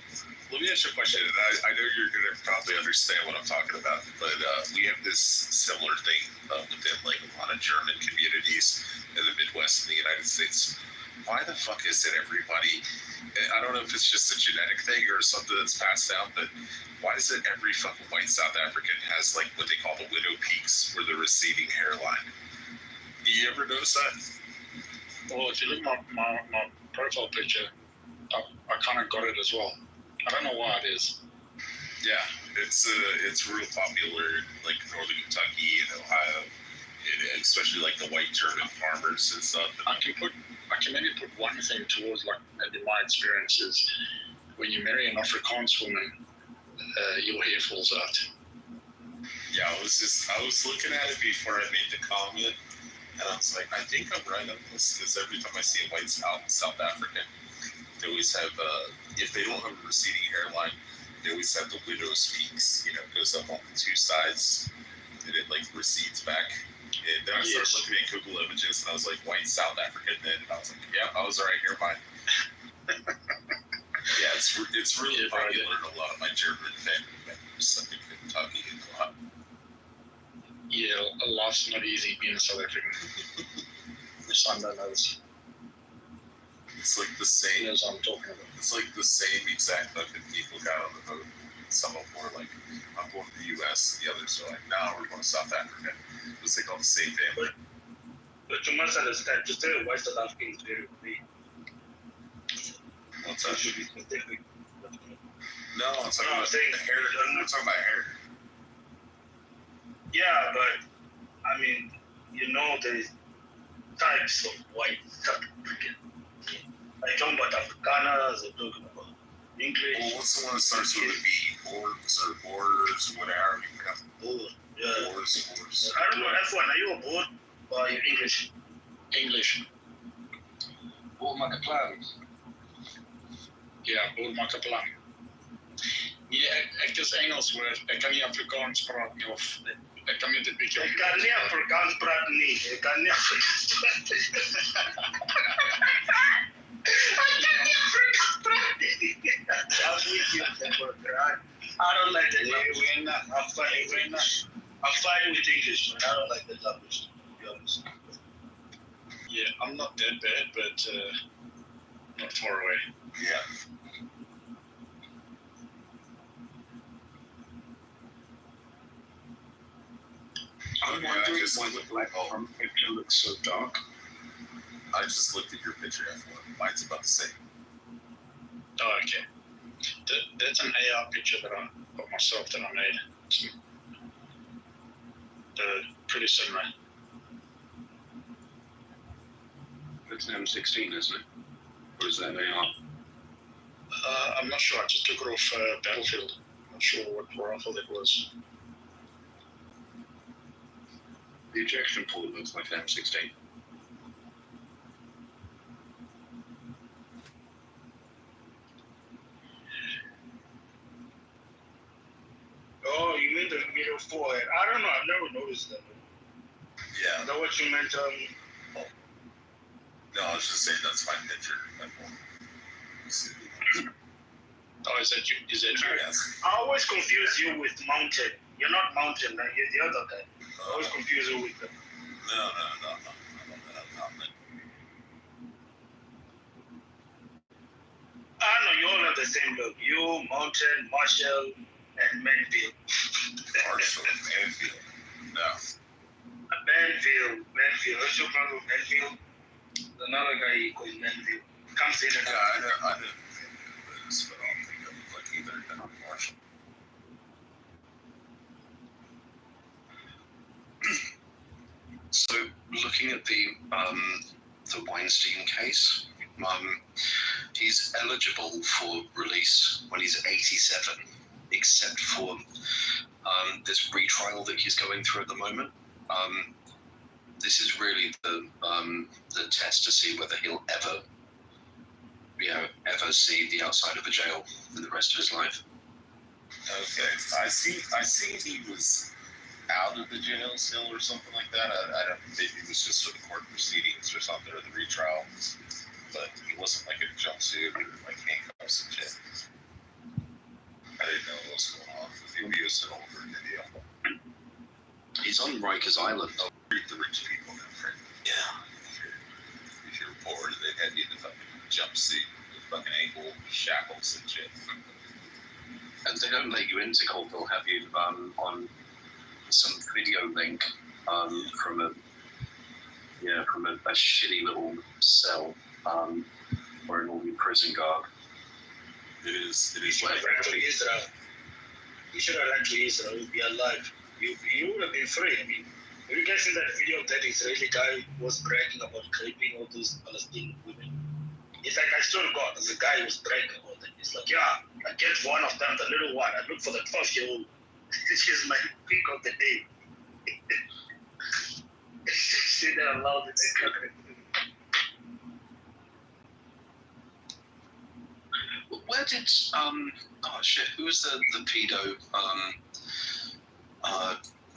let me ask you a question. I know you're going to probably understand what I'm talking about, but we have this similar thing within like a lot of German communities in the Midwest in the United States. Why the fuck is it everybody? I don't know if it's just a genetic thing or something that's passed down, but why is it every fucking white South African has like what they call the widow peaks or the receding hairline? Do you ever notice that? Well, if you look at my profile picture, I kind of got it as well. I don't know why it is. Yeah, it's real popular in like northern Kentucky and Ohio, and especially like the white German farmers and stuff. I can maybe put one thing towards like maybe my experience is when you marry an Afrikaans woman, your hair falls out. Yeah, I was looking at it before I made the comment, and I was like, I think I'm right on this because every time I see a white South African, they always have if they don't have a receding hairline, they always have the widow's peaks. You know, it goes up on the two sides and it like recedes back. And then I started looking at Google Images and I was like, white South African. And I was like, yeah, I was right here, mine. Yeah, it's really popular in a lot of my German family members, like in Kentucky and a lot. Yeah, life's not easy being a South African. My son knows. It's like the same. Knows what I'm talking about. It's like the same exact fucking people got on the boat. Some of them were like, I'm going to the U.S. and the others are like, no, we're going to South Africa. It was like all the same family. But you must understand, to say white South African is very big. What's that? Should be specific. No, I'm talking about hair. I'm talking about hair. Yeah, but I mean, you know, there's types of white South African. Are you talking about Afrikaners or talking about English? Well, what's the one that starts with a B? Orgs or borders, whatever you pronounce it. Board, yeah. Borders. I don't know, F1, are you a board or are you English? English. Boer maak 'n plan. Ja, boer maak 'n plan. Nee, ek is Engels hoor. Ek kan nie Afrikaans praat nie of ek kan net 'n bietjie. Ek kan nie Afrikaans praat nie. Ek kan nie Afrikaans praat nie. I'll meet you I don't like that language. I'm fine with English, man. I don't like that language, to be honest. Yeah, I'm not that bad, but not far away. Yeah. I'm wondering why the black arm picture looks so dark. I just looked at your picture, F1. Mine's about the same. Oh, okay. That's an AR picture that of myself that I made. Pretty similar. It's an M16, isn't it? Or is that AR? I'm not sure. I just took it off Battlefield. I'm not sure what rifle it was. The ejection port looks like an M16. Oh, you mean the middle forehead? I don't know. I've never noticed that. Yeah. Is that what you meant? No, I was just saying that's my picture. Oh, is that you? Yes. I always confuse you with Mountain. You're not Mountain, man. You're the other guy. I always confuse you with them. No. I know you all have the same look. You, Mountain, Marshall, and Manfield. Marshall, Manfield. No. Manfield. What's your problem with Manfield? Another guy called Manfield. Comes in and out. I didn't think this, but I don't think I look like either. Marshall. So, looking at the Weinstein case, he's eligible for release when he's 87, except for this retrial that he's going through at the moment. This is really the test to see whether he'll ever see the outside of a jail for the rest of his life. Okay, I see he was out of the jail still or something like that. I don't. Maybe it was just for the court proceedings or something, or the retrial. But he wasn't like in a jumpsuit or like handcuffs and shit. I didn't know what was going on. Maybe it was an older video. He's on Rikers Island. Oh, the rich people, friend. Yeah. If you're poor, they'd have you in the fucking jumpsuit with fucking ankle shackles and shit. And they don't let you into Colt. They'll have you on some video link from a shitty little cell wearing all your prison garb. It is like actually Israel. You should have run to Israel. You'd be alive. You would have been free. I mean, have you guys seen that video of that Israeli guy who was bragging about raping all those Palestinian women? It's like, I swear to God, there's a guy who was bragging about it. It's like, yeah, I get one of them, the little one. I look for the 12-year-old. She's my pick of the day. Say that aloud. Where did who was the pedo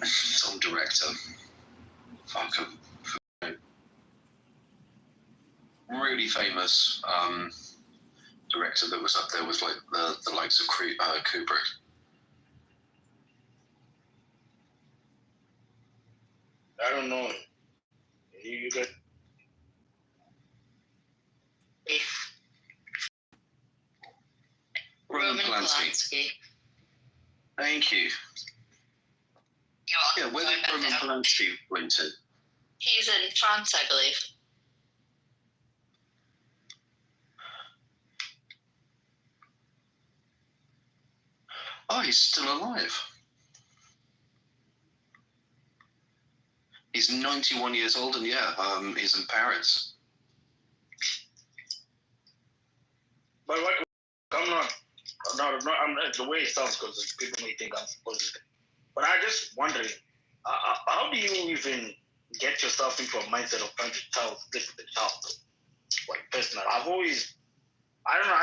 film director? Really famous director that was up there with like the likes of Kubrick. I don't know. You got. Roman Polanski. Thank you. Yeah, where did Roman Polanski went to? He's in France, I believe. Oh, he's still alive. He's 91 years old, and he's in Paris. But what? I'm not. The way it sounds, because people may think I'm positive. But I'm just wondering, how do you even get yourself into a mindset of trying to tell this to the child? Like, personal, I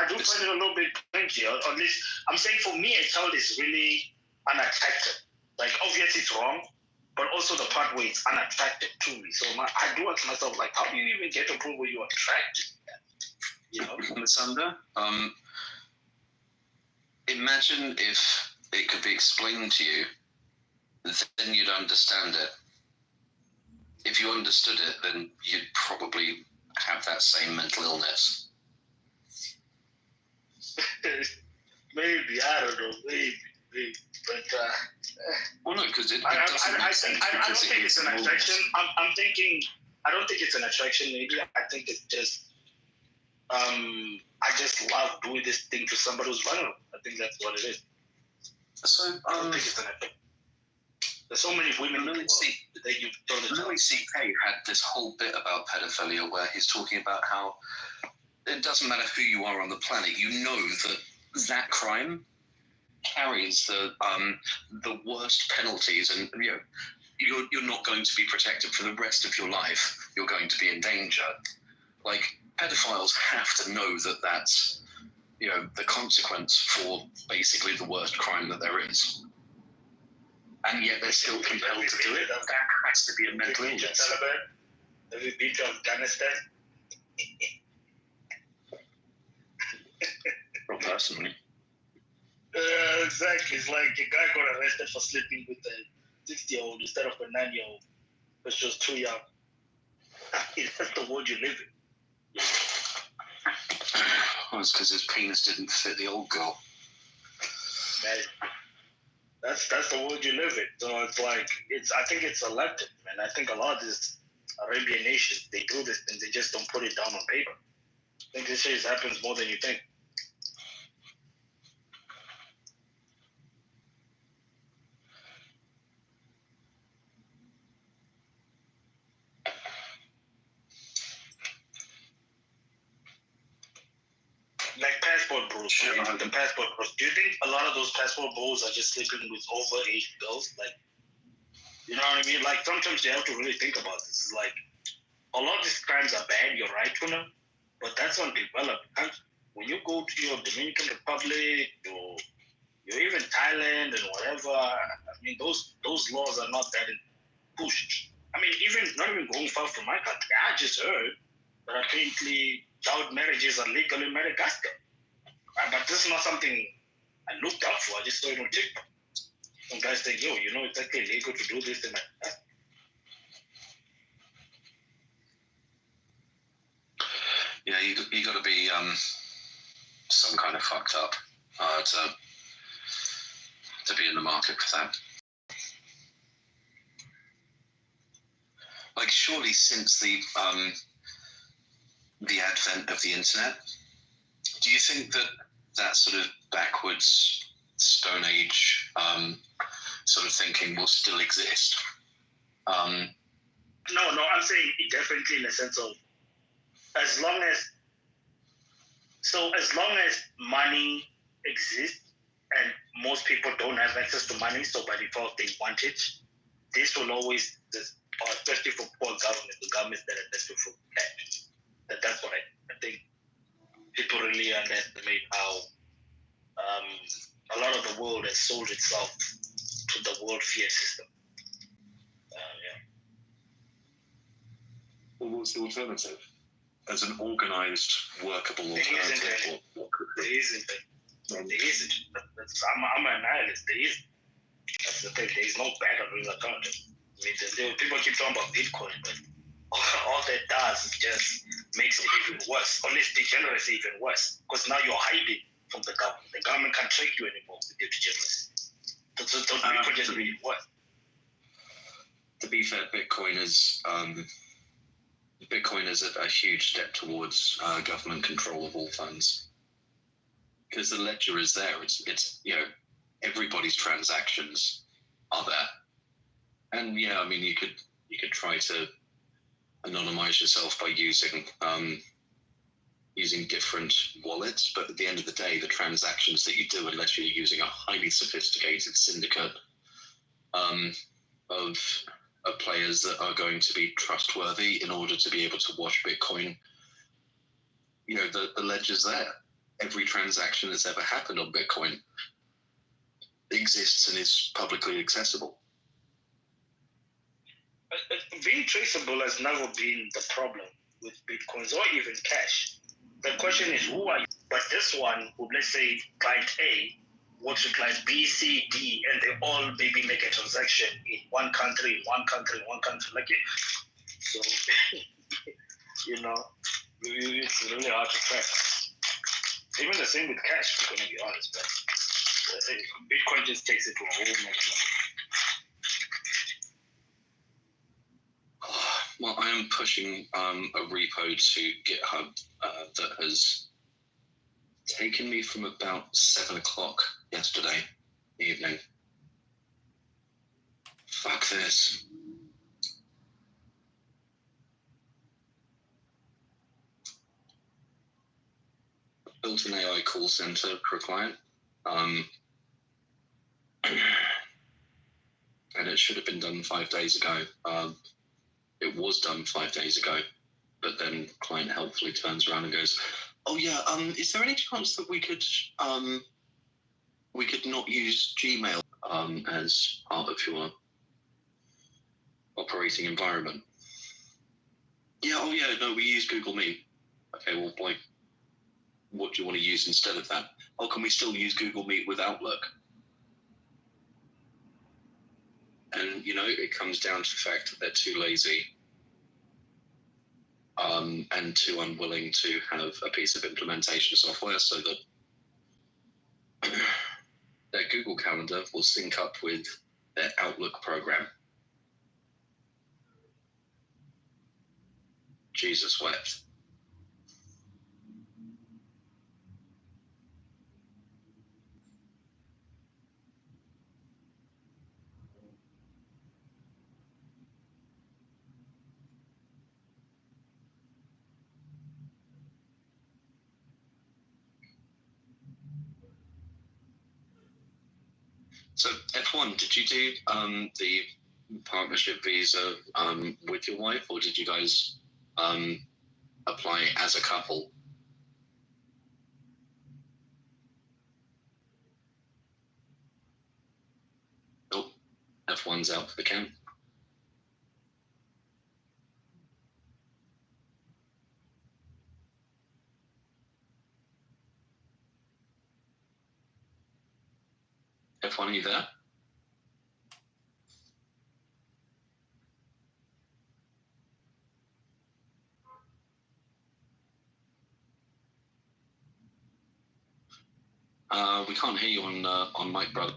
do find it a little bit cringy. Or at least, I'm saying for me, a child is really unattractive. Like, obviously it's wrong, but also the part where it's unattractive to me. So I do ask myself, like, how do you even get to a point where you're attracted? You know? Masanda, imagine if it could be explained to you, then you'd understand it. If you understood it, then you'd probably have that same mental illness. Maybe, I don't know, maybe. But well, no, because it I don't doesn't make sense. I don't think it's an attraction. I'm thinking. I don't think it's an attraction. Maybe I think it's just. I just love doing this thing to somebody who's vulnerable. I think that's what it is. So I don't think it's an attraction. There's so many women. Louis C.K. had this whole bit about pedophilia where he's talking about how it doesn't matter who you are on the planet. You know that crime carries the worst penalties, and you're not going to be protected for the rest of your life. You're going to be in danger. Like, pedophiles have to know that that's the consequence for basically the worst crime that there is, and yet they're still compelled to do it. That has to be a mental illness. Have you been to Afghanistan? Not personally. Exactly. It's like a guy got arrested for sleeping with a 60-year-old instead of a 9-year-old, but she was too young. That's the world you live in. Well, it's because his penis didn't fit the old girl. That's the world you live in. So it's like I think it's selective, man. I think a lot of these Arabian nations, they do this and they just don't put it down on paper. I think this shit happens more than you think. Like passport bros, right? The passport bros. Do you think a lot of those passport bros are just sleeping with overage girls? Like, you know what I mean? Like, sometimes you have to really think about this. It's like, a lot of these crimes are bad, you're right, Tuna, but that's undeveloped country. When you go to your Dominican Republic, your even Thailand and whatever. I mean, those laws are not that pushed. I mean, not even going far from my country. I just heard that apparently child marriages are legal in Madagascar. But this is not something I looked up for. I just saw it on TikTok. Some guys saying, yo, it's actually legal to do this in Madagascar. Yeah, you got to be some kind of fucked up to be in the market for that. Like, surely since the advent of the internet, do you think that sort of backwards Stone Age sort of thinking will still exist? No, I'm saying definitely in the sense of as long as money exists and most people don't have access to money, so by default they want it, this will always, especially for poor government, the governments that are desperate for cash. That's what I think. People really underestimate how a lot of the world has sold itself to the world fiat system. Well, what's the alternative? As an organised, workable alternative? There isn't. I'm an nihilist. There isn't. That's the thing. There is no better real alternative. I mean, people keep talking about Bitcoin, but all that does is just makes it even worse, or less degeneracy even worse. Because now you're hiding from the government. The government can't trick you anymore with your degeneracy. So people just make it worse. To be fair, Bitcoin is a huge step towards government control of all funds, because the ledger is there. It's everybody's transactions are there, and I mean you could try to anonymize yourself by using different wallets, but at the end of the day, the transactions that you do, unless you're using a highly sophisticated syndicate of players that are going to be trustworthy in order to be able to watch Bitcoin, the ledger's there. Every transaction that's ever happened on Bitcoin exists and is publicly accessible. Being traceable has never been the problem with Bitcoins or even cash. The question is, who are you? But this one, let's say client A works with clients B, C, D, and they all maybe make a transaction in one country, like it. So, it's really hard to track. Even the same with cash, if we're going to be honest, but Bitcoin just takes it to a whole nother level. Well, I am pushing a repo to GitHub that has taken me from about 7 o'clock yesterday evening. Fuck this. Built an AI call center for a client. And it should have been done 5 days ago. It was done 5 days ago, but then client helpfully turns around and goes, "Oh yeah, is there any chance that we could not use Gmail as part of your operating environment?" Yeah, oh yeah, no, we use Google Meet. Okay, well, what do you want to use instead of that? Oh, can we still use Google Meet with Outlook? And, it comes down to the fact that they're too lazy and too unwilling to have a piece of implementation software so that their Google Calendar will sync up with their Outlook program. Jesus wept. So F1, did you do the partnership visa with your wife, or did you guys apply as a couple? F1's out for the count. F1, are you there? We can't hear you on mic, brother.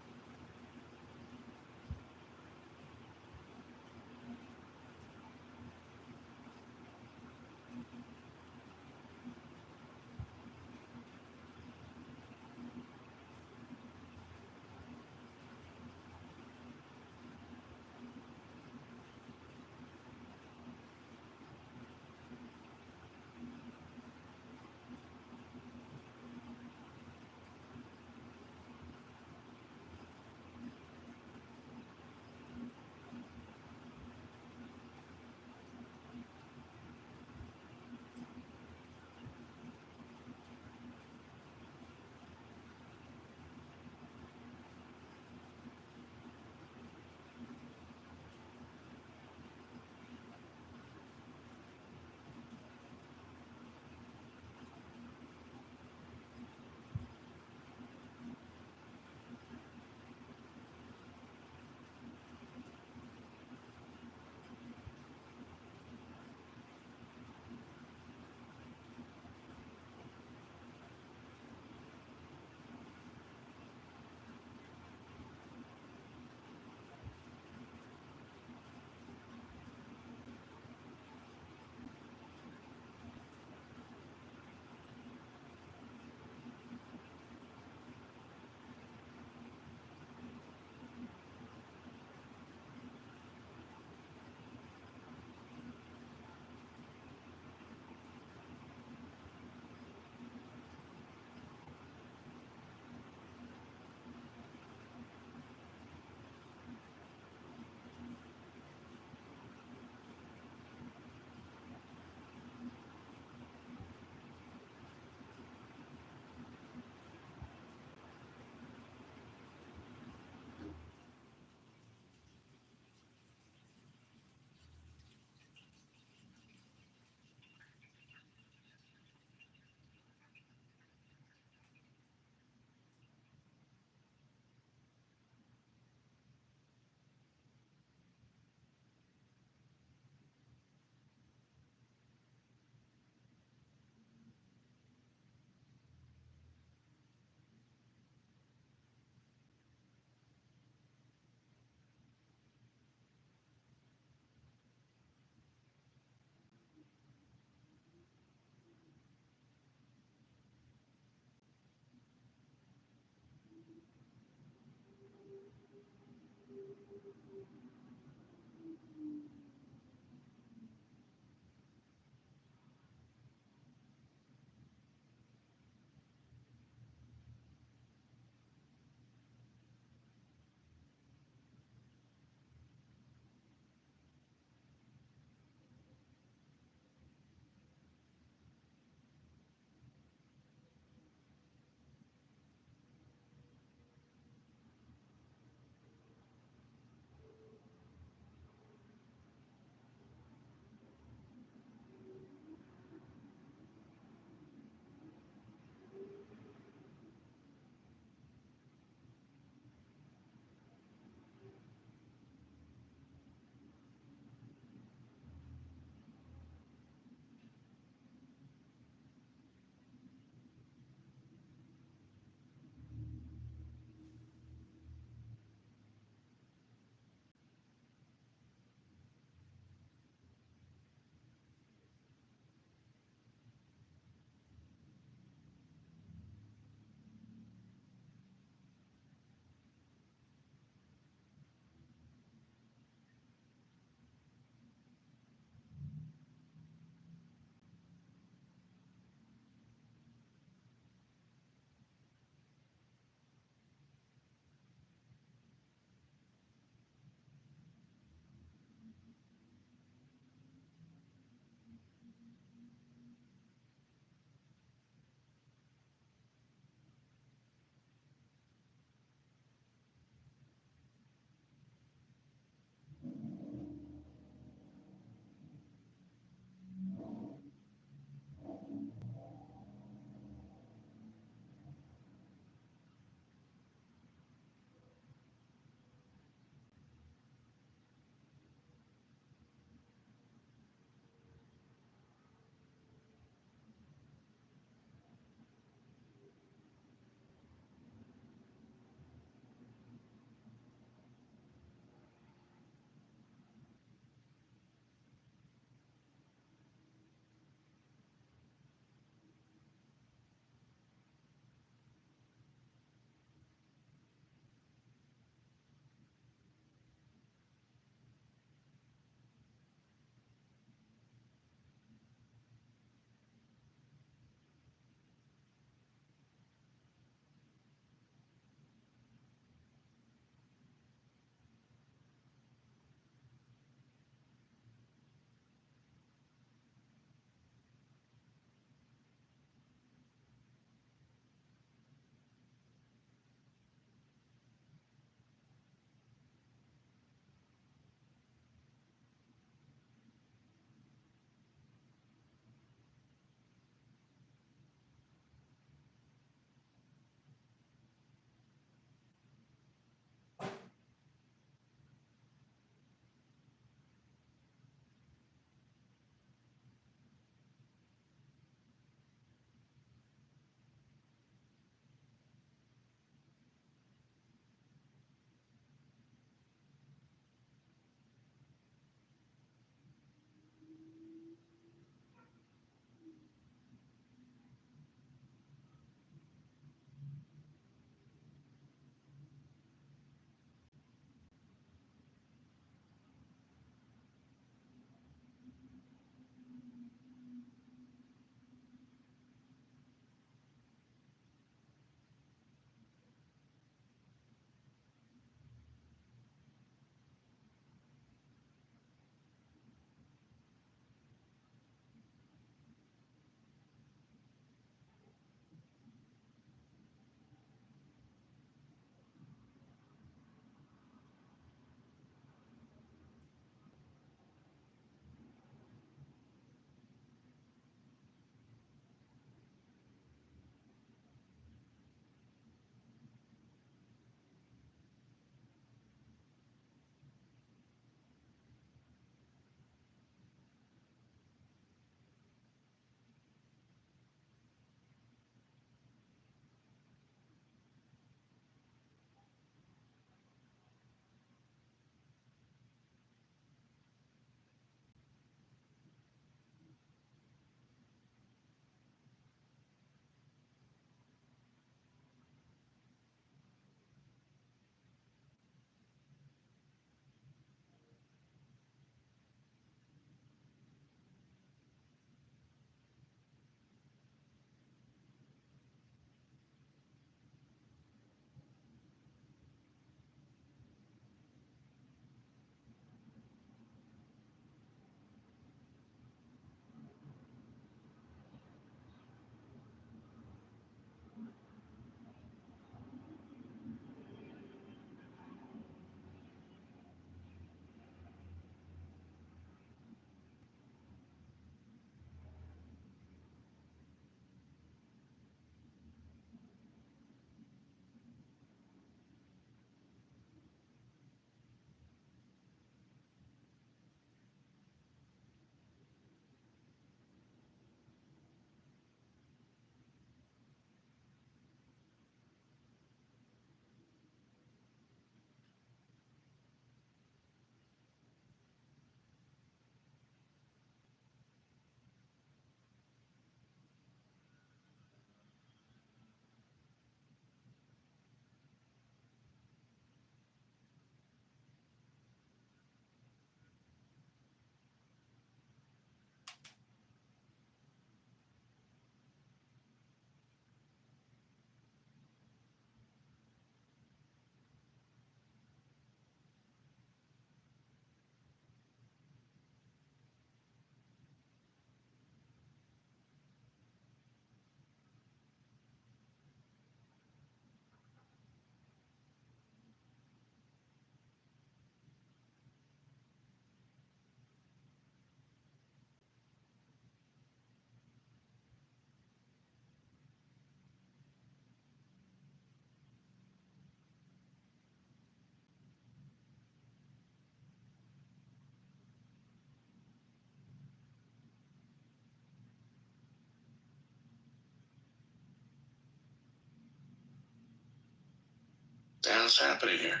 the hell's happening here?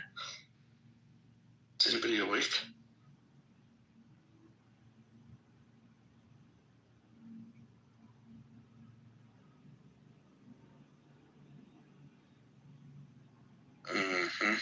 Is anybody awake? Mm-hmm.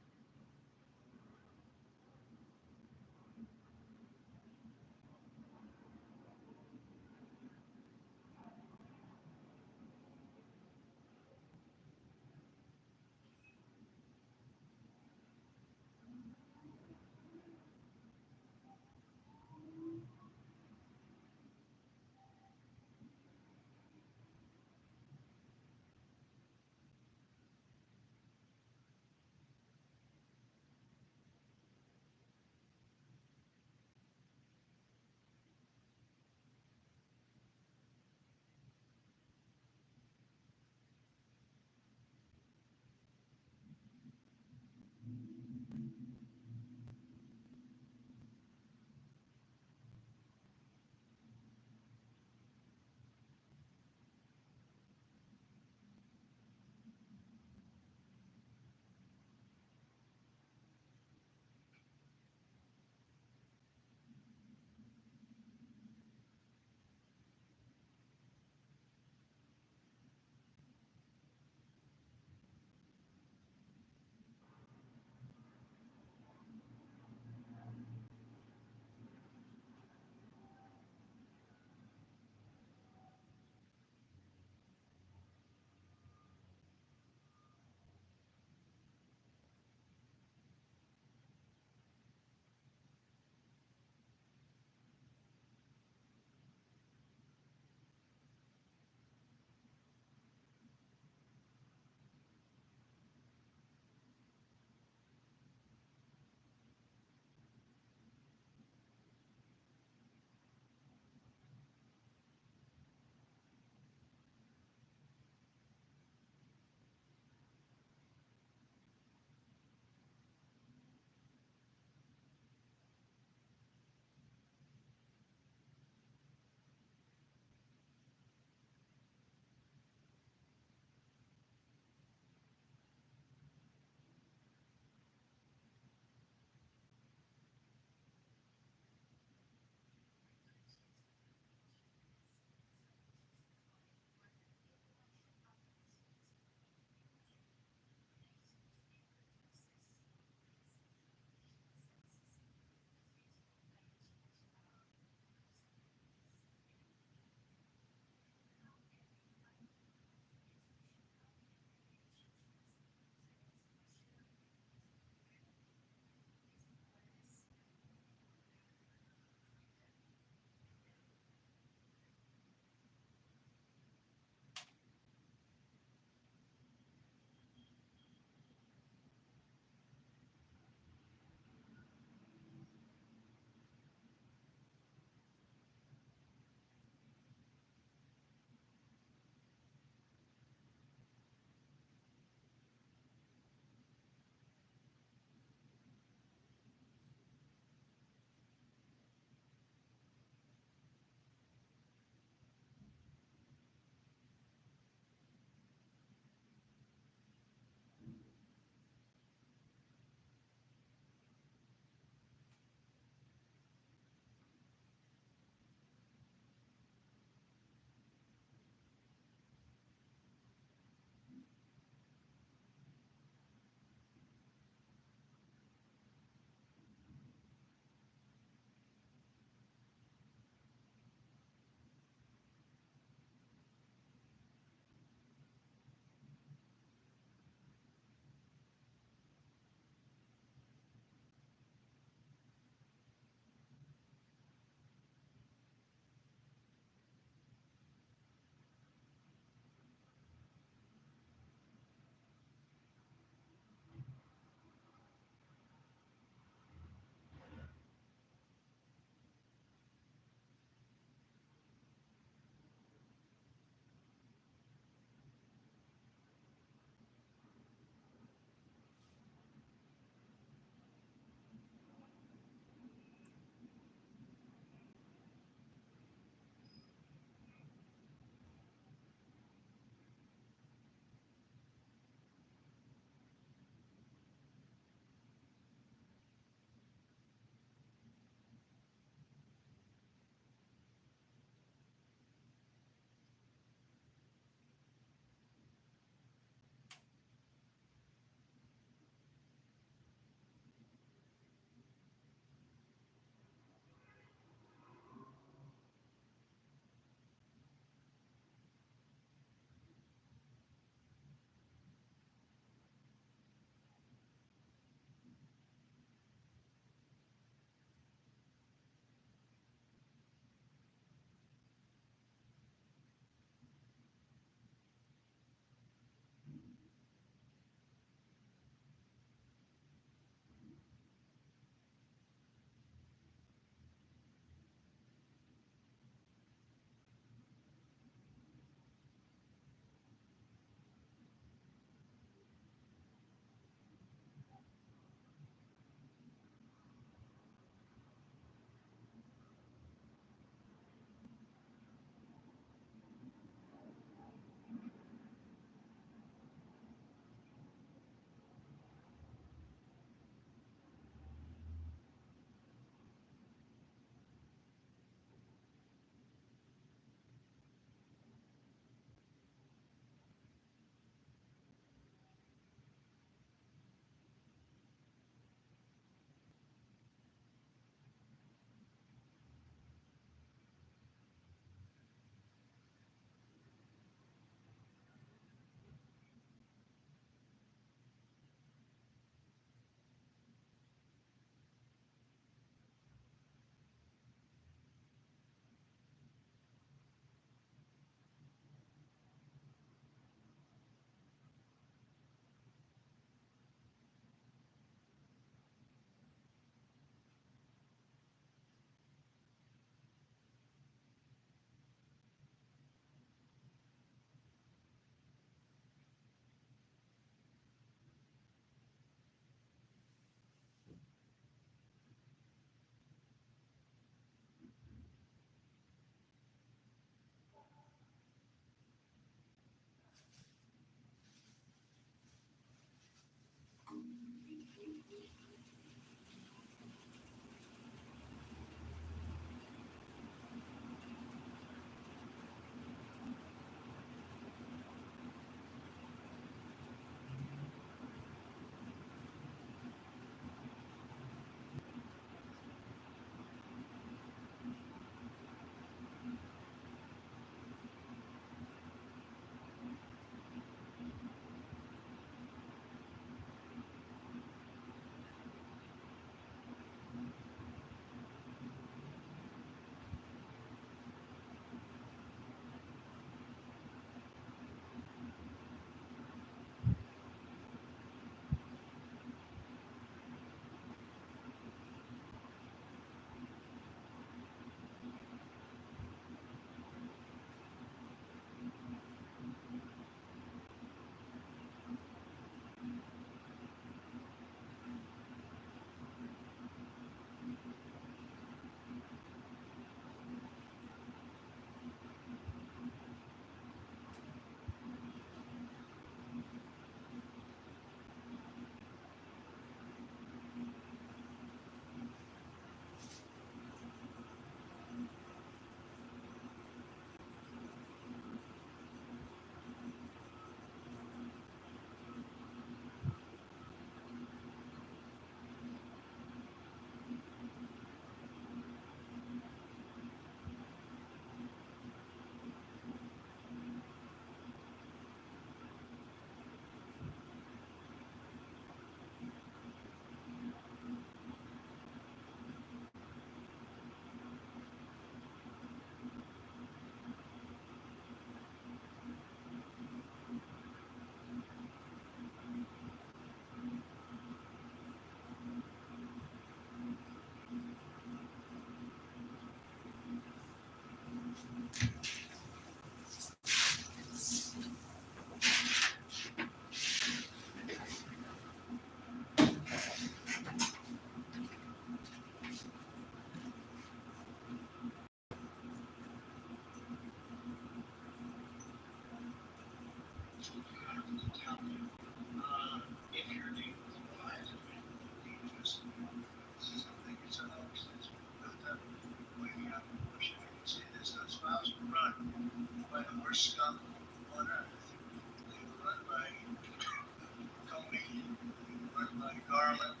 Charlotte,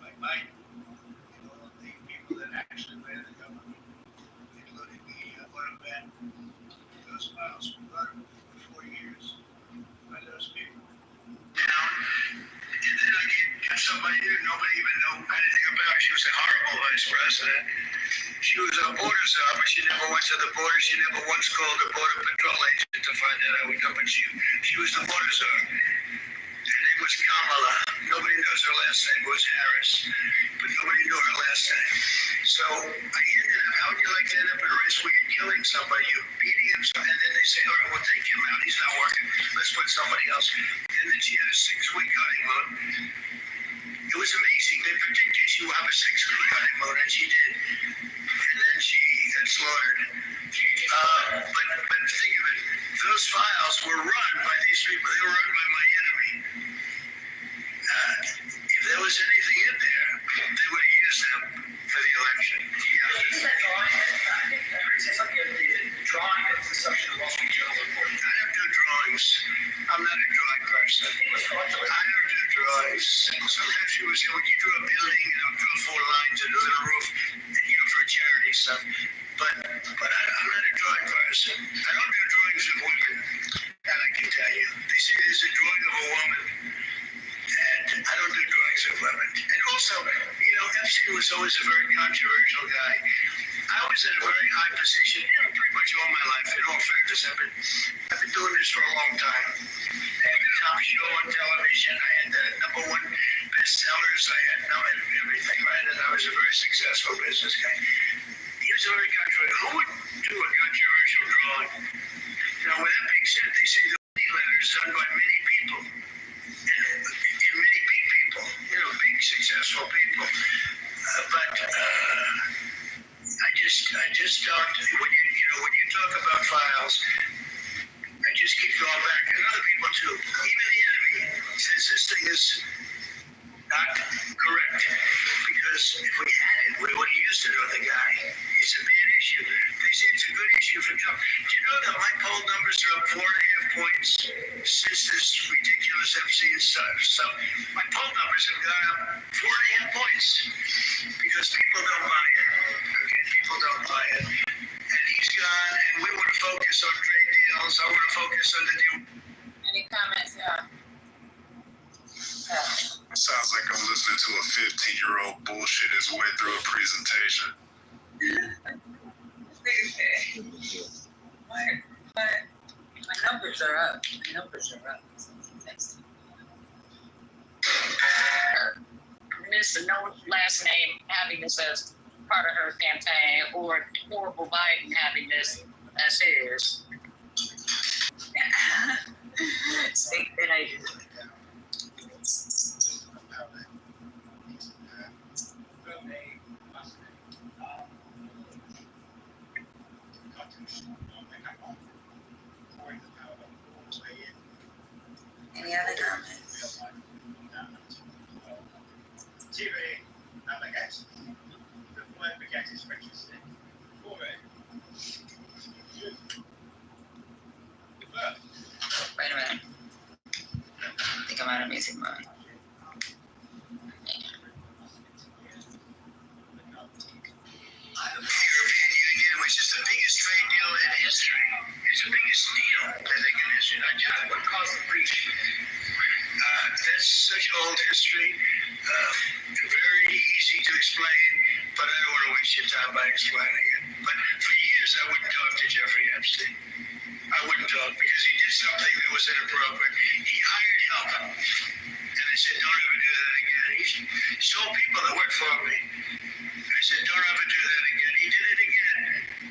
like Mike, the people that actually ran the government, including the quarterback, those files were burned for 4 years by those people. And then I get somebody who nobody even know anything about. She was a horrible vice president. She was a border czar, but she never went to the border. She never once called the border patrol agent to find out how we come. But she was the border czar. Her name was Kamala. Nobody knows her last name. It was Harris, but nobody knew her last name. So I ended up. How would you like to end up in a race where you're killing somebody, you're beating him, and then they say, "All right, we'll take him out. He's not working. Let's put somebody else." And then she had a 6-week honeymoon. It was amazing. They predicted she would have a 6-week honeymoon, and she did. And then she got slaughtered. But think of it. Those files were run by these people. They were run by my enemy. If there was anything in there, they would have used them for the election. Drawing of the section of the Wall Street Journal report. I don't do drawings. I'm not a drawing person. I don't do drawings. Sometimes people say, "Well, you drew a building and I'll draw 4 lines and a little roof, and, for charity stuff." But I'm not a drawing person. I don't do drawings of women, and I can tell you, they say there's a drawing of a woman, and I don't do drawings of women. And also, Epstein was always a very controversial guy. I was in a very high position, pretty much all my life. In all fairness, I've been doing this for a long time. I had the top show on television. I had the #1 bestsellers. I had everything, right? And I was a very successful business guy. He was very controversial. Who would do a controversial drawing? With that being said, they say the money letters done by many people, and many big people, big successful people. I just don't. When you talk about files, I just keep going back, and other people too. Even the enemy says this thing is not correct, because if we had it, we would have used it on the guy. It's a bad issue. They say it's a good issue for Trump. Do you know that my poll numbers are up 4.5 points since this ridiculous Epstein stuff? My poll numbers have gone up 4.5 points because people don't buy it. Okay, people don't buy it. And he's gone, and we want to focus on trade deals. I want to focus on the deal. Any comments? Sounds like I'm listening to a 15-year-old bullshit his way through a presentation. My numbers are up. Mr. No last name having this as part of her campaign, or horrible Biden having this as his. Any other comments? Wait a minute. I think I'm out of music mode. European Union, which is the biggest trade deal in history. It's the biggest deal, I think, in history. Not just what caused the breach. That's such old history. Very easy to explain, but I don't want to waste your time by explaining it. But for years, I wouldn't talk to Jeffrey Epstein. I wouldn't talk because he did something that was inappropriate. He hired help. And I said, don't ever do that again. He stole people that worked for me. I said, don't ever do that again. He did it again.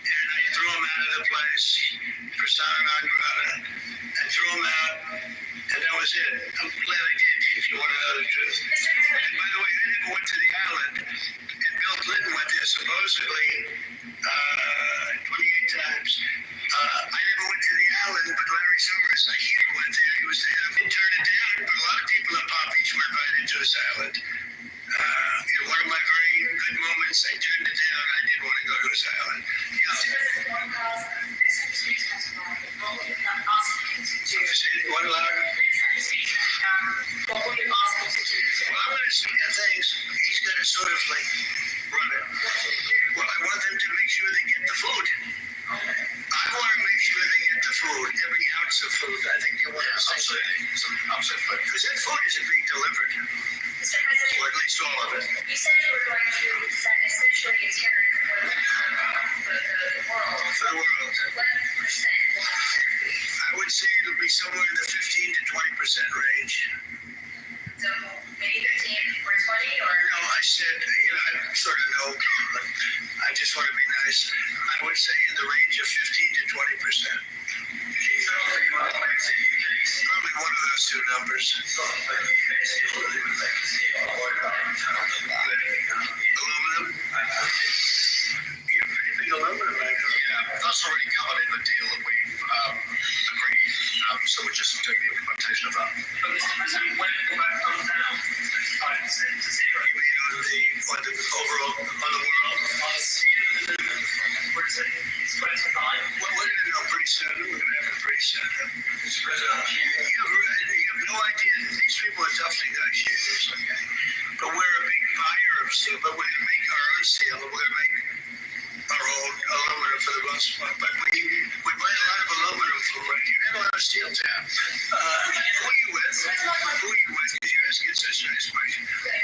And I threw him out of the place, persona non grata. I threw him out, and that was it. I'm glad I did, if you want to know the truth. And by the way, I never went to the island. And Bill Clinton went there supposedly 28 times. I never went to the island, but Larry Summers, I hear, went there. He was the head of it. Turned it down, but a lot of people in Palm Beach were invited to his island. In one of my very good moments, I turned it down. I didn't want to go to his island. Say it one louder. Well, I'm going to Because that food isn't being delivered. Mr. President, or at least all of it. You said you were going to set essentially a tariff for the world. For the world. What percent will that tariff be? I would say it'll be somewhere in the 15 to 20% range. So maybe 15 or 20 or? No, I said, I sort of know, but I just want to be nice. I would say in the range of 15 to 20%. Probably one of those two numbers. Aluminum? Anything aluminum, yeah, that's already covered in the deal that we've agreed. So we're just doing the implementation of that. But Mr. President, when will that come down? 25% to zero. You mean on the overall, on the world? On the steel and aluminum, where it's 25? Well, we're going to know pretty soon. We're going to have it pretty soon. Mr. President, You have no idea. These people are tough negotiators, okay? But we're a big buyer of steel, but we're going to make our own steel. We're going to make our own aluminum for the most part. But we buy a lot of aluminum from right here and a lot of steel too. Who are you with? Because you're asking such a nice question. Very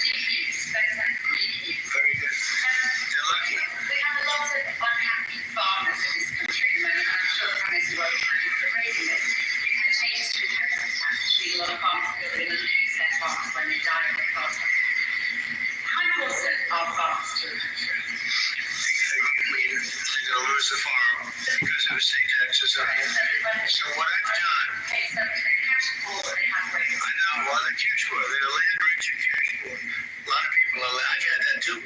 good. They're lucky. We have a lot of unhappy farmers in this country, and I'm sure the Prime Minister will be happy for raising this. We've had changes to inheritance tax, which means a lot of farmers feel they're going to lose their farms when they die of their farms. How important are farmers to the country? They're going to lose the farm because of estate taxes. So what I've done, It's a cash pool that they have raised. I know, well, they're cash poor. They're land rich and cash poor. A lot of people are. I've had that too.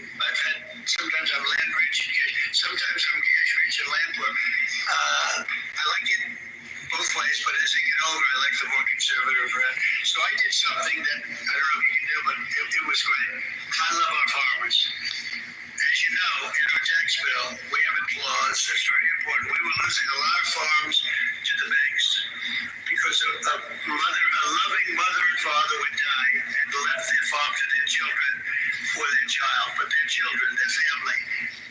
Sometimes I'm land rich and cash. Sometimes I'm cash rich and land poor. I like it both ways, but as I get older, I like the more conservative route. So I did something that I don't know if you can do, but it was great. I love our farmers. As you know, in our tax bill, we have a clause that's very important. We were losing a lot of farms to the banks because a loving mother and father would die and left their farm to their children or their child, but their children, their family.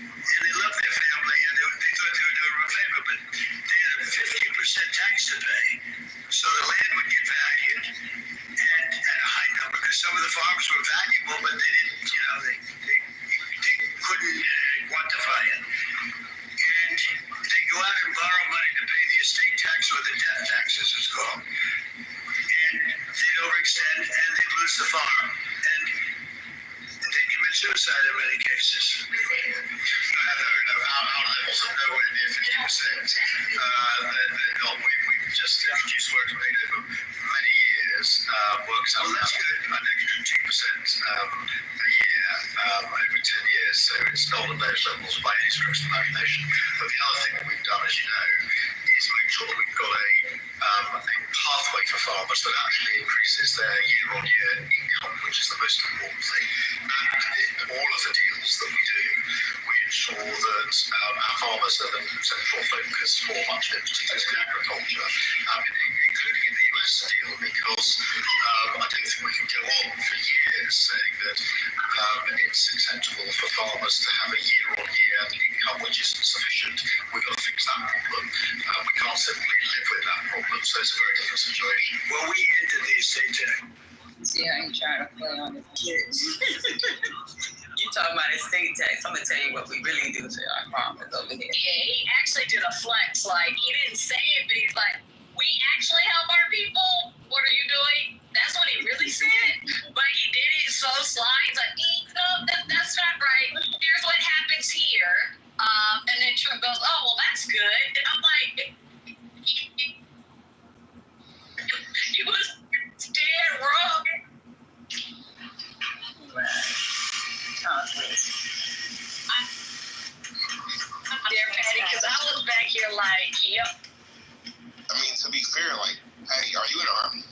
And they loved their family and they thought they were doing them a favor, but they had a 50% tax to pay. So the land would get valued and at a high number because some of the farms were valuable, but they didn't, they couldn't quantify it. And they go out and borrow money to pay the estate tax or the death tax, as it's called. And they'd overextend and they'd lose the farm. And they commit suicide in many cases. Our levels are nowhere near 50%. We've just introduced work made over many years. Works up that's good, an extra 2% a year over 10 years. So it's not at those levels by any stretch of the imagination. But the other thing that we've done, as you know, is make sure that we've got a pathway for farmers that actually increases their year-on-year income, which is the most important thing. And in all of the deals that we do, we ensure that our farmers are the central focus for much of it, particularly in agriculture, including in the US deal, because I don't think we can go on for years saying that it's acceptable for farmers to have a year-on-year income which isn't sufficient. We've got to fix that problem. We can't simply live with that problem, so it's a very different situation. Well, we ended the estate tax. See how he trying to play on his kids. You talking about estate tax? I'm gonna tell you what we really do to our farmers over here. Yeah, he actually did a flex. Like, he didn't say it, but he's like, we actually help our people. What are you doing? That's what he really said. But he did it so sly. He's like, no, that's not right. Here's what happens here. And then Trump goes, oh, well, that's good. And I'm like, he was dead wrong. I'm there, Patty, because I was back here like, yep. I mean, to be fair, like, hey, are you in the Army?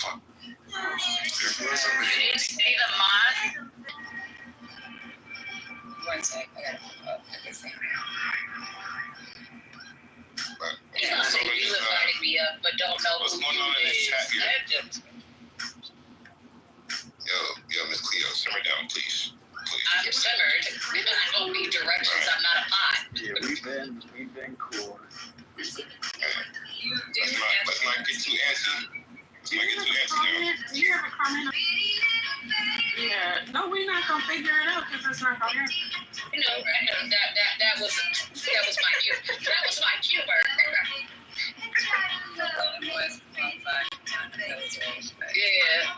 fuck. You need to see the mod? One sec, I gotta pull up everything. He's gonna say you invited me up, but don't know What's who going on you in this is. chat here? That just- Yo, Miss Cleo, simmer down, please. I'm simmered. I don't need directions. I'm not a pot. Yeah, we've been cool. Let's not get too antsy. Let's not get too antsy now. Do you have a comment? Yeah. No, we're not gonna figure it out because it's not gonna happen. You know, that was my humor. That was my humor. Yeah.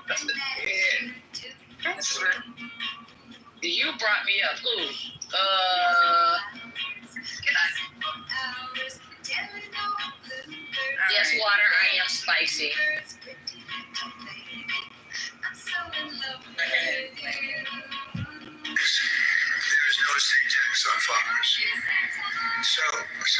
You brought me up. Who? Yes, water. I am spicy. There's no state tax on farmers. So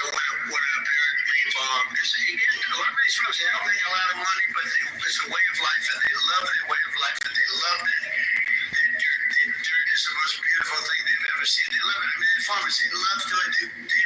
when a parent leaves farm, again, a lot of these folks, they don't make a lot of money, but it's a way of life, and they love their way of life, and they love that. That dirt is the most beautiful thing they've ever seen. They love it. I mean, the farmers, they love doing. They